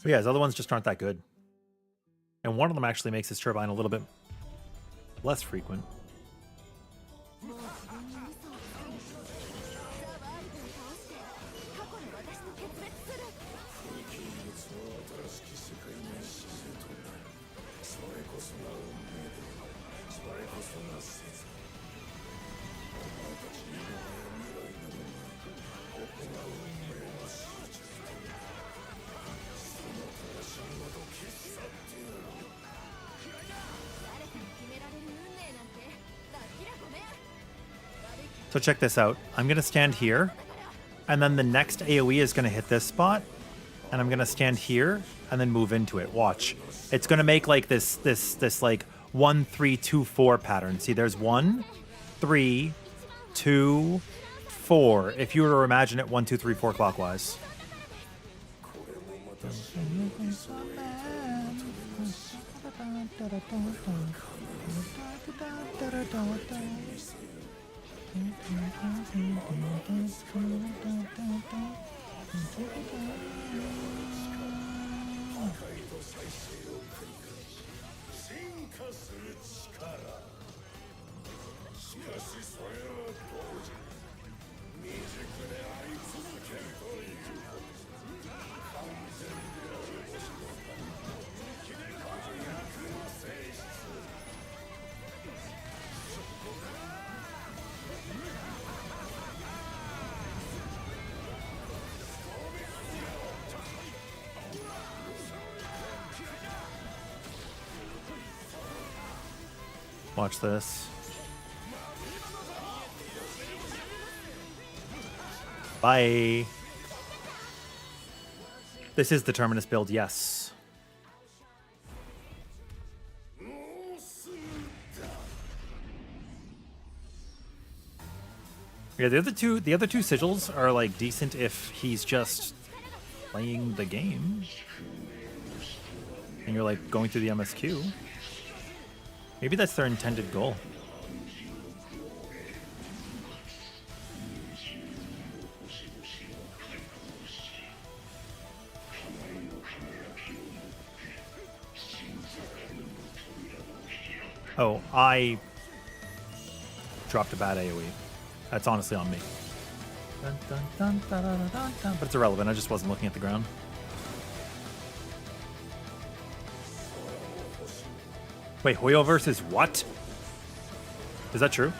But yeah, his other ones just aren't that good. And one of them actually makes his turbine a little bit less frequent. So check this out. I'm going to stand here, and then the next AoE is going to hit this spot, and I'm going to stand here and then move into it. Watch. It's going to make like this like 1 3 2 4 pattern. See, there's 1 3 2 4. If you were to imagine it 1 2 3 4 clockwise. Watch this. Bye. This is the Terminus build, yes. Yeah, the other two sigils are like decent if he's just playing the game. And you're like going through the MSQ. Maybe that's their intended goal. Oh, I dropped a bad AoE. That's honestly on me. Dun, dun, dun, dun, dun, dun, dun. But it's irrelevant. I just wasn't looking at the ground. Wait, Hoyo versus what? Is that true?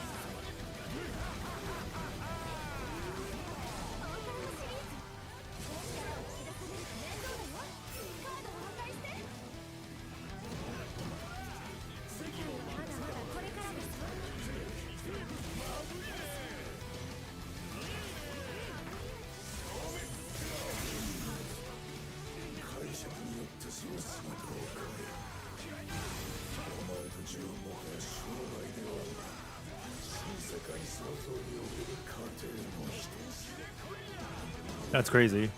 That's crazy.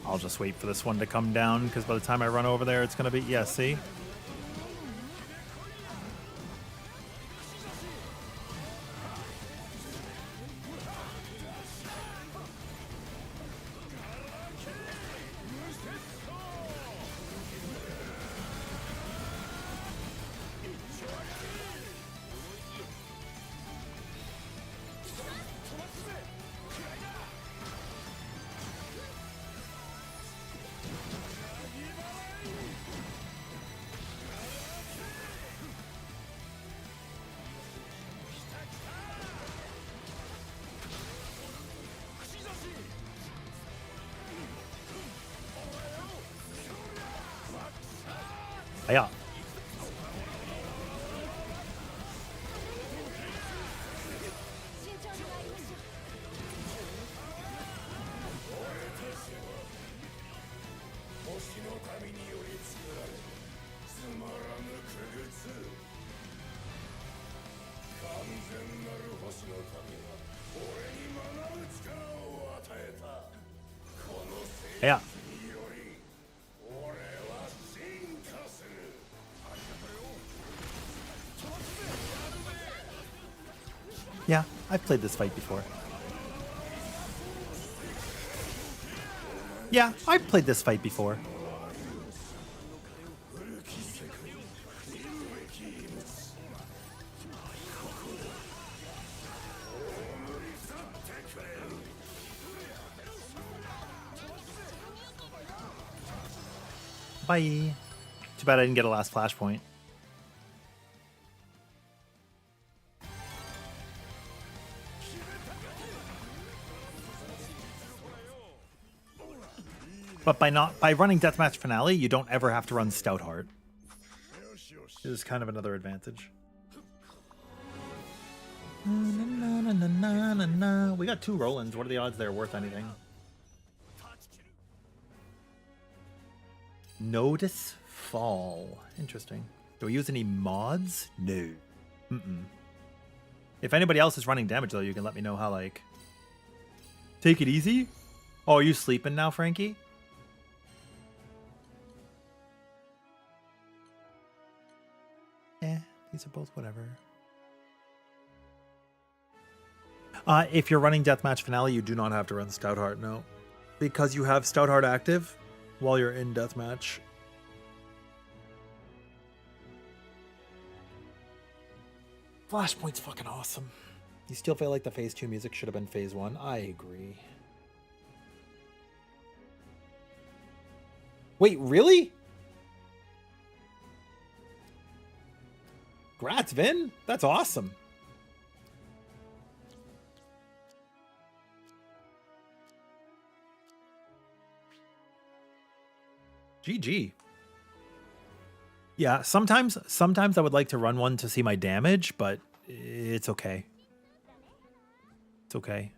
I'll just wait for this one to come down, because by the time I run over there, it's going to be... Yeah, see? Yeah. Yeah. Yeah, I've played this fight before. Yeah, I've played this fight before. Bye. Too bad I didn't get a last flashpoint. But by running Deathmatch Finale, you don't ever have to run Stoutheart. This is kind of another advantage. We got 2 Rolands. What are the odds they're worth anything? Notice Fall. Interesting. Do we use any mods? No. If anybody else is running damage, though, you can let me know how, like... Take it easy? Oh, are you sleeping now, Frankie? These are both whatever. If you're running Deathmatch Finale, you do not have to run Stoutheart, no. Because you have Stoutheart active while you're in Deathmatch. Flashpoint's fucking awesome. You still feel like the Phase 2 music should have been Phase 1? I agree. Wait, really? Grats, Vin. That's awesome. GG. Yeah, sometimes I would like to run one to see my damage, but it's okay. It's okay.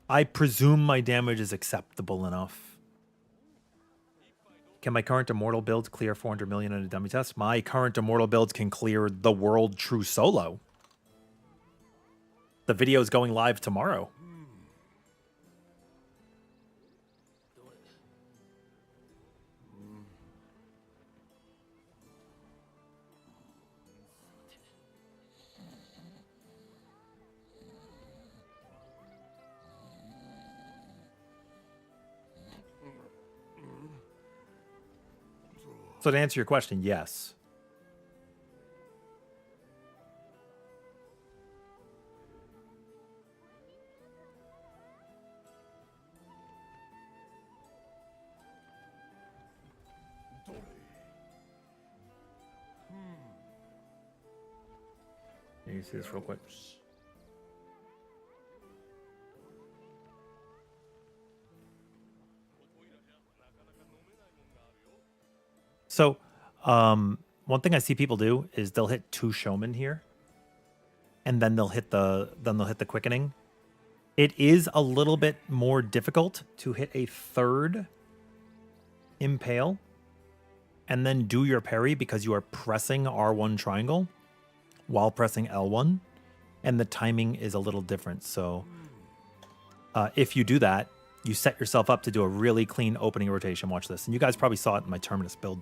I presume my damage is acceptable enough. Can my current Immortal build clear 400 million in a dummy test? My current Immortal builds can clear the world true solo. The video is going live tomorrow. So to answer your question, yes. Can you see this real quick? So, one thing I see people do is they'll hit 2 showmen here, and then they'll hit the quickening. It is a little bit more difficult to hit a 3rd impale and then do your parry because you are pressing R1 triangle while pressing L1, and the timing is a little different. So, if you do that, you set yourself up to do a really clean opening rotation. Watch this. And you guys probably saw it in my Terminus build,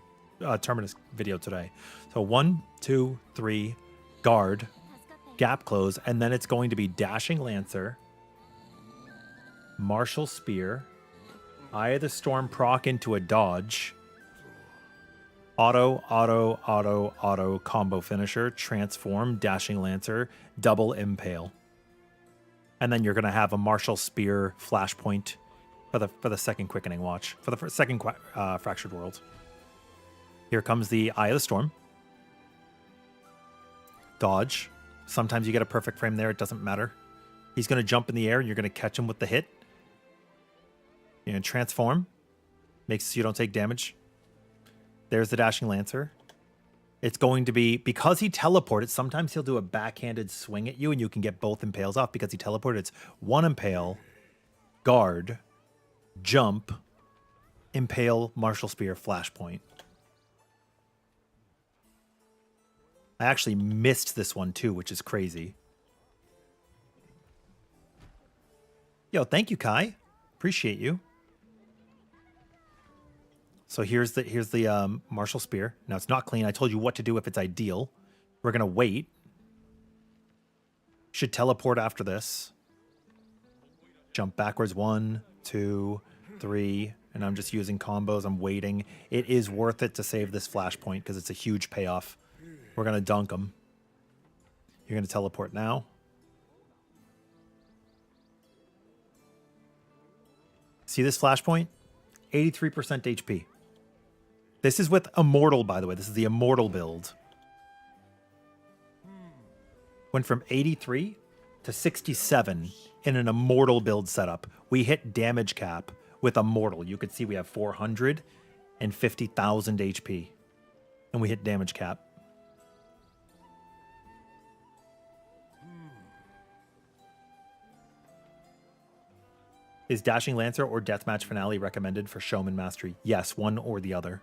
Terminus video today. So 1, 2, 3, guard, gap close, and then it's going to be Dashing Lancer, Martial Spear, Eye of the Storm proc into a dodge, auto combo finisher, transform, Dashing Lancer, double impale. And then you're going to have a Martial Spear flashpoint for the second quickening watch, for the second Fractured World. Here comes the Eye of the Storm. Dodge. Sometimes you get a perfect frame there. It doesn't matter. He's going to jump in the air and you're going to catch him with the hit. You're going to transform. Makes so you don't take damage. There's the Dashing Lancer. It's going to be, because he teleported, sometimes he'll do a backhanded swing at you and you can get both impales off because he teleported. It's 1 impale, guard, jump, impale, Martial Spear, flashpoint. I actually missed this one too, which is crazy. Yo, thank you, Kai. Appreciate you. So here's the Martial Spear. Now it's not clean. I told you what to do if it's ideal. We're gonna wait. Should teleport after this. Jump backwards 1, 2, 3, and I'm just using combos. I'm waiting. It is worth it to save this flashpoint because it's a huge payoff. We're gonna dunk him. You're gonna teleport now. See this flashpoint? 83% HP. This is with Immortal, by the way. This is the Immortal build. Went from 83 to 67 in an Immortal build setup. We hit damage cap with Immortal. You could see we have 450,000 HP. And we hit damage cap. Is Dashing Lancer or Deathmatch Finale recommended for Showman Mastery? Yes, one or the other.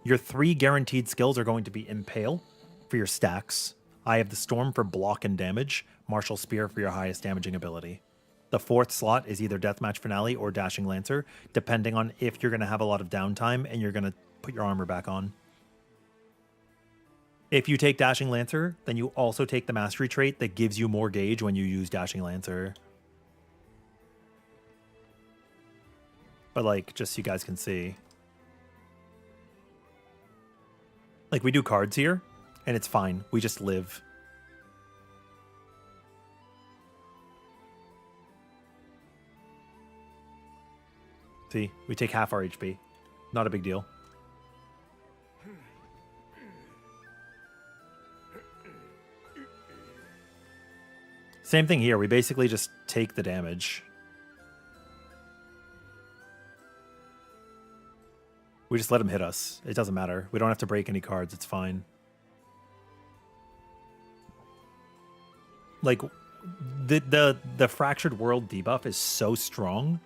Your 3 guaranteed skills are going to be Impale for your stacks, Eye of the Storm for block and damage, Martial Spear for your highest damaging ability. The 4th slot is either Deathmatch Finale or Dashing Lancer, depending on if you're going to have a lot of downtime and you're going to put your armor back on. If you take Dashing Lancer, then you also take the Mastery trait that gives you more gauge when you use Dashing Lancer. But like, just so you guys can see. Like, we do cards here, and it's fine. We just live. See, we take half our HP. Not a big deal. Same thing here. We basically just take the damage. We just let him hit us. It doesn't matter. We don't have to break any cards. It's fine. Like, the Fractured World debuff is so strong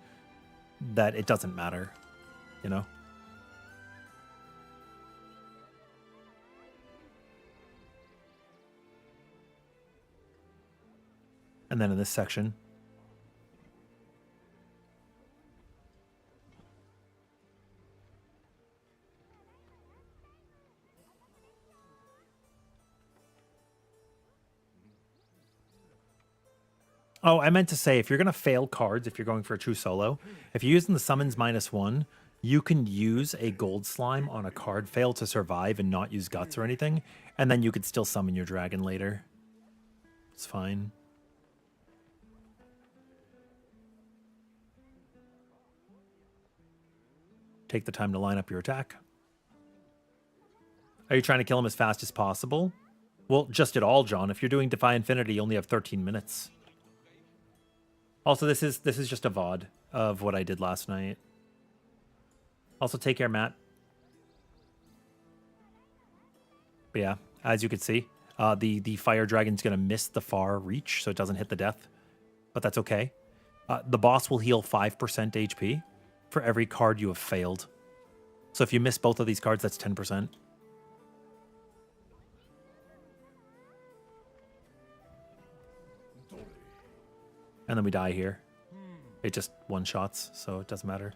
that it doesn't matter, you know? And then in this section, oh, I meant to say, if you're going to fail cards, if you're going for a true solo, if you're using the summons -1, you can use a gold slime on a card fail to survive and not use guts or anything, and then you could still summon your dragon later. It's fine. Take the time to line up your attack. Are you trying to kill him as fast as possible? Well, just at all, John. If you're doing Defy Infinity, you only have 13 minutes. Also, this is just a VOD of what I did last night. Also, take care, Matt. But yeah, as you can see, the Fire Dragon's going to miss the far reach, so it doesn't hit the death. But that's okay. The boss will heal 5% HP for every card you have failed. So if you miss both of these cards, that's 10%. And then we die here. It just one-shots, so it doesn't matter.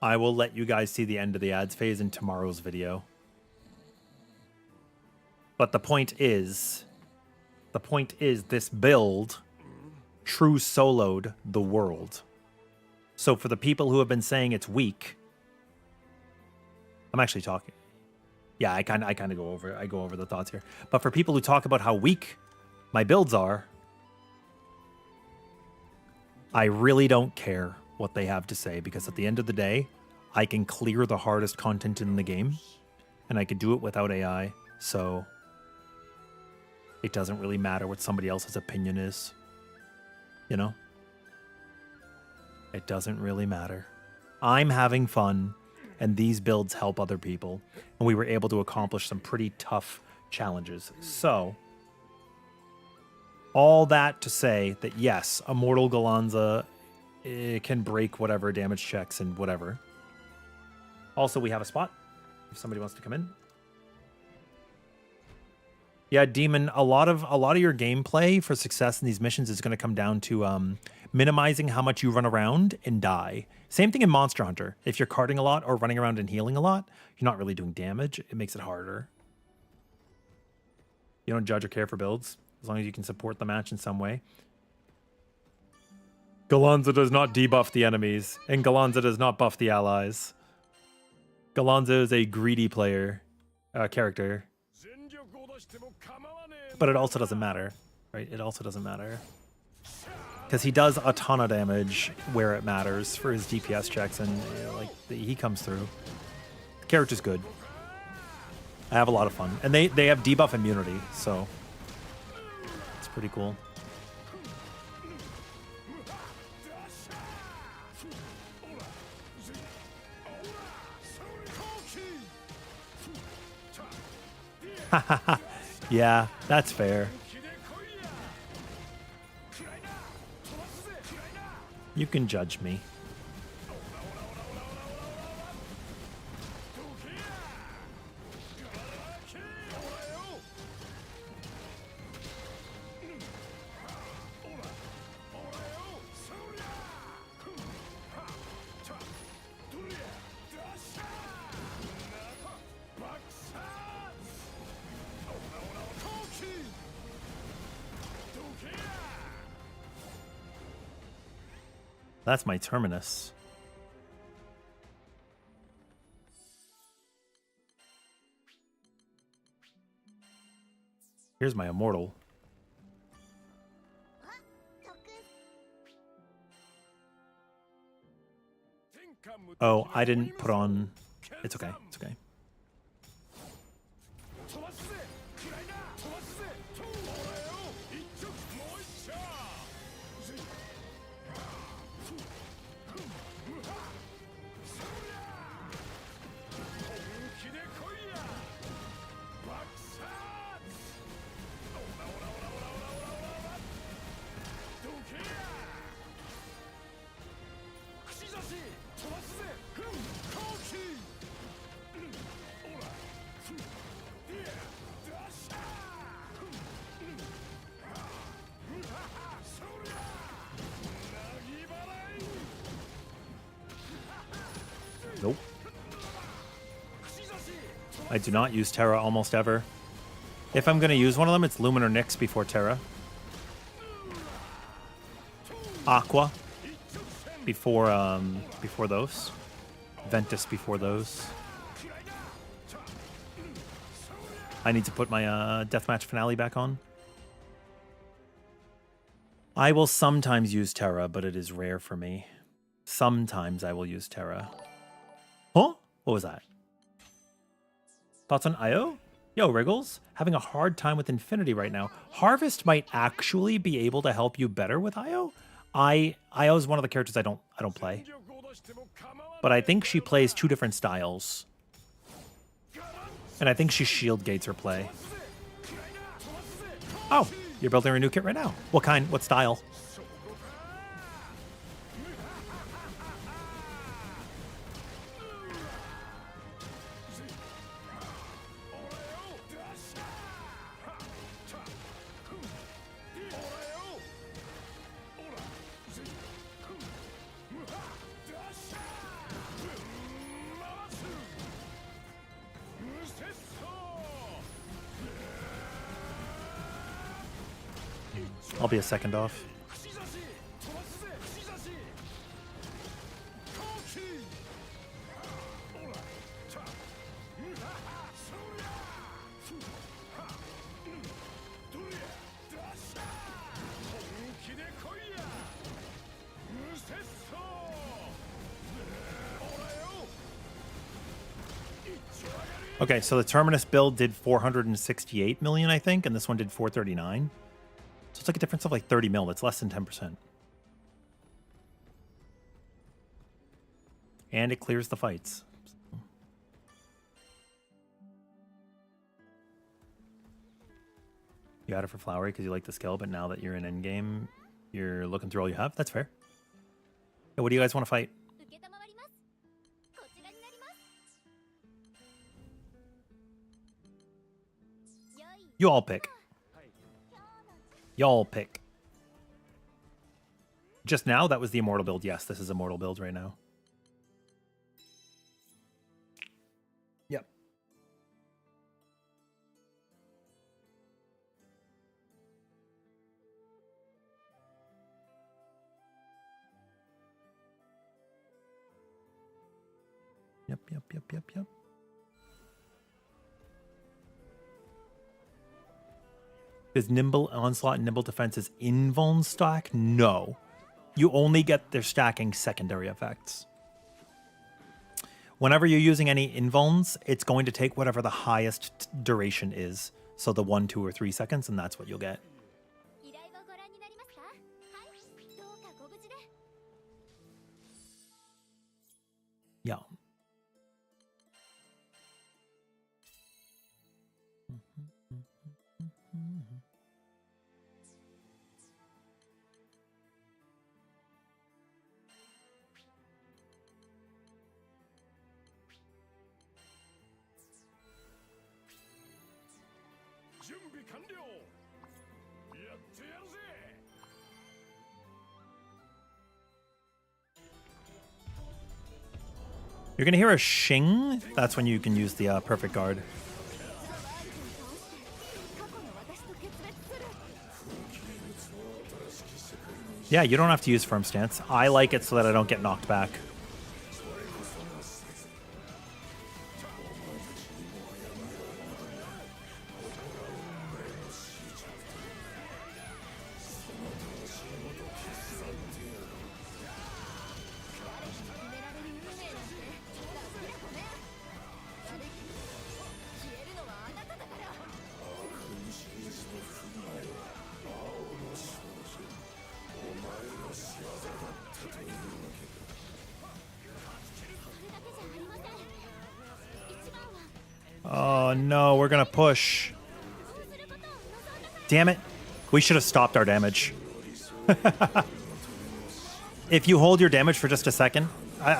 I will let you guys see the end of the ads phase in tomorrow's video. But the point is this build true soloed the world. So for the people who have been saying it's weak, I'm actually talking. Yeah, I kind of go over the thoughts here. But for people who talk about how weak my builds are, I really don't care what they have to say, because at the end of the day, I can clear the hardest content in the game, and I can do it without AI, so it doesn't really matter what somebody else's opinion is, you know? It doesn't really matter. I'm having fun, and these builds help other people, and we were able to accomplish some pretty tough challenges. So, all that to say that yes, Immortal Galanza can break whatever damage checks and whatever. Also, we have a spot if somebody wants to come in. Yeah, Demon, a lot of your gameplay for success in these missions is going to come down to minimizing how much you run around and die. Same thing in Monster Hunter. If you're carting a lot or running around and healing a lot, you're not really doing damage. It makes it harder. You don't judge or care for builds as long as you can support the match in some way. Galanza does not debuff the enemies, and Galanza does not buff the allies. Galanza is a greedy character. But it also doesn't matter, right? It also doesn't matter. Because he does a ton of damage where it matters for his DPS checks, and you know, he comes through. The character's good. I have a lot of fun. And they have debuff immunity, so it's pretty cool. Yeah, that's fair. You can judge me. That's my Terminus. Here's my Immortal. Oh, I didn't put on... It's okay, it's okay. Nope. I do not use Terra almost ever. If I'm going to use one of them, it's Lumin or Nyx before Terra. Aqua before those. Ventus before those. I need to put my deathmatch finale back on. I will sometimes use Terra, but it is rare for me. Sometimes I will use Terra. Huh? What was that? Thoughts on IO? Yo, Wriggles, having a hard time with Infinity right now. Harvest might actually be able to help you better with IO. IO is one of the characters I don't play. But I think she plays two different styles. And I think she shield gates her play. Oh, you're building a new kit right now. What kind? What style? I'll be a second off. Okay, so the Terminus build did 468 million, I think, and this one did 439. So it's like a difference of like 30 mil. It's less than 10%. And it clears the fights. You had it for Flowery because you like the skill, but now that you're in endgame, you're looking through all you have. That's fair. Yeah, what do you guys want to fight? 承りますこちらになります良い You all pick. Y'all pick. Just now, that was the Immortal build. Yes, this is Immortal build right now. Yep. Yep. Is Nimble Onslaught and Nimble Defense's invuln stack? No. You only get their stacking secondary effects. Whenever you're using any invulns, it's going to take whatever the highest duration is. So the 1, 2, or 3 seconds, and that's what you'll get. 依頼をご覧になりますかはいどうかご無事で Yeah. You're going to hear a shing. That's when you can use the perfect guard. Yeah, you don't have to use firm stance. I like it so that I don't get knocked back. Oh no, we're gonna push. Damn it. We should have stopped our damage. If you hold your damage for just a second,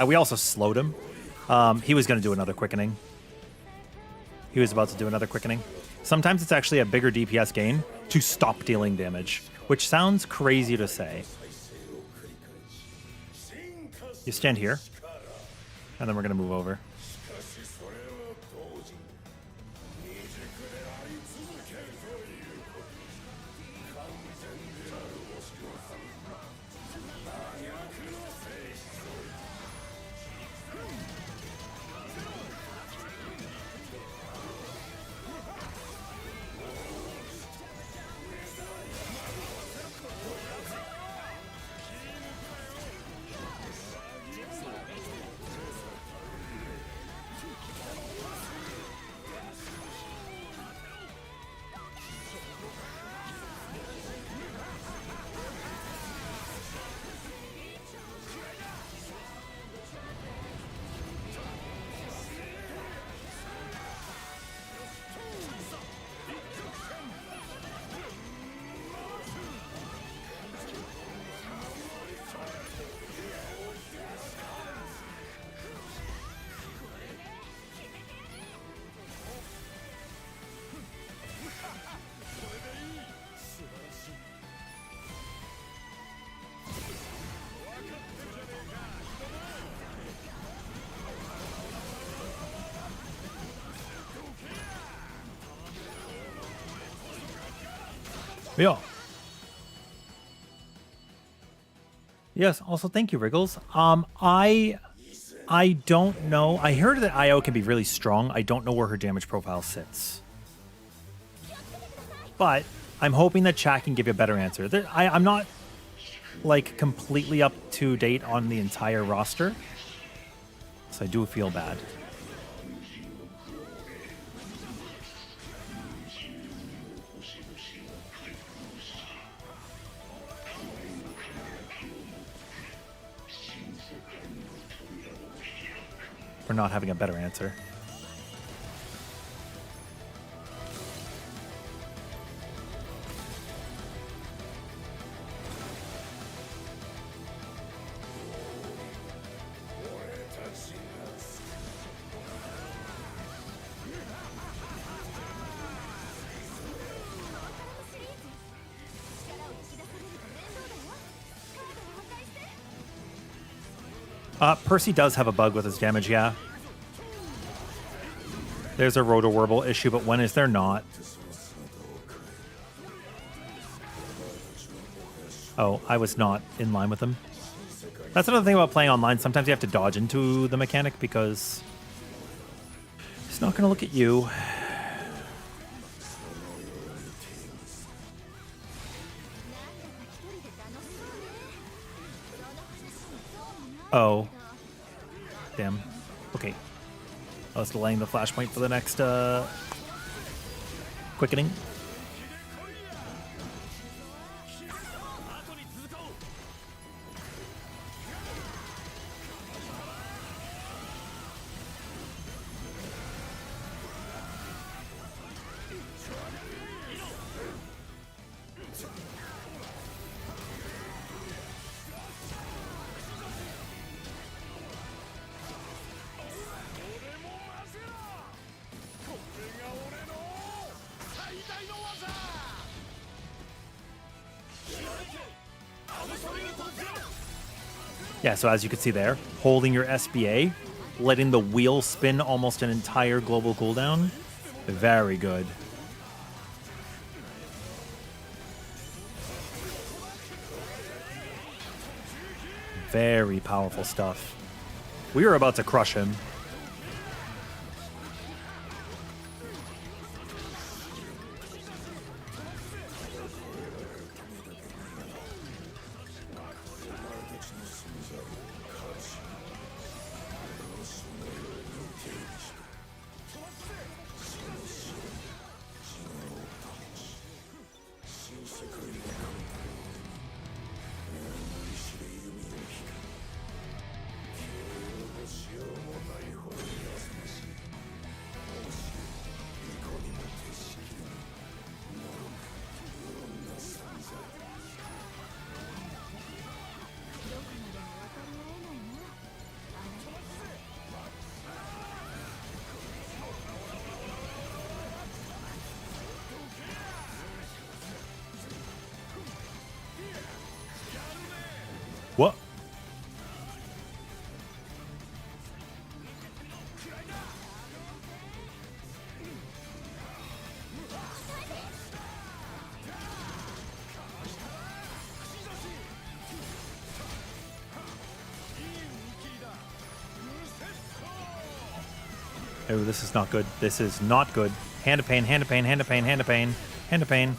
we also slowed him. He was gonna do another quickening. He was about to do another quickening. Sometimes it's actually a bigger DPS gain to stop dealing damage, which sounds crazy to say. You stand here, and then we're gonna move over. Yeah. Yes. Also, thank you, Wriggles. I don't know. I heard that IO can be really strong. I don't know where her damage profile sits. But I'm hoping that chat can give you a better answer. I'm not like completely up to date on the entire roster, so I do feel bad. For not having a better answer. Percy does have a bug with his damage, yeah. There's a Roto-Warble issue, but when is there not? Oh, I was not in line with him. That's another thing about playing online. Sometimes you have to dodge into the mechanic because he's not going to look at you. Oh. Damn. Okay. I was delaying the flashpoint for the next quickening. Yeah, so as you can see there, holding your SBA, letting the wheel spin almost an entire global cooldown. Very good. Very powerful stuff. We were about to crush him. What? Oh, this is not good. This is not good. Hand of pain, hand of pain, hand of pain, hand of pain, hand of pain.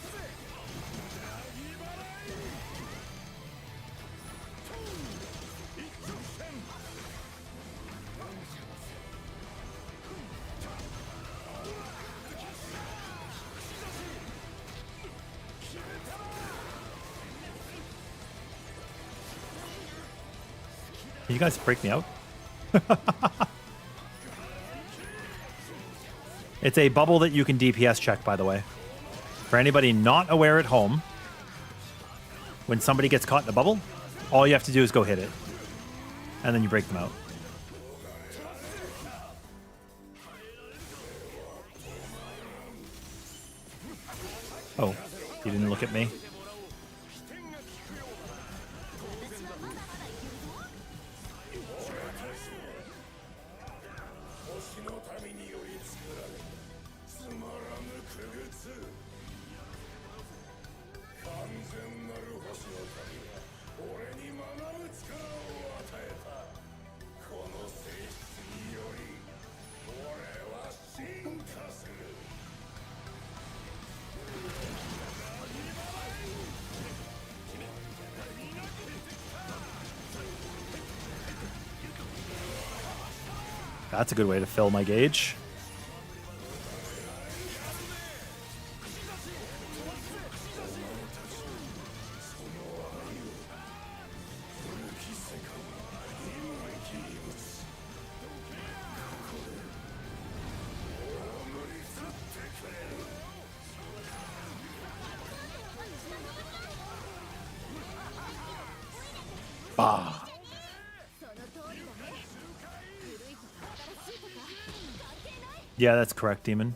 Can you guys break me out? It's a bubble that you can DPS check, by the way. For anybody not aware at home, when somebody gets caught in a bubble, all you have to do is go hit it. And then you break them out. Oh, you didn't look at me. That's a good way to fill my gauge. Bah. その通りだね古いとか新しいとか関係ない Yeah, that's correct, Demon.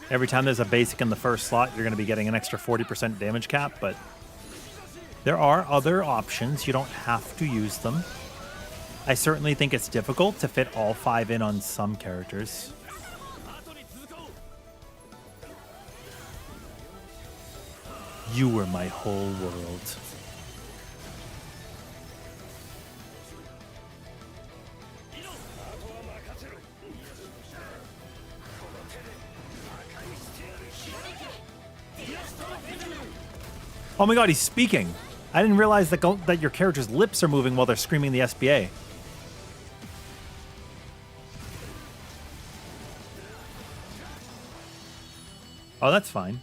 Every time there's a basic in the first slot, you're going to be getting an extra 40% damage cap, but there are other options. You don't have to use them. I certainly think it's difficult to fit all 5 in on some characters. You were my whole world. Oh my god, he's speaking. I didn't realize that your character's lips are moving while they're screaming the SBA. Oh, that's fine.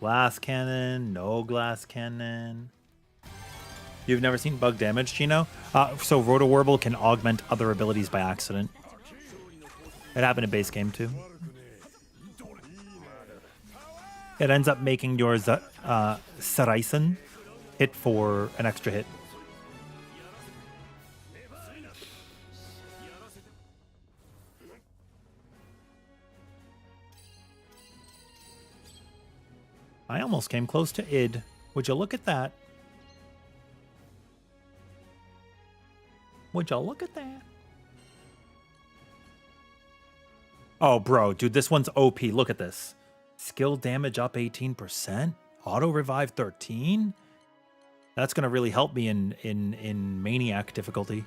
Glass cannon, no glass cannon. You've never seen bug damage, Chino? So Roto-Warble can augment other abilities by accident. It happened in base game too. It ends up making your Saraisen hit for an extra hit. I almost came close to id. Would you look at that? Would you look at that? Oh, bro, dude, this one's OP. Look at this. Skill damage up 18%. Auto revive 13. That's gonna really help me in Maniac difficulty.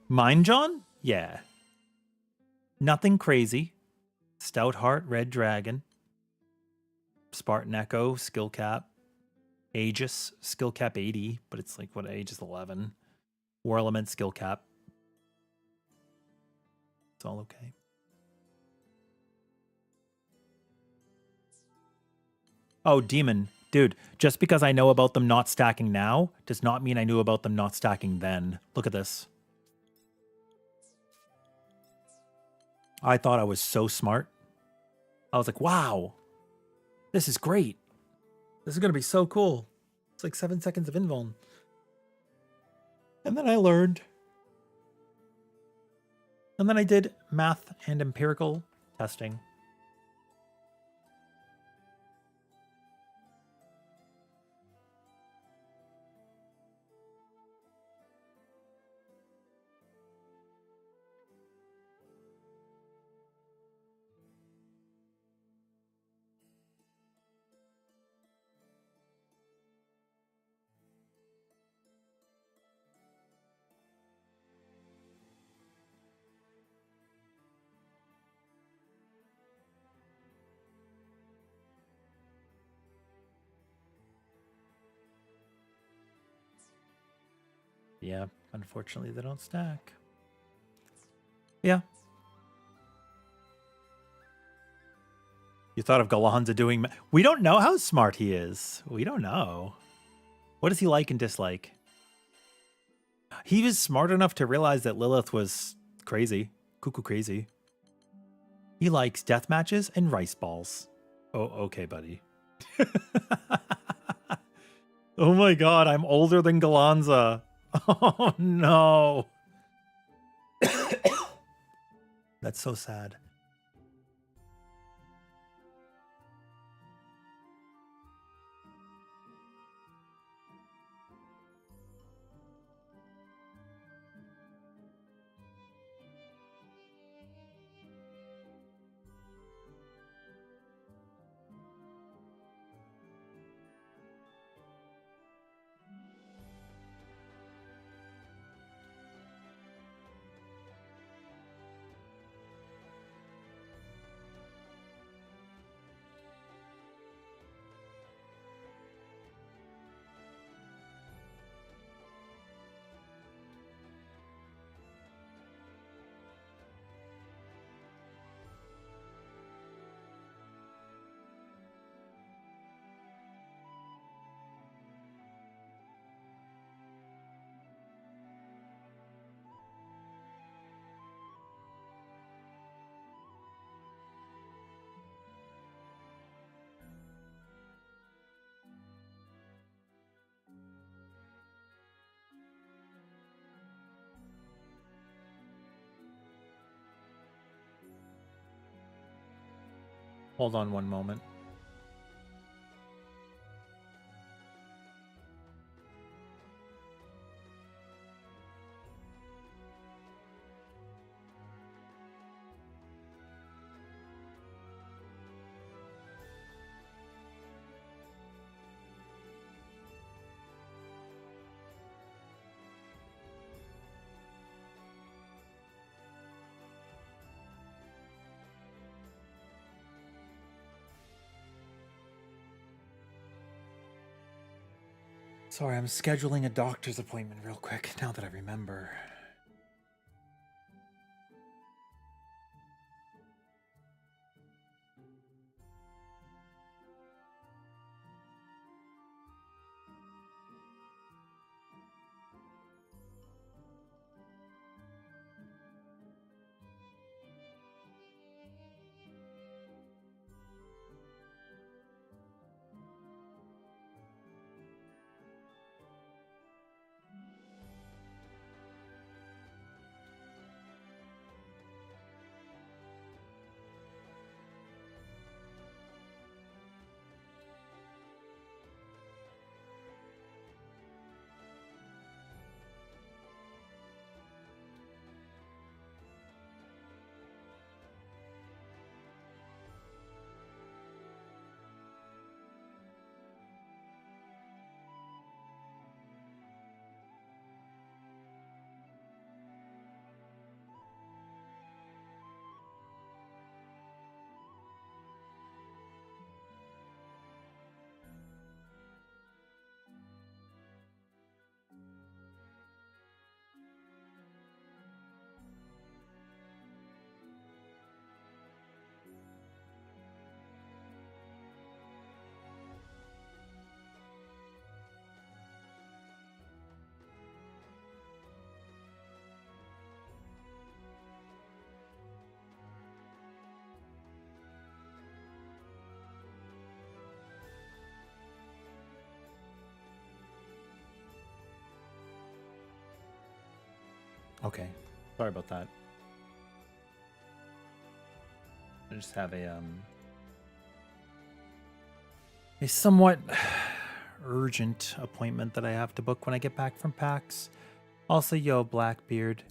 Mine, John? Yeah. Nothing crazy. Stout Heart, Red Dragon. Spartan Echo, skill cap. Aegis, skill cap 80, but it's like, what, Aegis 11. War Element, skill cap. It's all okay. Oh, Demon. Dude, just because I know about them not stacking now does not mean I knew about them not stacking then. Look at this. I thought I was so smart. I was like, wow, this is great. This is going to be so cool. It's like 7 seconds of invuln. And then I learned. And then I did math and empirical testing. Yeah, unfortunately, they don't stack. Yeah. You thought of Galanza doing... We don't know how smart he is. We don't know. What does he like and dislike? He was smart enough to realize that Lilith was crazy. Cuckoo crazy. He likes death matches and rice balls. Oh, okay, buddy. Oh my god, I'm older than Galanza. Oh no. That's so sad. Hold on one moment. Sorry, I'm scheduling a doctor's appointment real quick now that I remember. Okay, sorry about that. I just have a somewhat urgent appointment that I have to book when I get back from PAX. Also, yo, Blackbeard,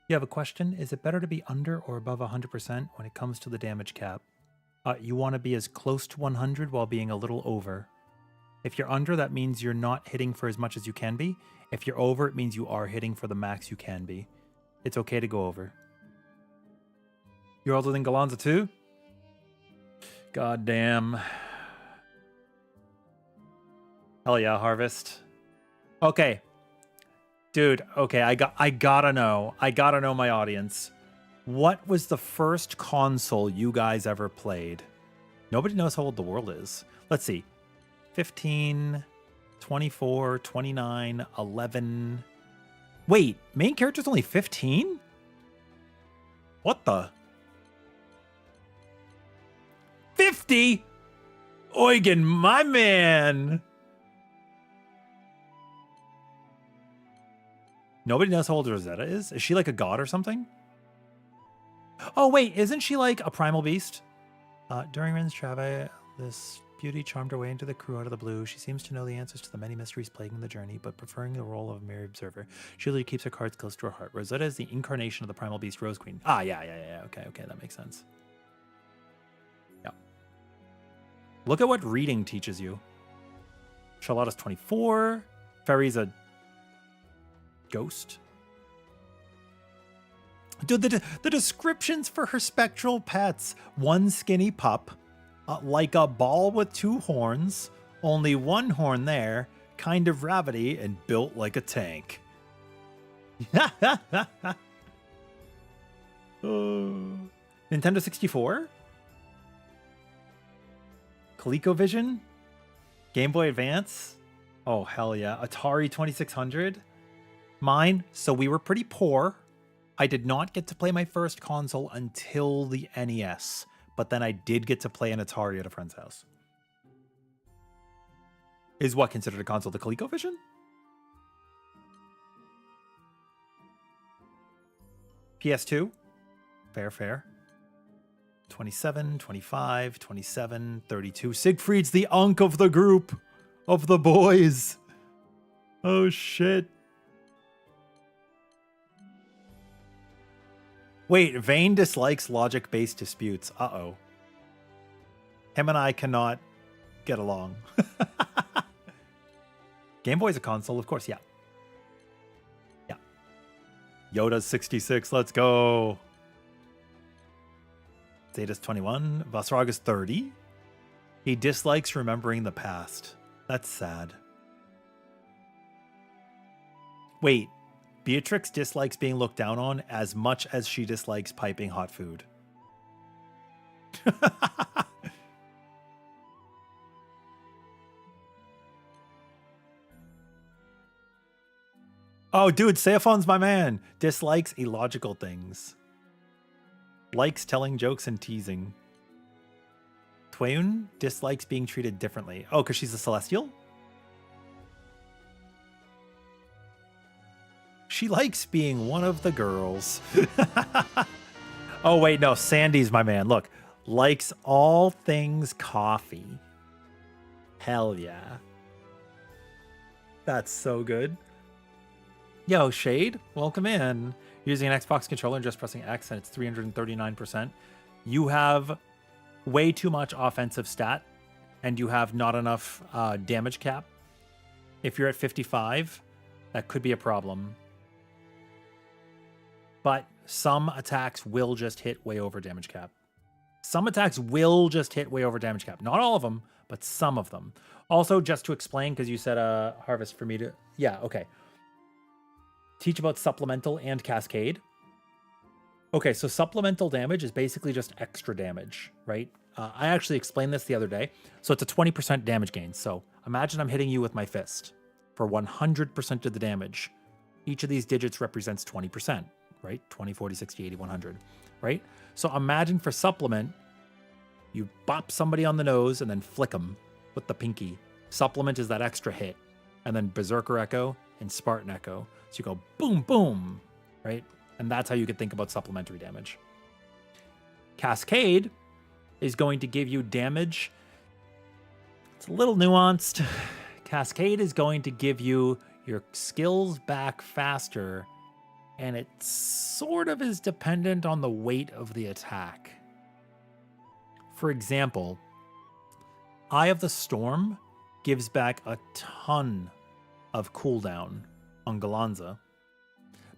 you have a question? Is it better to be under or above 100% when it comes to the damage cap? You want to be as close to 100 while being a little over. If you're under, that means you're not hitting for as much as you can be. If you're over, it means you are hitting for the max you can be. It's okay to go over. You're older than Galanza too? God damn. Hell yeah, Harvest. Okay. Dude, okay, I gotta know. I gotta know my audience. What was the first console you guys ever played? Nobody knows how old the world is. Let's see. 15, 24, 29, 11. Wait, main character's only 15? What the? 50? Eugen, my man. Nobody knows how old Rosetta is? Is she like a god or something? Oh, wait, isn't she like a primal beast? During Ren's travel, this beauty charmed her way into the crew out of the blue. She seems to know the answers to the many mysteries plaguing the journey, but preferring the role of a mere observer. She usually keeps her cards close to her heart. Rosetta is the incarnation of the primal beast Rose Queen. Ah, yeah. Okay, that makes sense. Yeah. Look at what reading teaches you. Charlotta's 24. Fairy's a ghost. Dude, the descriptions for her spectral pets. One skinny pup. Like a ball with two horns, only one horn there, kind of rabbity and built like a tank. Nintendo 64? ColecoVision? Game Boy Advance? Oh, hell yeah. Atari 2600? Mine, so we were pretty poor. I did not get to play my first console until the NES. But then I did get to play an Atari at a friend's house. Is what considered a console the ColecoVision? PS2? Fair. 27, 25, 27, 32. Siegfried's the unk of the group, of the boys. Oh, shit. Wait, Vane dislikes logic-based disputes. Uh-oh. Him and I cannot get along. Game Boy's a console, of course, yeah. Yeah. Yoda's 66, let's go. Zeta's 21. Vasrag is 30. He dislikes remembering the past. That's sad. Wait, Beatrix dislikes being looked down on as much as she dislikes piping hot food. Oh, dude, Seifon's my man. Dislikes illogical things. Likes telling jokes and teasing. Twain dislikes being treated differently. Oh, because she's a celestial? She likes being one of the girls. Oh, wait, no. Sandy's my man. Look, likes all things coffee. Hell yeah. That's so good. Yo, Shade, welcome in. Using an Xbox controller and just pressing X, and it's 339%. You have way too much offensive stat, and you have not enough damage cap. If you're at 55, that could be a problem. But some attacks will just hit way over damage cap. Some attacks will just hit way over damage cap. Not all of them, but some of them. Also, just to explain, because you said Harvest for me to... Yeah, okay. Teach about supplemental and cascade. Okay, so supplemental damage is basically just extra damage, right? I actually explained this the other day. So it's a 20% damage gain. So imagine I'm hitting you with my fist for 100% of the damage. Each of these digits represents 20%, right? 20, 40, 60, 80, 100, right? So imagine for supplement, you bop somebody on the nose and then flick them with the pinky. Supplement is that extra hit. And then Berserker Echo and Spartan Echo. So you go boom, boom, right? And that's how you could think about supplementary damage. Cascade is going to give you damage. It's a little nuanced. Cascade is going to give you your skills back faster, and it sort of is dependent on the weight of the attack. For example, Eye of the Storm gives back a ton of cooldown on Galanza,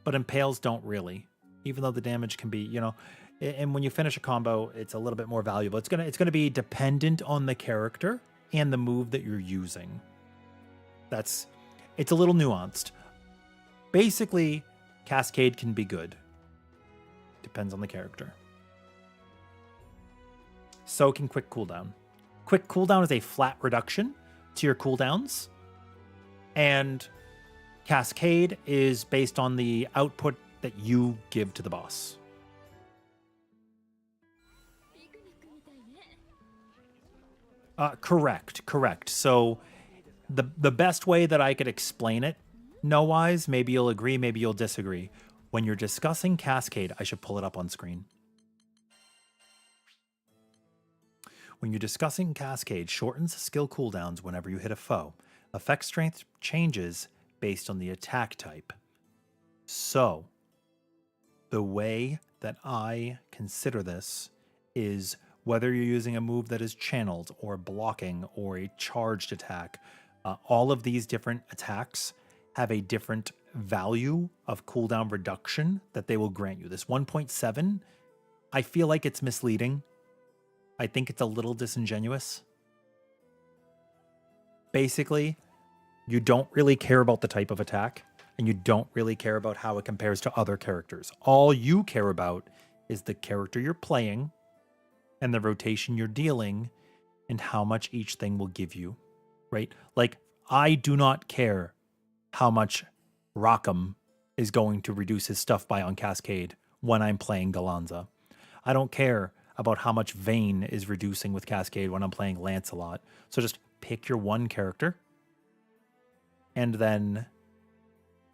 but Impales don't really, even though the damage can be, you know, and when you finish a combo, it's a little bit more valuable. It's gonna be dependent on the character and the move that you're using. It's a little nuanced. Basically, Cascade can be good. Depends on the character. So can Quick Cooldown. Quick Cooldown is a flat reduction to your cooldowns, and Cascade is based on the output that you give to the boss. Correct. So the best way that I could explain it, no-wise, maybe you'll agree, maybe you'll disagree. When you're discussing Cascade, I should pull it up on screen. When you're discussing Cascade, shortens skill cooldowns whenever you hit a foe. Effect strength changes based on the attack type. So, the way that I consider this is whether you're using a move that is channeled or blocking or a charged attack, all of these different attacks have a different value of cooldown reduction that they will grant you. This 1.7, I feel like it's misleading. I think it's a little disingenuous. Basically, you don't really care about the type of attack, and you don't really care about how it compares to other characters. All you care about is the character you're playing and the rotation you're dealing and how much each thing will give you, right? Like, I do not care how much Rackham is going to reduce his stuff by on Cascade when I'm playing Galanza. I don't care about how much Vane is reducing with Cascade when I'm playing Lancelot. So just pick your one character and then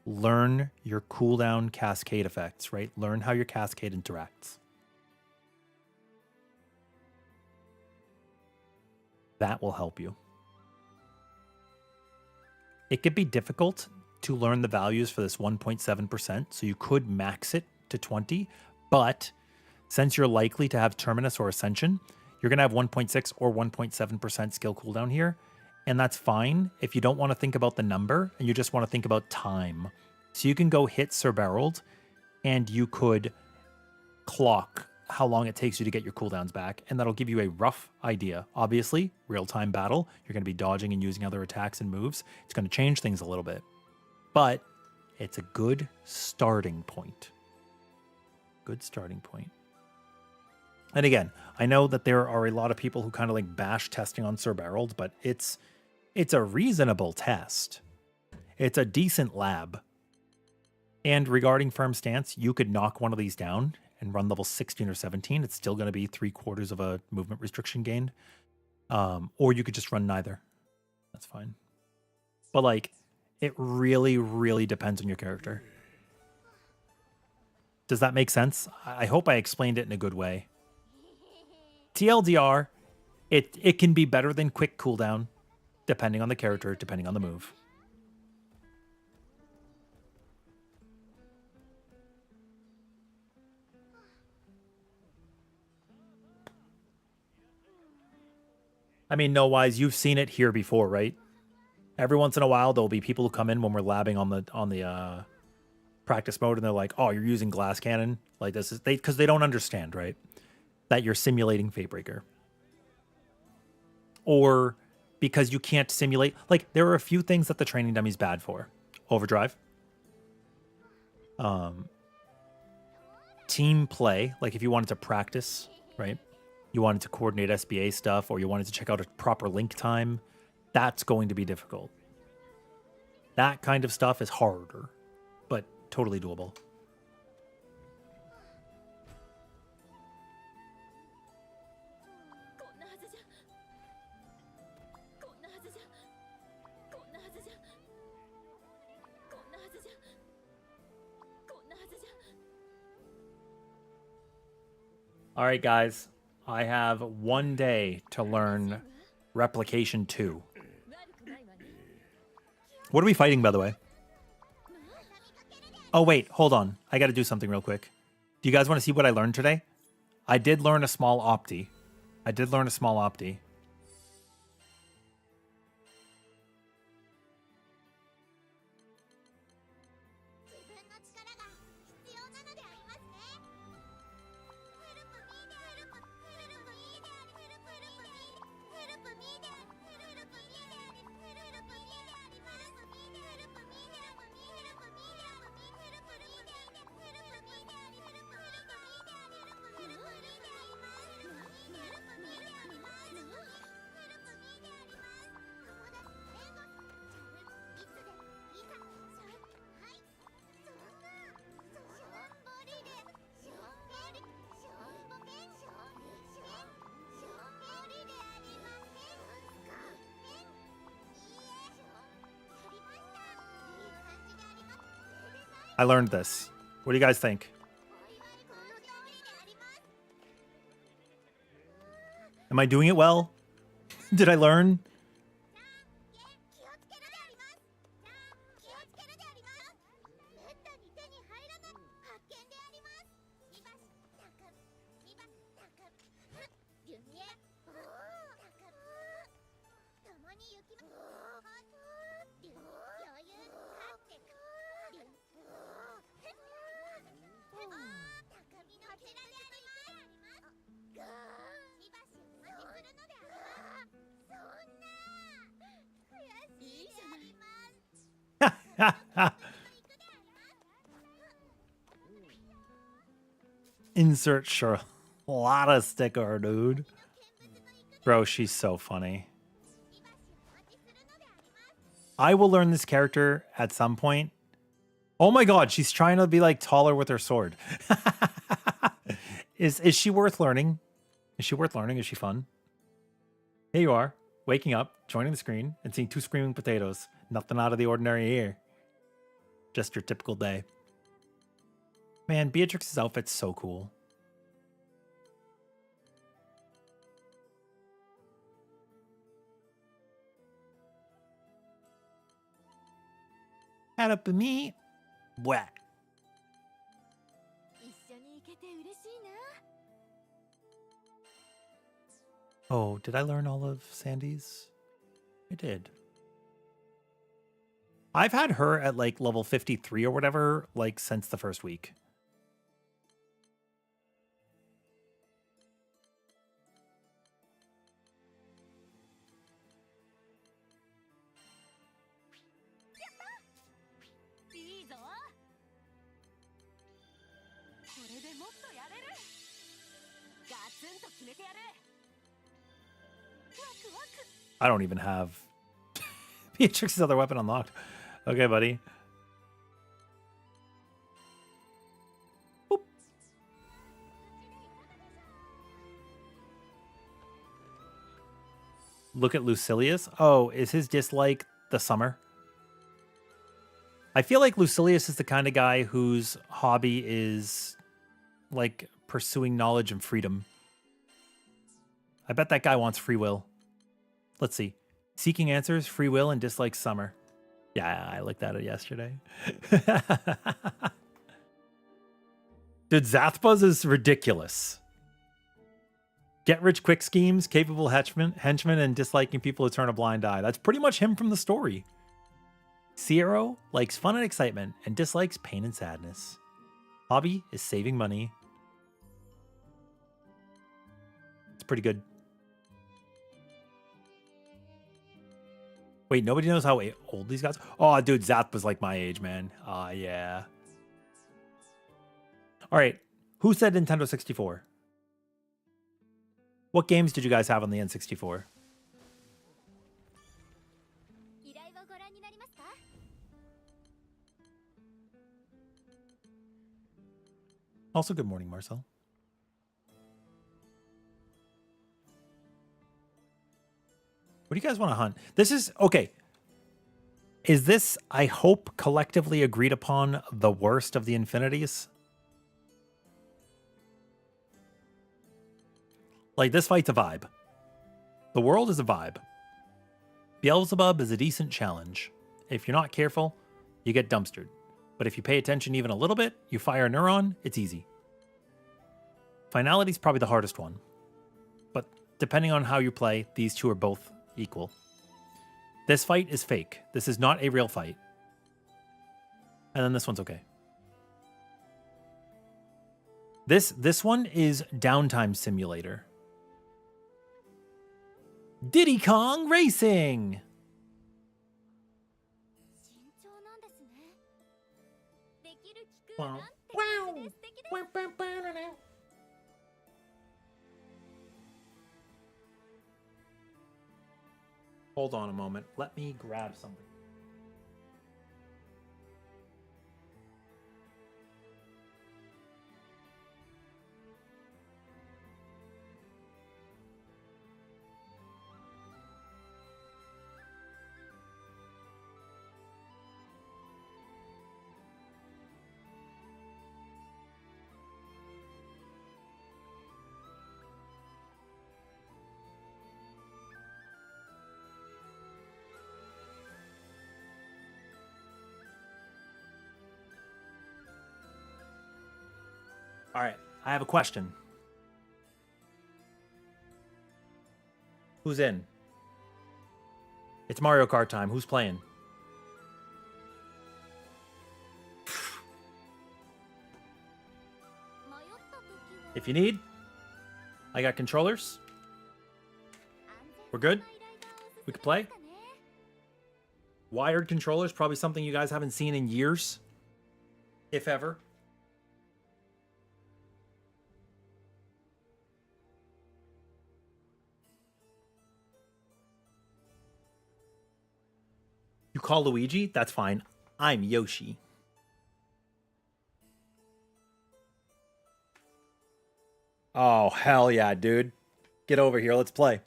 learn your cooldown Cascade effects, right? Learn how your Cascade interacts. That will help you. It could be difficult to learn the values for this 1.7%, so you could max it to 20, but since you're likely to have Terminus or Ascension, you're going to have 1.6 or 1.7% skill cooldown here, and that's fine if you don't want to think about the number and you just want to think about time. So you can go hit Sir Barreled, and you could clock how long it takes you to get your cooldowns back, and that'll give you a rough idea. Obviously, real-time battle, you're going to be dodging and using other attacks and moves. It's going to change things a little bit, but it's a good starting point. Good starting point. And again, I know that there are a lot of people who kind of like bash testing on Sir Barreled, but it's a reasonable test. It's a decent lab. And regarding firm stance, you could knock one of these down and run level 16 or 17. It's still going to be 3/4 of a movement restriction gained. Or you could just run neither. That's fine. But like, it really, really depends on your character. Does that make sense? I hope I explained it in a good way. TLDR, it can be better than quick cooldown, depending on the character, depending on the move. I mean, no wise, you've seen it here before, right? Every once in a while, there'll be people who come in when we're labbing on the practice mode, and they're like, "Oh, you're using glass cannon like this," because they don't understand, right? That you're simulating Fatebreaker, or because you can't simulate. Like, there are a few things that the training dummy's bad for: overdrive, team play. Like if you wanted to practice, right? You wanted to coordinate SBA stuff, or you wanted to check out a proper link time, that's going to be difficult. That kind of stuff is harder, but totally doable. All right, guys. I have 1 day to learn Replication 2. What are we fighting, by the way? Oh, wait, hold on. I got to do something real quick. Do you guys want to see what I learned today? I did learn a small opti. I learned this. What do you guys think? Am I doing it well? Did I learn? Insert Charlotta sticker, dude. Bro, she's so funny. I will learn this character at some point. Oh my god, she's trying to be like taller with her sword. Is she worth learning? Is she worth learning? Is she fun? Here you are, waking up, joining the screen, and seeing 2 screaming potatoes. Nothing out of the ordinary here. Just your typical day. Man, Beatrix's outfit's so cool. Add up to me. What? 一緒に行けて嬉しいな。 Oh, did I learn all of Sandy's? I did. I've had her at like level 53 or whatever, like since the first week. I don't even have Beatrix's other weapon unlocked. Okay, buddy. Boop. Look at Lucilius. Oh, is his dislike the summer? I feel like Lucilius is the kind of guy whose hobby is like pursuing knowledge and freedom. I bet that guy wants free will. Let's see. Seeking answers, free will, and dislikes summer. Yeah, I looked at it yesterday. Dude, Zathbuzz is ridiculous. Get rich quick schemes, capable henchmen, and disliking people who turn a blind eye. That's pretty much him from the story. Sierra likes fun and excitement and dislikes pain and sadness. Hobby is saving money. It's pretty good. Wait, nobody knows how old these guys are? Oh, dude, Zath was like my age, man. Yeah. All right. Who said Nintendo 64? What games did you guys have on the N64? Also, good morning, Marcel. What do you guys want to hunt? This is, okay. Is this, I hope, collectively agreed upon the worst of the infinities? Like, this fight's a vibe. The world is a vibe. Beelzebub is a decent challenge. If you're not careful, you get dumpstered. But if you pay attention even a little bit, you fire a neuron, it's easy. Finality's probably the hardest one. But depending on how you play, these two are both equal. This fight is fake. This is not a real fight. And then this one's okay. This one is Downtime Simulator. Diddy Kong Racing! Wow. Hold on a moment. Let me grab something. All right, I have a question. Who's in? It's Mario Kart time. Who's playing? If you need, I got controllers. We're good? We can play? Wired controllers, probably something you guys haven't seen in years, if ever. You call Luigi? That's fine. I'm Yoshi. Oh, hell yeah, dude. Get over here. Let's play.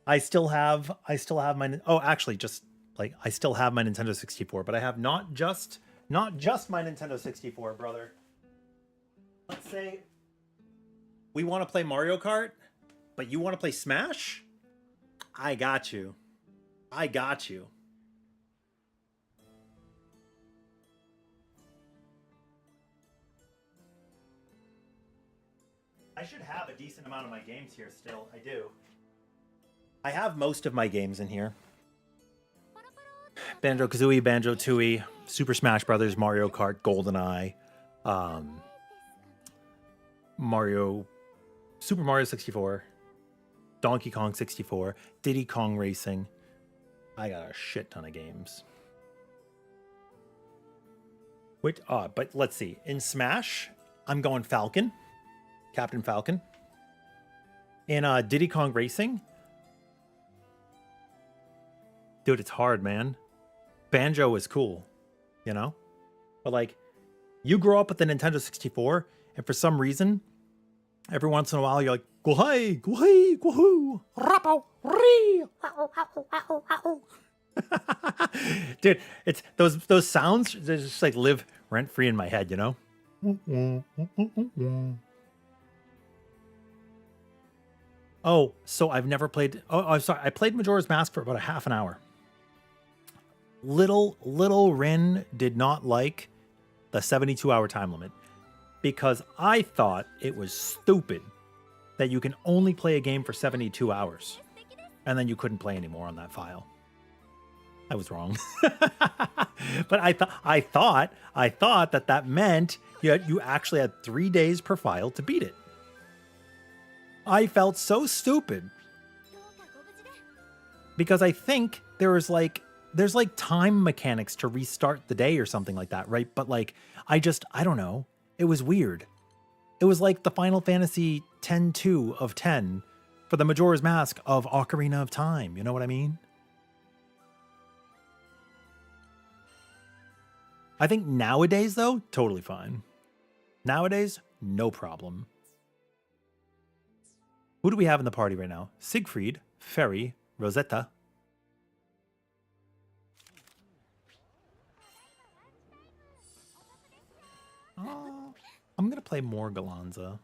I still have my, oh, actually just like, I still have my Nintendo 64, but I have not just my Nintendo 64, brother. Let's say we want to play Mario Kart, but you want to play Smash? I got you. I got you. I should have a decent amount of my games here still. I do. I have most of my games in here. Banjo-Kazooie, Banjo-Tooie, Super Smash Brothers, Mario Kart, GoldenEye, Super Mario 64, Donkey Kong 64, Diddy Kong Racing. I got a shit ton of games. But let's see. In Smash, I'm going Falcon, Captain Falcon. In Diddy Kong Racing, dude, it's hard, man. Banjo is cool, you know? But like, you grow up with the Nintendo 64, and for some reason, every once in a while, you're like, go hey, go rapo, ree, dude, it's those sounds, they just like live rent free in my head, you know? Oh, so I've never played. Oh, I'm sorry. I played Majora's Mask for about a half an hour. Little Rin did not like the 72-hour time limit because I thought it was stupid that you can only play a game for 72 hours and then you couldn't play anymore on that file. I was wrong. But I thought that meant you actually had 3 days per file to beat it. I felt so stupid because I think there's like time mechanics to restart the day or something like that, right? But like I don't know. It was weird. It was like the Final Fantasy 10-2 of 10 for the Majora's Mask of Ocarina of Time. You know what I mean? I think nowadays, though, totally fine. Nowadays, no problem. Who do we have in the party right now? Siegfried, Ferry, Rosetta. Oh, I'm going to play more Galanza.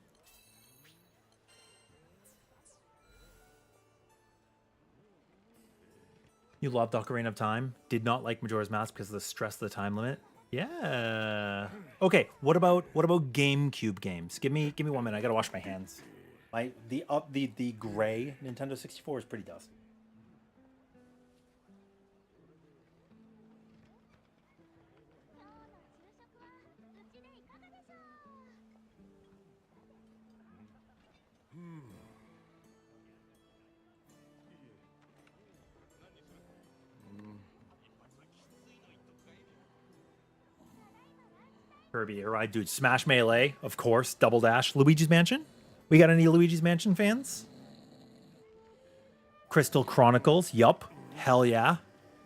You loved Ocarina of Time? Did not like Majora's Mask because of the stress of the time limit? Yeah. Okay, what about GameCube games? Give me 1 minute. I got to wash my hands. The gray Nintendo 64 is pretty dusty. Kirby, alright, dude. Smash Melee, of course. Double Dash. Luigi's Mansion? We got any Luigi's Mansion fans? Crystal Chronicles. Yup. Hell yeah.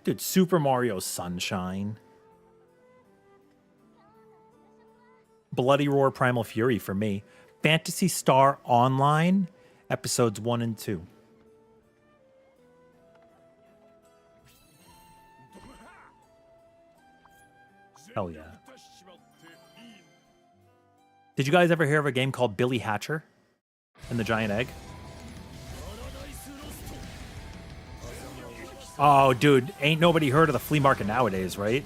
Dude, Super Mario Sunshine. Bloody Roar Primal Fury for me. Phantasy Star Online, episodes 1 and 2. Hell yeah. Did you guys ever hear of a game called Billy Hatcher and the Giant Egg? Oh, dude, ain't nobody heard of the flea market nowadays, right?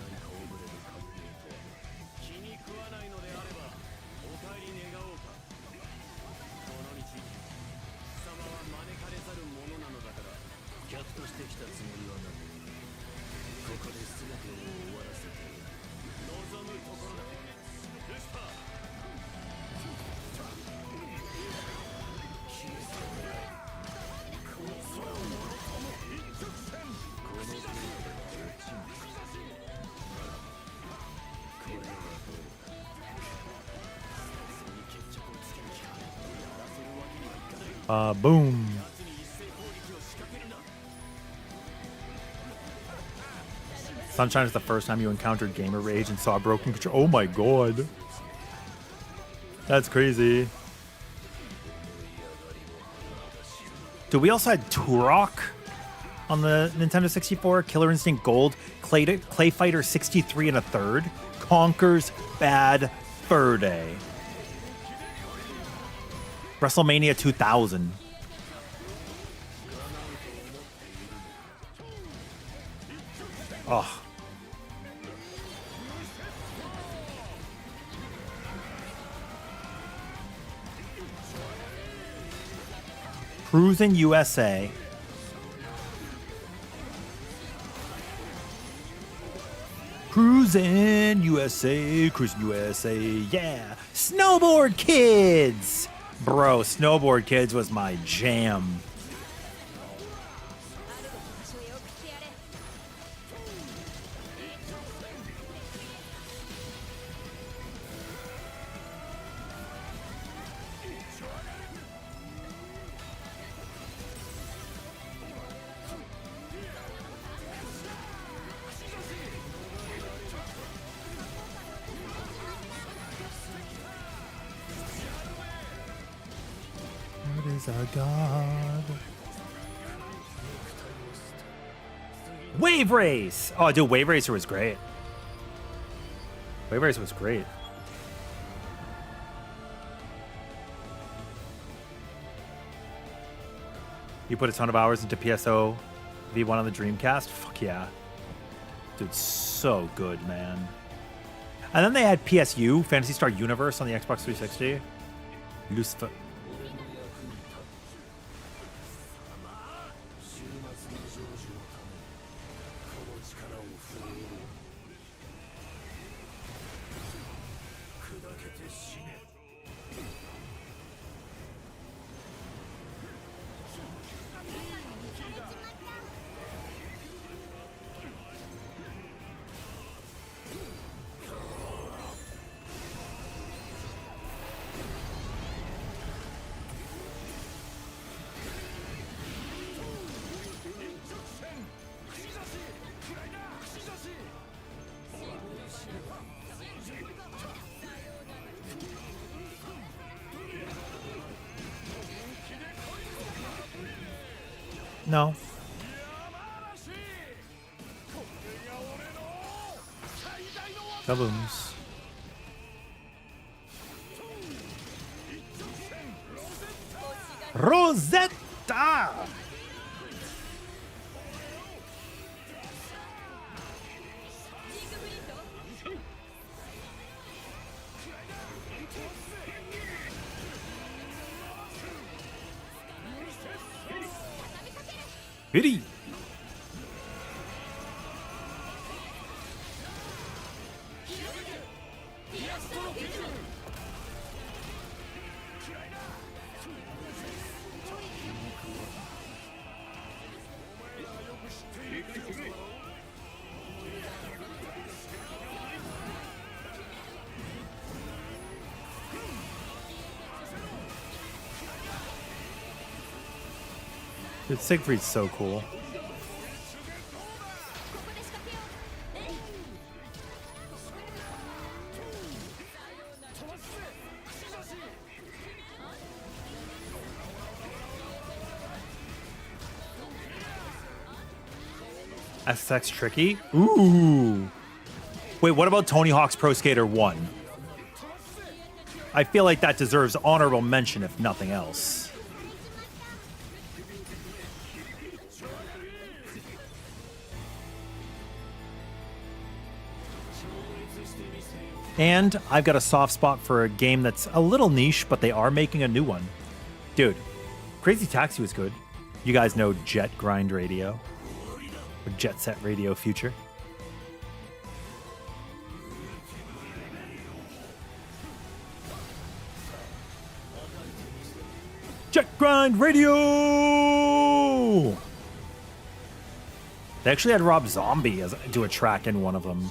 Boom. Sunshine is the first time you encountered gamer rage and saw a broken controller. Oh my god. That's crazy. Dude, we also had Turok on the Nintendo 64, Killer Instinct Gold, Clay Fighter 63 and a third, Conker's Bad Fur Day, WrestleMania 2000. Oh. Cruising USA. Cruising USA, cruising USA, yeah. Snowboard Kids! Bro, Snowboard Kids was my jam. What is our god? Wave Race! Oh, dude, Wave Racer was great. Wave Racer was great. You put a ton of hours into PSO V1 on the Dreamcast? Fuck yeah. Dude, so good, man. And then they had PSU, Phantasy Star Universe, on the Xbox 360. Lucifer. No. Kabooms. Rosetta! Pity. Dude, Siegfried's so cool. SX Tricky? Ooh. Wait, what about Tony Hawk's Pro Skater 1? I feel like that deserves honorable mention, if nothing else. And I've got a soft spot for a game that's a little niche, but they are making a new one. Dude, Crazy Taxi was good. You guys know Jet Grind Radio? Or Jet Set Radio Future? Jet Grind Radio! They actually had Rob Zombie do a track in one of them.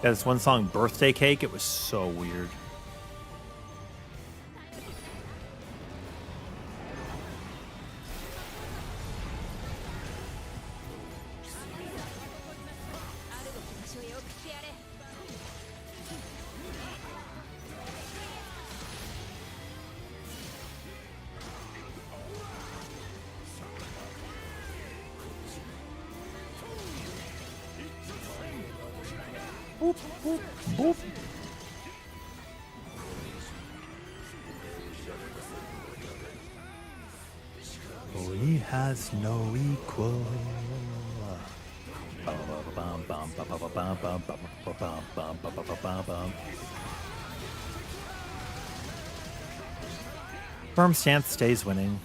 Yeah, this one song, Birthday Cake, it was so weird. Boop, boop, boop. Oh, he has no equal. Firm stance stays winning.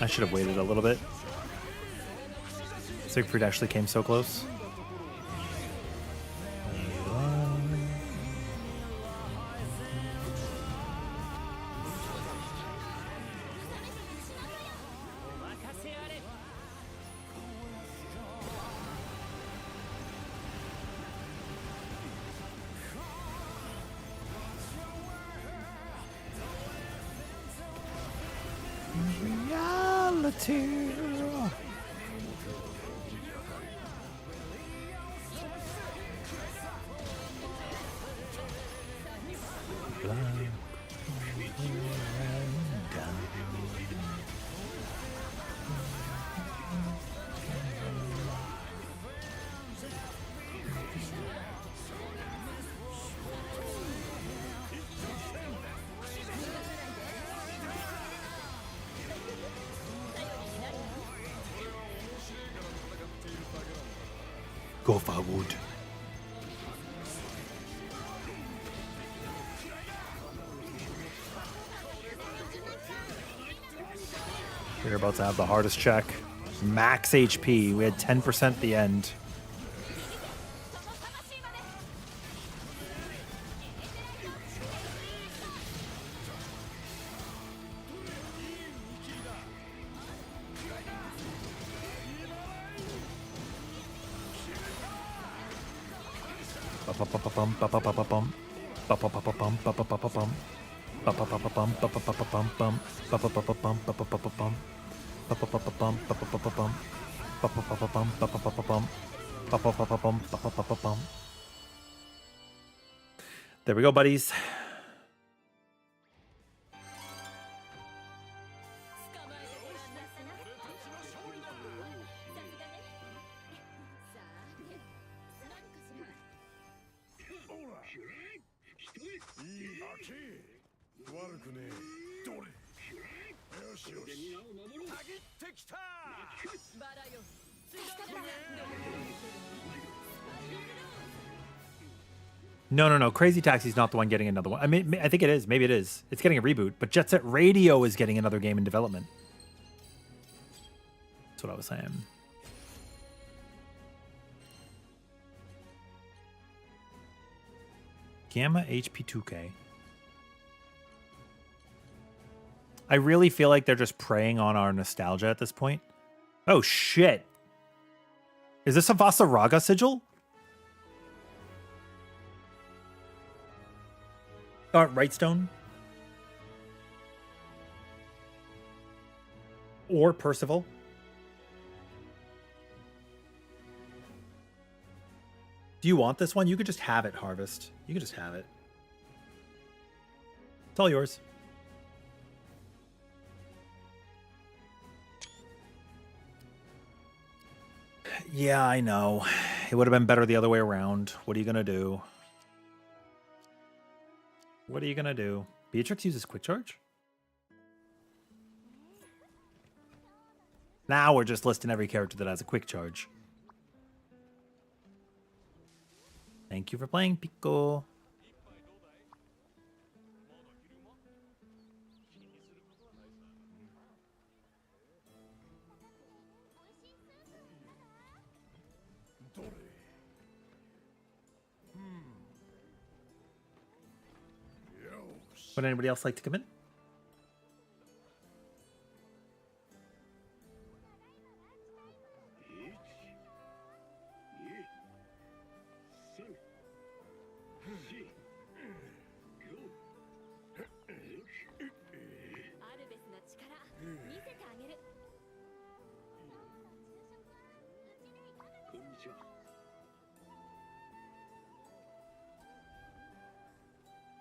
I should have waited a little bit. Siegfried actually came so close. Reality. Go forward. We're about to have the hardest check. Max HP. We had 10% at the end. There we go, buddies. No. Crazy Taxi's not the one getting another one. I mean, I think it is. Maybe it is. It's getting a reboot. But Jet Set Radio is getting another game in development. That's what I was saying. Gamma HP2K. I really feel like they're just preying on our nostalgia at this point. Oh, shit. Is this a Vasaraga sigil? Rightstone? Or Percival? Do you want this one? You could just have it, Harvest. You could just have it. It's all yours. Yeah, I know. It would have been better the other way around. What are you going to do? What are you going to do? Beatrix uses quick charge? Now we're just listing every character that has a quick charge. Thank you for playing, Pico. Would anybody else like to come in?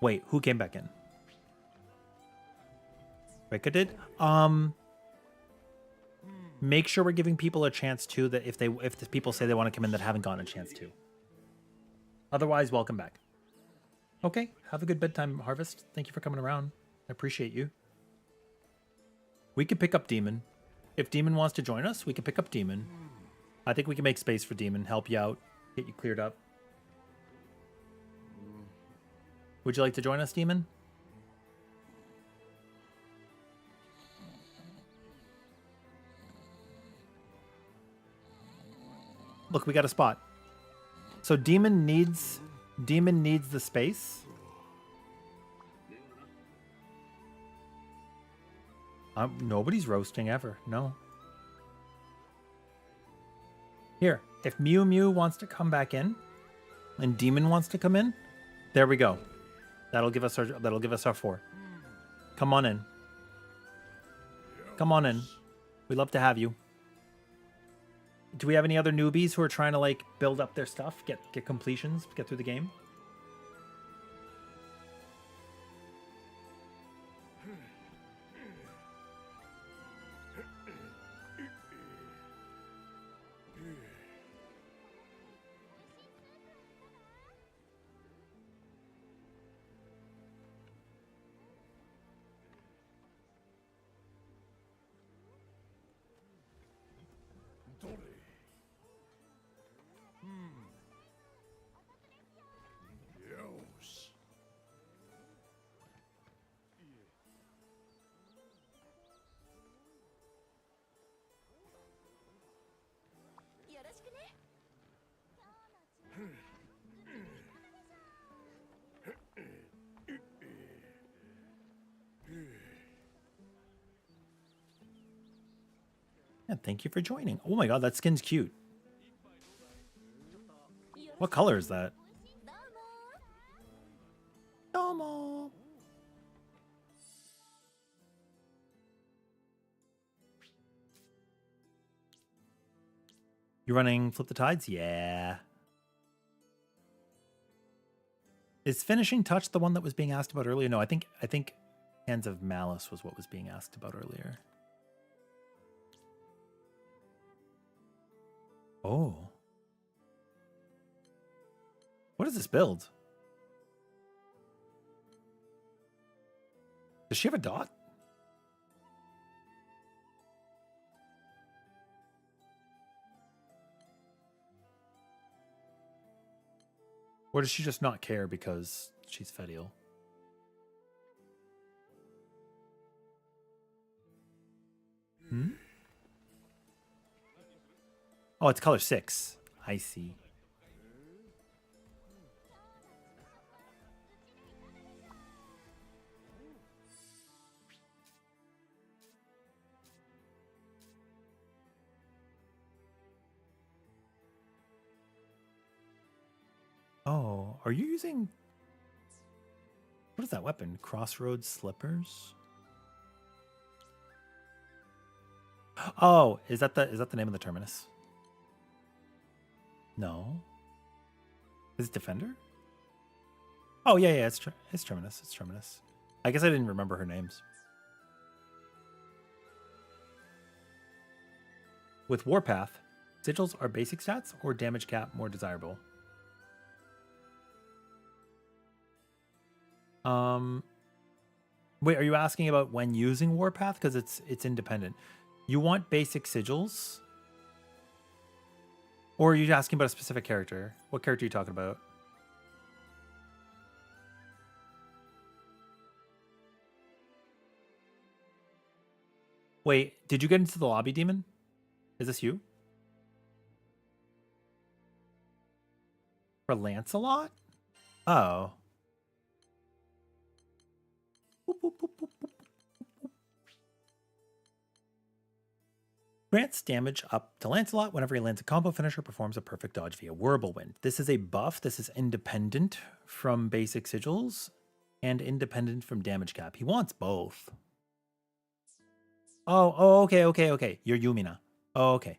Wait, who came back in? Rika did. Make sure we're giving people a chance too. That if the people say they want to come in that haven't gotten a chance to. Otherwise, welcome back. Okay, have a good bedtime, Harvest. Thank you for coming around. I appreciate you. We could pick up Demon. If Demon wants to join us, we can pick up Demon. I think we can make space for Demon, help you out, get you cleared up. Would you like to join us, Demon? Look, we got a spot. So Demon needs the space. Nobody's roasting ever. No. Here, if Mew Mew wants to come back in, and Demon wants to come in, there we go. That'll give us our 4. Come on in. Come on in. We'd love to have you. Do we have any other newbies who are trying to like build up their stuff, get completions, get through the game? Yeah, thank you for joining. Oh my god, that skin's cute. What color is that? Domo. You running Flip the Tides? Yeah. Is Finishing Touch the one that was being asked about earlier? No, I think Hands of Malice was what was being asked about earlier. Oh. What is this build? Does she have a dot? Or does she just not care because she's Fedial? Hmm? Oh, it's color 6. I see. Oh, are you using... What is that weapon? Crossroads Slippers? Oh, is that the name of the Terminus? No. Is it Defender? Oh, yeah, it's Terminus. It's Terminus. I guess I didn't remember her names. With Warpath, sigils are basic stats or damage cap more desirable? Wait, are you asking about when using Warpath? Because it's independent. You want basic sigils? Or are you asking about a specific character? What character are you talking about? Wait, did you get into the lobby, Demon? Is this you? For Lancelot? Oh. Boop, boop, boop, boop, boop. Grants damage up to Lancelot whenever he lands a combo finisher, performs a perfect dodge via Whirlwind. This is a buff. This is independent from basic sigils and independent from damage cap. He wants both. Oh, okay. You're Yumina. Oh, okay.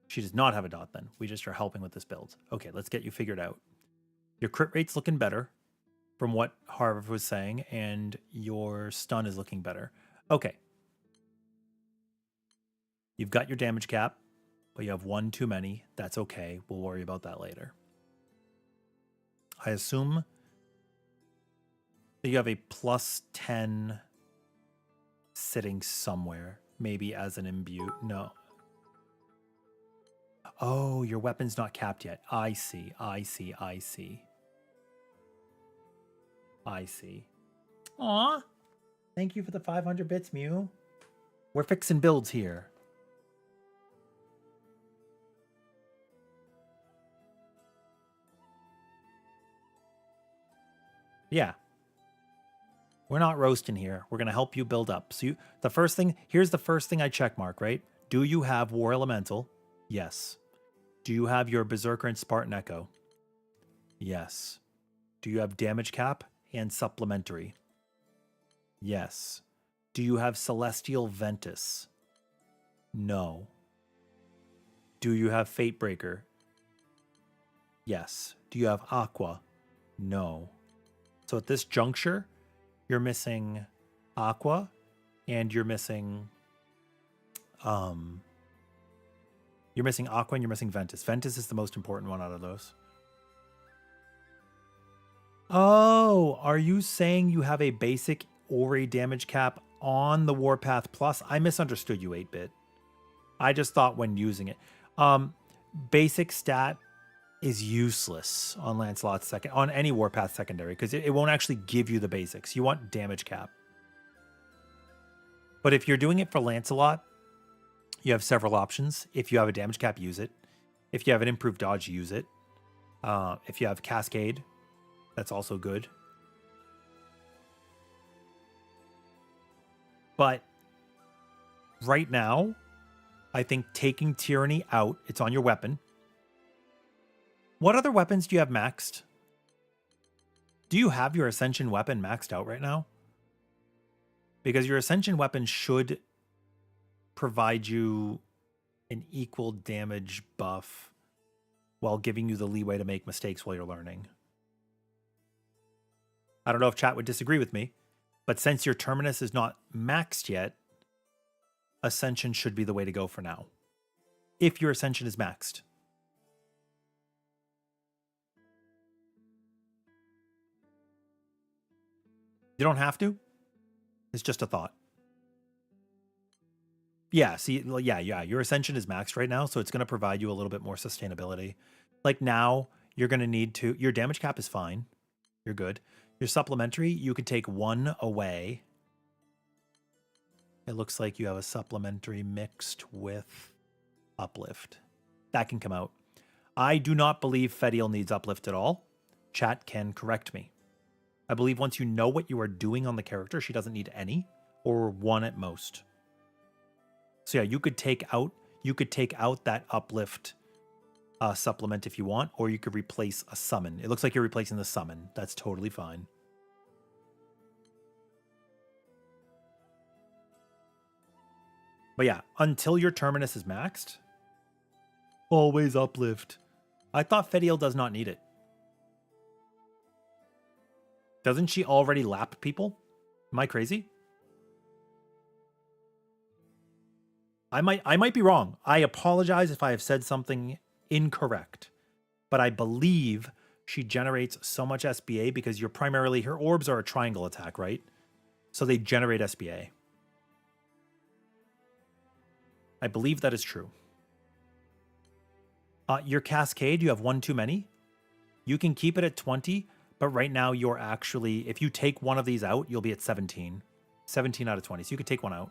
She does not have a dot then. We just are helping with this build. Okay, let's get you figured out. Your crit rate's looking better. from what Harv was saying, and your stun is looking better. Okay. You've got your damage cap, but you have one too many. That's okay. We'll worry about that later. I assume that you have a +10 sitting somewhere, maybe as an imbue. No. Oh, your weapon's not capped yet. I see. I see. I see. I see. Aw. Thank you for the 500 bits, Mew. We're fixing builds here. Yeah. We're not roasting here. We're going to help you build up. So here's the first thing I check mark, right? Do you have War Elemental? Yes. Do you have your Berserker and Spartan Echo? Yes. Do you have damage cap and supplementary? Yes. Do you have Celestial Ventus? No. Do you have Fate Breaker? Yes. Do you have Aqua? No. So at this juncture, you're missing Aqua and you're missing Aqua and you're missing Ventus. Ventus is the most important one out of those. Oh, are you saying you have a basic or a damage cap on the Warpath Plus? I misunderstood you, 8-bit. I just thought when using it. Basic stat is useless on Lancelot's on any Warpath secondary because it won't actually give you the basics. You want damage cap. But if you're doing it for Lancelot, you have several options. If you have a damage cap, use it. If you have an improved dodge, use it. If you have Cascade, that's also good. But right now, I think taking Tyranny out, it's on your weapon. What other weapons do you have maxed? Do you have your Ascension weapon maxed out right now? Because your Ascension weapon should provide you an equal damage buff while giving you the leeway to make mistakes while you're learning. I don't know if chat would disagree with me, but since your Terminus is not maxed yet, Ascension should be the way to go for now. If your Ascension is maxed. You don't have to. It's just a thought. Yeah, see, yeah, your Ascension is maxed right now, so it's going to provide you a little bit more sustainability. Like now, you're going to need to... Your damage cap is fine. You're good. Your supplementary, you could take one away. It looks like you have a supplementary mixed with Uplift. That can come out. I do not believe Fediel needs Uplift at all. Chat can correct me. I believe once you know what you are doing on the character, she doesn't need any, or one at most. So yeah, you could take out that Uplift supplement if you want, or you could replace a summon. It looks like you're replacing the summon. That's totally fine. But yeah, until your Terminus is maxed, always Uplift. I thought Fediel does not need it. Doesn't she already lap people? Am I crazy? I might be wrong. I apologize if I have said something incorrect. But I believe she generates so much SBA because you're primarily... Her orbs are a triangle attack, right? So they generate SBA. I believe that is true. Your Cascade, you have one too many. You can keep it at 20, but right now you're actually... If you take one of these out, you'll be at 17. 17 out of 20, so you could take one out.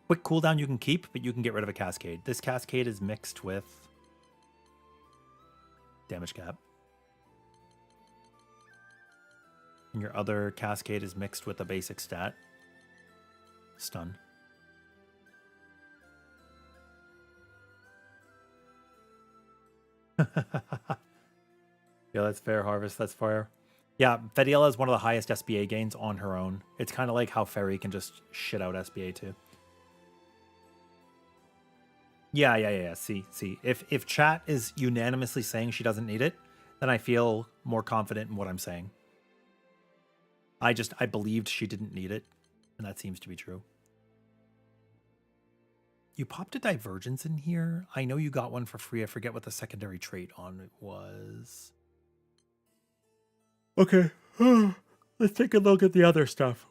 Quick cooldown you can keep, but you can get rid of a Cascade. This Cascade is mixed with damage cap. And your other Cascade is mixed with a basic stat. Stun. Yeah, that's fair, Harvest. That's fair. Yeah, Fediela is one of the highest SBA gains on her own. It's kind of like how Fairy can just shit out SBA too. Yeah. See. If chat is unanimously saying she doesn't need it, then I feel more confident in what I'm saying. I believed she didn't need it, and that seems to be true. You popped a divergence in here. I know you got one for free. I forget what the secondary trait on it was. Okay. Let's take a look at the other stuff.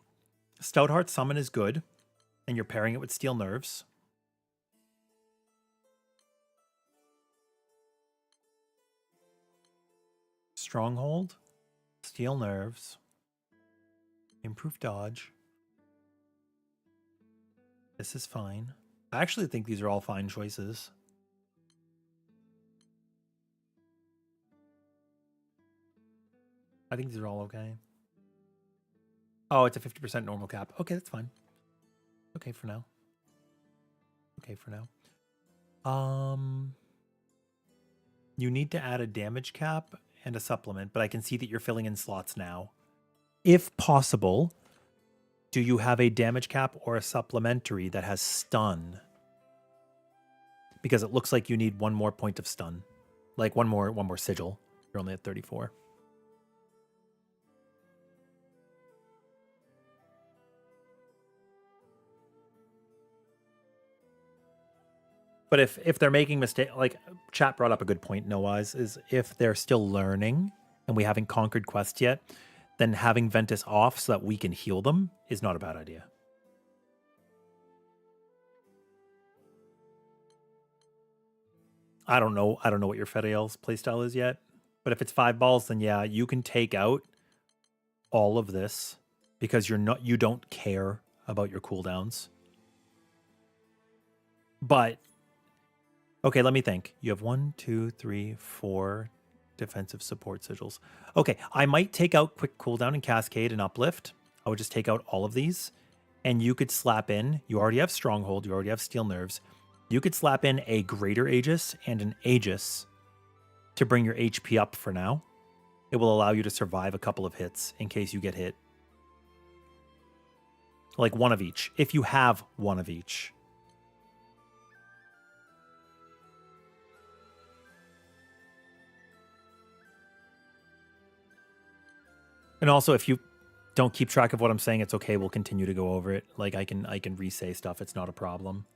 Stoutheart Summon is good, and you're pairing it with Steel Nerves. Stronghold, Steel Nerves, Improved Dodge. This is fine. I actually think these are all fine choices. I think these are all okay. Oh, it's a 50% normal cap. Okay, that's fine. Okay for now. You need to add a damage cap and a supplement, but I can see that you're filling in slots now. If possible, do you have a damage cap or a supplementary that has stun? Because it looks like you need one more point of stun. Like one more sigil. You're only at 34. But if they're making mistakes, like chat brought up a good point, Noah's, is if they're still learning and we haven't conquered quests yet, then having Ventus off so that we can heal them is not a bad idea. I don't know what your Fediel's playstyle is yet, but if it's 5 balls, then yeah, you can take out all of this because you don't care about your cooldowns. But okay, let me think. You have 1, 2, 3, 4 defensive support sigils. Okay, I might take out quick cooldown and cascade and uplift. I would just take out all of these, and you could slap in. You already have stronghold. You already have steel nerves. You could slap in a greater Aegis and an Aegis to bring your HP up for now. It will allow you to survive a couple of hits in case you get hit. Like one of each, if you have one of each. And also, if you don't keep track of what I'm saying, it's okay. We'll continue to go over it. Like I can re-say stuff. It's not a problem.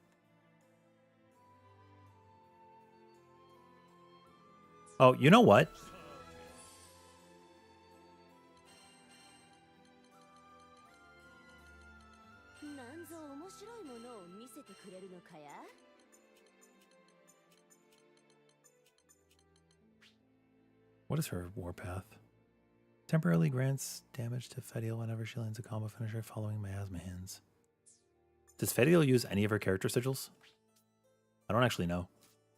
Oh, you know what? What is her warpath? Temporarily grants damage to Fediel whenever she lands a combo finisher following Miasma Hands. Does Fediel use any of her character sigils? I don't actually know.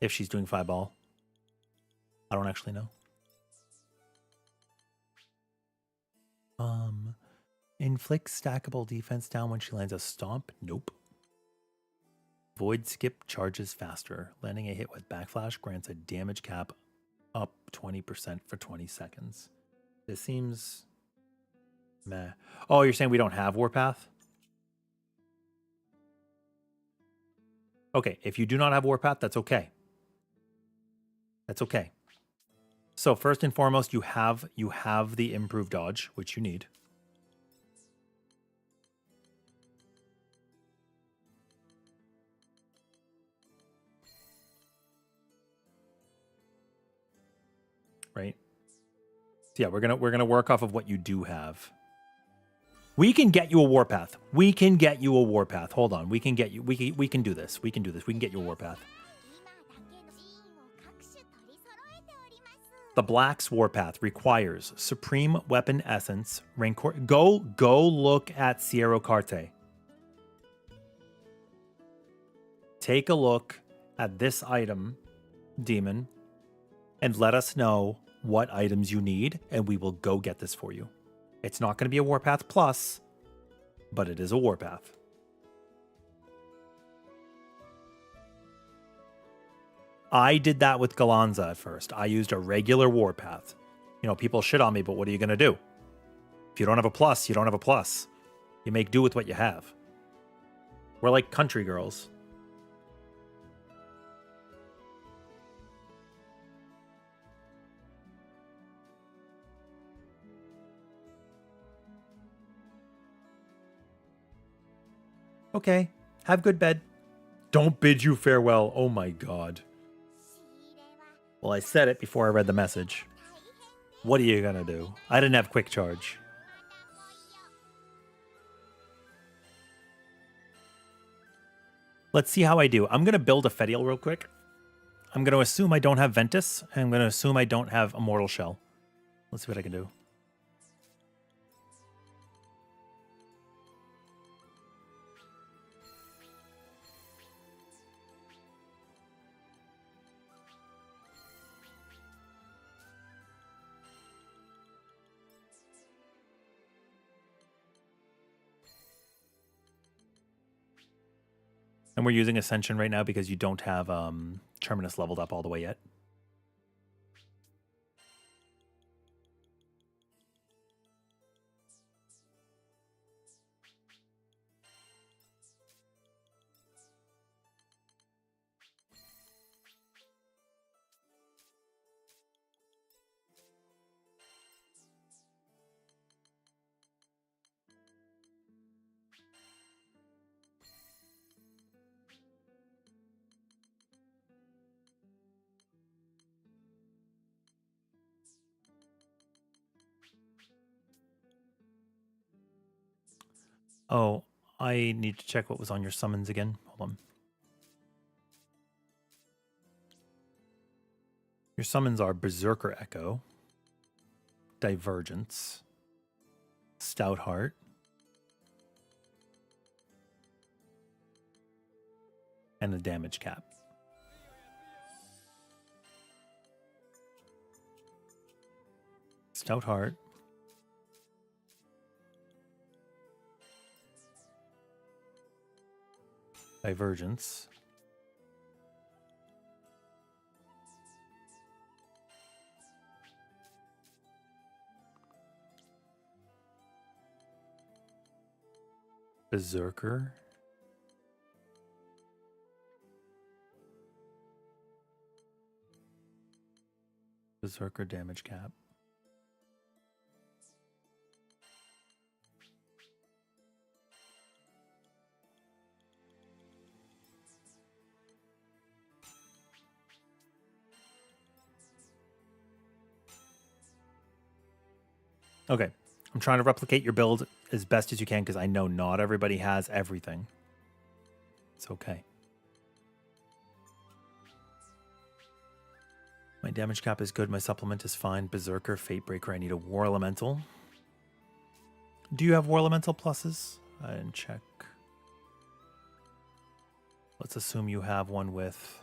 If she's doing 5 ball. I don't actually know. Inflict stackable defense down when she lands a stomp? Nope. Void skip charges faster. Landing a hit with backflash grants a damage cap up 20% for 20 seconds. This seems meh. Oh, you're saying we don't have Warpath? Okay, if you do not have Warpath, that's okay. That's okay. So first and foremost, you have the improved dodge, which you need. Right? So yeah, we're gonna work off of what you do have. We can get you a warpath. We can get you a warpath. Hold on. We can get you. We can do this. We can do this. We can get you a warpath. The Black's Warpath requires Supreme Weapon Essence, Rancor. Go look at Sierra Carte. Take a look at this item, Demon, and let us know what items you need, and we will go get this for you. It's not going to be a Warpath Plus, but it is a Warpath. I did that with Galanza at first. I used a regular Warpath. You know, people shit on me, but what are you going to do? If you don't have a plus, you don't have a plus. You make do with what you have. We're like country girls. Okay. Have good bed. Don't bid you farewell. Oh my god. Well, I said it before I read the message. What are you gonna do? I didn't have quick charge. Let's see how I do. I'm gonna build a Fedial real quick. I'm gonna assume I don't have Ventus, and I'm gonna assume I don't have Immortal Shell. Let's see what I can do. And we're using Ascension right now because you don't have Terminus leveled up all the way yet. Oh, I need to check what was on your summons again. Hold on. Your summons are Berserker Echo, Divergence, Stout Heart, and a damage cap. Stout Heart. Divergence. Berserker. Berserker damage cap. Okay. I'm trying to replicate your build as best as you can because I know not everybody has everything. It's okay. My damage cap is good. My supplement is fine. Berserker, Fatebreaker. I need a War Elemental. Do you have War Elemental pluses? I didn't check. Let's assume you have one with...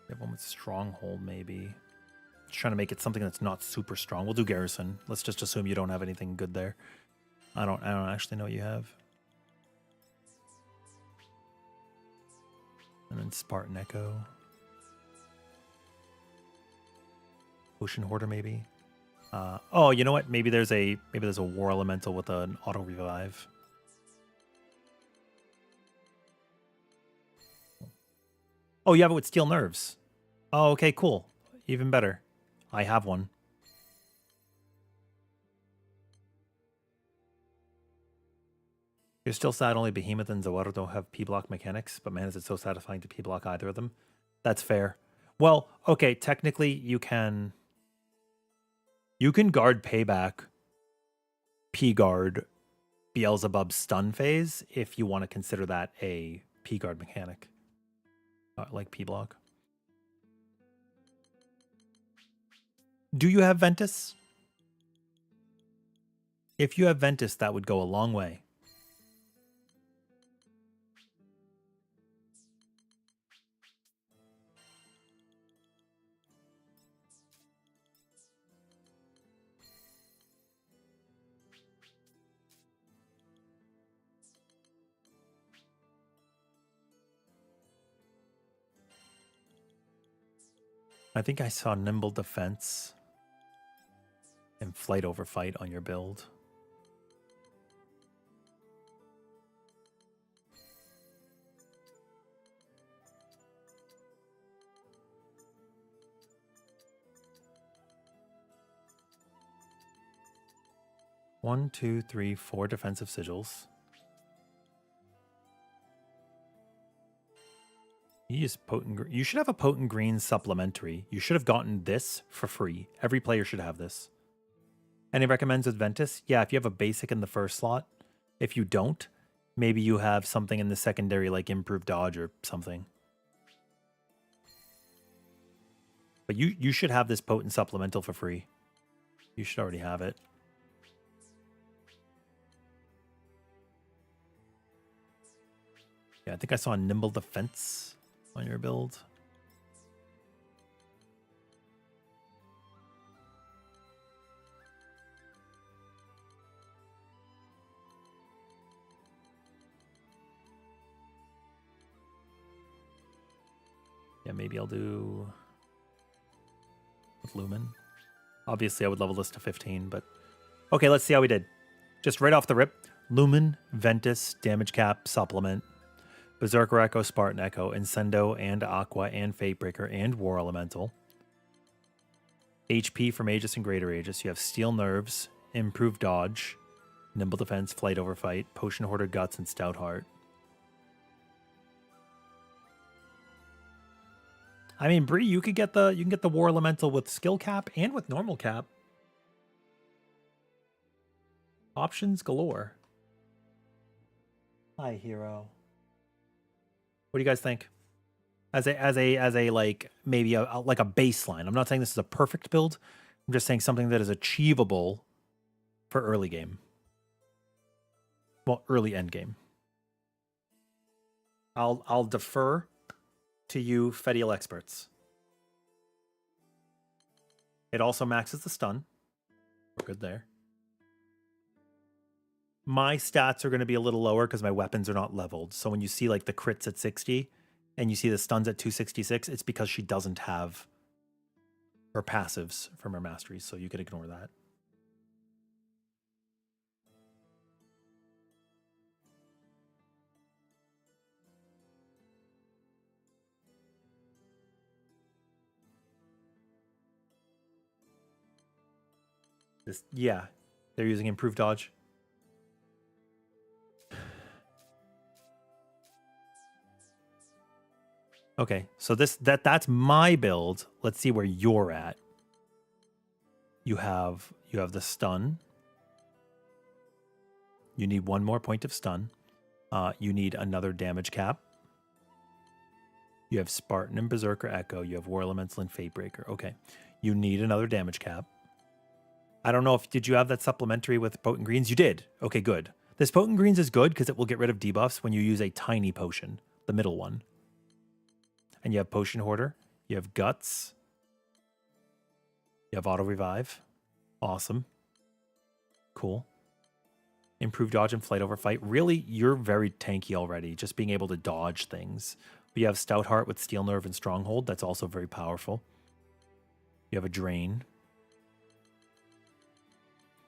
You have one with Stronghold, maybe. Just trying to make it something that's not super strong. We'll do Garrison. Let's just assume you don't have anything good there. I don't actually know what you have. And then Spartan Echo. Ocean Hoarder, maybe. Oh, you know what? Maybe there's a War Elemental with an auto revive. Oh, you have it with Steel Nerves. Oh, okay, cool. Even better. I have one. You're still sad only Behemoth and Zawarudo have P-block mechanics, but man, is it so satisfying to P-block either of them. That's fair. Well, okay, technically you can guard Payback, P-guard, Beelzebub's stun phase if you want to consider that a P-guard mechanic. Like P-block. Do you have Ventus? If you have Ventus, that would go a long way. I think I saw Nimble Defense and Flight over Fight on your build. 1, 2, 3, 4 defensive sigils. You should have a potent green supplementary. You should have gotten this for free. Every player should have this. Any recommends with Ventus? Yeah, if you have a basic in the first slot. If you don't, maybe you have something in the secondary like improved dodge or something. But you should have this potent supplemental for free. You should already have it. Yeah, I think I saw a nimble defense on your build. Yeah, maybe I'll do with Lumen. Obviously, I would level this to 15, but okay, let's see how we did. Just right off the rip, Lumen, Ventus, Damage Cap, Supplement, Berserker Echo, Spartan Echo, Incendo, and Aqua, and Fatebreaker, and War Elemental. HP from Aegis and Greater Aegis. You have Steel Nerves, Improved Dodge, Nimble Defense, Flight over Fight, Potion Hoarder Guts, and Stout Heart. I mean, Bree, you can get the War Elemental with skill cap and with normal cap. Options galore. Hi, hero. What do you guys think? As a like maybe like a baseline. I'm not saying this is a perfect build. I'm just saying something that is achievable for early game. Well, early end game. I'll defer to you Fedial experts. It also maxes the stun. We're good there. My stats are going to be a little lower because my weapons are not leveled. So when you see like the crits at 60 and you see the stuns at 266, it's because she doesn't have her passives from her masteries. So you could ignore that. Yeah, they're using improved dodge. Okay, so that's my build. Let's see where you're at. You have the stun. You need one more point of stun. You need another damage cap. You have Spartan and Berserker Echo. You have War Elemental and Fatebreaker. Okay, you need another damage cap. I don't know if did you have that supplementary with Potent Greens? You did. Okay, good. This Potent Greens is good because it will get rid of debuffs when you use a tiny potion, the middle one. And you have Potion Hoarder. You have Guts. You have Auto Revive. Awesome. Cool. Improved Dodge and Flight over Fight. Really, you're very tanky already, just being able to dodge things. You have Stout Heart with Steel Nerve and Stronghold. That's also very powerful. You have a Drain.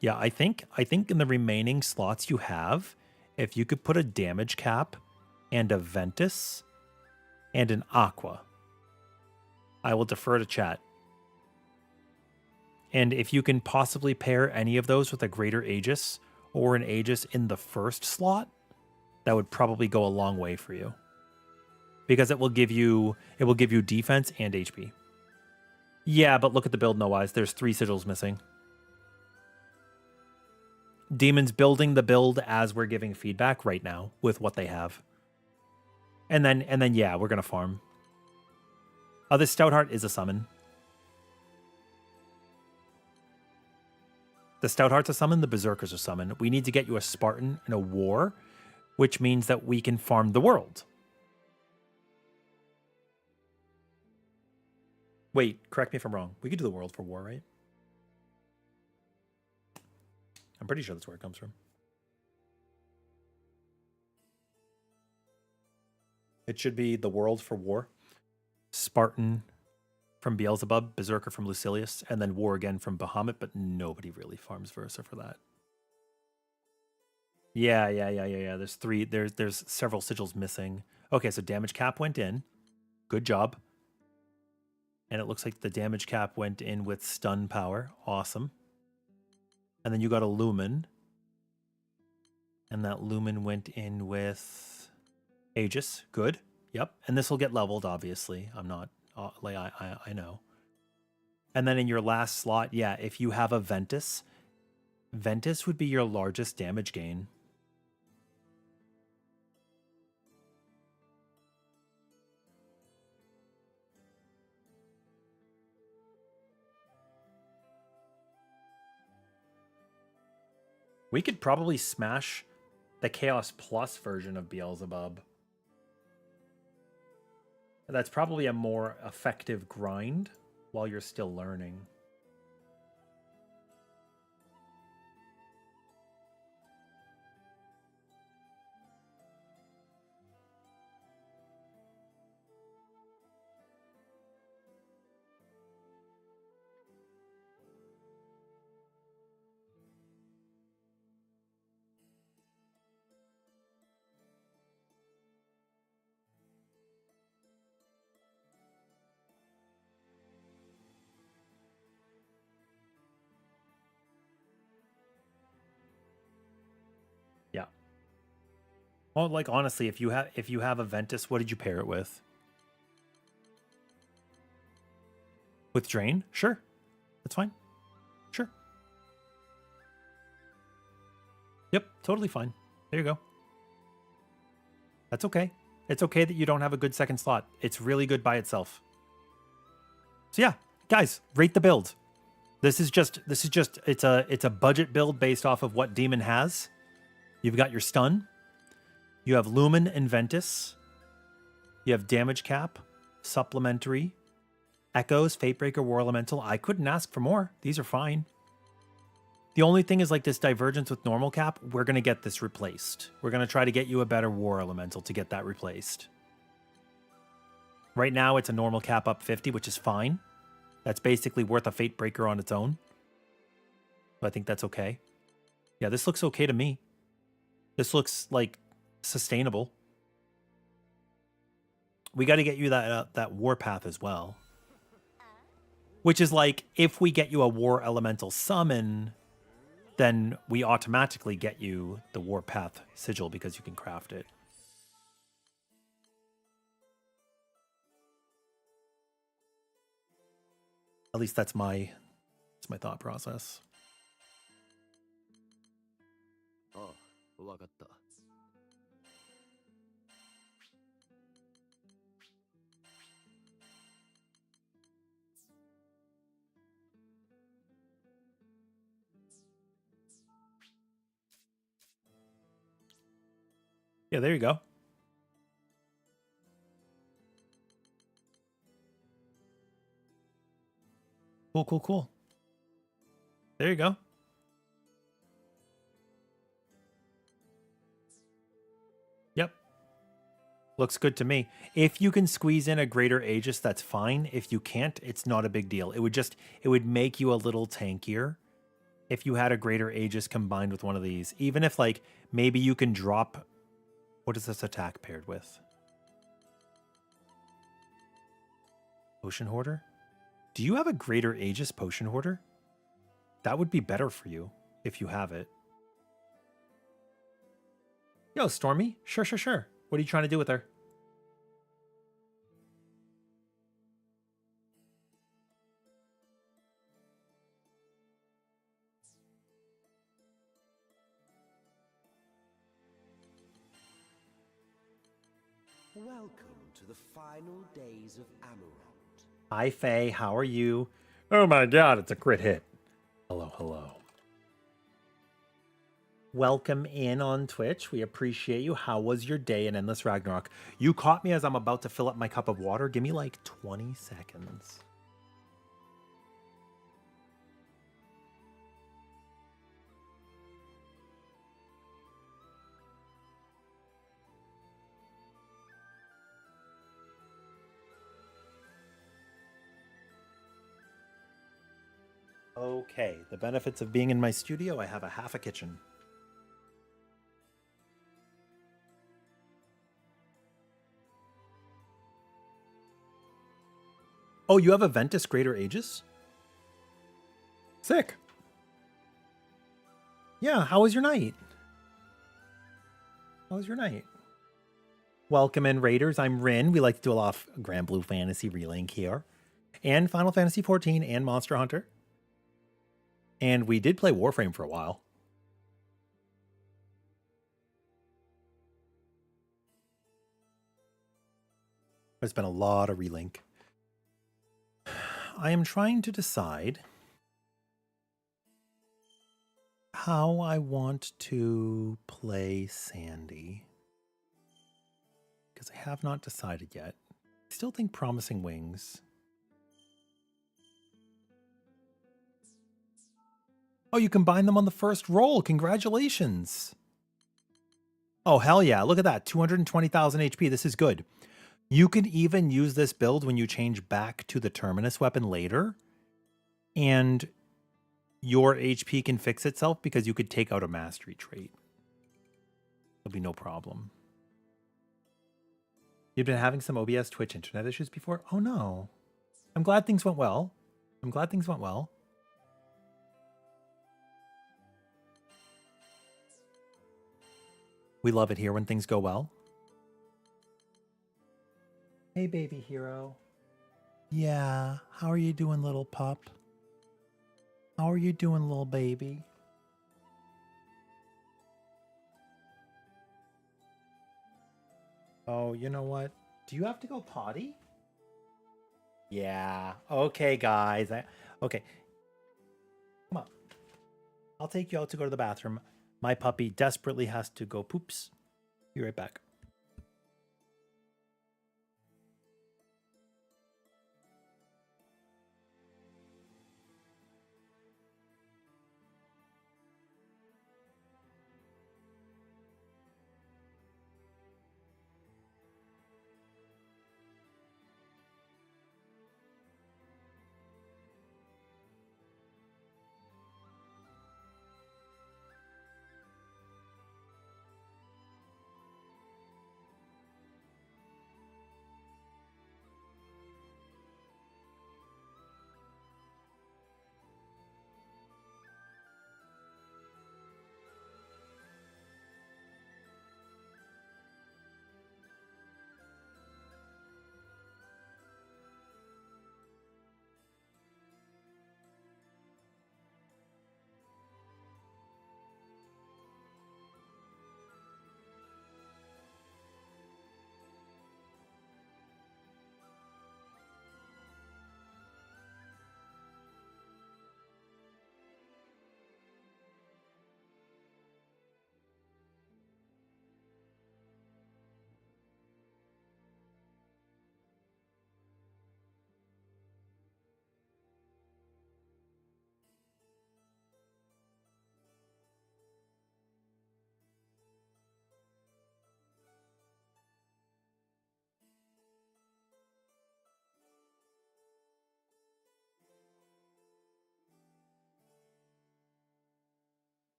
Yeah, I think in the remaining slots you have, if you could put a damage cap and a Ventus and an Aqua, I will defer to chat. And if you can possibly pair any of those with a Greater Aegis or an Aegis in the first slot, that would probably go a long way for you. Because it will give you defense and HP. Yeah, but look at the build, no wise. There's 3 sigils missing. Demon's building the build as we're giving feedback right now with what they have. And then yeah, we're gonna farm. This Stout Heart is a summon. The Stout Heart's a summon, the Berserker's a summon. We need to get you a Spartan and a War, which means that we can farm the world. Wait, correct me if I'm wrong. We could do the world for War, right? I'm pretty sure that's where it comes from. It should be the world for War, Spartan from Beelzebub, Berserker from Lucilius, and then War again from Bahamut, but nobody really farms Versa for that. Yeah. There's 3. There's several sigils missing. Okay, so damage cap went in. Good job. And it looks like the damage cap went in with stun power. Awesome. And then you got a Lumen. And that Lumen went in with Aegis. Good. Yep. And this will get leveled, obviously. I'm not, like, I know. And then in your last slot, yeah, if you have a Ventus, Ventus would be your largest damage gain. We could probably smash the Chaos Plus version of Beelzebub. That's probably a more effective grind while you're still learning. Yeah. Well, like honestly, if you have a Ventus, what did you pair it with? With Drain? Sure. That's fine. Sure. Yep, totally fine. There you go. That's okay. It's okay that you don't have a good second slot. It's really good by itself. So yeah, guys, rate the build. This is just it's a budget build based off of what Demon has. You've got your stun. You have Lumen and Ventus. You have damage cap, supplementary, echoes, Fatebreaker, War Elemental. I couldn't ask for more. These are fine. The only thing is like this divergence with normal cap, we're going to get this replaced. We're going to try to get you a better War Elemental to get that replaced. Right now it's a normal cap up 50, which is fine. That's basically worth a Fatebreaker on its own. So I think that's okay. Yeah, this looks okay to me. This looks like sustainable. We got to get you that Warpath as well. Which is like, if we get you a War Elemental summon, then we automatically get you the Warpath sigil because you can craft it. At least that's my thought process. ああ、わかった。Yeah, there you go. Cool, cool, cool. There you go. Yep. Looks good to me. If you can squeeze in a greater Aegis, that's fine. If you can't, it's not a big deal. It would make you a little tankier if you had a greater Aegis combined with one of these. Even if like maybe you can drop, what is this attack paired with? Potion Hoarder? Do you have a greater Aegis Potion Hoarder? That would be better for you if you have it. Yo, Stormy. Sure, sure, sure. What are you trying to do with her? Welcome to the final days of Amarant. Hi, Faye. How are you? Oh my god, it's a crit hit. Hello, hello. Welcome in on Twitch. We appreciate you. How was your day in Endless Ragnarok? You caught me as I'm about to fill up my cup of water. Give me like 20 seconds. Okay, the benefits of being in my studio, I have a half a kitchen. Oh, you have a Ventus Greater Aegis? Sick. Yeah, how was your night? How was your night? Welcome in, Raiders. I'm Rin. We like to do a lot of Grand Blue Fantasy Relink here. And Final Fantasy XIV and Monster Hunter. And we did play Warframe for a while. There's been a lot of Relink. I am trying to decide how I want to play Sandy. Because I have not decided yet. I still think Promising Wings. Oh, you combine them on the first roll. Congratulations. Oh, hell yeah. Look at that. 220,000 HP. This is good. You can even use this build when you change back to the Terminus weapon later. And your HP can fix itself because you could take out a mastery trait. There'll be no problem. You've been having some OBS Twitch internet issues before? Oh no. I'm glad things went well. I'm glad things went well. We love it here when things go well. Hey, baby hero. Yeah, how are you doing, little pup? How are you doing, little baby? Oh, you know what? Do you have to go potty? Yeah. Okay, guys. Okay. Come on. I'll take you out to go to the bathroom. My puppy desperately has to go poops. Be right back.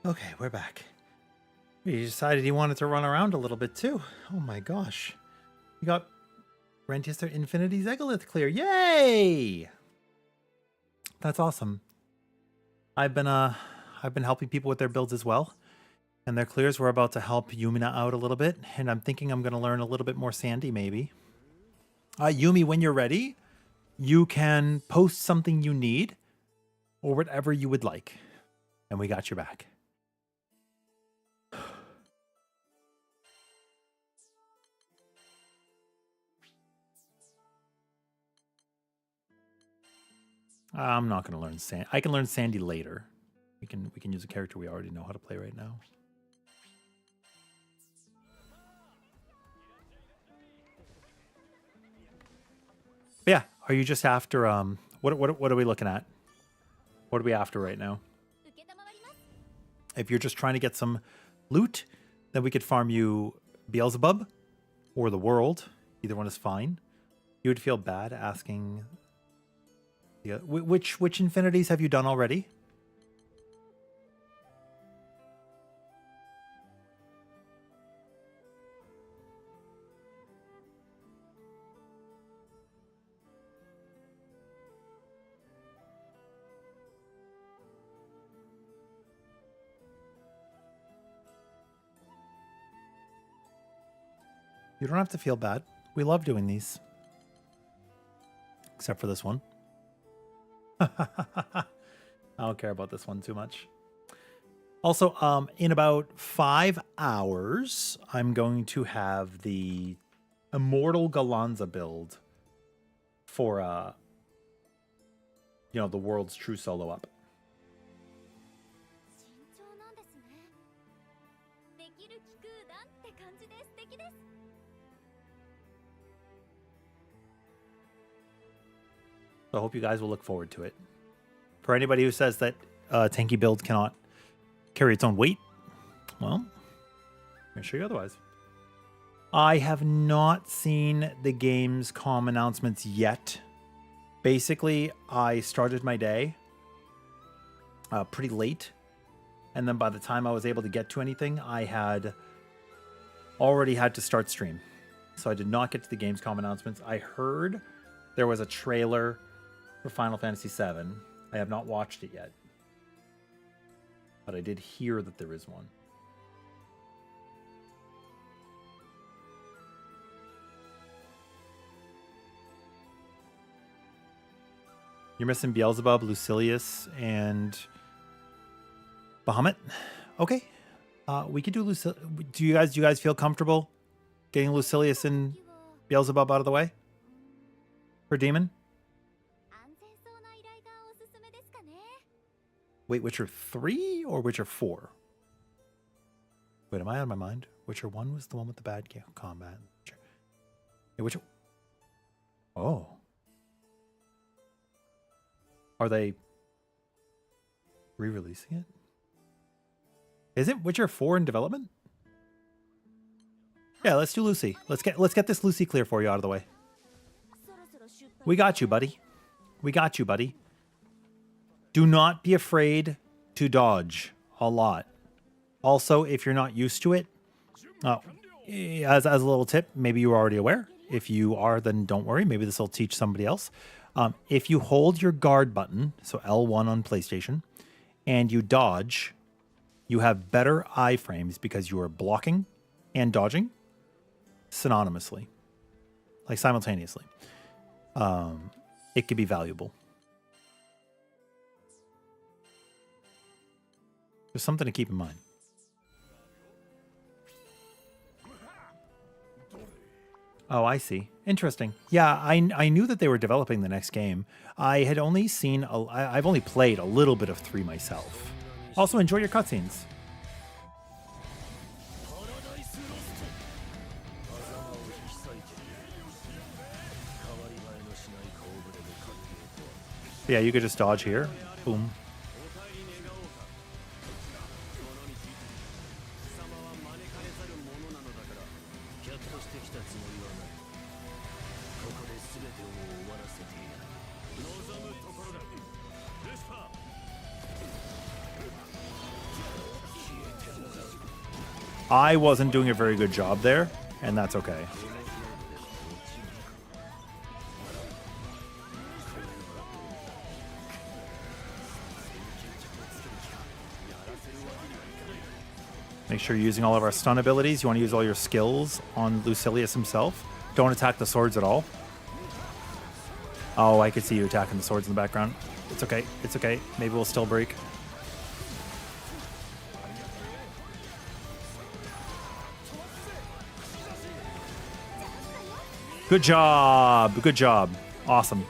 Okay, we're back. He decided he wanted to run around a little bit too. Oh my gosh. We got Rentiester Infinity Zegolith clear. Yay! That's awesome. I've been helping people with their builds as well. And their clears were about to help Yumina out a little bit. And I'm thinking I'm gonna learn a little bit more Sandy maybe. Yumi, when you're ready, you can post something you need or whatever you would like. And we got your back. I'm not going to learn Sandy. I can learn Sandy later. We can use a character we already know how to play right now. But yeah, are you just after what are we looking at? What are we after right now? If you're just trying to get some loot, then we could farm you Beelzebub or the world. Either one is fine. You would feel bad asking. Yeah, which infinities have you done already? You don't have to feel bad. We love doing these. Except for this one. I don't care about this one too much. Also, in about 5 hours, I'm going to have the Immortal Galanza build for, the world's true solo up. So I hope you guys will look forward to it. For anybody who says that tanky build cannot carry its own weight, well, I'm going to show you otherwise. I have not seen the game's comm announcements yet. Basically, I started my day pretty late. And then by the time I was able to get to anything, I had already had to start stream. So I did not get to the game's comm announcements. I heard there was a trailer for Final Fantasy VII. I have not watched it yet. But I did hear that there is one. You're missing Beelzebub, Lucilius, and Bahamut. Okay. We could do Lucilius. Do you guys feel comfortable getting Lucilius and Beelzebub out of the way? For Demon? Wait, Witcher 3 or Witcher 4? Wait, am I out of my mind? Witcher 1 was the one with the bad combat. Yeah, Witcher... Oh. Are they re-releasing it? Isn't Witcher 4 in development? Yeah, let's do Lucy. Let's get this Lucy clear for you out of the way. We got you, buddy. We got you, buddy. Do not be afraid to dodge a lot. Also, if you're not used to it, as a little tip, maybe you were already aware. If you are, then don't worry. Maybe this will teach somebody else. If you hold your guard button, so L1 on PlayStation, and you dodge, you have better iframes because you are blocking and dodging synonymously, like simultaneously. It could be valuable. Just something to keep in mind. Oh, I see. Interesting. Yeah, I knew that they were developing the next game. I had only seen... I've only played a little bit of 3 myself. Also, enjoy your cutscenes. Yeah, you could just dodge here. Boom. I wasn't doing a very good job there, and that's okay. Make sure you're using all of our stun abilities. You want to use all your skills on Lucilius himself. Don't attack the swords at all. Oh, I could see you attacking the swords in the background. It's okay. It's okay. Maybe we'll still break. Good job. Good job. Awesome.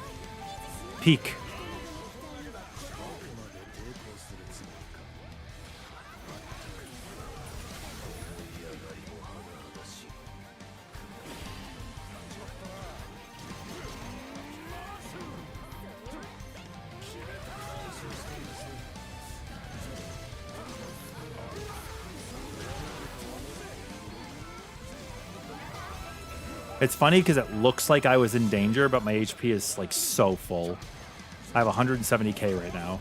Peak. It's funny because it looks like I was in danger, but my HP is like so full. I have 170k right now.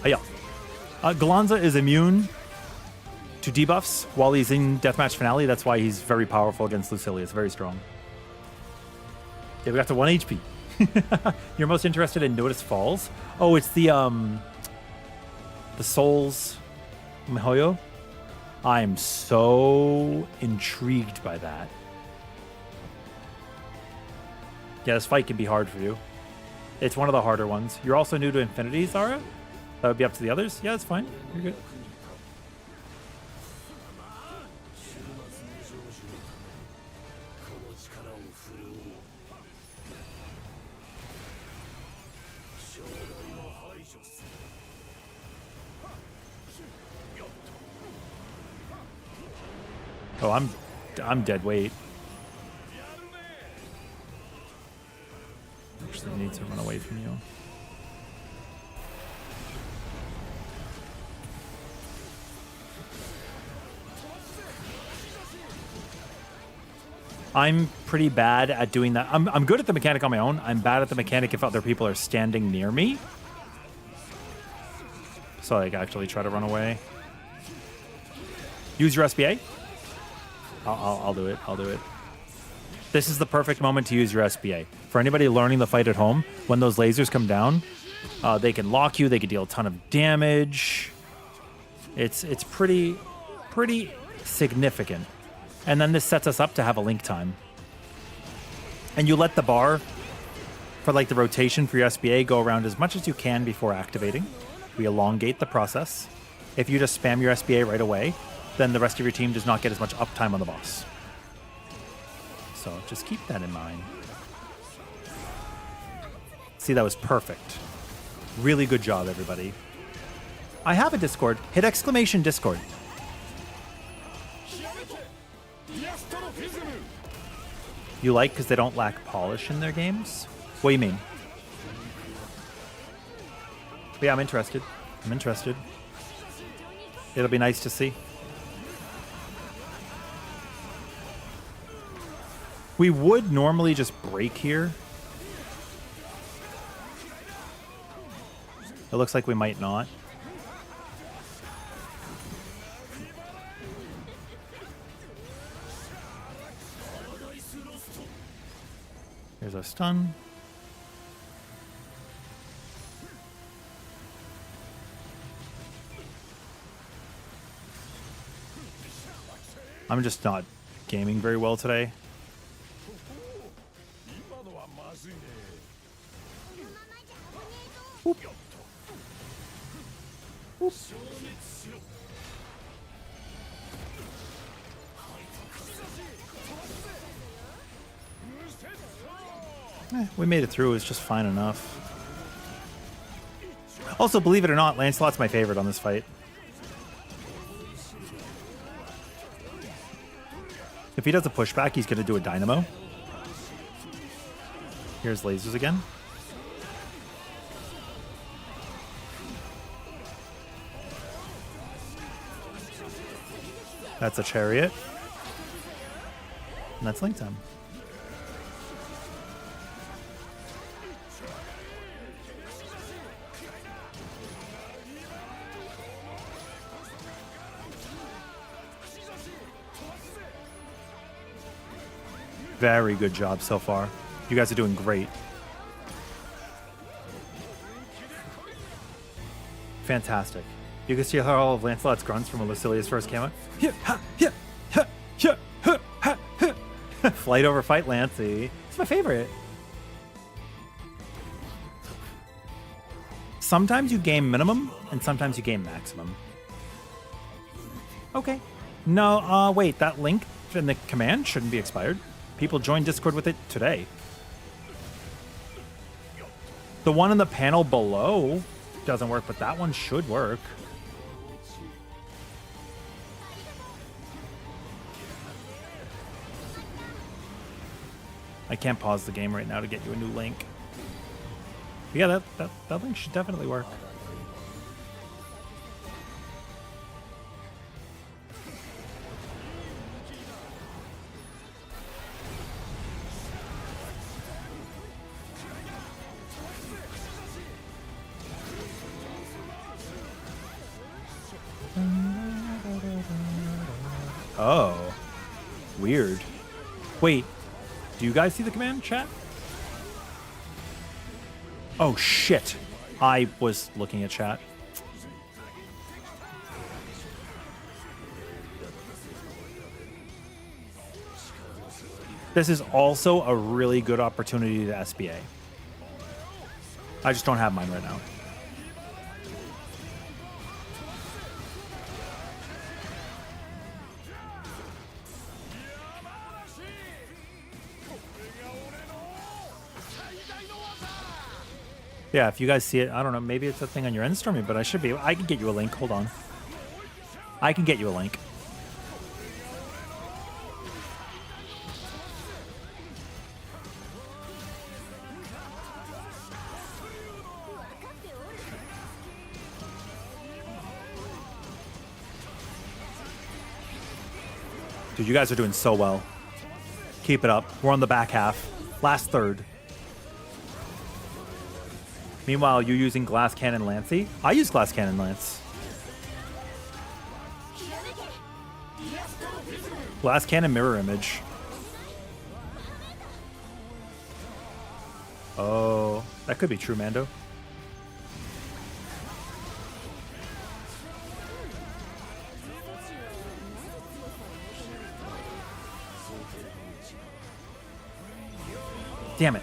Yeah. Galanza is immune to debuffs while he's in Deathmatch Finale. That's why he's very powerful against Lucilius. Very strong. Yeah, we got to 1 HP. You're most interested in Notice Falls? Oh, it's the Souls Mihoyo. I'm so intrigued by that. Yeah, this fight can be hard for you. It's one of the harder ones. You're also new to Infinity, Zara? That would be up to the others? Yeah, that's fine. You're good. Oh, I'm dead weight. Actually need to run away from you. I'm pretty bad at doing that. I'm good at the mechanic on my own. I'm bad at the mechanic if other people are standing near me. So like actually try to run away. Use your SBA. I'll do it. I'll do it. This is the perfect moment to use your SBA. For anybody learning the fight at home, when those lasers come down, they can lock you. They can deal a ton of damage. It's pretty significant. And then this sets us up to have a link time. And you let the bar for like the rotation for your SBA go around as much as you can before activating. We elongate the process. If you just spam your SBA right away, then the rest of your team does not get as much uptime on the boss. So just keep that in mind. See, that was perfect. Really good job, everybody. I have a Discord. Hit exclamation Discord. You like because they don't lack polish in their games? What do you mean? But yeah, I'm interested. I'm interested. It'll be nice to see. We would normally just break here. It looks like we might not. Here's our stun. I'm just not gaming very well today. Oop. Oop. We made it through. It's just fine enough. Also, believe it or not, Lancelot's my favorite on this fight. If he does a pushback, he's going to do a dynamo. Here's lasers again. That's a chariot. And that's link time. Very good job so far. You guys are doing great. Fantastic. You can see how all of Lancelot's grunts from when Lucilius first came out. Flight over fight, Lancey. It's my favorite. Sometimes you game minimum, and sometimes you game maximum. Okay. No, wait, that link in the command shouldn't be expired. People joined Discord with it today. The one in the panel below doesn't work, but that one should work. I can't pause the game right now to get you a new link. Yeah, that link should definitely work. Oh, weird. Wait, do you guys see the command chat? Oh shit, I was looking at chat. This is also a really good opportunity to SBA. I just don't have mine right now. Yeah, if you guys see it, I don't know, maybe it's a thing on your end, Stormy, but I should be. I can get you a link. Hold on. I can get you a link. Dude, you guys are doing so well. Keep it up. We're on the back half. Last third. Meanwhile, you're using Glass Cannon Lancey. I use Glass Cannon Lance. Glass Cannon Mirror Image. Oh, that could be true, Mando. Damn it.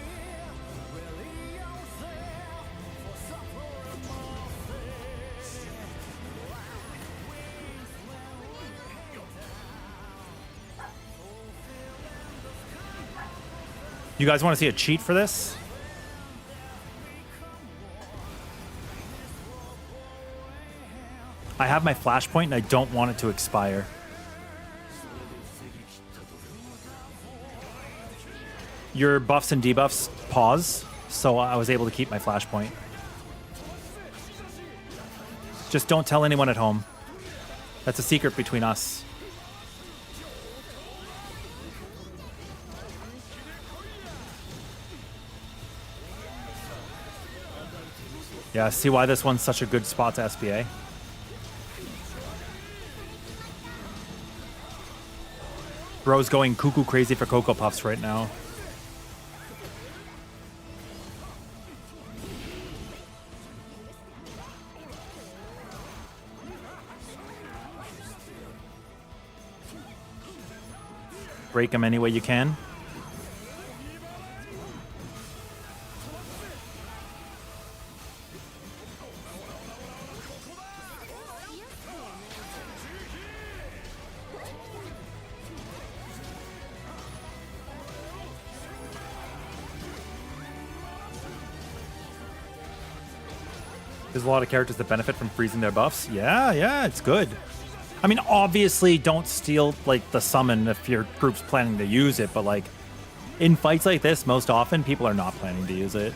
You guys want to see a cheat for this? I have my flashpoint and I don't want it to expire. Your buffs and debuffs pause, so I was able to keep my flashpoint. Just don't tell anyone at home. That's a secret between us. Yeah, see why this one's such a good spot to SBA? Bro's going cuckoo crazy for Cocoa Puffs right now. Break him any way you can. There's a lot of characters that benefit from freezing their buffs. Yeah, it's good. I mean, obviously, don't steal like the summon if your group's planning to use it, but like in fights like this, most often people are not planning to use it.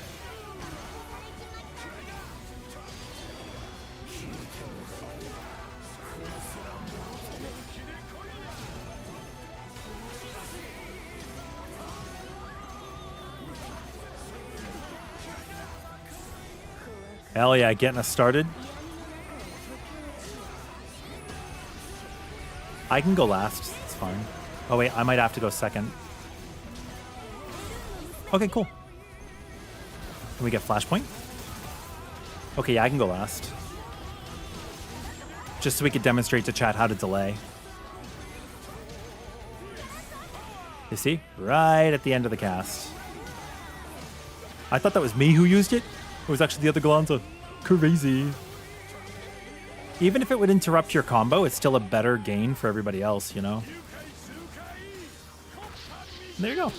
Hell yeah, getting us started. I can go last. It's fine. Oh, wait, I might have to go second. Okay, cool. Can we get flashpoint? Okay, yeah, I can go last. Just so we could demonstrate to chat how to delay. You see? Right at the end of the cast. I thought that was me who used it. It was actually the other Galanza. Crazy. Even if it would interrupt your combo, it's still a better gain for everybody else, you know? And there you go.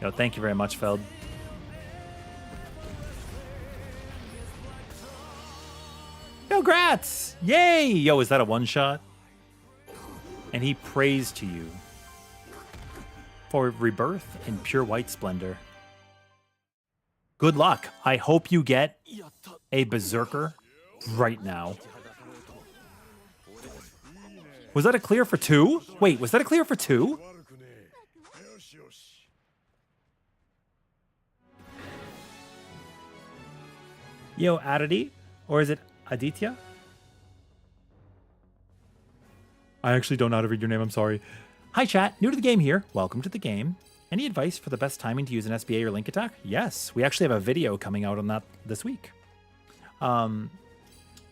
Yo, thank you very much, Feld. Yo, grats! Yay! Yo, is that a one-shot? And he prays to you for rebirth in pure white splendor. Good luck. I hope you get a berserker right now. Was that a clear for 2? Wait, was that a clear for 2? Yo, Aditi? Or is it Aditya? I actually don't know how to read your name, I'm sorry. Hi chat, new to the game here. Welcome to the game. Any advice for the best timing to use an SBA or link attack? Yes, we actually have a video coming out on that this week.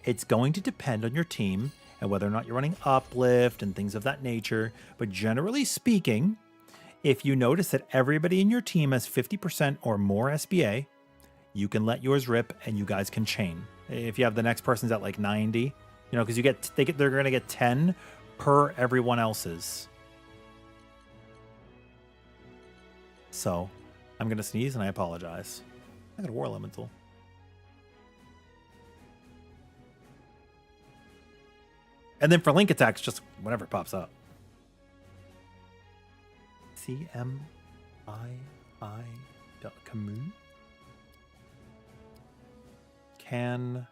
It's going to depend on your team and whether or not you're running uplift and things of that nature. But generally speaking, if you notice that everybody in your team has 50% or more SBA, you can let yours rip and you guys can chain. If you have the next person's at like 90, you know, because they're going to get 10 per everyone else's. So, I'm going to sneeze and I apologize. I got a War Elemental. And then for link attacks, just whatever pops up. CMII.commun can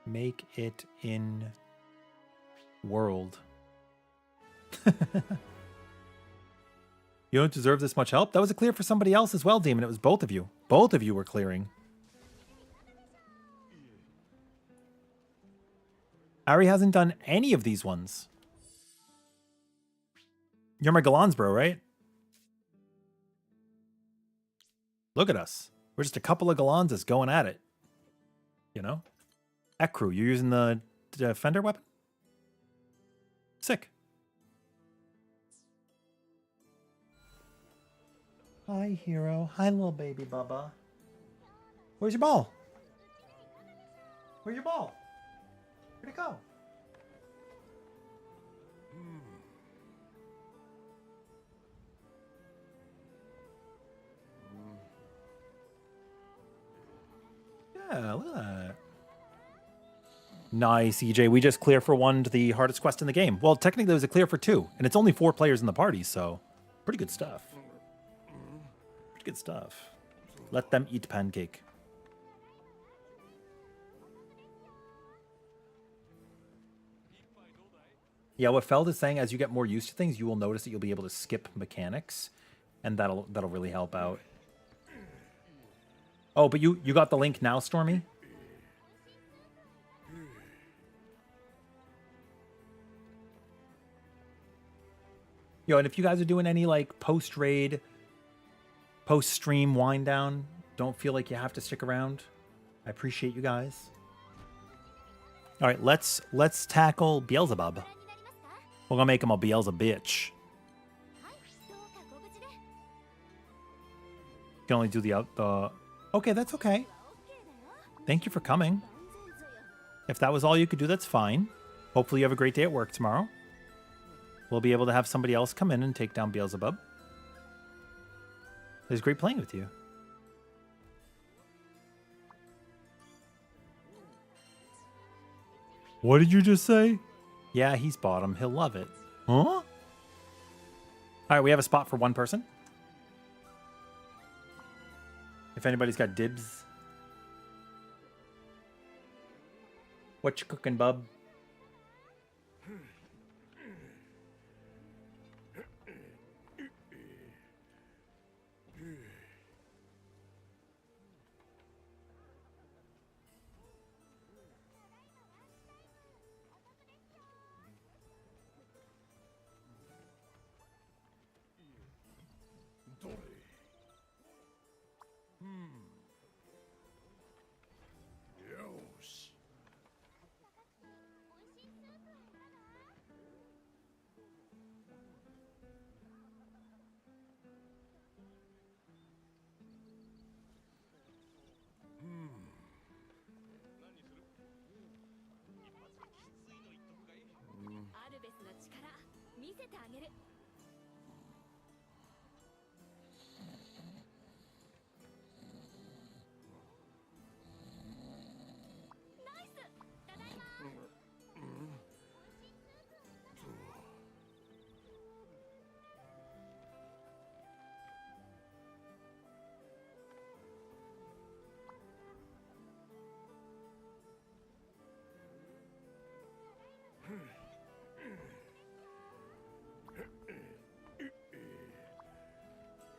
make it in world. You don't deserve this much help. That was a clear for somebody else as well, Demon. It was both of you. Both of you were clearing. Ari hasn't done any of these ones. You're my Galans bro, right? Look at us. We're just a couple of Galanzas going at it. You know? Ekru, you're using the defender weapon? Sick. Hi, hero. Hi, little baby Bubba. Where's your ball? Where's your ball? Where'd it go? Yeah, look at that. Nice, EJ. We just clear for 1 to the hardest quest in the game. Well, technically it was a clear for 2, and it's only 4 players in the party, so pretty good stuff. Pretty good stuff. Let them eat pancake. Yeah, what Feld is saying, as you get more used to things, you will notice that you'll be able to skip mechanics, and that'll really help out. Oh, but you got the link now, Stormy? Yo, and if you guys are doing any like post-raid, post-stream wind down, don't feel like you have to stick around. I appreciate you guys. All right, let's tackle Beelzebub. We're gonna make him a Beelzebub bitch. You can only do the okay, that's okay. Thank you for coming. If that was all you could do, that's fine. Hopefully you have a great day at work tomorrow. We'll be able to have somebody else come in and take down Beelzebub. It was great playing with you. What did you just say? Yeah, he's bottom. He'll love it. Huh? All right, we have a spot for one person. If anybody's got dibs. What you cooking, bub?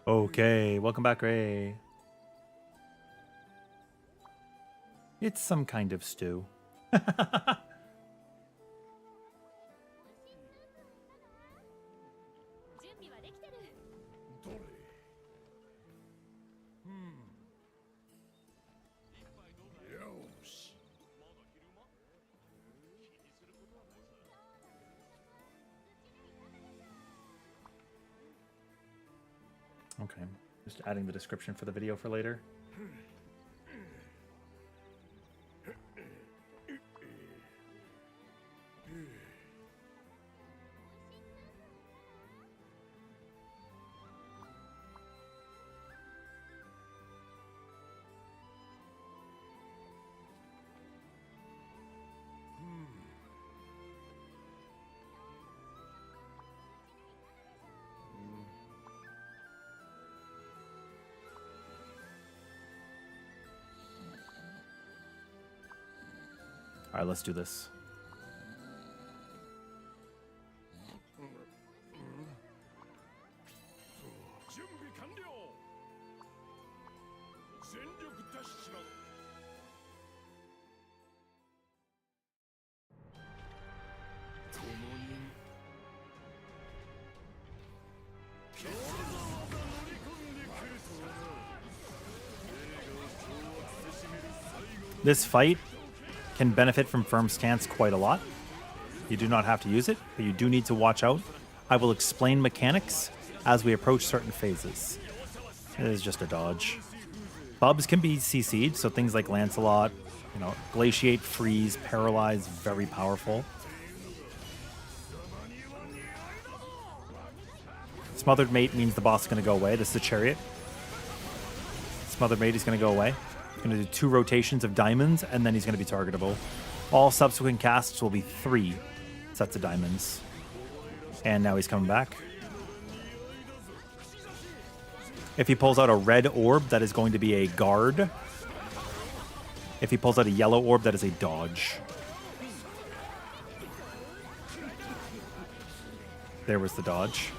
Okay, welcome back, Ray. It's some kind of stew. 準備はできてる。 Okay, just adding the description for the video for later. All right, let's do this. This fight can benefit from firm stance quite a lot. You do not have to use it, but you do need to watch out. I will explain mechanics as we approach certain phases. It is just a dodge. Bubs can be CC'd, so things like Lancelot, you know, Glaciate, Freeze, Paralyze, very powerful. Smothered Mate means the boss is going to go away. This is a Chariot. Smothered Mate is going to go away. He's going to do 2 rotations of diamonds, and then he's going to be targetable. All subsequent casts will be 3 sets of diamonds. And now he's coming back. If he pulls out a red orb, that is going to be a guard. If he pulls out a yellow orb, that is a dodge. There was the dodge.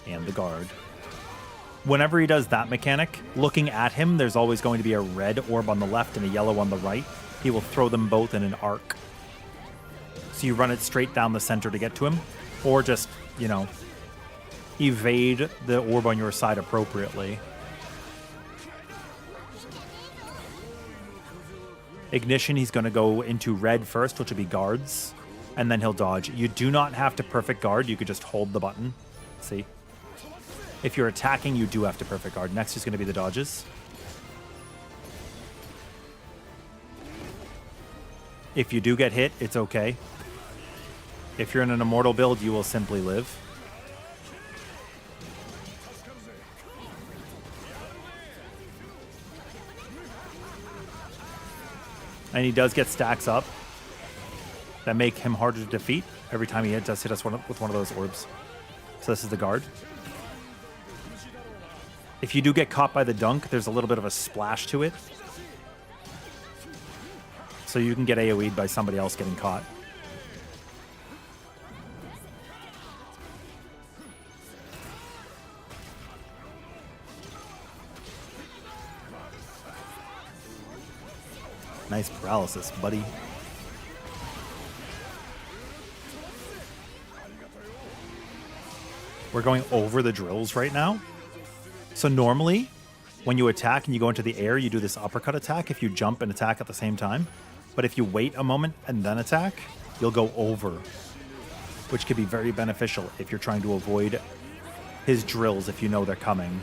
And the guard. Whenever he does that mechanic, looking at him, there's always going to be a red orb on the left and a yellow on the right. He will throw them both in an arc. So you run it straight down the center to get to him, or just, you know, evade the orb on your side appropriately. Ignition, he's going to go into red first, which will be guards, and then he'll dodge. You do not have to perfect guard. You could just hold the button. See? If you're attacking, you do have to perfect guard. Next is going to be the dodges. If you do get hit, it's okay. If you're in an Immortal build, you will simply live. And he does get stacks up that make him harder to defeat every time he does hit us with one of those orbs. So this is the guard. If you do get caught by the dunk, there's a little bit of a splash to it. So you can get AoE'd by somebody else getting caught. Nice paralysis, buddy. We're going over the drills right now. So normally, when you attack and you go into the air, you do this uppercut attack if you jump and attack at the same time. But if you wait a moment and then attack, you'll go over, which could be very beneficial if you're trying to avoid his drills if you know they're coming.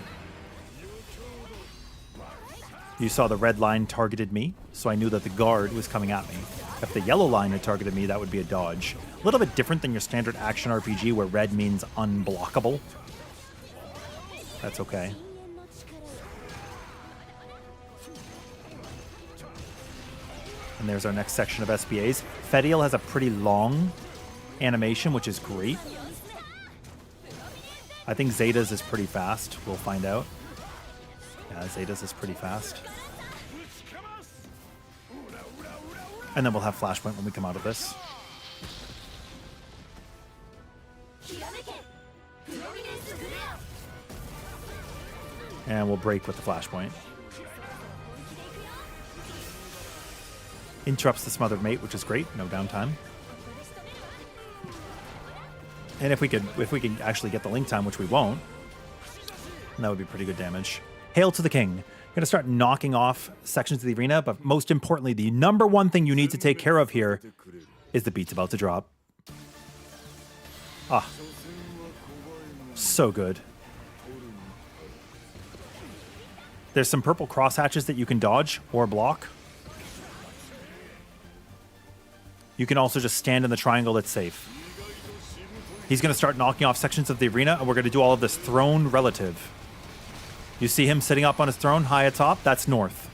You saw the red line targeted me, so I knew that the guard was coming at me. If the yellow line had targeted me, that would be a dodge. A little bit different than your standard action RPG where red means unblockable. That's okay. And there's our next section of SBAs. Fediel has a pretty long animation, which is great. I think Zeta's is pretty fast. We'll find out. Yeah, Zeta's is pretty fast. And then we'll have Flashpoint when we come out of this. And we'll break with the Flashpoint. Interrupts the Smothered Mate, which is great. No downtime. And if we could actually get the link time, which we won't, that would be pretty good damage. Hail to the King. Going to start knocking off sections of the arena, but most importantly, the number one thing you need to take care of here is the beat's about to drop. Ah. So good. There's some purple crosshatches that you can dodge or block. You can also just stand in the triangle that's safe. He's going to start knocking off sections of the arena, and we're going to do all of this throne relative. You see him sitting up on his throne high atop? That's north.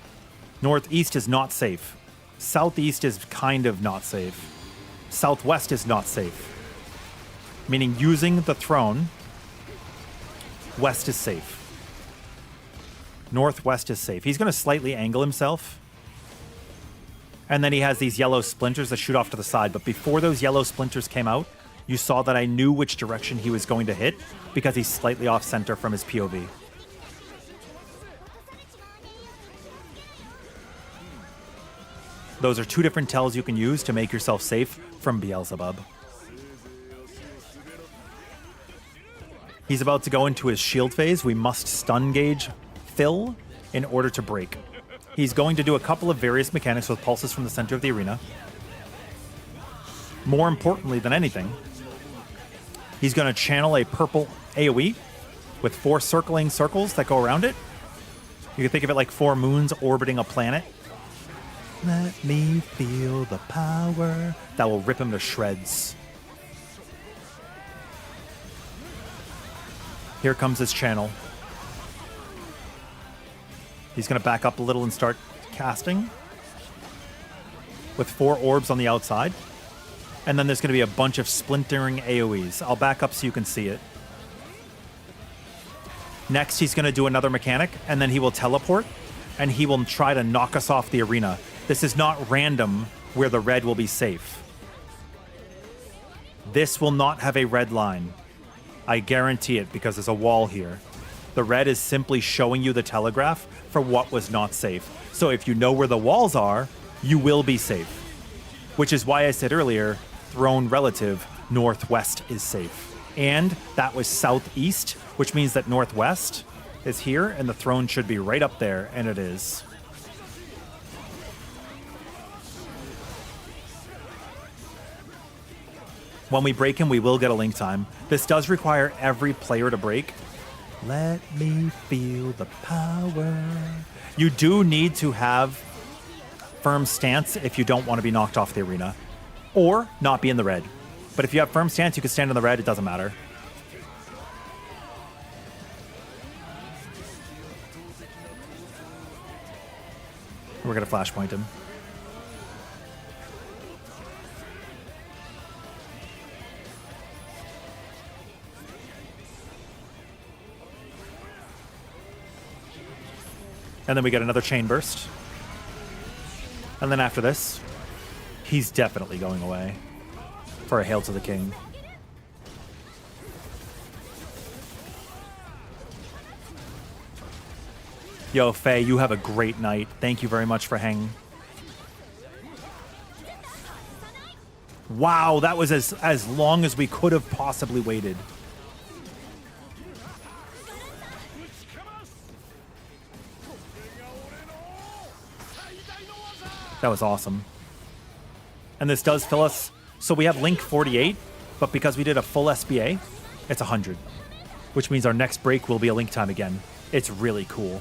Northeast is not safe. Southeast is kind of not safe. Southwest is not safe. Meaning using the throne, west is safe. Northwest is safe. He's going to slightly angle himself. And then he has these yellow splinters that shoot off to the side. But before those yellow splinters came out, you saw that I knew which direction he was going to hit because he's slightly off center from his POV. Those are two different tells you can use to make yourself safe from Beelzebub. He's about to go into his shield phase. We must stun gauge Phil in order to break. He's going to do a couple of various mechanics with pulses from the center of the arena. More importantly than anything, he's going to channel a purple AoE with 4 circling circles that go around it. You can think of it like 4 moons orbiting a planet. Let me feel the power. That will rip him to shreds. Here comes his channel. He's going to back up a little and start casting with 4 orbs on the outside. And then there's going to be a bunch of splintering AoEs. I'll back up so you can see it. Next, he's going to do another mechanic, and then he will teleport, and he will try to knock us off the arena. This is not random where the red will be safe. This will not have a red line. I guarantee it because there's a wall here. The red is simply showing you the telegraph for what was not safe. So if you know where the walls are, you will be safe. Which is why I said earlier, throne relative, northwest is safe. And that was southeast, which means that northwest is here and the throne should be right up there, and it is. When we break him, we will get a link time. This does require every player to break. Let me feel the power. You do need to have firm stance if you don't want to be knocked off the arena or not be in the red. But if you have firm stance, you can stand on the red. It doesn't matter. We're going to flashpoint him. And then we get another chain burst. And then after this, he's definitely going away for a Hail to the King. Yo, Faye, you have a great night. Thank you very much for hanging. Wow, that was as long as we could have possibly waited. That was awesome. And this does fill us. So we have Link 48, but because we did a full SBA, it's 100. Which means our next break will be a Link time again. It's really cool.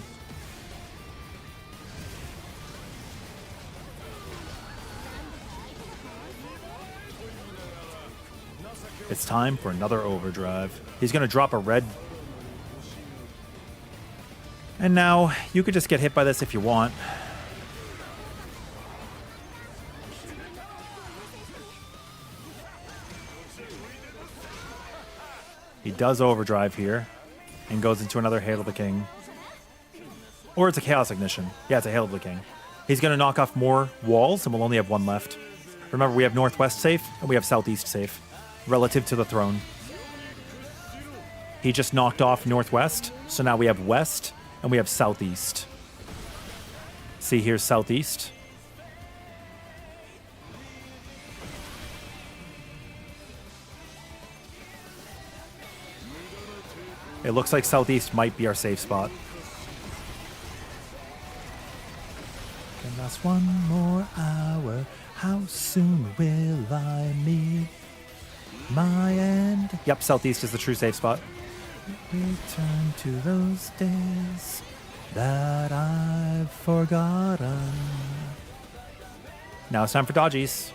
It's time for another overdrive. He's going to drop a red. And now, you could just get hit by this if you want. He does overdrive here and goes into another Hail of the King. Or it's a Chaos Ignition. Yeah, it's a Hail of the King. He's going to knock off more walls, and we'll only have one left. Remember, we have Northwest safe, and we have Southeast safe, relative to the throne. He just knocked off Northwest, so now we have West, and we have Southeast. See, here's Southeast. It looks like Southeast might be our safe spot. Can last one more hour. How soon will I meet my end? Yep, Southeast is the true safe spot. Return to those days that I've forgotten. Now it's time for dodgies.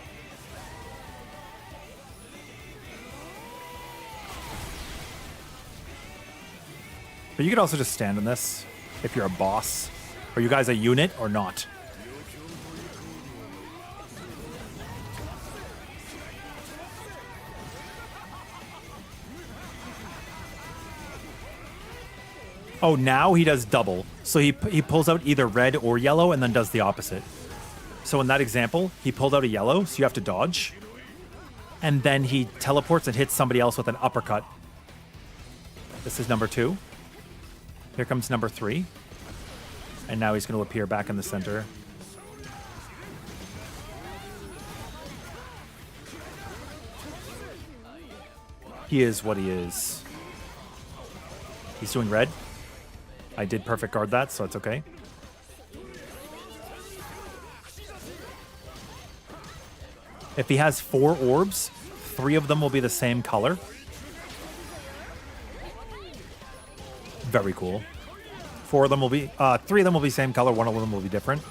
But you could also just stand in this if you're a boss. Are you guys a unit or not? Oh, now he does double. So he pulls out either red or yellow and then does the opposite. So in that example, he pulled out a yellow, so you have to dodge. And then he teleports and hits somebody else with an uppercut. This is number 2. Here comes number 3. And now he's going to appear back in the center. He is what he is. He's doing red. I did perfect guard that, so it's okay. If he has 4 orbs, 3 of them will be the same color. Very cool. 3 of them will be same color, 1 of them will be different.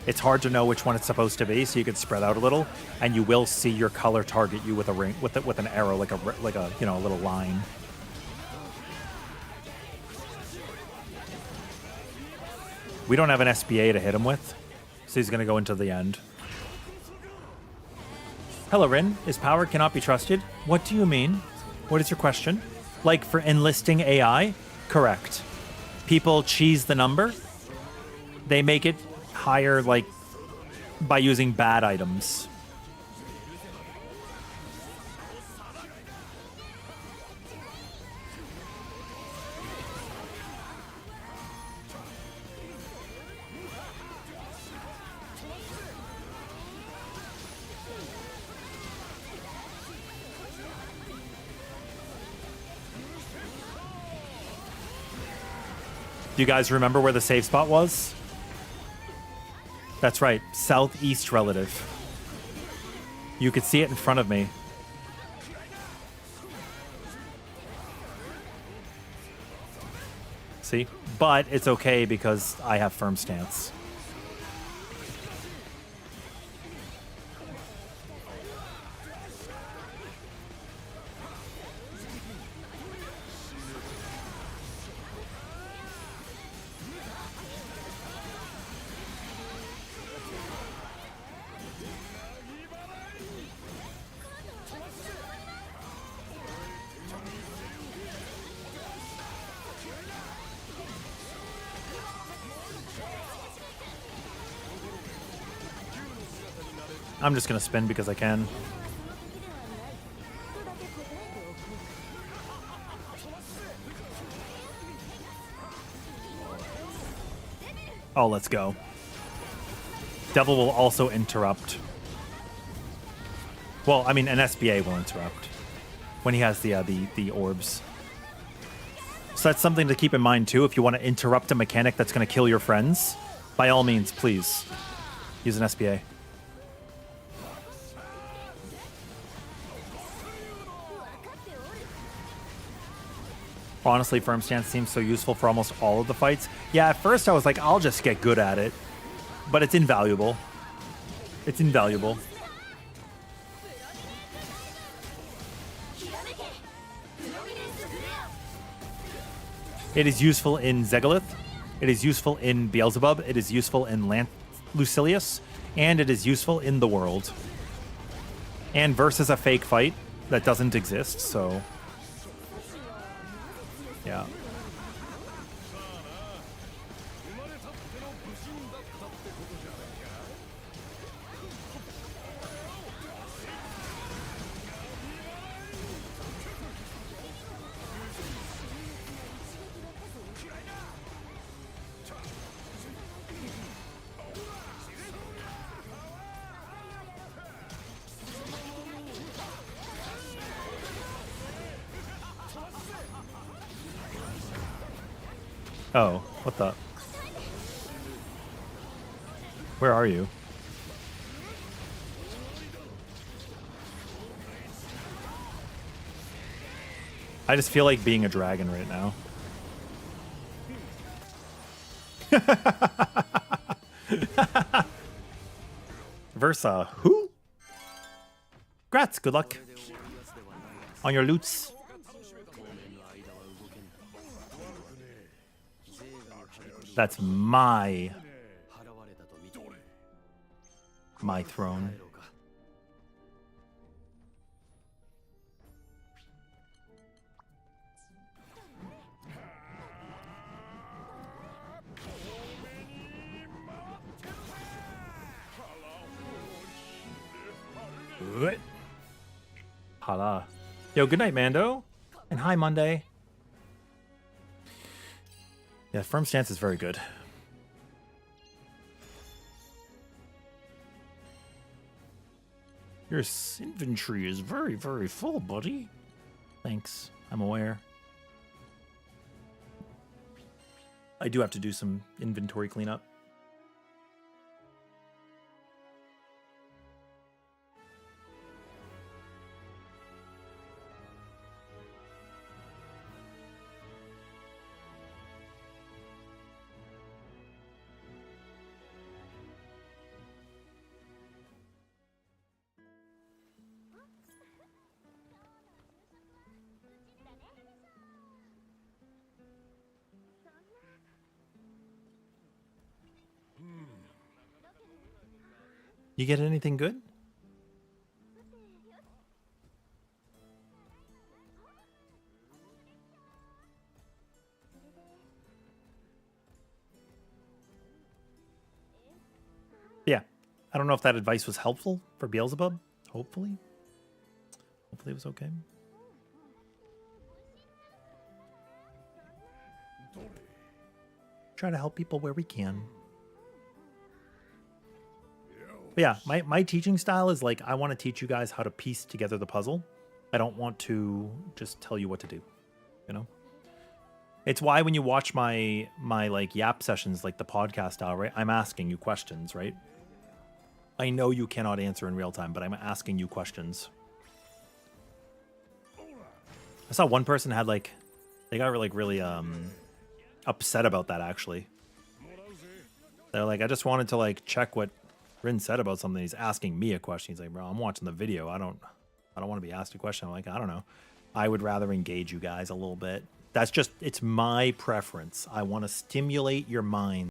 It's hard to know which one it's supposed to be, so you can spread out a little, and you will see your color target you with a ring, with an arrow, like a a little line. We don't have an SBA to hit him with, so he's going to go into the end. Hello, Rin. His power cannot be trusted. What do you mean? What is your question? Like for enlisting AI? Correct. People cheese the number. They make it higher, like, by using bad items. Do you guys remember where the safe spot was? That's right, southeast relative. You could see it in front of me. See? But it's okay because I have firm stance. I'm just gonna spin because I can. Oh, let's go. Devil will also interrupt. Well, I mean, an SBA will interrupt when he has the orbs. So that's something to keep in mind too. If you want to interrupt a mechanic that's going to kill your friends, by all means, please use an SBA. Honestly, firm stance seems so useful for almost all of the fights. Yeah, at first I was like, I'll just get good at it, but it's invaluable. It's invaluable. It is useful in Zegolith. It is useful in Beelzebub. It is useful in Lucilius. And it is useful in the world. And versus a fake fight that doesn't exist, so... yeah. Oh, what the? Where are you? I just feel like being a dragon right now. Versa, who? Grats, good luck on your loots. That's my throne. Hala. Yo, good night, Mando. And hi, Monday. Yeah, firm stance is very good. Your inventory is very, very full, buddy. Thanks. I'm aware. I do have to do some inventory cleanup. You get anything good? Yeah. I don't know if that advice was helpful for Beelzebub. Hopefully. Hopefully it was okay. Try to help people where we can. But yeah, my teaching style is like, I want to teach you guys how to piece together the puzzle. I don't want to just tell you what to do, you know? It's why when you watch my like yap sessions, like the podcast style, right? I'm asking you questions, right? I know you cannot answer in real time, but I'm asking you questions. I saw one person had like, they got like really upset about that actually. They're like, I just wanted to like check what Rin said about something. He's asking me a question. He's like, bro, I'm watching the video. I don't want to be asked a question. I'm like, I don't know. I would rather engage you guys a little bit. That's just, it's my preference. I want to stimulate your mind.